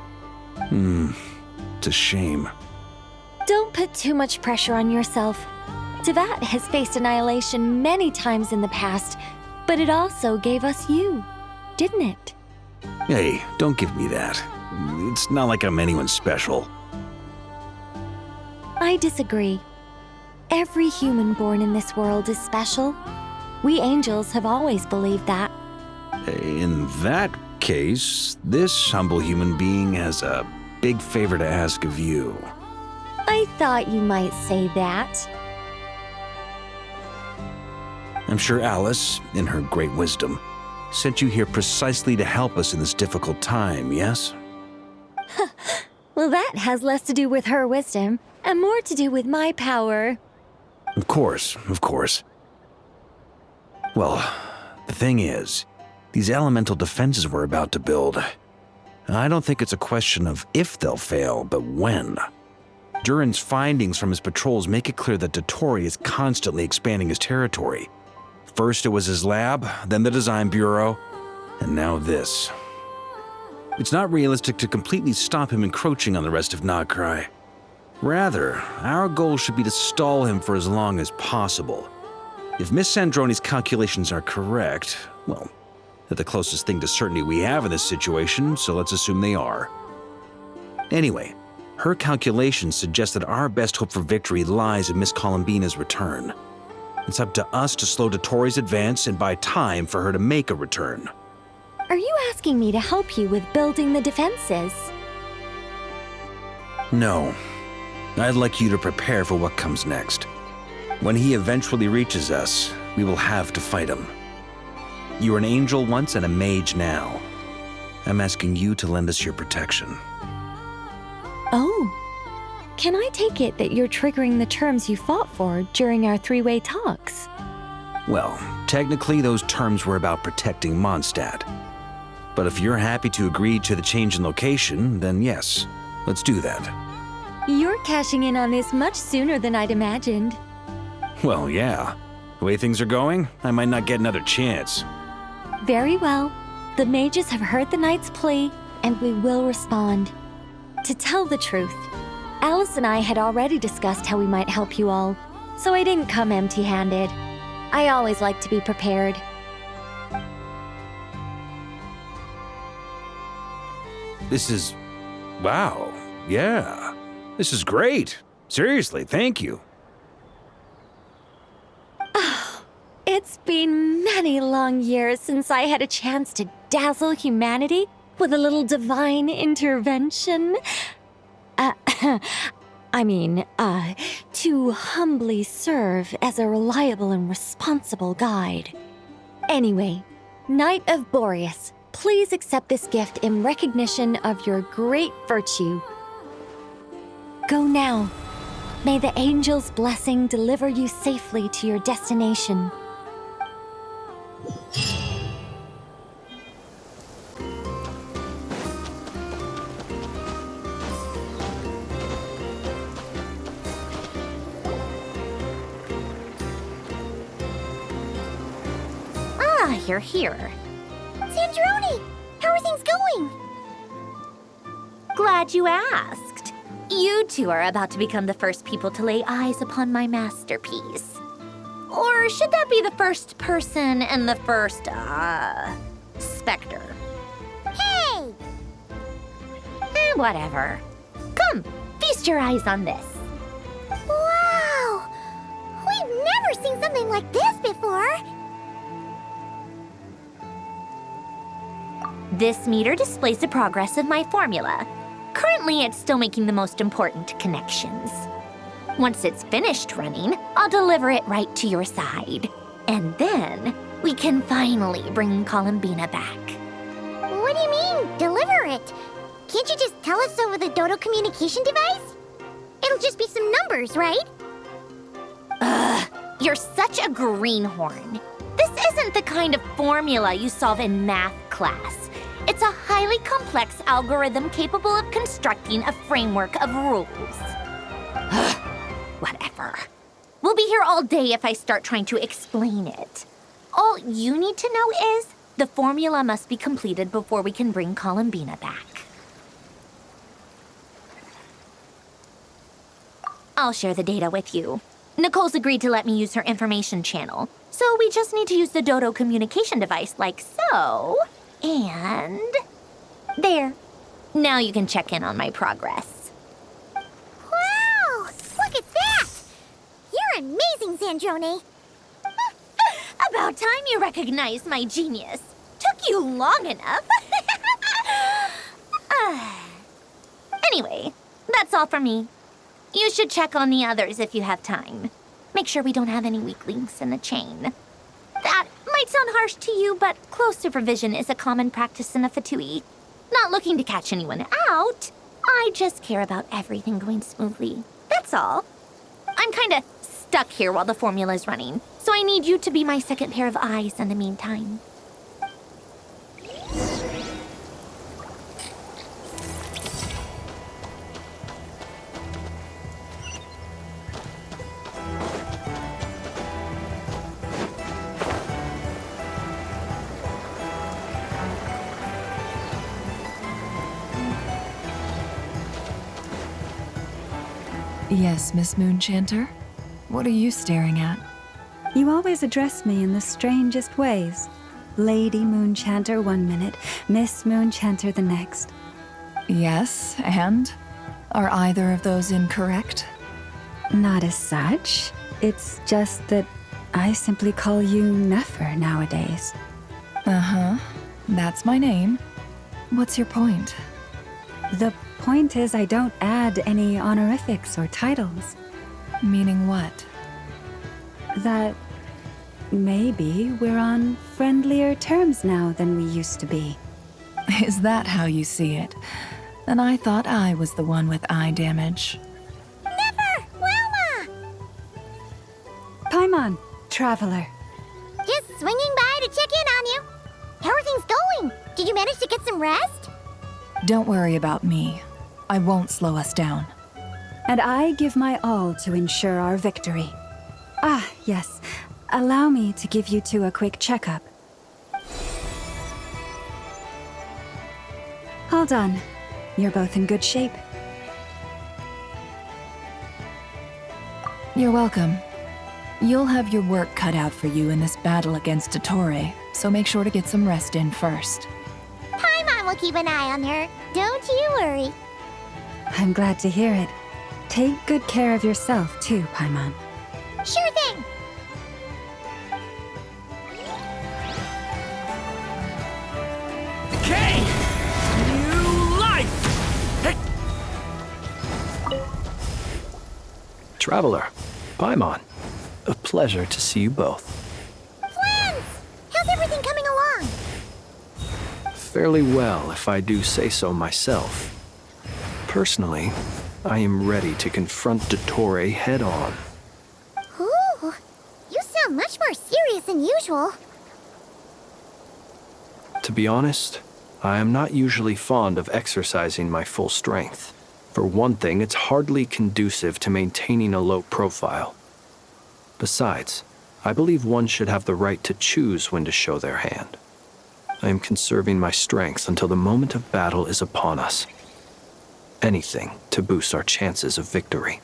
It's a shame. Don't put too much pressure on yourself. Tevat has faced annihilation many times in the past, but it also gave us you, didn't it? Hey, don't give me that. It's not like I'm anyone special. I disagree. Every human born in this world is special. We angels have always believed that. In that case, this humble human being has a big favor to ask of you. I thought you might say that. I'm sure Alice, in her great wisdom, sent you here precisely to help us in this difficult time, yes? Well, that has less to do with her wisdom and more to do with my power. Of course, of course. Well, the thing is, these elemental defenses we're about to build, I don't think it's a question of if they'll fail, but when. Durin's findings from his patrols make it clear that Dottore is constantly expanding his territory. First it was his lab, then the design bureau, and now this. It's not realistic to completely stop him encroaching on the rest of Nagrai. Rather, our goal should be to stall him for as long as possible. If Miss Sandroni's calculations are correct, well, they're the closest thing to certainty we have in this situation, so let's assume they are. Anyway, her calculations suggest that our best hope for victory lies in Miss Columbina's return. It's up to us to slow Dottore's advance and buy time for her to make a return. Are you asking me to help you with building the defenses? No. I'd like you to prepare for what comes next. When he eventually reaches us, we will have to fight him. You were an angel once and a mage now. I'm asking you to lend us your protection. Oh. Can I take it that you're triggering the terms you fought for during our three-way talks? Well, technically those terms were about protecting Mondstadt. But if you're happy to agree to the change in location, then yes, let's do that. You're cashing in on this much sooner than I'd imagined. Well, yeah. The way things are going, I might not get another chance. Very well. The mages have heard the knight's plea, and we will respond. To tell the truth, Alice and I had already discussed how we might help you all, so I didn't come empty-handed. I always like to be prepared. This is... wow. Yeah. This is great. Seriously, thank you. It's been many long years since I had a chance to dazzle humanity with a little divine intervention. To humbly serve as a reliable and responsible guide. Anyway, Knight of Boreas, please accept this gift in recognition of your great virtue. Go now. May the angel's blessing deliver you safely to your destination. You're here. Sandrone! How are things going? Glad you asked. You two are about to become the first people to lay eyes upon my masterpiece. Or should that be the first person and the first, specter? Hey! Whatever. Come, feast your eyes on this. Wow! We've never seen something like this before. This meter displays the progress of my formula. Currently, it's still making the most important connections. Once it's finished running, I'll deliver it right to your side. And then, we can finally bring Columbina back. What do you mean, deliver it? Can't you just tell us over the Dodo communication device? It'll just be some numbers, right? Ugh, you're such a greenhorn. This isn't the kind of formula you solve in math class. It's a highly complex algorithm capable of constructing a framework of rules. Ugh, whatever. We'll be here all day if I start trying to explain it. All you need to know is the formula must be completed before we can bring Columbina back. I'll share the data with you. Nicole's agreed to let me use her information channel, so we just need to use the Dodo communication device like so. And there. Now you can check in on my progress. Wow! Look at that! You're amazing, Sandrone. About time you recognized my genius. Took you long enough. Anyway, that's all for me. You should check on the others if you have time. Make sure we don't have any weak links in the chain. That might sound harsh to you, but close supervision is a common practice in a Fatui. Not looking to catch anyone out. I just care about everything going smoothly. That's all. I'm kinda stuck here while the formula's running, so I need you to be my second pair of eyes in the meantime. Yes, Miss Moonchanter? What are you staring at? You always address me in the strangest ways. Lady Moonchanter 1 minute, Miss Moonchanter the next. Yes, and? Are either of those incorrect? Not as such. It's just that I simply call you Nefer nowadays. Uh-huh. That's my name. What's your point? The point is I don't add any honorifics or titles. Meaning what? That maybe we're on friendlier terms now than we used to be. Is that how you see it? Then I thought I was the one with eye damage. Never! Wilma! Paimon, traveler. Just swinging by to check in on you. How are things going? Did you manage to get some rest? Don't worry about me. I won't slow us down. And I give my all to ensure our victory. Ah, yes. Allow me to give you two a quick checkup. All done. You're both in good shape. You're welcome. You'll have your work cut out for you in this battle against Dottore, so make sure to get some rest in first. Paimon will keep an eye on her. Don't you worry. I'm glad to hear it. Take good care of yourself, too, Paimon. Sure thing. Okay! New life! Hey! Traveler, Paimon, a pleasure to see you both. Friends! How's everything coming along? Fairly well, if I do say so myself. Personally, I am ready to confront Dottore head-on. Ooh, you sound much more serious than usual. To be honest, I am not usually fond of exercising my full strength. For one thing, it's hardly conducive to maintaining a low profile. Besides, I believe one should have the right to choose when to show their hand. I am conserving my strength until the moment of battle is upon us. Anything to boost our chances of victory.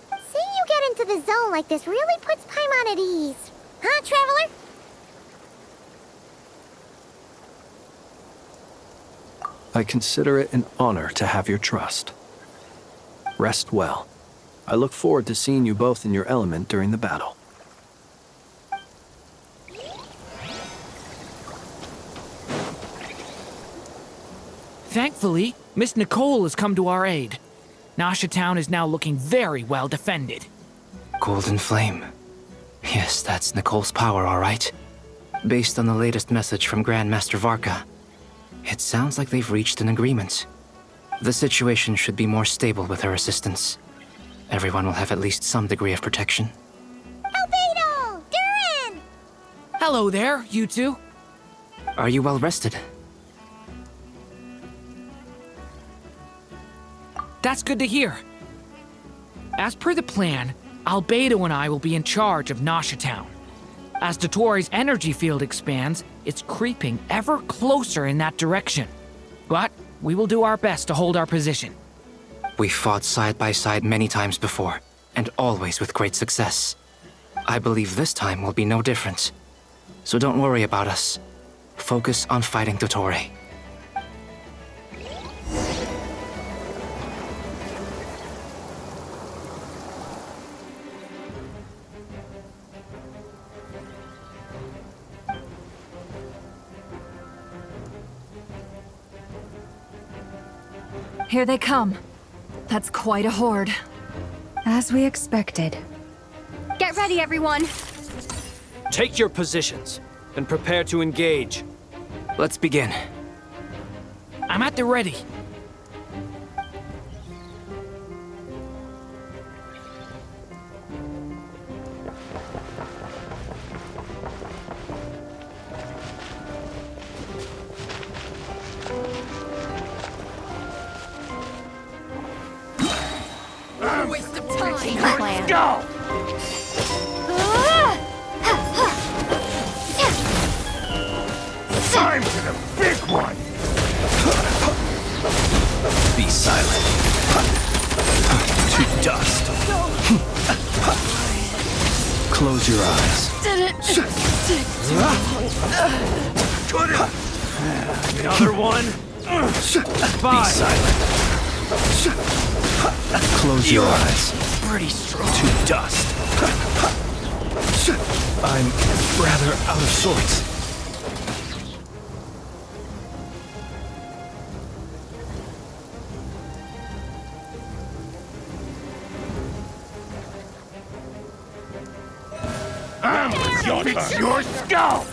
Seeing you get into the zone like this really puts Paimon at ease. Huh, Traveler? I consider it an honor to have your trust. Rest well. I look forward to seeing you both in your element during the battle. Thankfully, Miss Nicole has come to our aid. Nasha Town is now looking very well defended. Golden Flame. Yes, that's Nicole's power, all right. Based on the latest message from Grandmaster Varka. It sounds like they've reached an agreement. The situation should be more stable with her assistance. Everyone will have at least some degree of protection. Albedo! Durin! Hello there, you two. Are you well rested? That's good to hear. As per the plan, Albedo and I will be in charge of Nasha Town. As Dottoro's energy field expands, it's creeping ever closer in that direction. But we will do our best to hold our position. We fought side by side many times before, and always with great success. I believe this time will be no different. So don't worry about us. Focus on fighting Dottore. Here they come. That's quite a horde. As we expected. Get ready, everyone. Take your positions and prepare to engage. Let's begin. I'm at the ready. Waste of time. Let's go! Time for the big one! Be silent. To dust. Close your eyes. Another one? Be silent. Close your eyes. Pretty strong. To dust. I'm rather out of sorts. Your skull!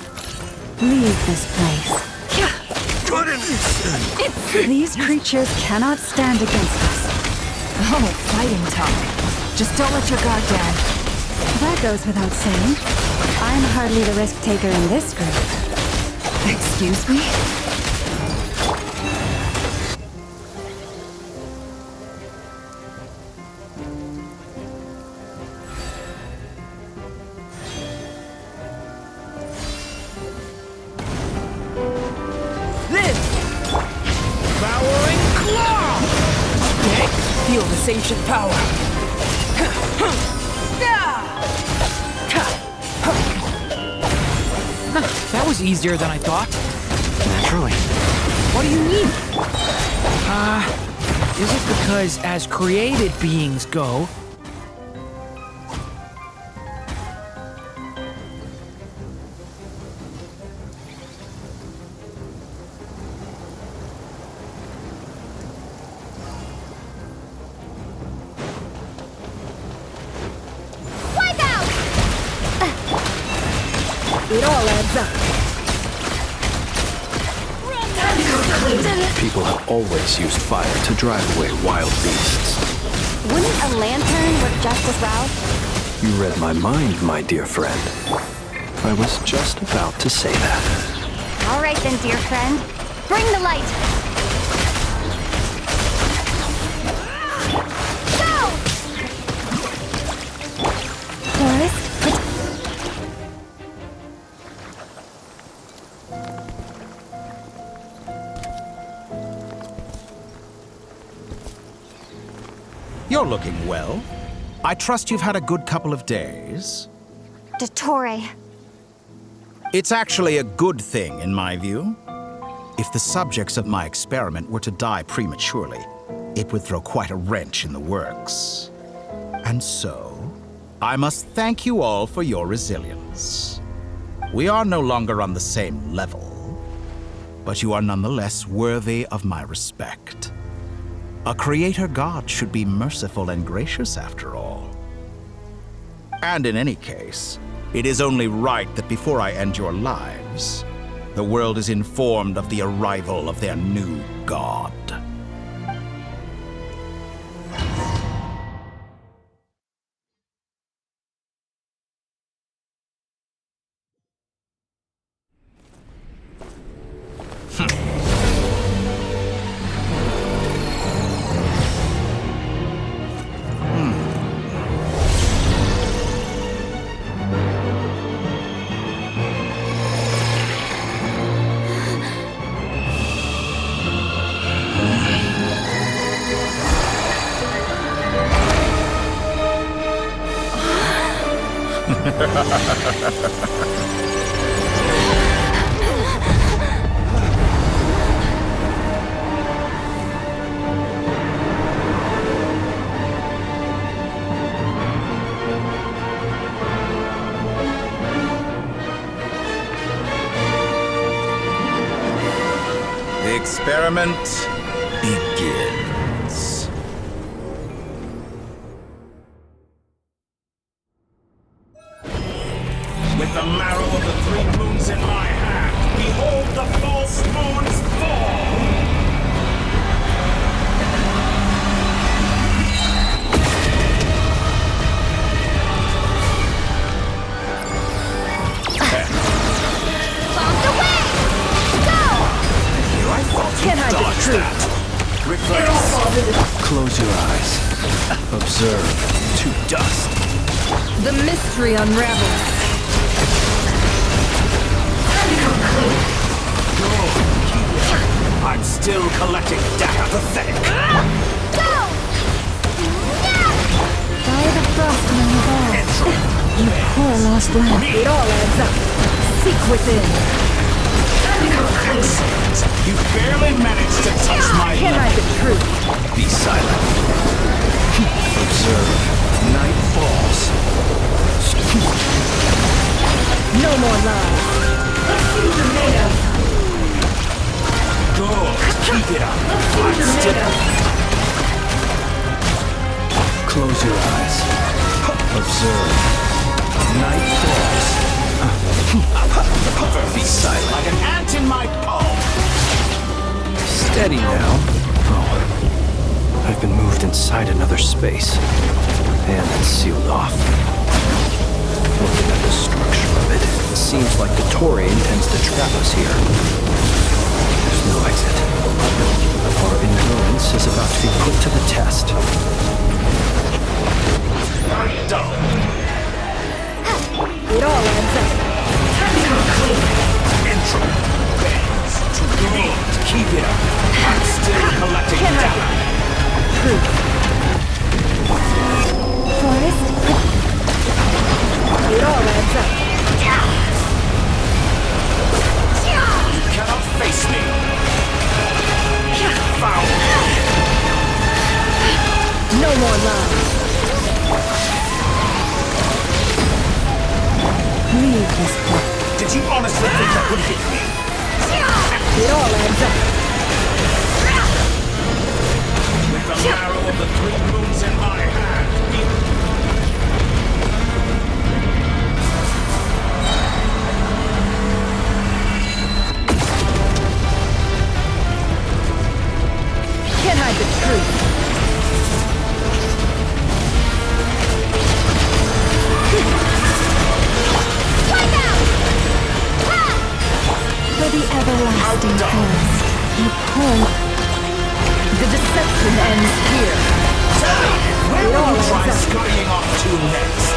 Leave this place. These creatures cannot stand against us. Oh, fighting talk. Just don't let your guard down. That goes without saying. I'm hardly the risk taker in this group. Excuse me? Feel this ancient power. That was easier than I thought. Naturally. What do you mean? Is it because as created beings go, it all adds up. People have always used fire to drive away wild beasts. Wouldn't a lantern work just as well? You read my mind, my dear friend. I was just about to say that. All right then, dear friend. Bring the light. Go! Doris? You're looking well. I trust you've had a good couple of days. Dottore. It's actually a good thing, in my view. If the subjects of my experiment were to die prematurely, it would throw quite a wrench in the works. And so, I must thank you all for your resilience. We are no longer on the same level, but you are nonetheless worthy of my respect. A creator god should be merciful and gracious after all. And in any case, it is only right that before I end your lives, the world is informed of the arrival of their new god. The experiment begins. With the marrow of the three moons in my hand, behold the false moon's fall! Bombs away! Go! I thought you Can't hide the dodged truth. that. Reverse. Close your eyes. Observe. To dust. The mystery unravels. I'm still collecting data. Pathetic. Go! By the frost moon of all, you poor lost lamb. It all adds up. Seek within. You barely managed to touch my Can't hide the truth. Be silent. Observe. Night falls. No more lies. Good. Keep it up. I'm still. Close your eyes. Observe. Night falls. Be silent. Like an ant in my palm. Steady now. Oh, I've been moved inside another space. And it's sealed off. Looking at the structure of it, it seems like the Tory intends to trap us here. There's no exit. Our endurance is about to be put to the test. It all adds up. Intro. Bands. To me. Keep it up. I'm still collecting data. Truth. Forest, It all adds up. You cannot face me. Foul. No more lies. leave this place. Did you honestly think that would hit me? It all adds up. With the marrow of the 3 moons in my hand. Can't hide the truth. For the everlasting forest, you pull. The deception ends here. Tell me, where It will all you try adds up. scurrying off to next?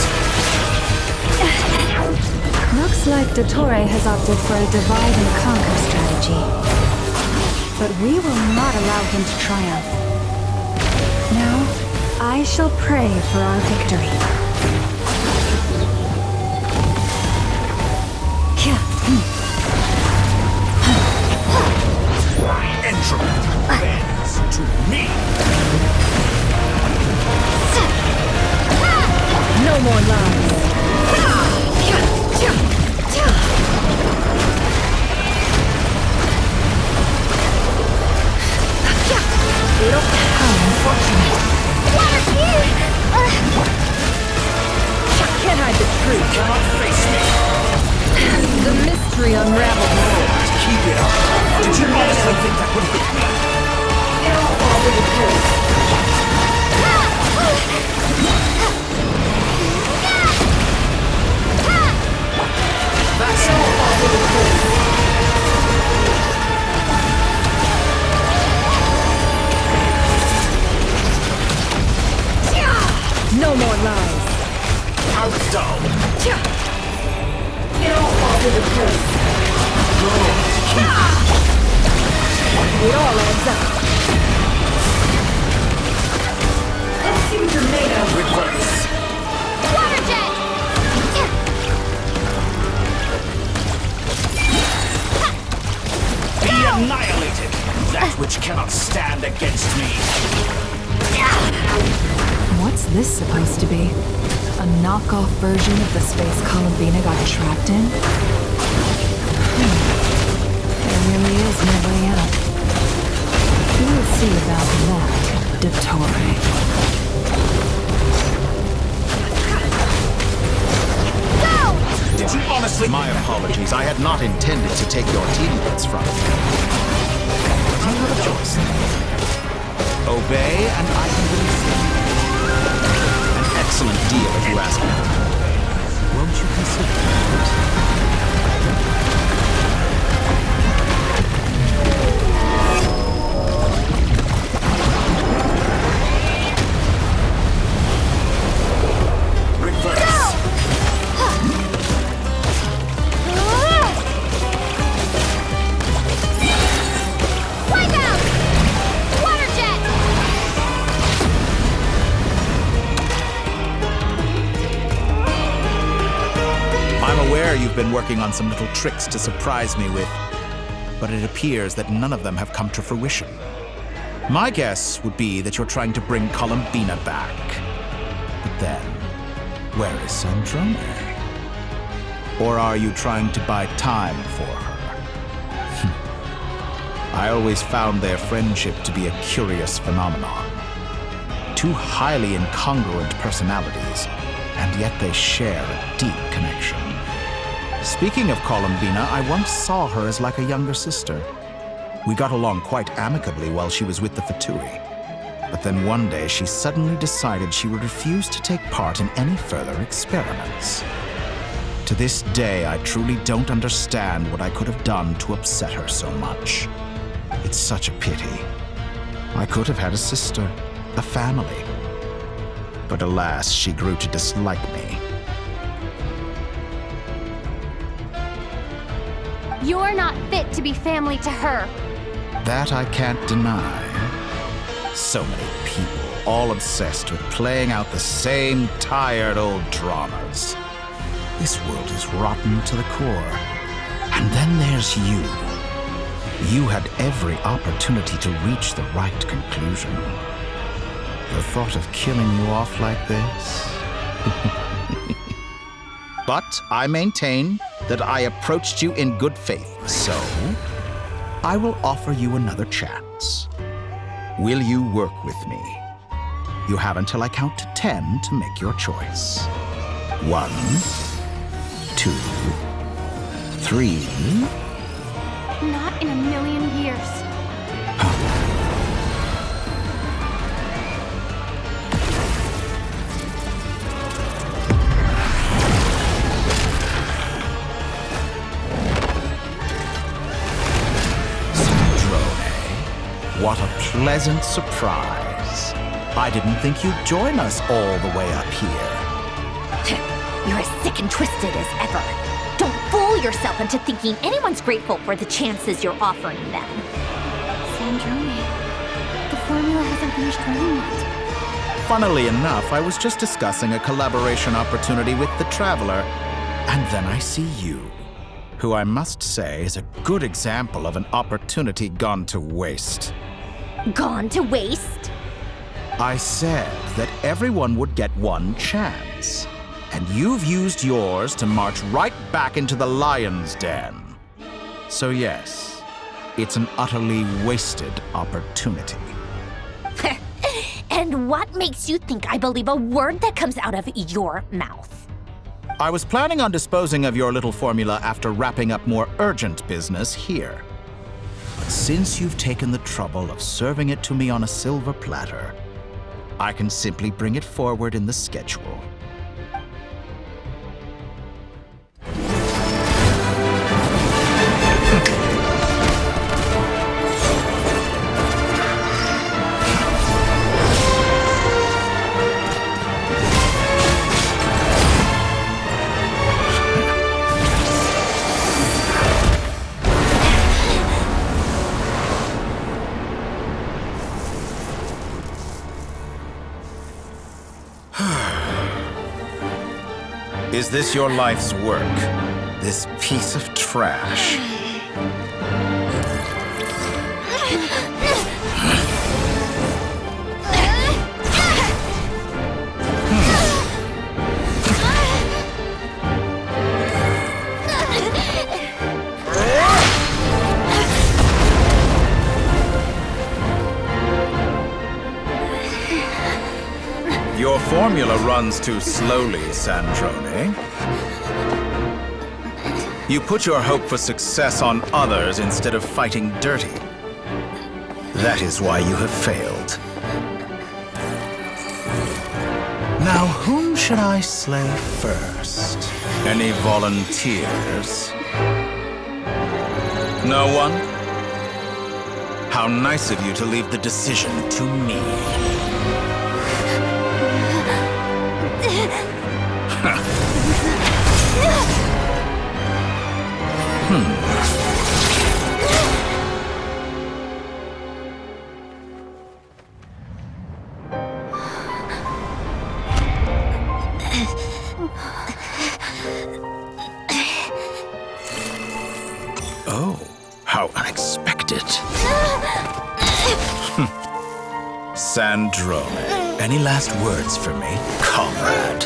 Looks like Dottore has opted for a divide and conquer strategy. But we will not allow him to triumph. Now, I shall pray for our victory. Entropy bends to me. No more lies. How unfortunate. Water's here! Can't hide the truth. Cannot face me. The mystery unravels. Keep it up. Did you honestly think that would hit me? That's all. No more lies. How dull. It all falls into place. It all adds up. Let's see what you're made of. Reverse. Water jet! Be annihilated. That which cannot stand against me. What's this supposed to be? A knockoff version of the space Columbina got trapped in? There really is no way out. We'll see about that, Dottore. Did you honestly? My apologies. I had not intended to take your teeny bits from you. You have a choice. Obey, and I can release you. An excellent deal, if you ask me. Won't you consider that? You've been working on some little tricks to surprise me with, but it appears that none of them have come to fruition. My guess would be that you're trying to bring Columbina back. But then, where is Sandrone? Or are you trying to buy time for her? I always found their friendship to be a curious phenomenon. Two highly incongruent personalities, and yet they share a deep connection. Speaking of Columbina, I once saw her as like a younger sister. We got along quite amicably while she was with the Fatui. But then one day she suddenly decided she would refuse to take part in any further experiments. To this day, I truly don't understand what I could have done to upset her so much. It's such a pity. I could have had a sister, a family. But alas, she grew to dislike me. You're not fit to be family to her. That I can't deny. So many people, all obsessed with playing out the same tired old dramas. This world is rotten to the core. And then there's you. You had every opportunity to reach the right conclusion. The thought of killing you off like this? But I maintain that I approached you in good faith, so I will offer you another chance. Will you work with me? You have until I count to 10 to make your choice. 1, 2, 3. Not in a million years. What a pleasant surprise. I didn't think you'd join us all the way up here. You're as sick and twisted as ever. Don't fool yourself into thinking anyone's grateful for the chances you're offering them. Sandrone, the formula hasn't finished running yet. Funnily enough, I was just discussing a collaboration opportunity with the Traveler, and then I see you, who I must say is a good example of an opportunity gone to waste. Gone to waste? I said that everyone would get one chance, and you've used yours to march right back into the lion's den. So yes, it's an utterly wasted opportunity. And what makes you think I believe a word that comes out of your mouth? I was planning on disposing of your little formula after wrapping up more urgent business here. But since you've taken the trouble of serving it to me on a silver platter, I can simply bring it forward in the schedule. Is this your life's work? This piece of trash? Your formula runs too slowly, Sandrone. You put your hope for success on others instead of fighting dirty. That is why you have failed. Now, whom should I slay first? Any volunteers? No one? How nice of you to leave the decision to me. Oh, how unexpected. Sandrone, any last words for me, comrade?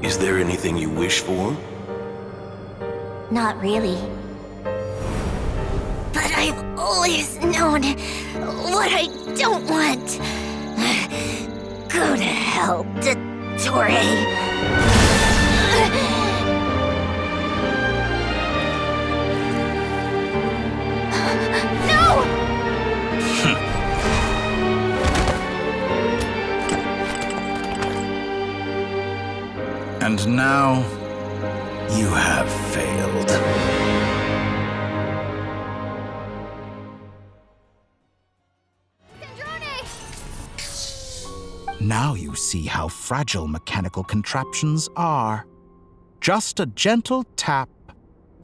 Is there anything you wish for? Not really. But I've always known what I don't want. Go to hell, Dottore. And now, you have failed. Now you see how fragile mechanical contraptions are. Just a gentle tap,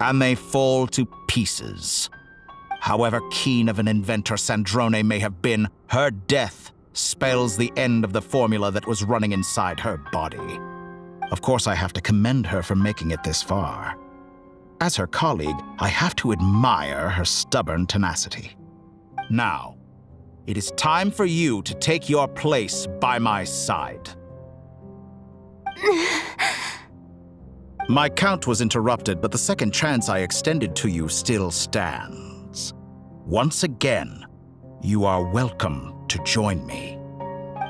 and they fall to pieces. However keen of an inventor Sandrone may have been, her death spells the end of the formula that was running inside her body. Of course, I have to commend her for making it this far. As her colleague, I have to admire her stubborn tenacity. Now, it is time for you to take your place by my side. My count was interrupted, but the second chance I extended to you still stands. Once again, you are welcome to join me.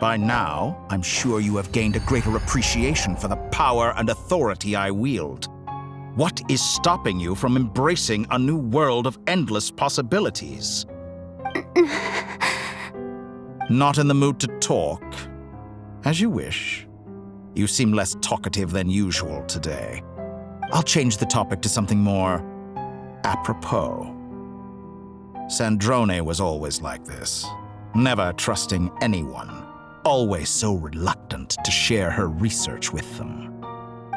By now, I'm sure you have gained a greater appreciation for the power and authority I wield. What is stopping you from embracing a new world of endless possibilities? Not in the mood to talk? As you wish. You seem less talkative than usual today. I'll change the topic to something more apropos. Sandrone was always like this, never trusting anyone. Always so reluctant to share her research with them.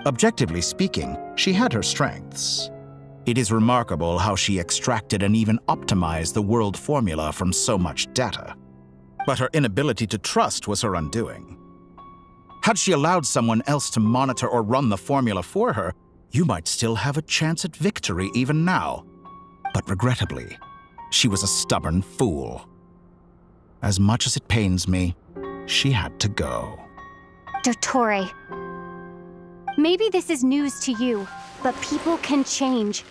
Objectively speaking, she had her strengths. It is remarkable how she extracted and even optimized the world formula from so much data. But her inability to trust was her undoing. Had she allowed someone else to monitor or run the formula for her, you might still have a chance at victory even now. But regrettably, she was a stubborn fool. As much as it pains me, she had to go. Dottore. Maybe this is news to you, but people can change.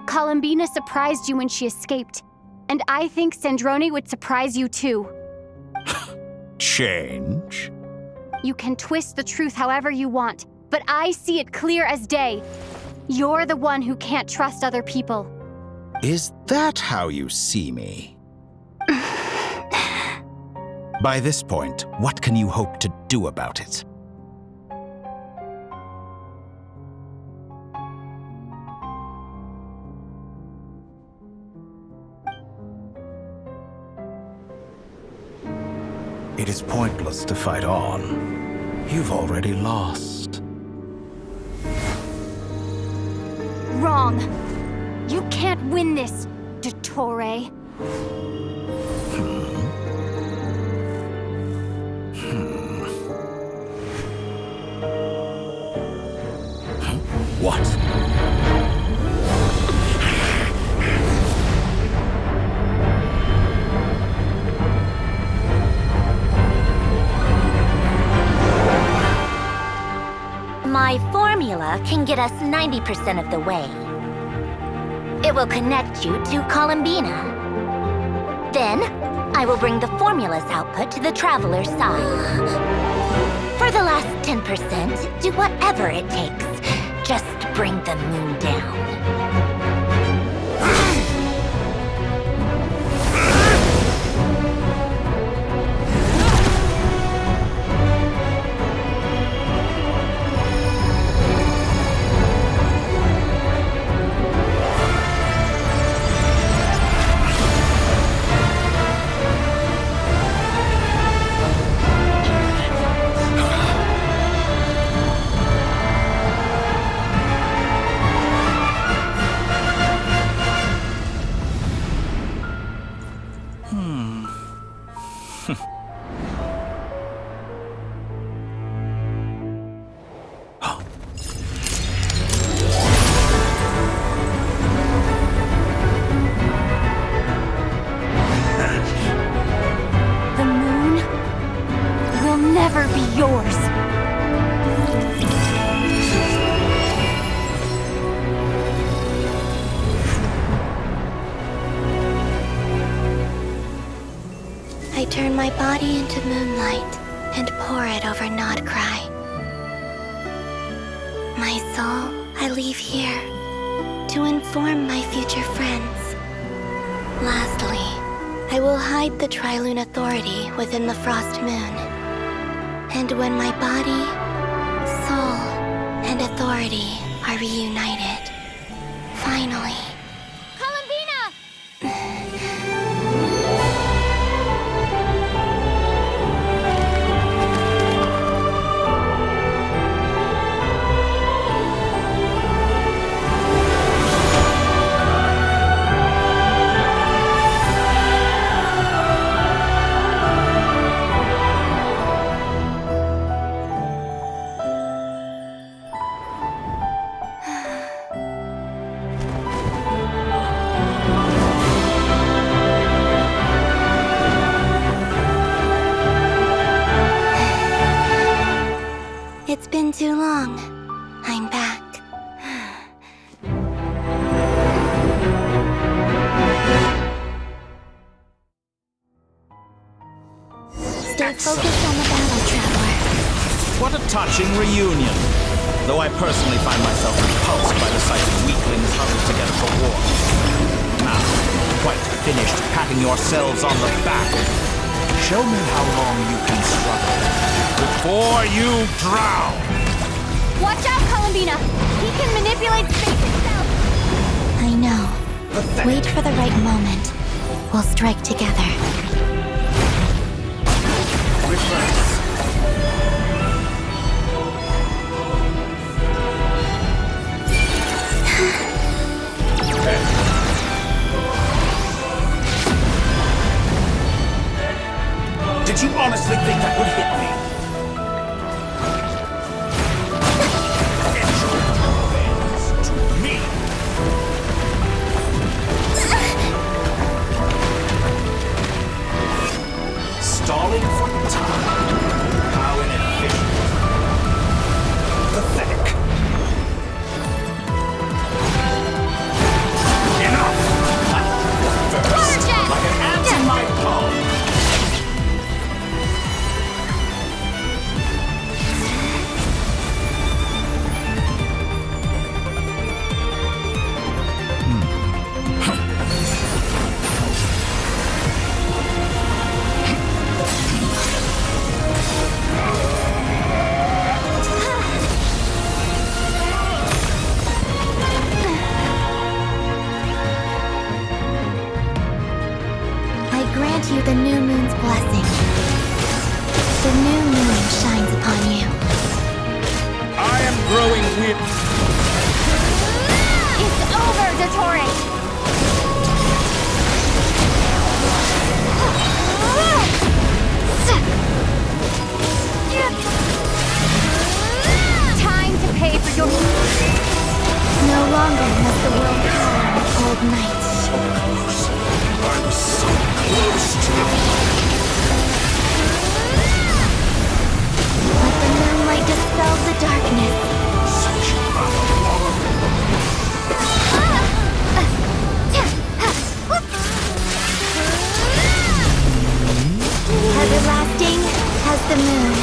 Columbina surprised you when she escaped, and I think Sandrone would surprise you too. Change? You can twist the truth however you want, but I see it clear as day. You're the one who can't trust other people. Is that how you see me? By this point, what can you hope to do about it? It is pointless to fight on. You've already lost. Wrong. You can't win this, Dottore. What? My formula can get us 90% of the way. It will connect you to Columbina. Then, I will bring the formula's output to the Traveler's side. For the last 10%, do whatever it takes. Just bring the moon down. Never be yours. I turn my body into moonlight and pour it over Nodcry. My soul, I leave here to inform my future friends. Lastly, I will hide the Trilune Authority within the Frost Moon. And when my body, soul, and authority are reunited, finally... It's been too long. I'm back. Stay focused on the battle, Traveler. What a touching reunion. Though I personally find myself repulsed by the sight of weaklings huddled together for war. Now, quite finished patting yourselves on the back. Show me how long you can struggle before you drown! Watch out, Columbina! He can manipulate space itself! I know. Wait for the right moment. We'll strike together. Reverse. Did you honestly think that would hit me? Stalling for time. How inefficient. Pathetic. Enough! First, like an ant in my palm. grant you the new moon's blessing. The new moon shines upon you. I am growing weak. It's over, Dottore! Time to pay for your... No longer must the world call on the cold night. So close. I was so close to Let the moonlight dispel the darkness. Everlasting as the moon.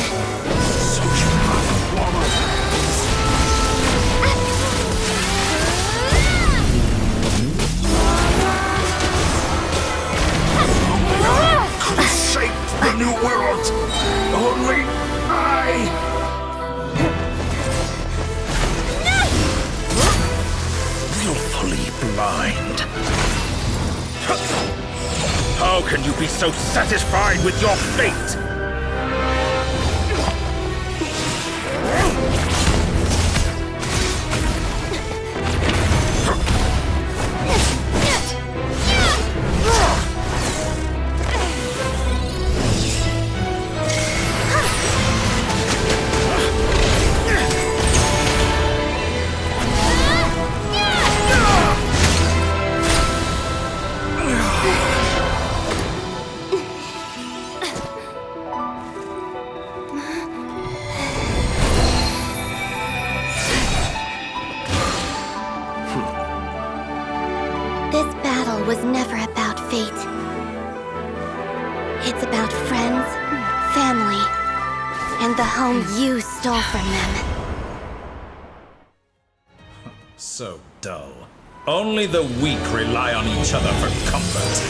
the new world. Only I... Willfully blind. How can you be so satisfied with your fate? Was never about fate. It's about friends, family, and the home you stole from them. So dull. Only the weak rely on each other for comfort.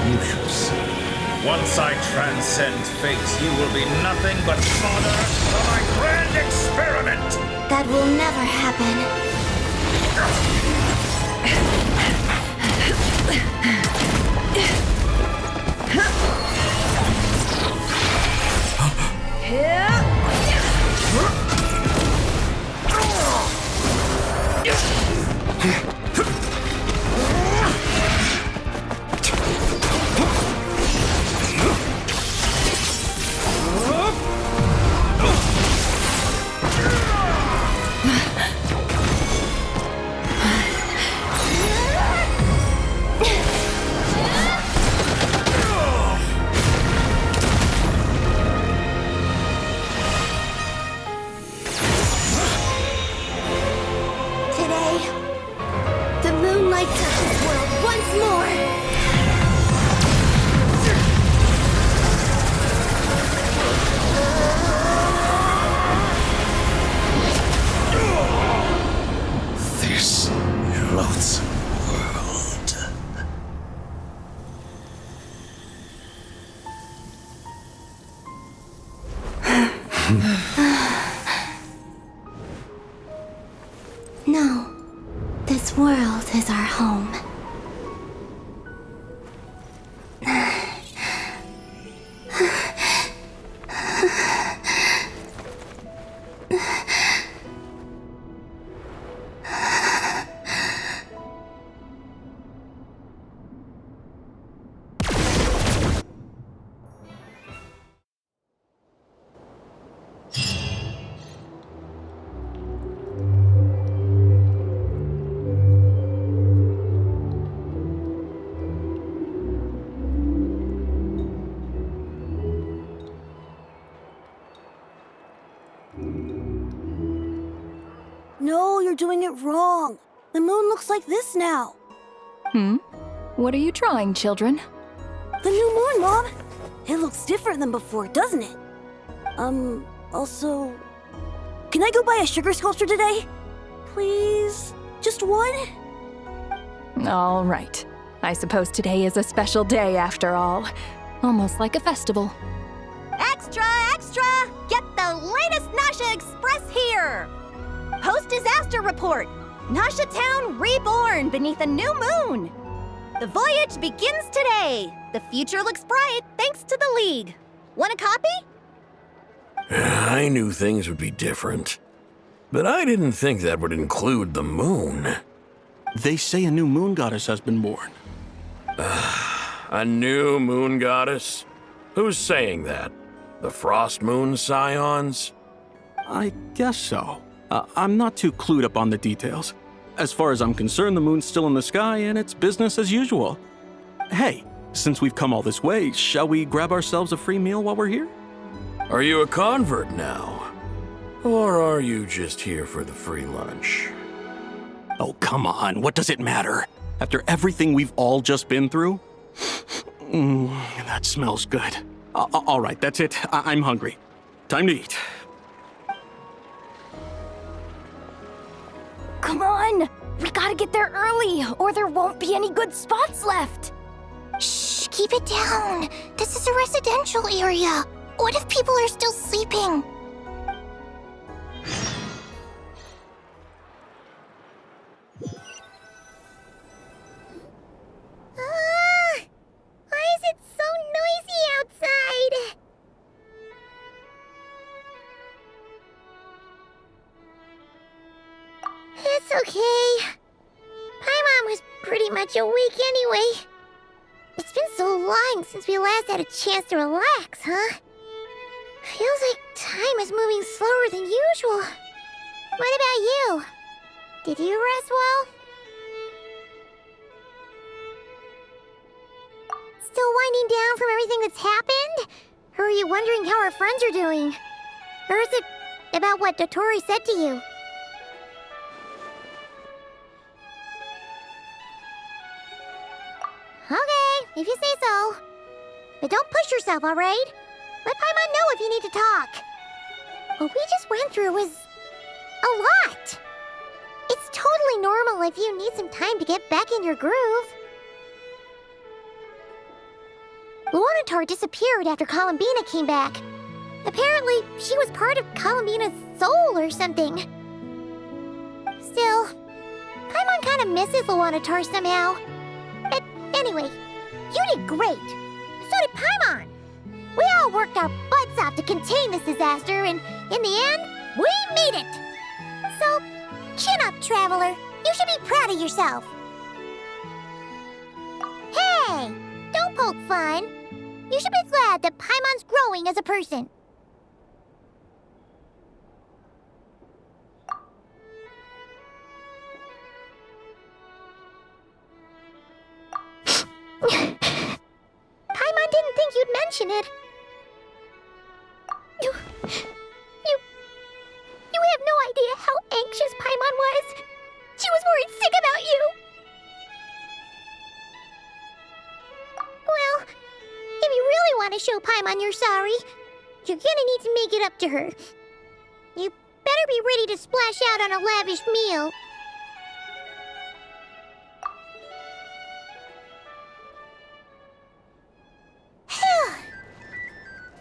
You shall see. Once I transcend fate, you will be nothing but fodder for my grand experiment! That will never happen. No, this world is our home. No, you're doing it wrong. The moon looks like this now. What are you trying, children? The new moon, Mom! It looks different than before, doesn't it? Also... Can I go buy a sugar sculpture today? Please? Just one? All right. I suppose today is a special day after all. Almost like a festival. Extra, extra! Get the latest Nasha Express here! Post-disaster report! Nasha Town reborn beneath a new moon! The voyage begins today. The future looks bright thanks to the League. Want a copy? I knew things would be different. But I didn't think that would include the moon. They say a new moon goddess has been born. A new moon goddess? Who's saying that? The Frost Moon Scions? I guess so. I'm not too clued up on the details. As far as I'm concerned, the moon's still in the sky and it's business as usual. Hey, since we've come all this way, shall we grab ourselves a free meal while we're here? Are you a convert now? Or are you just here for the free lunch? Oh, come on. What does it matter? After everything we've all just been through? That smells good. All right, that's it. I'm hungry. Time to eat. Come on! We gotta get there early, or there won't be any good spots left! Shh, keep it down. This is a residential area. What if people are still sleeping? Why is it so noisy outside? It's okay. Paimon was pretty much awake anyway. It's been so long since we last had a chance to relax, huh? Feels like time is moving slower than usual. What about you? Did you rest well? Still winding down from everything that's happened? Or are you wondering how our friends are doing? Or is it about what Dotori said to you? Okay, if you say so. But don't push yourself, alright? Let Paimon know if you need to talk. What we just went through was a lot. It's totally normal if you need some time to get back in your groove. Luanatar disappeared after Columbina came back. Apparently, she was part of Columbina's soul or something. Still, Paimon kind of misses Luanatar somehow. But anyway, you did great. So did Paimon. We all worked our butts off to contain this disaster, and in the end, we made it. So, chin up, Traveler. You should be proud of yourself. Hey, don't poke fun. You should be glad that Paimon's growing as a person. Paimon didn't think you'd mention it. You have no idea how anxious Paimon was. She was worried sick about you. Well, if you really want to show Paimon you're sorry, you're gonna need to make it up to her. You better be ready to splash out on a lavish meal.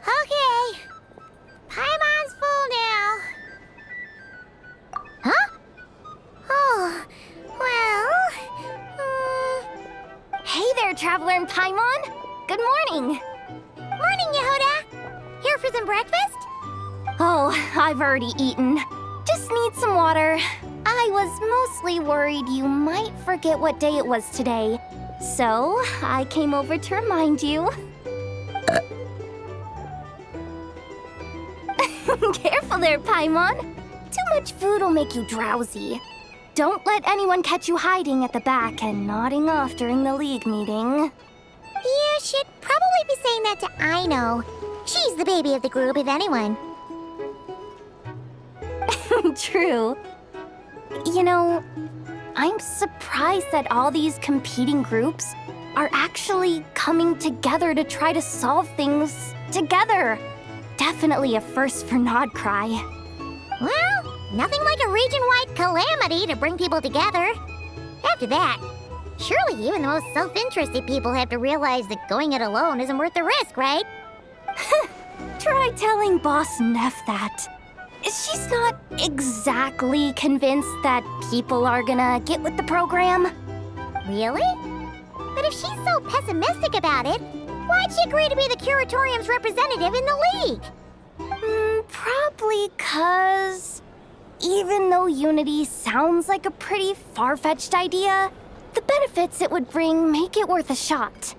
Okay. Paimon's full now. Huh? Oh, well... Hey there, Traveler and Paimon! Good morning! Morning, Yehoda! Here for some breakfast? Oh, I've already eaten. Just need some water. I was mostly worried you might forget what day it was today. So, I came over to remind you. Careful there, Paimon. Too much food will make you drowsy. Don't let anyone catch you hiding at the back and nodding off during the League meeting. You should probably be saying that to Aino. She's the baby of the group, if anyone. True. You know, I'm surprised that all these competing groups are actually coming together to try to solve things together. Definitely a first for Nodcry. Well, nothing like a region-wide calamity to bring people together. After that, surely even the most self-interested people have to realize that going it alone isn't worth the risk, right? Try telling Boss Neff that. She's not exactly convinced that people are gonna get with the program. Really? But if she's so pessimistic about it, why'd she agree to be the Curatorium's representative in the League? Probably 'cause even though Unity sounds like a pretty far-fetched idea, the benefits it would bring make it worth a shot.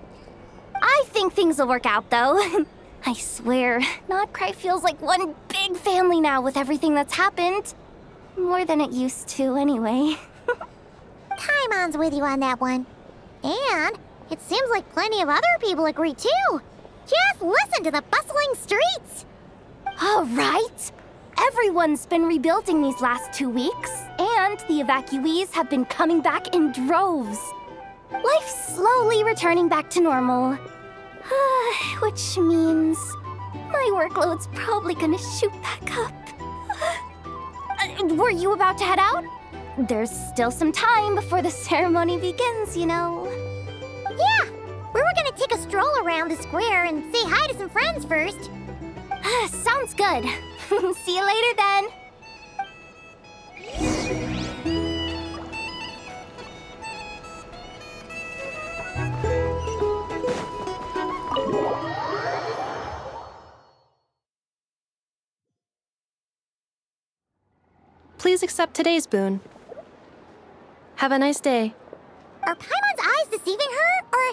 I think things will work out, though. I swear, Notcry feels like one big family now with everything that's happened. More than it used to, anyway. Paimon's with you on that one. And it seems like plenty of other people agree, too. Just listen to the bustling streets. All right. Everyone's been rebuilding these last 2 weeks, and the evacuees have been coming back in droves. Life's slowly returning back to normal. Which means my workload's probably gonna shoot back up. Were you about to head out? There's still some time before the ceremony begins, you know. Yeah, we were gonna take a stroll around the square and say hi to some friends first. Sounds good. See you later then. Please accept today's boon. Have a nice day. Are Paimon's eyes deceiving her? Or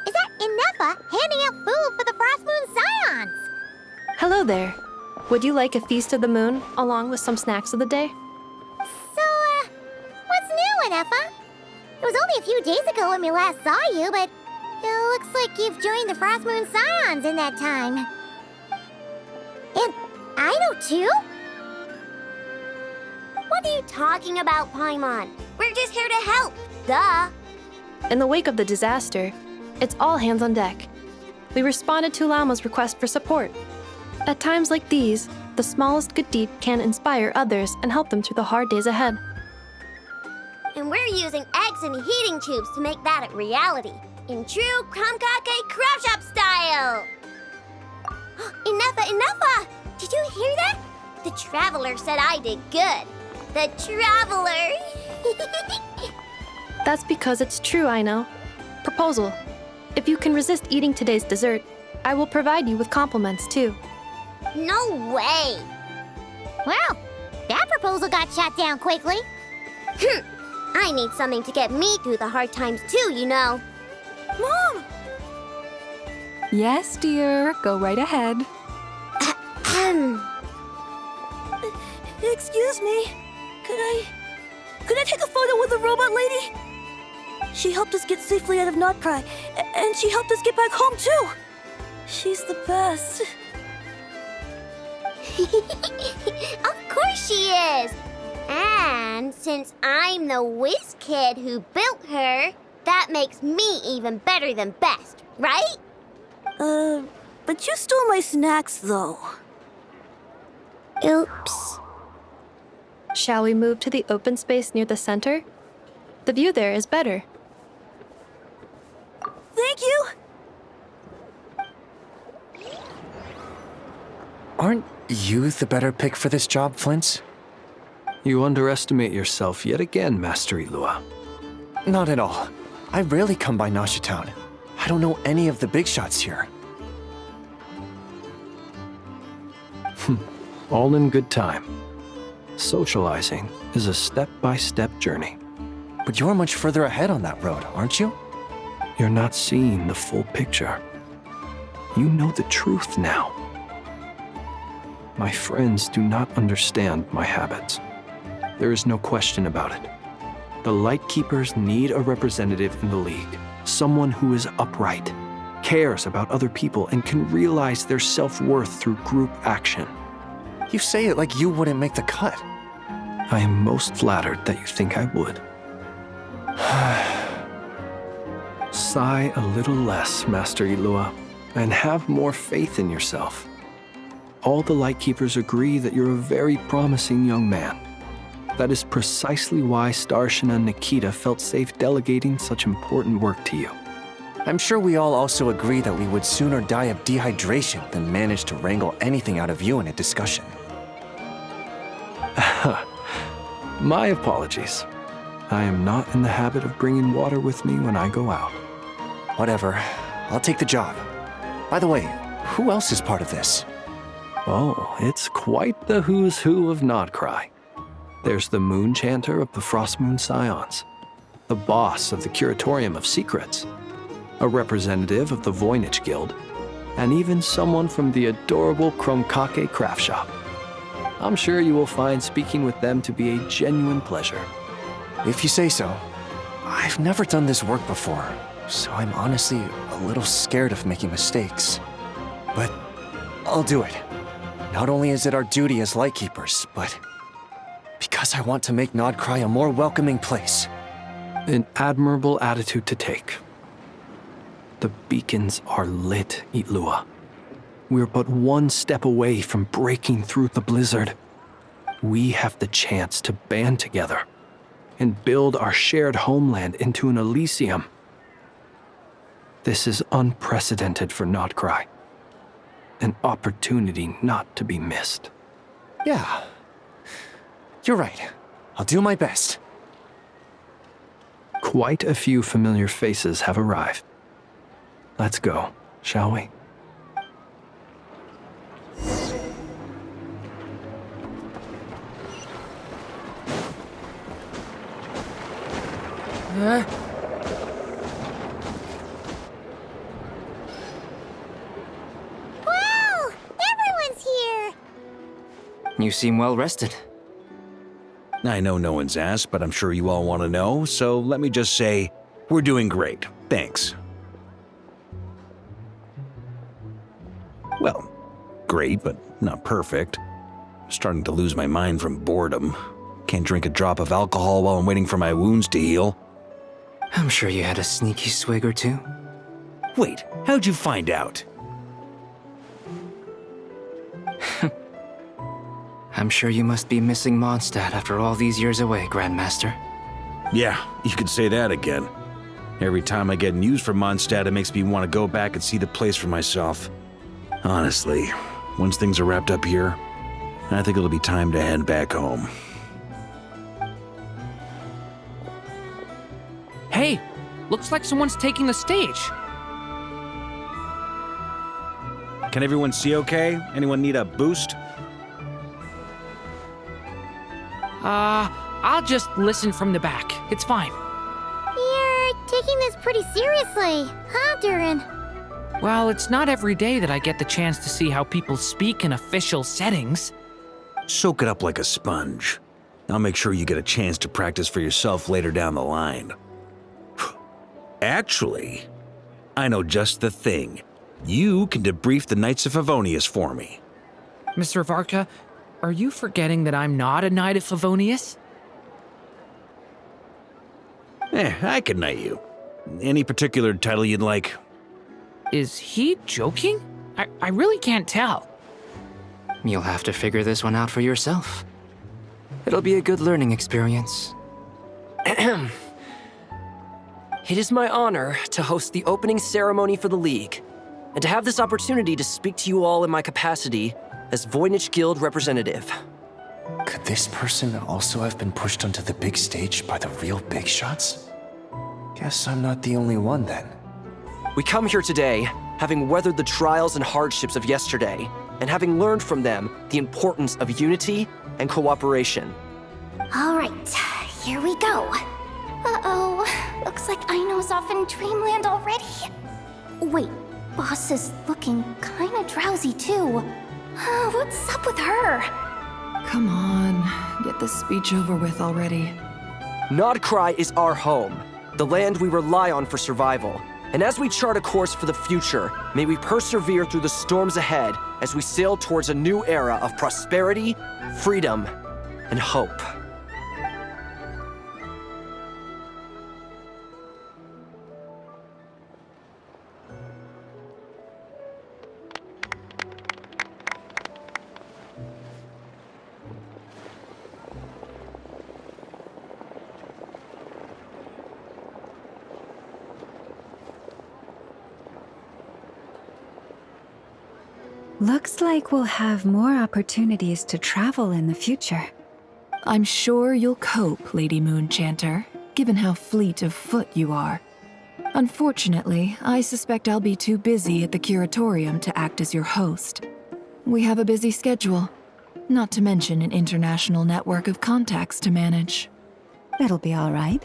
is that Inefa handing out food for the Frost Moon Scions? Hello there. Would you like a feast of the moon along with some snacks of the day? So, what's new, Inefa? It was only a few days ago when we last saw you, but it looks like you've joined the Frost Moon Scions in that time. And I know too? What are you talking about, Paimon? We're just here to help. Duh. In the wake of the disaster, it's all hands on deck. We responded to Llama's request for support. At times like these, the smallest good deed can inspire others and help them through the hard days ahead. And we're using eggs and heating tubes to make that a reality. In true Krumkake Crab Shop style! Enough! Did you hear that? The Traveler said I did good. The Traveler! That's because it's true, I know. Proposal. If you can resist eating today's dessert, I will provide you with compliments, too. No way! Well, that proposal got shot down quickly. I need something to get me through the hard times, too, you know. Mom! Yes, dear. Go right ahead. Excuse me. Could I take a photo with the robot lady? She helped us get safely out of Notcry, and she helped us get back home too. She's the best. Of course she is. And since I'm the whiz kid who built her, that makes me even better than best, right? But you stole my snacks though. Oops. Shall we move to the open space near the center? The view there is better. Thank you! Aren't you the better pick for this job, Flint? You underestimate yourself yet again, Master Ilua. Not at all. I rarely come by Nasha Town. I don't know any of the big shots here. All in good time. Socializing is a step-by-step journey. But you're much further ahead on that road, aren't you? You're not seeing the full picture. You know the truth now. My friends do not understand my habits. There is no question about it. The Lightkeepers need a representative in the League. Someone who is upright, cares about other people, and can realize their self-worth through group action. You say it like you wouldn't make the cut. I am most flattered that you think I would. Sigh a little less, Master Ilua, and have more faith in yourself. All the Lightkeepers agree that you're a very promising young man. That is precisely why Starshin and Nikita felt safe delegating such important work to you. I'm sure we all also agree that we would sooner die of dehydration than manage to wrangle anything out of you in a discussion. My apologies. I am not in the habit of bringing water with me when I go out. Whatever. I'll take the job. By the way, who else is part of this? Oh, it's quite the who's who of Nodcry. There's the Moon Chanter of the Frostmoon Scions, the boss of the Curatorium of Secrets, a representative of the Voynich Guild, and even someone from the adorable Kromkake craft shop. I'm sure you will find speaking with them to be a genuine pleasure. If you say so. I've never done this work before, so I'm honestly a little scared of making mistakes. But I'll do it. Not only is it our duty as Lightkeepers, but because I want to make Nodcry a more welcoming place. An admirable attitude to take. The beacons are lit, Itlua. We're but one step away from breaking through the blizzard. We have the chance to band together and build our shared homeland into an Elysium. This is unprecedented for Nodcry. An opportunity not to be missed. Yeah. You're right. I'll do my best. Quite a few familiar faces have arrived. Let's go, shall we? Wow! Everyone's here! You seem well rested. I know no one's asked, but I'm sure you all want to know, so let me just say, we're doing great. Thanks. Well, great, but not perfect. Starting to lose my mind from boredom. Can't drink a drop of alcohol while I'm waiting for my wounds to heal. I'm sure you had a sneaky swig or two. Wait, how'd you find out? I'm sure you must be missing Mondstadt after all these years away, Grandmaster. Yeah, you could say that again. Every time I get news from Mondstadt, it makes me want to go back and see the place for myself. Honestly, once things are wrapped up here, I think it'll be time to head back home. Hey, looks like someone's taking the stage. Can everyone see okay? Anyone need a boost? I'll just listen from the back. It's fine. You're taking this pretty seriously, huh, Durin? Well, it's not every day that I get the chance to see how people speak in official settings. Soak it up like a sponge. I'll make sure you get a chance to practice for yourself later down the line. Actually, I know just the thing. You can debrief the Knights of Favonius for me. Mr. Varka, are you forgetting that I'm not a Knight of Favonius? I can knight you. Any particular title you'd like? Is he joking? I really can't tell. You'll have to figure this one out for yourself. It'll be a good learning experience. It is my honor to host the opening ceremony for the League, and to have this opportunity to speak to you all in my capacity as Voynich Guild representative. Could this person also have been pushed onto the big stage by the real big shots? Guess I'm not the only one then. We come here today, having weathered the trials and hardships of yesterday, and having learned from them the importance of unity and cooperation. All right, here we go. Uh-oh, looks like Aino's off in Dreamland already. Wait, Boss is looking kinda drowsy too. What's up with her? Come on, get this speech over with already. Nodcry is our home, the land we rely on for survival. And as we chart a course for the future, may we persevere through the storms ahead as we sail towards a new era of prosperity, freedom, and hope. Looks like we'll have more opportunities to travel in the future. I'm sure you'll cope, Lady Moon Chanter, given how fleet of foot you are. Unfortunately, I suspect I'll be too busy at the curatorium to act as your host. We have a busy schedule, not to mention an international network of contacts to manage. That'll be all right.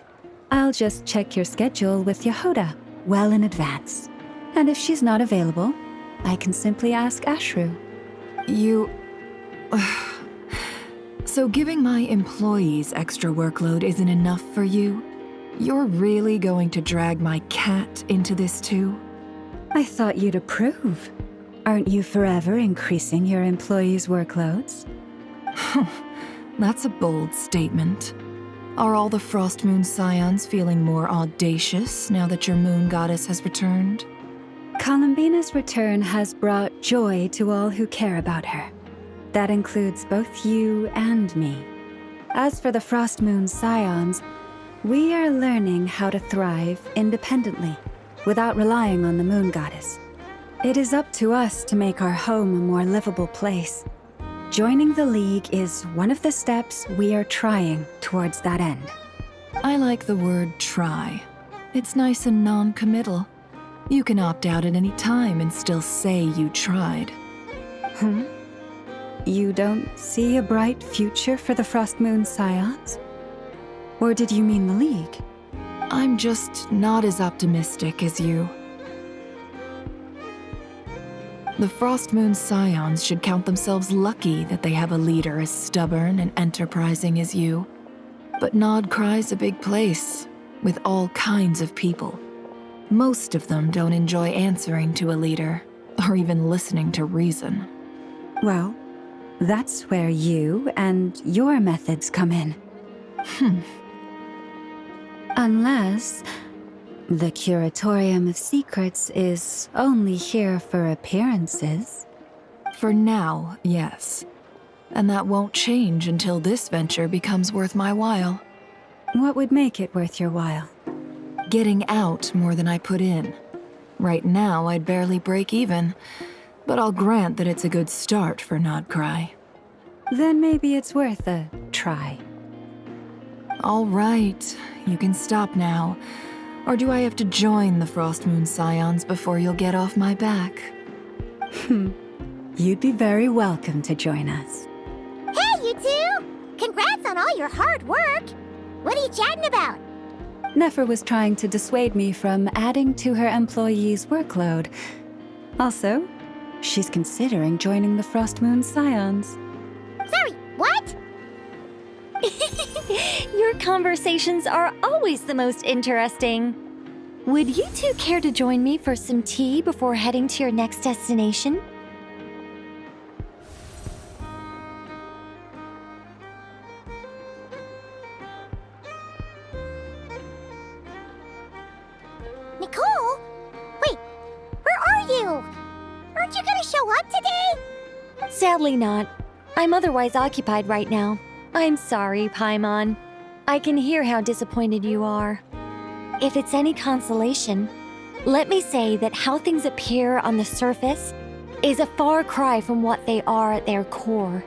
I'll just check your schedule with Yehoda well in advance. And if she's not available, I can simply ask Ashru. You... So giving my employees extra workload isn't enough for you? You're really going to drag my cat into this too? I thought you'd approve. Aren't you forever increasing your employees' workloads? That's a bold statement. Are all the Frost Moon Scions feeling more audacious now that your moon goddess has returned? Columbina's return has brought joy to all who care about her. That includes both you and me. As for the Frost Moon Scions, we are learning how to thrive independently, without relying on the moon goddess. It is up to us to make our home a more livable place. Joining the League is one of the steps we are trying towards that end. I like the word try. It's nice and non-committal. You can opt out at any time and still say you tried. You don't see a bright future for the Frost Moon Scions? Or did you mean the League? I'm just not as optimistic as you. The Frost Moon Scions should count themselves lucky that they have a leader as stubborn and enterprising as you. But Nodcry's a big place, with all kinds of people. Most of them don't enjoy answering to a leader, or even listening to reason. Well, that's where you and your methods come in. Unless the Curatorium of Secrets is only here for appearances. For now, yes. And that won't change until this venture becomes worth my while. What would make it worth your while? Getting out more than I put in. Right now, I'd barely break even, but I'll grant that it's a good start for Nodcry. Then maybe it's worth a try. All right, you can stop now. Or do I have to join the Frost Moon Scions before you'll get off my back? You'd be very welcome to join us. Hey, you two! Congrats on all your hard work! What are you chatting about? Nefer was trying to dissuade me from adding to her employees' workload. Also, she's considering joining the Frost Moon Scions. Sorry, what? Your conversations are always the most interesting. Would you two care to join me for some tea before heading to your next destination? Nicole? Wait, where are you? Aren't you gonna show up today? Sadly not. I'm otherwise occupied right now. I'm sorry, Paimon. I can hear how disappointed you are. If it's any consolation, let me say that how things appear on the surface is a far cry from what they are at their core.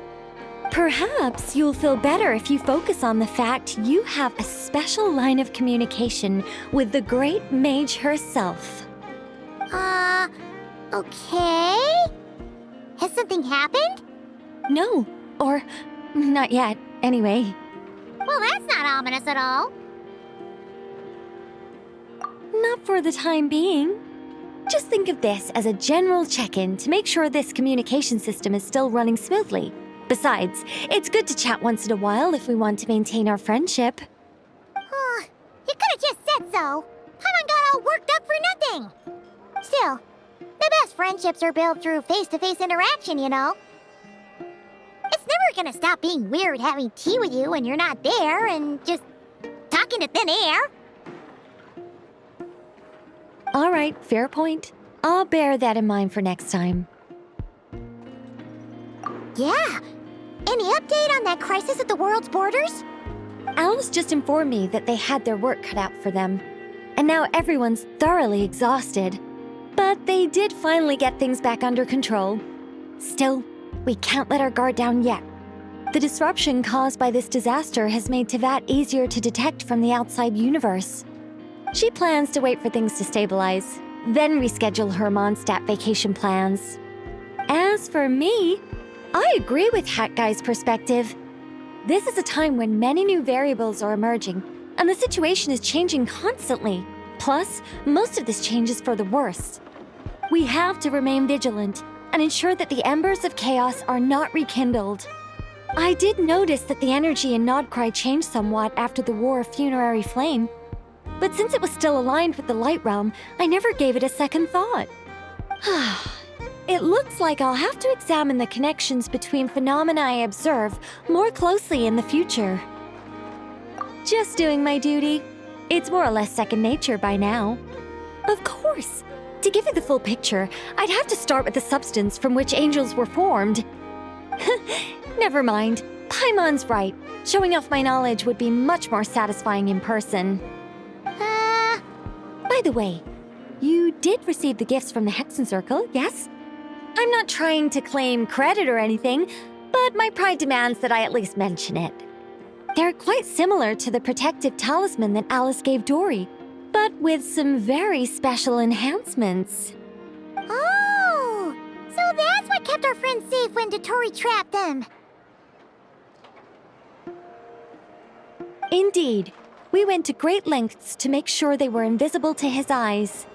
Perhaps you'll feel better if you focus on the fact you have a special line of communication with the great mage herself. Okay? Has something happened? No, or not yet, anyway. Well, that's not ominous at all. Not for the time being. Just think of this as a general check-in to make sure this communication system is still running smoothly. Besides, it's good to chat once in a while if we want to maintain our friendship. You could have just said so. Paimon got all worked up for nothing. Still, the best friendships are built through face-to-face interaction, you know. It's never gonna stop being weird having tea with you when you're not there and just talking to thin air. All right, fair point. I'll bear that in mind for next time. Yeah. Any update on that crisis at the world's borders? Alice just informed me that they had their work cut out for them. And now everyone's thoroughly exhausted. But they did finally get things back under control. Still, we can't let our guard down yet. The disruption caused by this disaster has made Teyvat easier to detect from the outside universe. She plans to wait for things to stabilize, then reschedule her Mondstadt vacation plans. As for me, I agree with Hat Guy's perspective. This is a time when many new variables are emerging, and the situation is changing constantly. Plus, most of this change is for the worse. We have to remain vigilant and ensure that the embers of chaos are not rekindled. I did notice that the energy in Nodcry changed somewhat after the War of Funerary Flame, but since it was still aligned with the Light Realm, I never gave it a second thought. It looks like I'll have to examine the connections between phenomena I observe more closely in the future. Just doing my duty. It's more or less second nature by now. Of course! To give you the full picture, I'd have to start with the substance from which angels were formed. Never mind. Paimon's right. Showing off my knowledge would be much more satisfying in person. By the way, you did receive the gifts from the Hexen Circle, yes? I'm not trying to claim credit or anything, but my pride demands that I at least mention it. They're quite similar to the protective talisman that Alice gave Dory, but with some very special enhancements. Oh! So that's what kept our friends safe when Dotori trapped them. Indeed. We went to great lengths to make sure they were invisible to his eyes.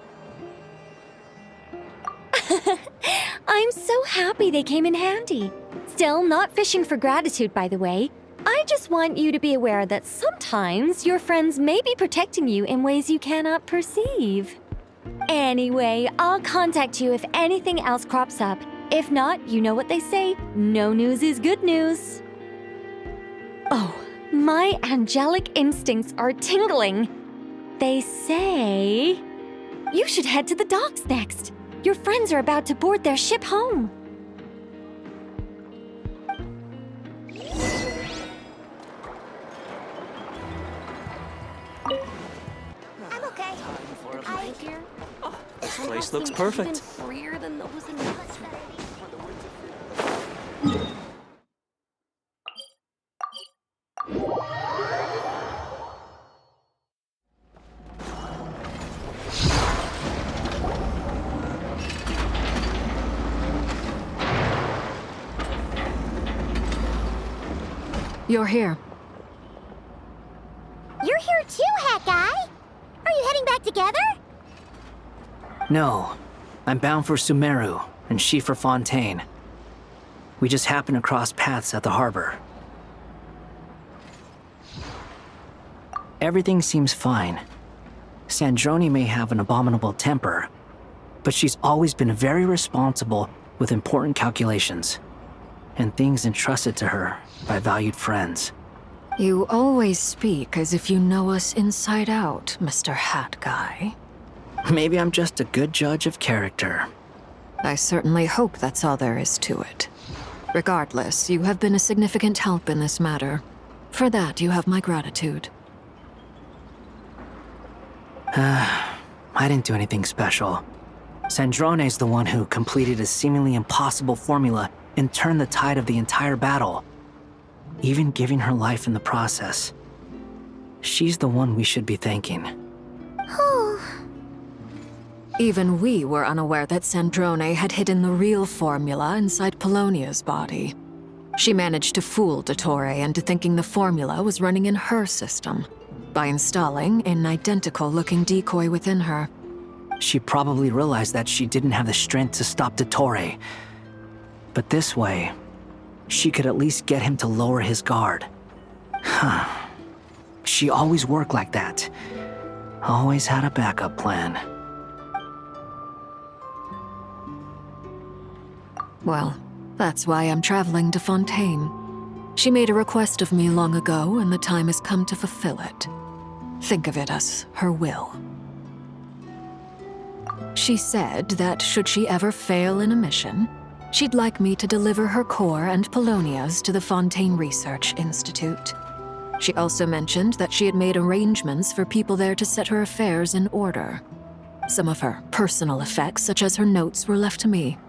I'm so happy they came in handy. Still, not fishing for gratitude, by the way. I just want you to be aware that sometimes your friends may be protecting you in ways you cannot perceive. Anyway, I'll contact you if anything else crops up. If not, you know what they say, no news is good news. Oh, my angelic instincts are tingling. They say you should head to the docks next. Your friends are about to board their ship home. I'm okay. This place looks perfect. Freer than those in You're here. You're here too, Hat Guy. Are you heading back together? No. I'm bound for Sumeru, and she for Fontaine. We just happened to cross paths at the harbor. Everything seems fine. Sandrone may have an abominable temper, but she's always been very responsible with important calculations and things entrusted to her by valued friends. You always speak as if you know us inside out, Mr. Hat Guy. Maybe I'm just a good judge of character. I certainly hope that's all there is to it. Regardless, you have been a significant help in this matter. For that, you have my gratitude. I didn't do anything special. Sandrone's the one who completed a seemingly impossible formula and turned the tide of the entire battle, even giving her life in the process. She's the one we should be thanking. Even we were unaware that Sandrone had hidden the real formula inside Polonia's body. She managed to fool Dottore into thinking the formula was running in her system by installing an identical-looking decoy within her. She probably realized that she didn't have the strength to stop Dottore. But this way, she could at least get him to lower his guard. She always worked like that. Always had a backup plan. Well, that's why I'm traveling to Fontaine. She made a request of me long ago, and the time has come to fulfill it. Think of it as her will. She said that should she ever fail in a mission, she'd like me to deliver her core and Polonia's to the Fontaine Research Institute. She also mentioned that she had made arrangements for people there to set her affairs in order. Some of her personal effects, such as her notes, were left to me.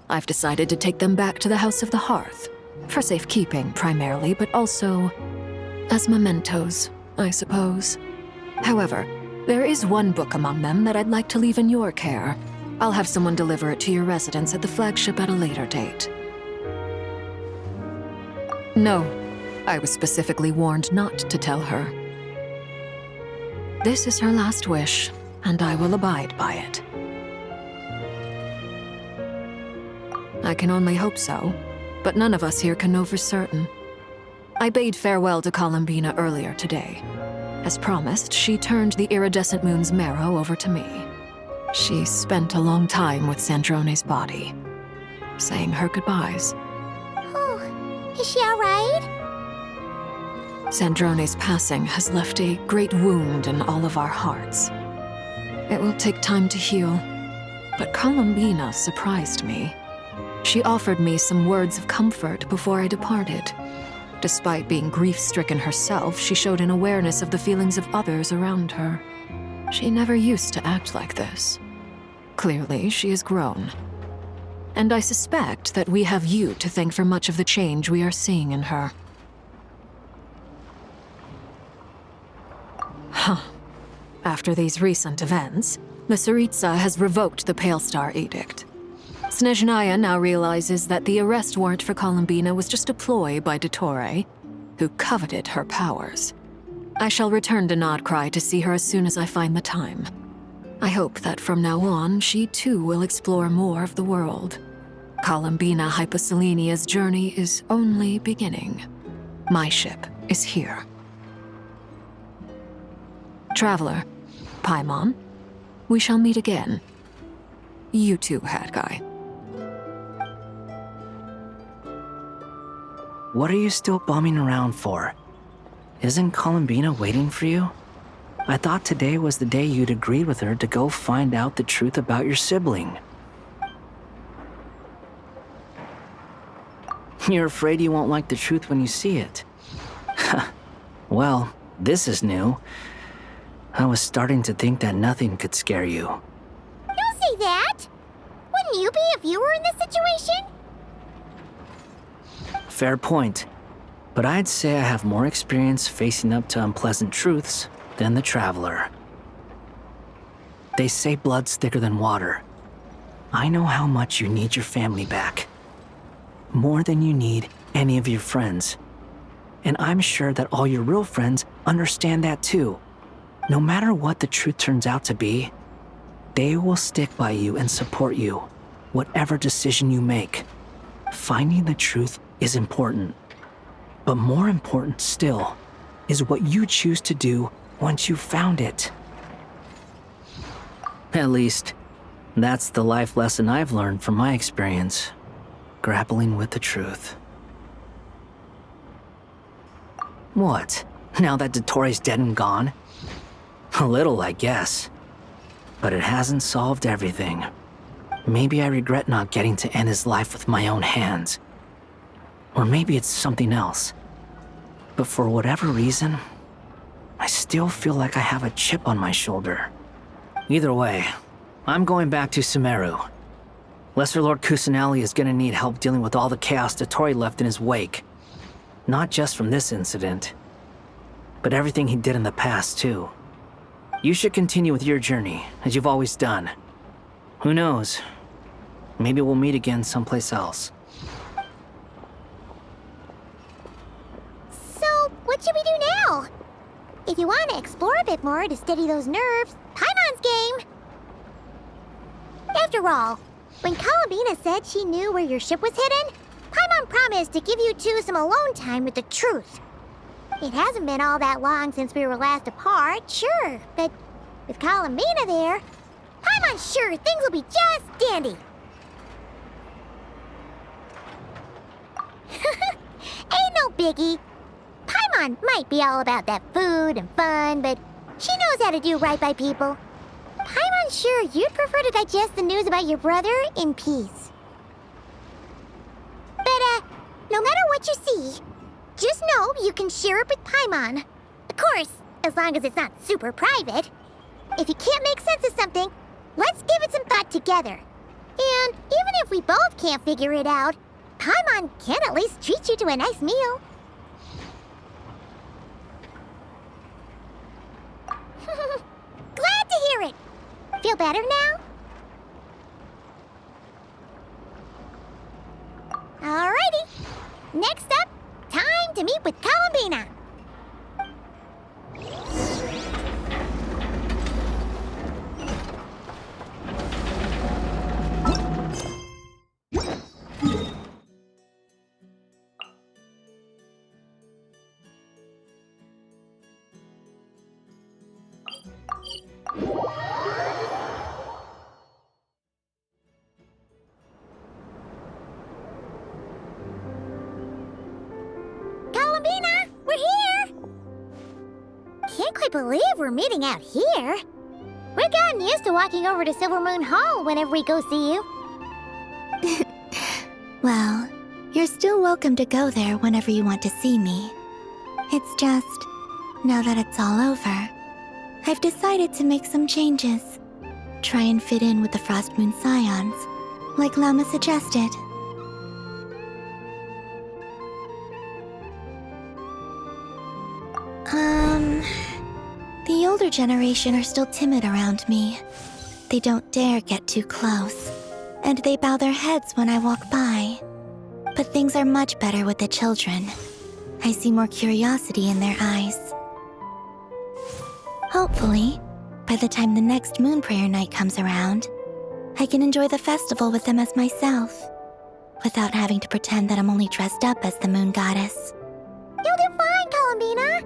I've decided to take them back to the House of the Hearth, for safekeeping primarily, but also as mementos, I suppose. However, There is one book among them that I'd like to leave in your care. I'll have someone deliver it to your residence at the flagship at a later date. No, I was specifically warned not to tell her. This is her last wish, and I will abide by it. I can only hope so, but none of us here can know for certain. I bade farewell to Columbina earlier today. As promised, she turned the iridescent moon's marrow over to me. She spent a long time with Sandrone's body, saying her goodbyes. Oh, is she all right? Sandrone's passing has left a great wound in all of our hearts. It will take time to heal, but Columbina surprised me. She offered me some words of comfort before I departed. Despite being grief-stricken herself, she showed an awareness of the feelings of others around her. She never used to act like this. Clearly, she has grown. And I suspect that we have you to thank for much of the change we are seeing in her. Huh. After these recent events, the Tsaritsa has revoked the Pale Star Edict. Snezhnaya now realizes that the arrest warrant for Columbina was just a ploy by Dottore, who coveted her powers. I shall return to Nodcry to see her as soon as I find the time. I hope that from now on, she too will explore more of the world. Columbina Hyposelenia's journey is only beginning. My ship is here. Traveler, Paimon, we shall meet again. You too, Hat Guy. What are you still bumming around for? Isn't Columbina waiting for you? I thought today was the day you'd agreed with her to go find out the truth about your sibling. You're afraid you won't like the truth when you see it. Well, this is new. I was starting to think that nothing could scare you. Don't say that! Wouldn't you be if you were in this situation? Fair point. But I'd say I have more experience facing up to unpleasant truths than the Traveler. They say blood's thicker than water. I know how much you need your family back. More than you need any of your friends. And I'm sure that all your real friends understand that too. No matter what the truth turns out to be, they will stick by you and support you, whatever decision you make. Finding the truth is important. But more important still is what you choose to do once you've found it. At least, that's the life lesson I've learned from my experience, grappling with the truth. What? Now that Dottore's dead and gone? A little, I guess. But it hasn't solved everything. Maybe I regret not getting to end his life with my own hands. Or maybe it's something else. But for whatever reason, I still feel like I have a chip on my shoulder. Either way, I'm going back to Sumeru. Lesser Lord Kusanali is gonna need help dealing with all the chaos Dottore left in his wake. Not just from this incident, but everything he did in the past, too. You should continue with your journey, as you've always done. Who knows? Maybe we'll meet again someplace else. So, what should we do now? If you want to explore a bit more to steady those nerves, Paimon's game! After all, when Columbina said she knew where your ship was hidden, Paimon promised to give you two some alone time with the truth. It hasn't been all that long since we were last apart, sure, but with Columbina there, Paimon's sure things will be just dandy. Ain't no biggie. Paimon might be all about that food and fun, but she knows how to do right by people. Paimon's sure you'd prefer to digest the news about your brother in peace. But, no matter what you see, just know you can share it with Paimon. Of course, as long as it's not super private. If you can't make sense of something, let's give it some thought together. And even if we both can't figure it out, Paimon can at least treat you to a nice meal. Glad hear it. Feel better now? Alrighty. Next up, time to meet with Columbina. Columbina, we're here! Can't quite believe we're meeting out here. We've gotten used to walking over to Silver Moon Hall whenever we go see you. Well, you're still welcome to go there whenever you want to see me. It's just, now that it's all over, I've decided to make some changes. Try and fit in with the Frost Moon Scions, like Llama suggested. The older generation are still timid around me. They don't dare get too close, and they bow their heads when I walk by. But things are much better with the children. I see more curiosity in their eyes. Hopefully, by the time the next Moon Prayer Night comes around, I can enjoy the festival with them as myself, without having to pretend that I'm only dressed up as the Moon Goddess. You'll do fine, Columbina.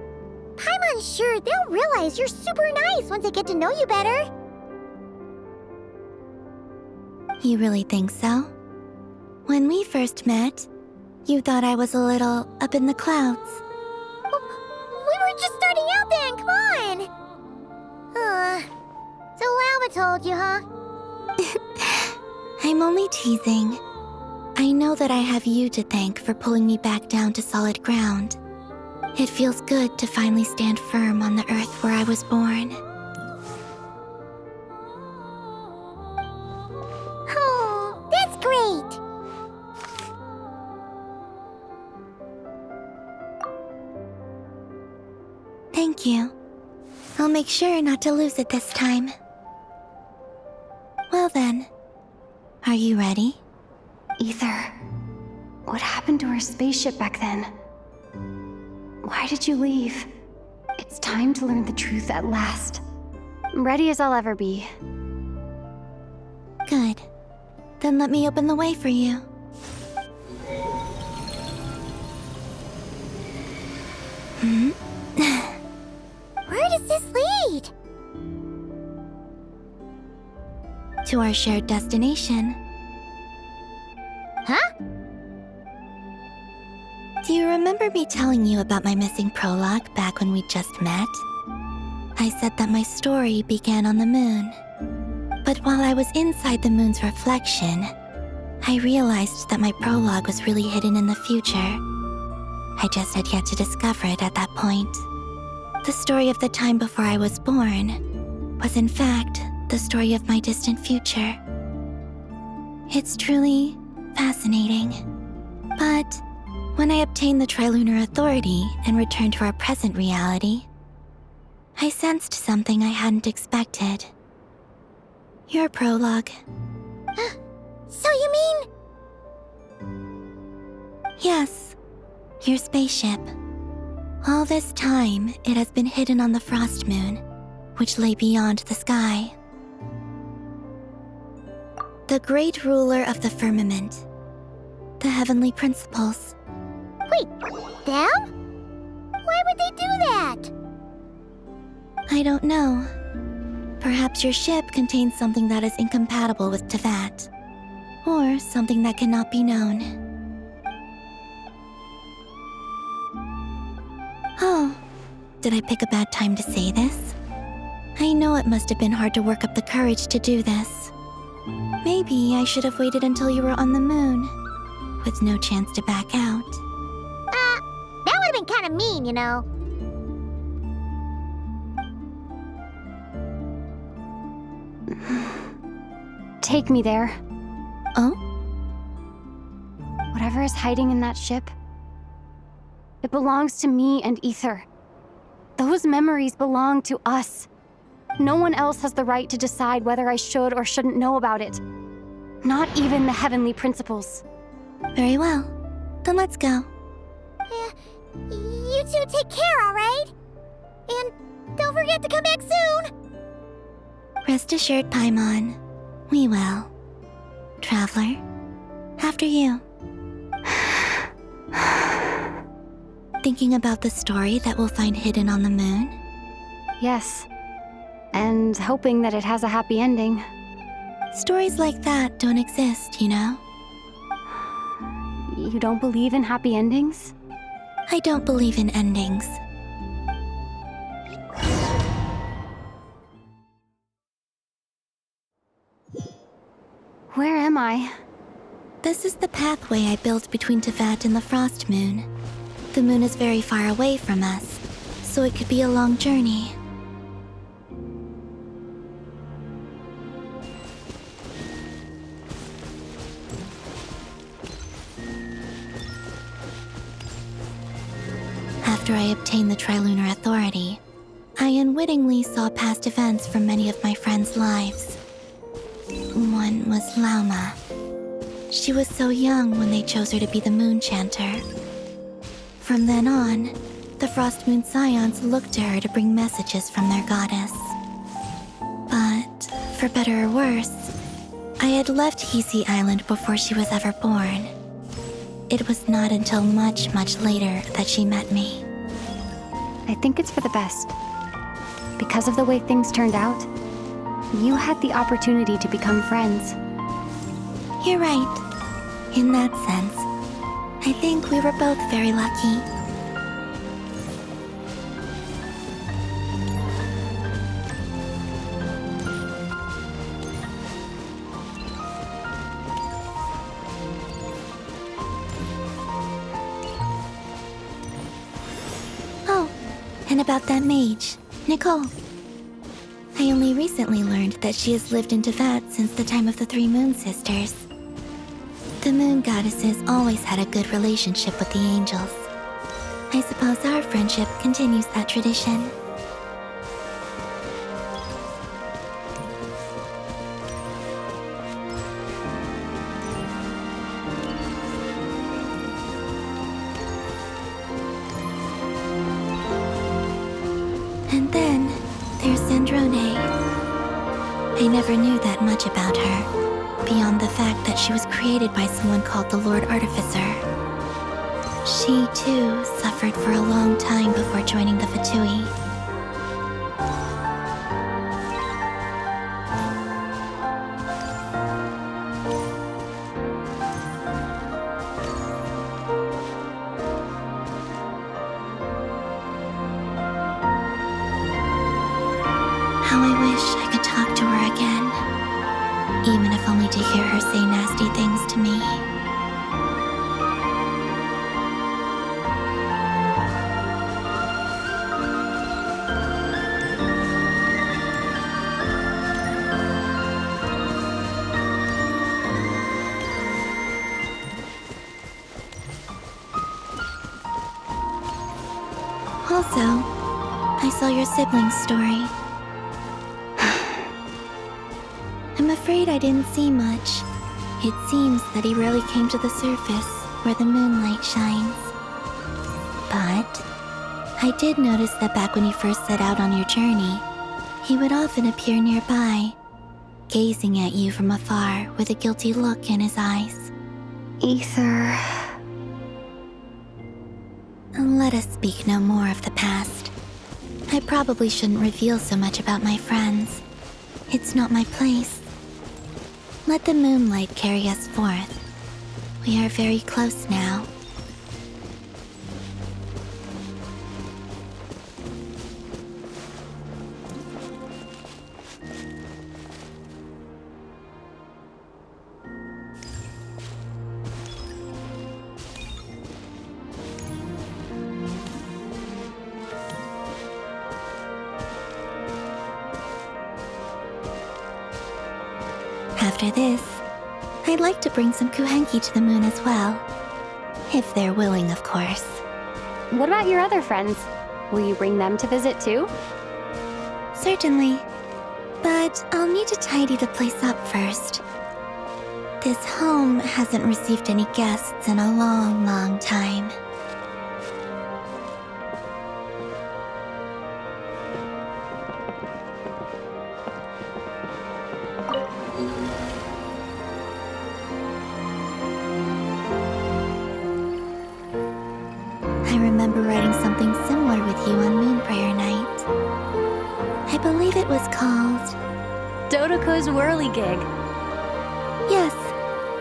Paimon's sure they'll realize you're super nice once they get to know you better. You really think so? When we first met, you thought I was a little up in the clouds. We were just starting out then, come on! So Llama told you, huh? I'm only teasing. I know that I have you to thank for pulling me back down to solid ground. It feels good to finally stand firm on the earth where I was born. Oh, that's great! Thank you. I'll make sure not to lose it this time. Well then, are you ready? Ether, what happened to our spaceship back then? Why did you leave? It's time to learn the truth at last. I'm ready as I'll ever be. Good. Then let me open the way for you. Where does this lead? To our shared destination. Huh? Do you remember me telling you about my missing prologue back when we just met? I said that my story began on the moon. But while I was inside the moon's reflection, I realized that my prologue was really hidden in the future. I just had yet to discover it at that point. The story of the time before I was born was in fact the story of my distant future. It's truly fascinating. But when I obtained the Trilunar Authority and returned to our present reality, I sensed something I hadn't expected. Your prologue. So you mean... Yes, your spaceship. All this time, it has been hidden on the Frost Moon, which lay beyond the sky. The great ruler of the firmament. The heavenly principles. Wait, them? Why would they do that? I don't know. Perhaps your ship contains something that is incompatible with Tevat. Or something that cannot be known. Oh, did I pick a bad time to say this? I know it must have been hard to work up the courage to do this. Maybe I should have waited until you were on the moon, with no chance to back out. That would have been kind of mean, you know. Take me there. Oh? Whatever is hiding in that ship, it belongs to me and Ether. Those memories belong to us. No one else has the right to decide whether I should or shouldn't know about it. Not even the heavenly principles. Very well. Then let's go. You two take care, alright? And don't forget to come back soon! Rest assured, Paimon. We will. Traveler, after you. Thinking about the story that we'll find hidden on the moon? Yes. And hoping that it has a happy ending. Stories like that don't exist, you know? You don't believe in happy endings? I don't believe in endings. Where am I? This is the pathway I built between Teyvat and the Frost Moon. The moon is very far away from us, so it could be a long journey. After I obtained the Trilunar Authority, I unwittingly saw past events from many of my friends' lives. One was Lauma. She was so young when they chose her to be the Moon Chanter. From then on, the Frost Moon Scions looked to her to bring messages from their goddess. But, for better or worse, I had left Hisi Island before she was ever born. It was not until much, much later that she met me. I think it's for the best. Because of the way things turned out, you had the opportunity to become friends. You're right. In that sense, I think we were both very lucky. Oh, and about that mage, Nicole. I only recently learned that she has lived in Teyvat since the time of the Three Moon Sisters. The Moon Goddesses always had a good relationship with the angels. I suppose our friendship continues that tradition. And then, there's Sandrone. I never knew that much about her, beyond the fact that she was created by someone called the Lord Artificer. She, too, suffered for a long time before joining the Fatui. How I wish I could talk to her again, even if only to hear her say nasty things to me. Also, I saw your siblings' story. I'm afraid I didn't see much. It seems that he rarely came to the surface where the moonlight shines. But I did notice that back when you first set out on your journey, he would often appear nearby, gazing at you from afar with a guilty look in his eyes. Ether. Let us speak no more of the past. I probably shouldn't reveal so much about my friends. It's not my place. Let the moonlight carry us forth. We are very close now. After this, I'd like to bring some kuhenki to the moon as well. If they're willing, of course. What about your other friends? Will you bring them to visit too? Certainly. But I'll need to tidy the place up first. This home hasn't received any guests in a long, long time. I remember writing something similar with you on Moon Prayer Night. I believe it was called Dodoko's Whirligig. Yes,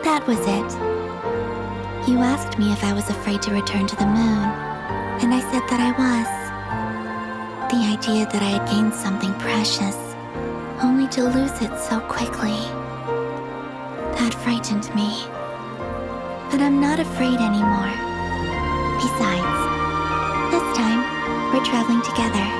that was it. You asked me if I was afraid to return to the moon, and I said that I was. The idea that I had gained something precious, only to lose it so quickly. That frightened me. But I'm not afraid anymore. Besides, this time, we're traveling together.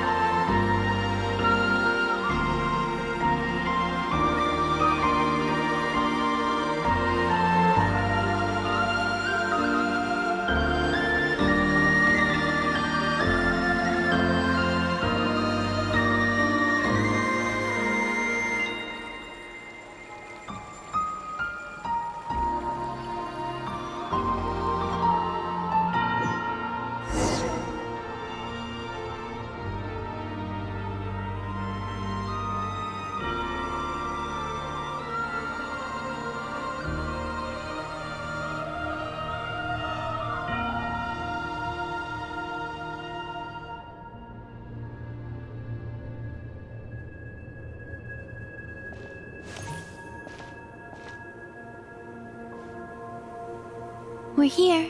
We're here.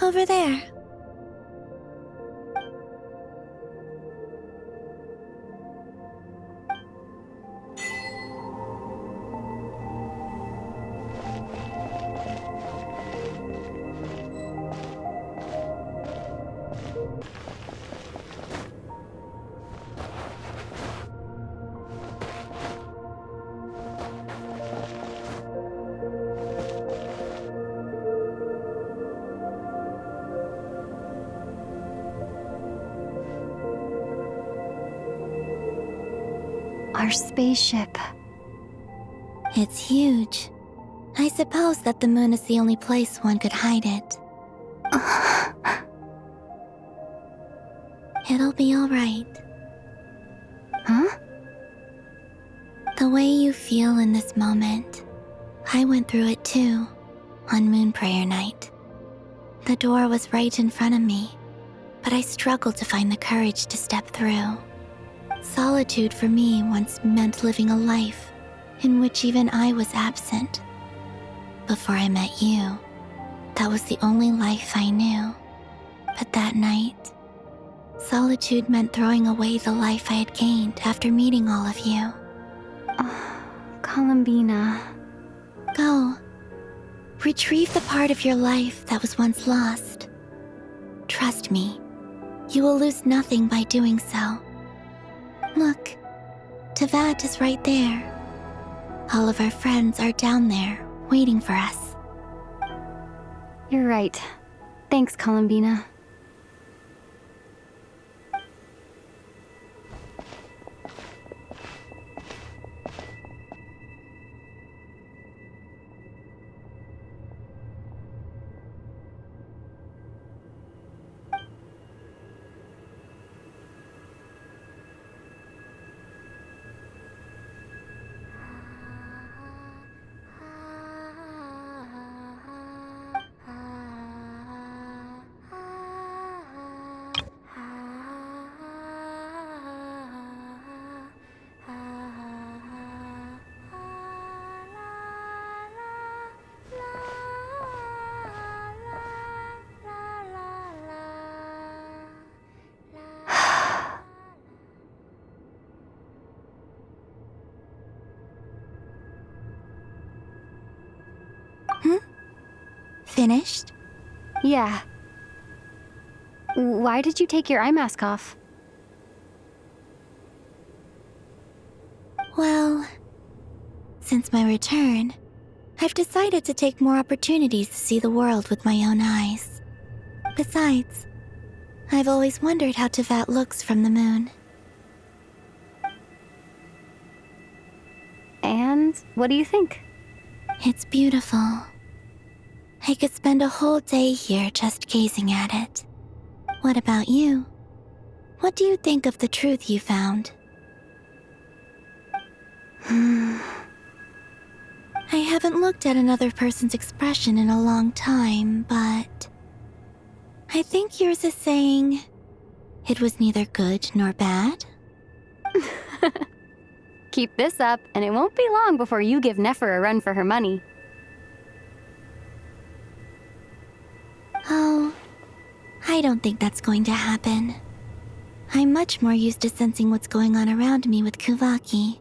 Over there. Our spaceship. It's huge. I suppose that the moon is the only place one could hide it. It'll be all right. Huh? The way you feel in this moment, I went through it too, on Moon Prayer Night. The door was right in front of me, but I struggled to find the courage to step through. Solitude for me once meant living a life in which even I was absent. Before I met you, that was the only life I knew. But that night, solitude meant throwing away the life I had gained after meeting all of you. Columbina. Go. Retrieve the part of your life that was once lost. Trust me, you will lose nothing by doing so. Look, Tevat is right there. All of our friends are down there, waiting for us. You're right. Thanks, Columbina. Finished? Yeah. Why did you take your eye mask off? Well, since my return, I've decided to take more opportunities to see the world with my own eyes. Besides, I've always wondered how Tevat looks from the moon. And what do you think? It's beautiful. I could spend a whole day here just gazing at it. What about you? What do you think of the truth you found? I haven't looked at another person's expression in a long time, but I think yours is saying it was neither good nor bad. Keep this up, and it won't be long before you give Nefer a run for her money. Oh, I don't think that's going to happen. I'm much more used to sensing what's going on around me with Kuvaki.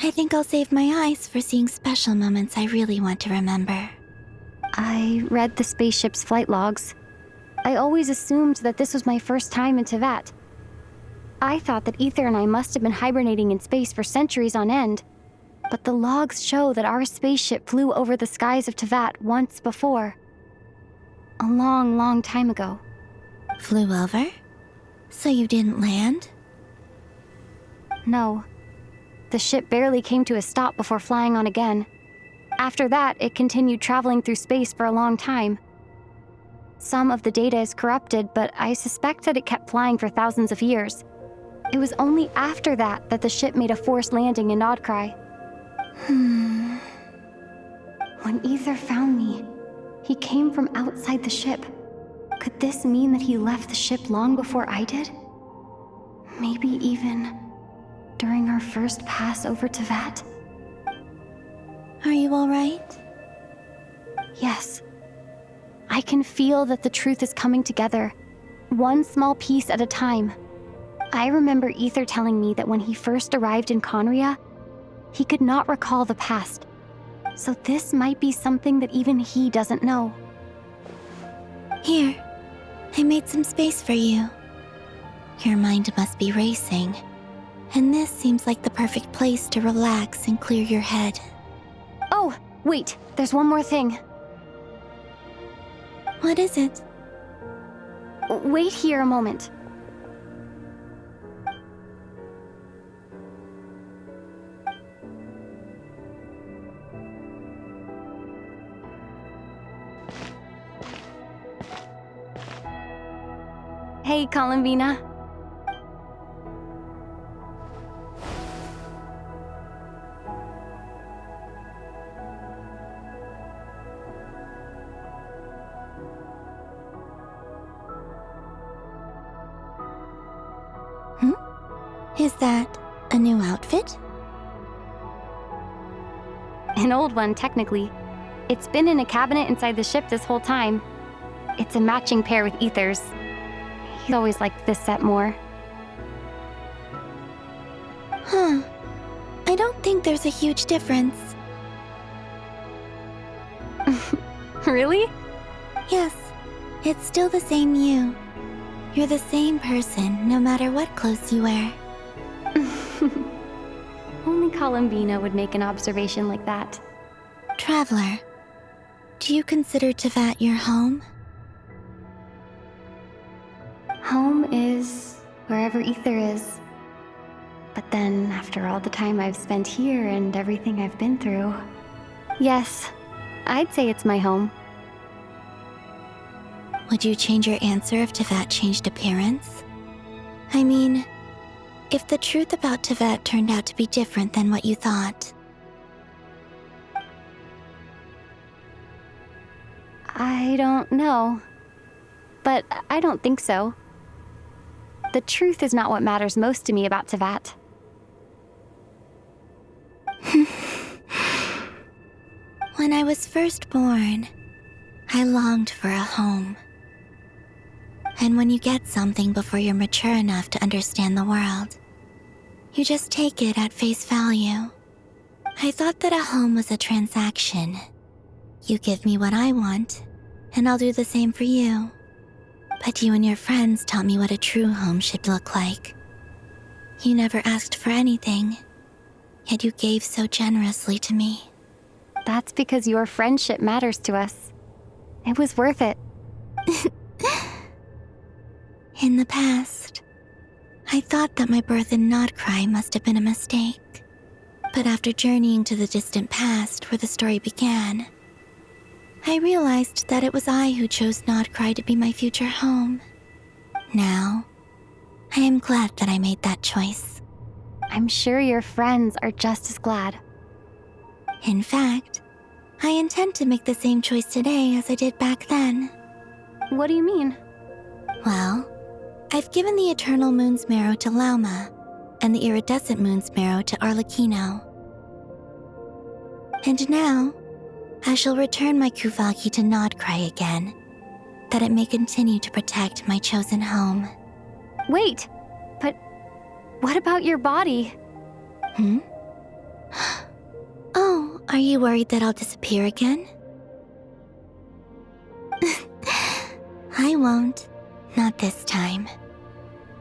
I think I'll save my eyes for seeing special moments I really want to remember. I read the spaceship's flight logs. I always assumed that this was my first time in Tevat. I thought that Ether and I must have been hibernating in space for centuries on end, but the logs show that our spaceship flew over the skies of Tevat once before. A long, long time ago. Flew over? So you didn't land? No. The ship barely came to a stop before flying on again. After that, it continued traveling through space for a long time. Some of the data is corrupted, but I suspect that it kept flying for thousands of years. It was only after that that the ship made a forced landing in Nodcry. When Ether found me, he came from outside the ship. Could this mean that he left the ship long before I did? Maybe even during our first pass over Tevat? Are you alright? Yes. I can feel that the truth is coming together, one small piece at a time. I remember Ether telling me that when he first arrived in Conria, he could not recall the past. So this might be something that even he doesn't know. Here, I made some space for you. Your mind must be racing, and this seems like the perfect place to relax and clear your head. Oh, wait, there's one more thing. What is it? Wait here a moment. Hey, Columbina. Is that a new outfit? An old one, technically. It's been in a cabinet inside the ship this whole time. It's a matching pair with Ether's. He always liked this set more. Huh. I don't think there's a huge difference. Really? Yes. It's still the same you. You're the same person, no matter what clothes you wear. Only Columbina would make an observation like that. Traveler, do you consider Tevat your home? Home is wherever Ether is. But then, after all the time I've spent here and everything I've been through, yes, I'd say it's my home. Would you change your answer if Tevat changed appearance? I mean, if the truth about Tevat turned out to be different than what you thought. I don't know. But I don't think so. The truth is not what matters most to me about Tevat. When I was first born, I longed for a home. And when you get something before you're mature enough to understand the world, you just take it at face value. I thought that a home was a transaction. You give me what I want, and I'll do the same for you. But you and your friends taught me what a true home should look like. You never asked for anything, yet you gave so generously to me. That's because your friendship matters to us. It was worth it. In the past, I thought that my birth in Nodcry must have been a mistake. But after journeying to the distant past where the story began, I realized that it was I who chose Nodcry to be my future home. Now, I am glad that I made that choice. I'm sure your friends are just as glad. In fact, I intend to make the same choice today as I did back then. What do you mean? Well, I've given the Eternal Moon's Marrow to Lauma, and the Iridescent Moon's Marrow to Arlecchino. And now, I shall return my Kuvagi to Nodcry again, that it may continue to protect my chosen home. Wait, but what about your body? Oh, are you worried that I'll disappear again? I won't. Not this time.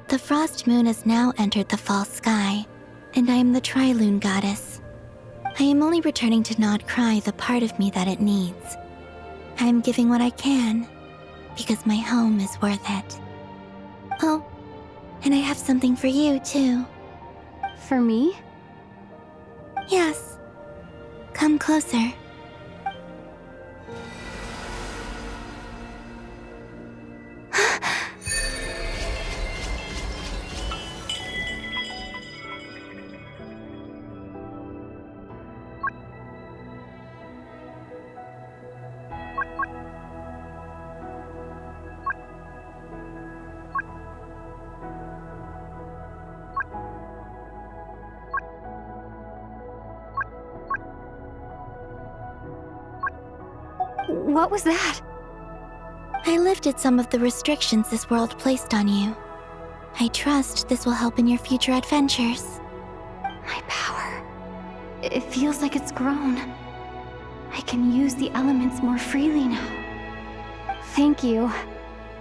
The Frost Moon has now entered the fall sky, and I am the Trilune Goddess. I am only returning to Nodcry the part of me that it needs. I am giving what I can, because my home is worth it. Oh, and I have something for you, too. For me? Yes. Come closer. What was that? I lifted some of the restrictions this world placed on you. I trust this will help in your future adventures. My power. It feels like it's grown. I can use the elements more freely now. Thank you.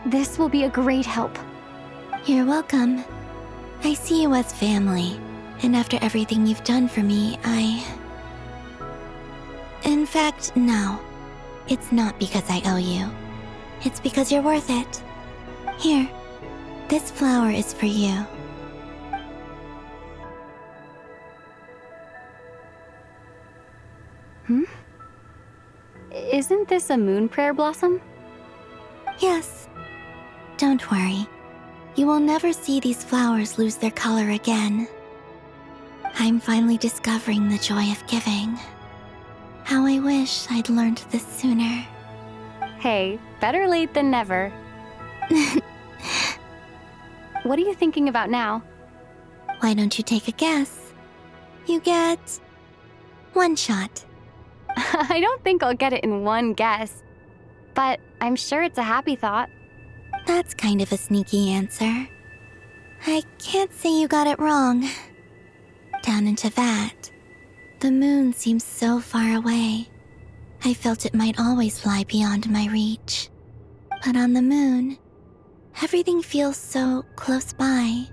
This will be a great help. You're welcome. I see you as family, and after everything you've done for me, In fact, no. It's not because I owe you. It's because you're worth it. Here, this flower is for you. Isn't this a moon prayer blossom? Yes. Don't worry. You will never see these flowers lose their color again. I'm finally discovering the joy of giving. How I wish I'd learned this sooner. Hey, better late than never. What are you thinking about now? Why don't you take a guess? You get 1 shot. I don't think I'll get it in one guess, but I'm sure it's a happy thought. That's kind of a sneaky answer. I can't say you got it wrong. Down into that, the moon seems so far away. I felt it might always lie beyond my reach. But on the moon, everything feels so close by.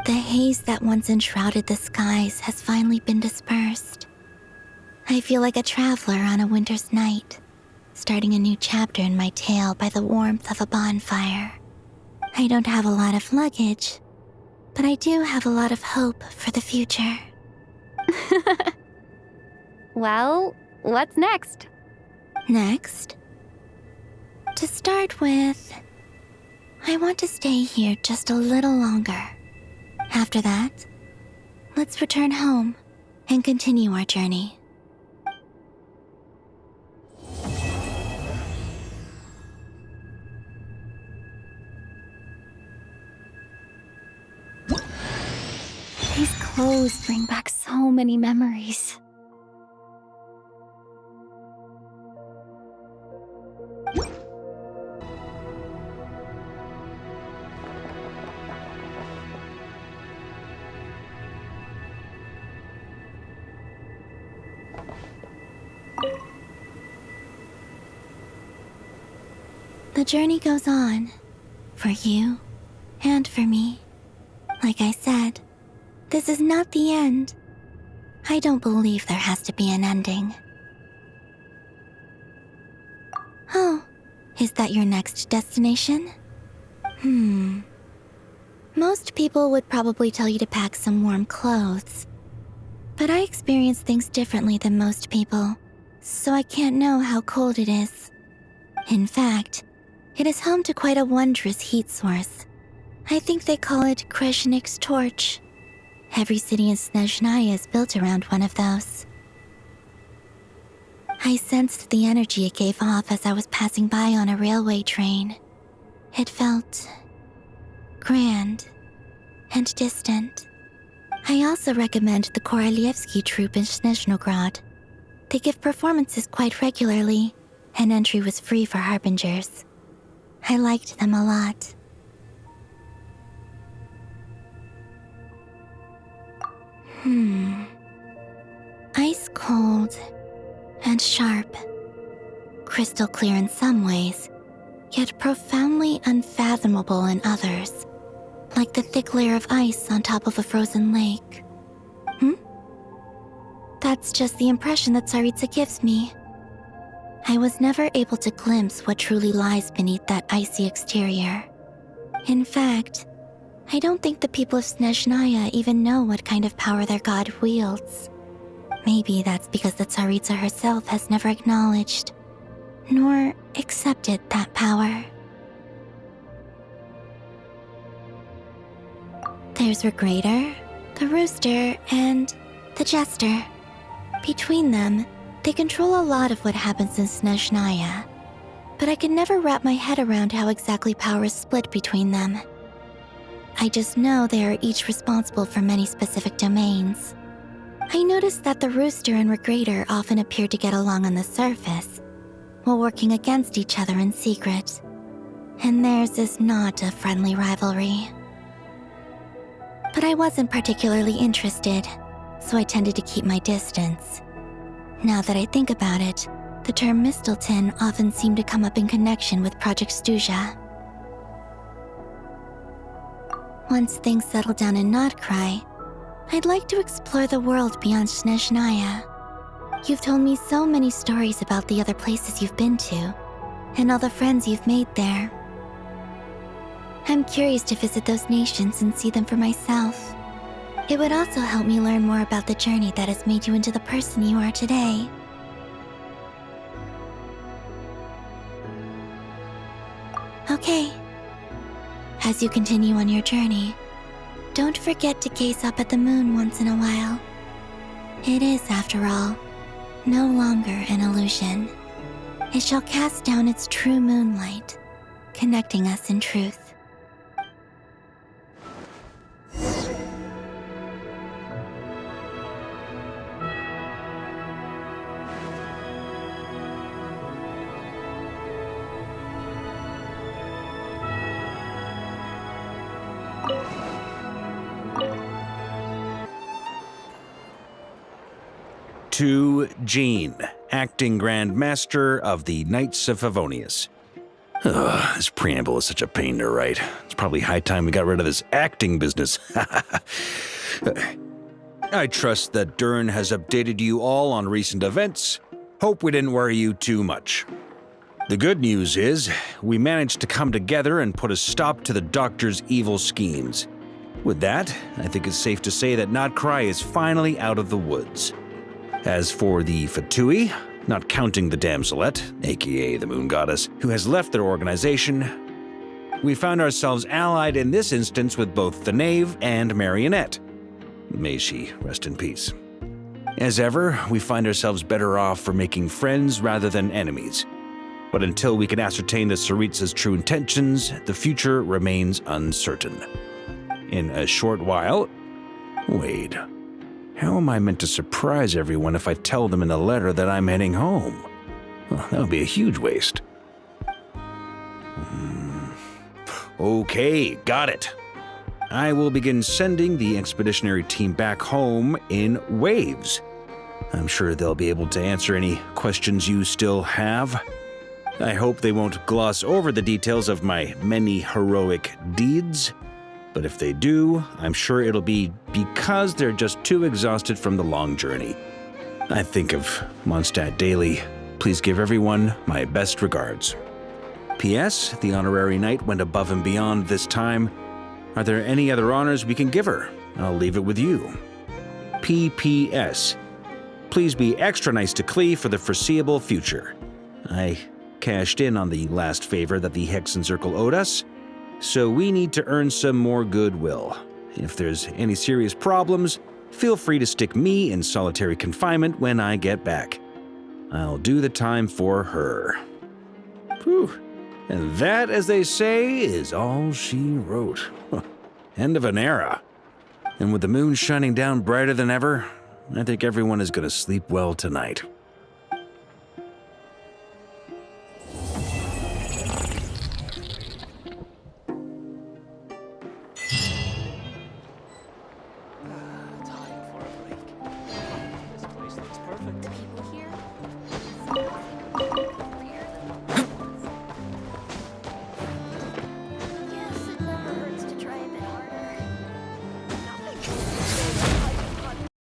The haze that once enshrouded the skies has finally been dispersed. I feel like a traveler on a winter's night, starting a new chapter in my tale by the warmth of a bonfire. I don't have a lot of luggage, but I do have a lot of hope for the future. Well, what's next? Next? To start with, I want to stay here just a little longer. After that, let's return home and continue our journey. These clothes bring back so many memories. The journey goes on, for you and for me. Like I said, this is not the end. I don't believe there has to be an ending. Oh, is that your next destination? Most people would probably tell you to pack some warm clothes. But I experience things differently than most people, so I can't know how cold it is. In fact, it is home to quite a wondrous heat source. I think they call it Kreshnik's torch. Every city in Snezhnaya is built around one of those. I sensed the energy it gave off as I was passing by on a railway train. It felt grand and distant. I also recommend the Korolievsky troupe in Snezhnograd. They give performances quite regularly, and entry was free for harbingers. I liked them a lot. Ice cold and sharp. Crystal clear in some ways, yet profoundly unfathomable in others. Like the thick layer of ice on top of a frozen lake. That's just the impression that Tsaritsa gives me. I was never able to glimpse what truly lies beneath that icy exterior. In fact, I don't think the people of Snezhnaya even know what kind of power their god wields. Maybe that's because the Tsaritsa herself has never acknowledged, nor accepted that power. There's Regrator, the Rooster, and the Jester. Between them, they control a lot of what happens in Snezhnaya, but I can never wrap my head around how exactly power is split between them. I just know they are each responsible for many specific domains. I noticed that the Rooster and Regrator often appear to get along on the surface, while working against each other in secret, and theirs is not a friendly rivalry. But I wasn't particularly interested, so I tended to keep my distance. Now that I think about it, the term Mistelton often seemed to come up in connection with Project Stuja. Once things settle down in Notcry, I'd like to explore the world beyond Snezhnaya. You've told me so many stories about the other places you've been to, and all the friends you've made there. I'm curious to visit those nations and see them for myself. It would also help me learn more about the journey that has made you into the person you are today. Okay. As you continue on your journey, don't forget to gaze up at the moon once in a while. It is, after all, no longer an illusion. It shall cast down its true moonlight, connecting us in truth. To Jean, acting Grand Master of the Knights of Favonius. This preamble is such a pain to write. It's probably high time we got rid of this acting business. I trust that Dern has updated you all on recent events. Hope we didn't worry you too much. The good news is, we managed to come together and put a stop to the Doctor's evil schemes. With that, I think it's safe to say that Notcry is finally out of the woods. As for the Fatui, not counting the Damselette, aka the Moon Goddess, who has left their organization, we found ourselves allied in this instance with both the Knave and Marionette. May she rest in peace. As ever, we find ourselves better off for making friends rather than enemies. But until we can ascertain the Tsaritsa's true intentions, the future remains uncertain. In a short while... Wait... How am I meant to surprise everyone if I tell them in the letter that I'm heading home? Well, that would be a huge waste. Okay, got it. I will begin sending the expeditionary team back home in waves. I'm sure they'll be able to answer any questions you still have. I hope they won't gloss over the details of my many heroic deeds. But if they do, I'm sure it'll be because they're just too exhausted from the long journey. I think of Mondstadt daily. Please give everyone my best regards. P.S. The honorary knight went above and beyond this time. Are there any other honors we can give her? I'll leave it with you. P.P.S. Please be extra nice to Klee for the foreseeable future. I cashed in on the last favor that the Hexen Circle owed us, so we need to earn some more goodwill. If there's any serious problems, feel free to stick me in solitary confinement when I get back. I'll do the time for her. Whew. And that, as they say, is all she wrote. End of an era. And with the moon shining down brighter than ever, I think everyone is going to sleep well tonight.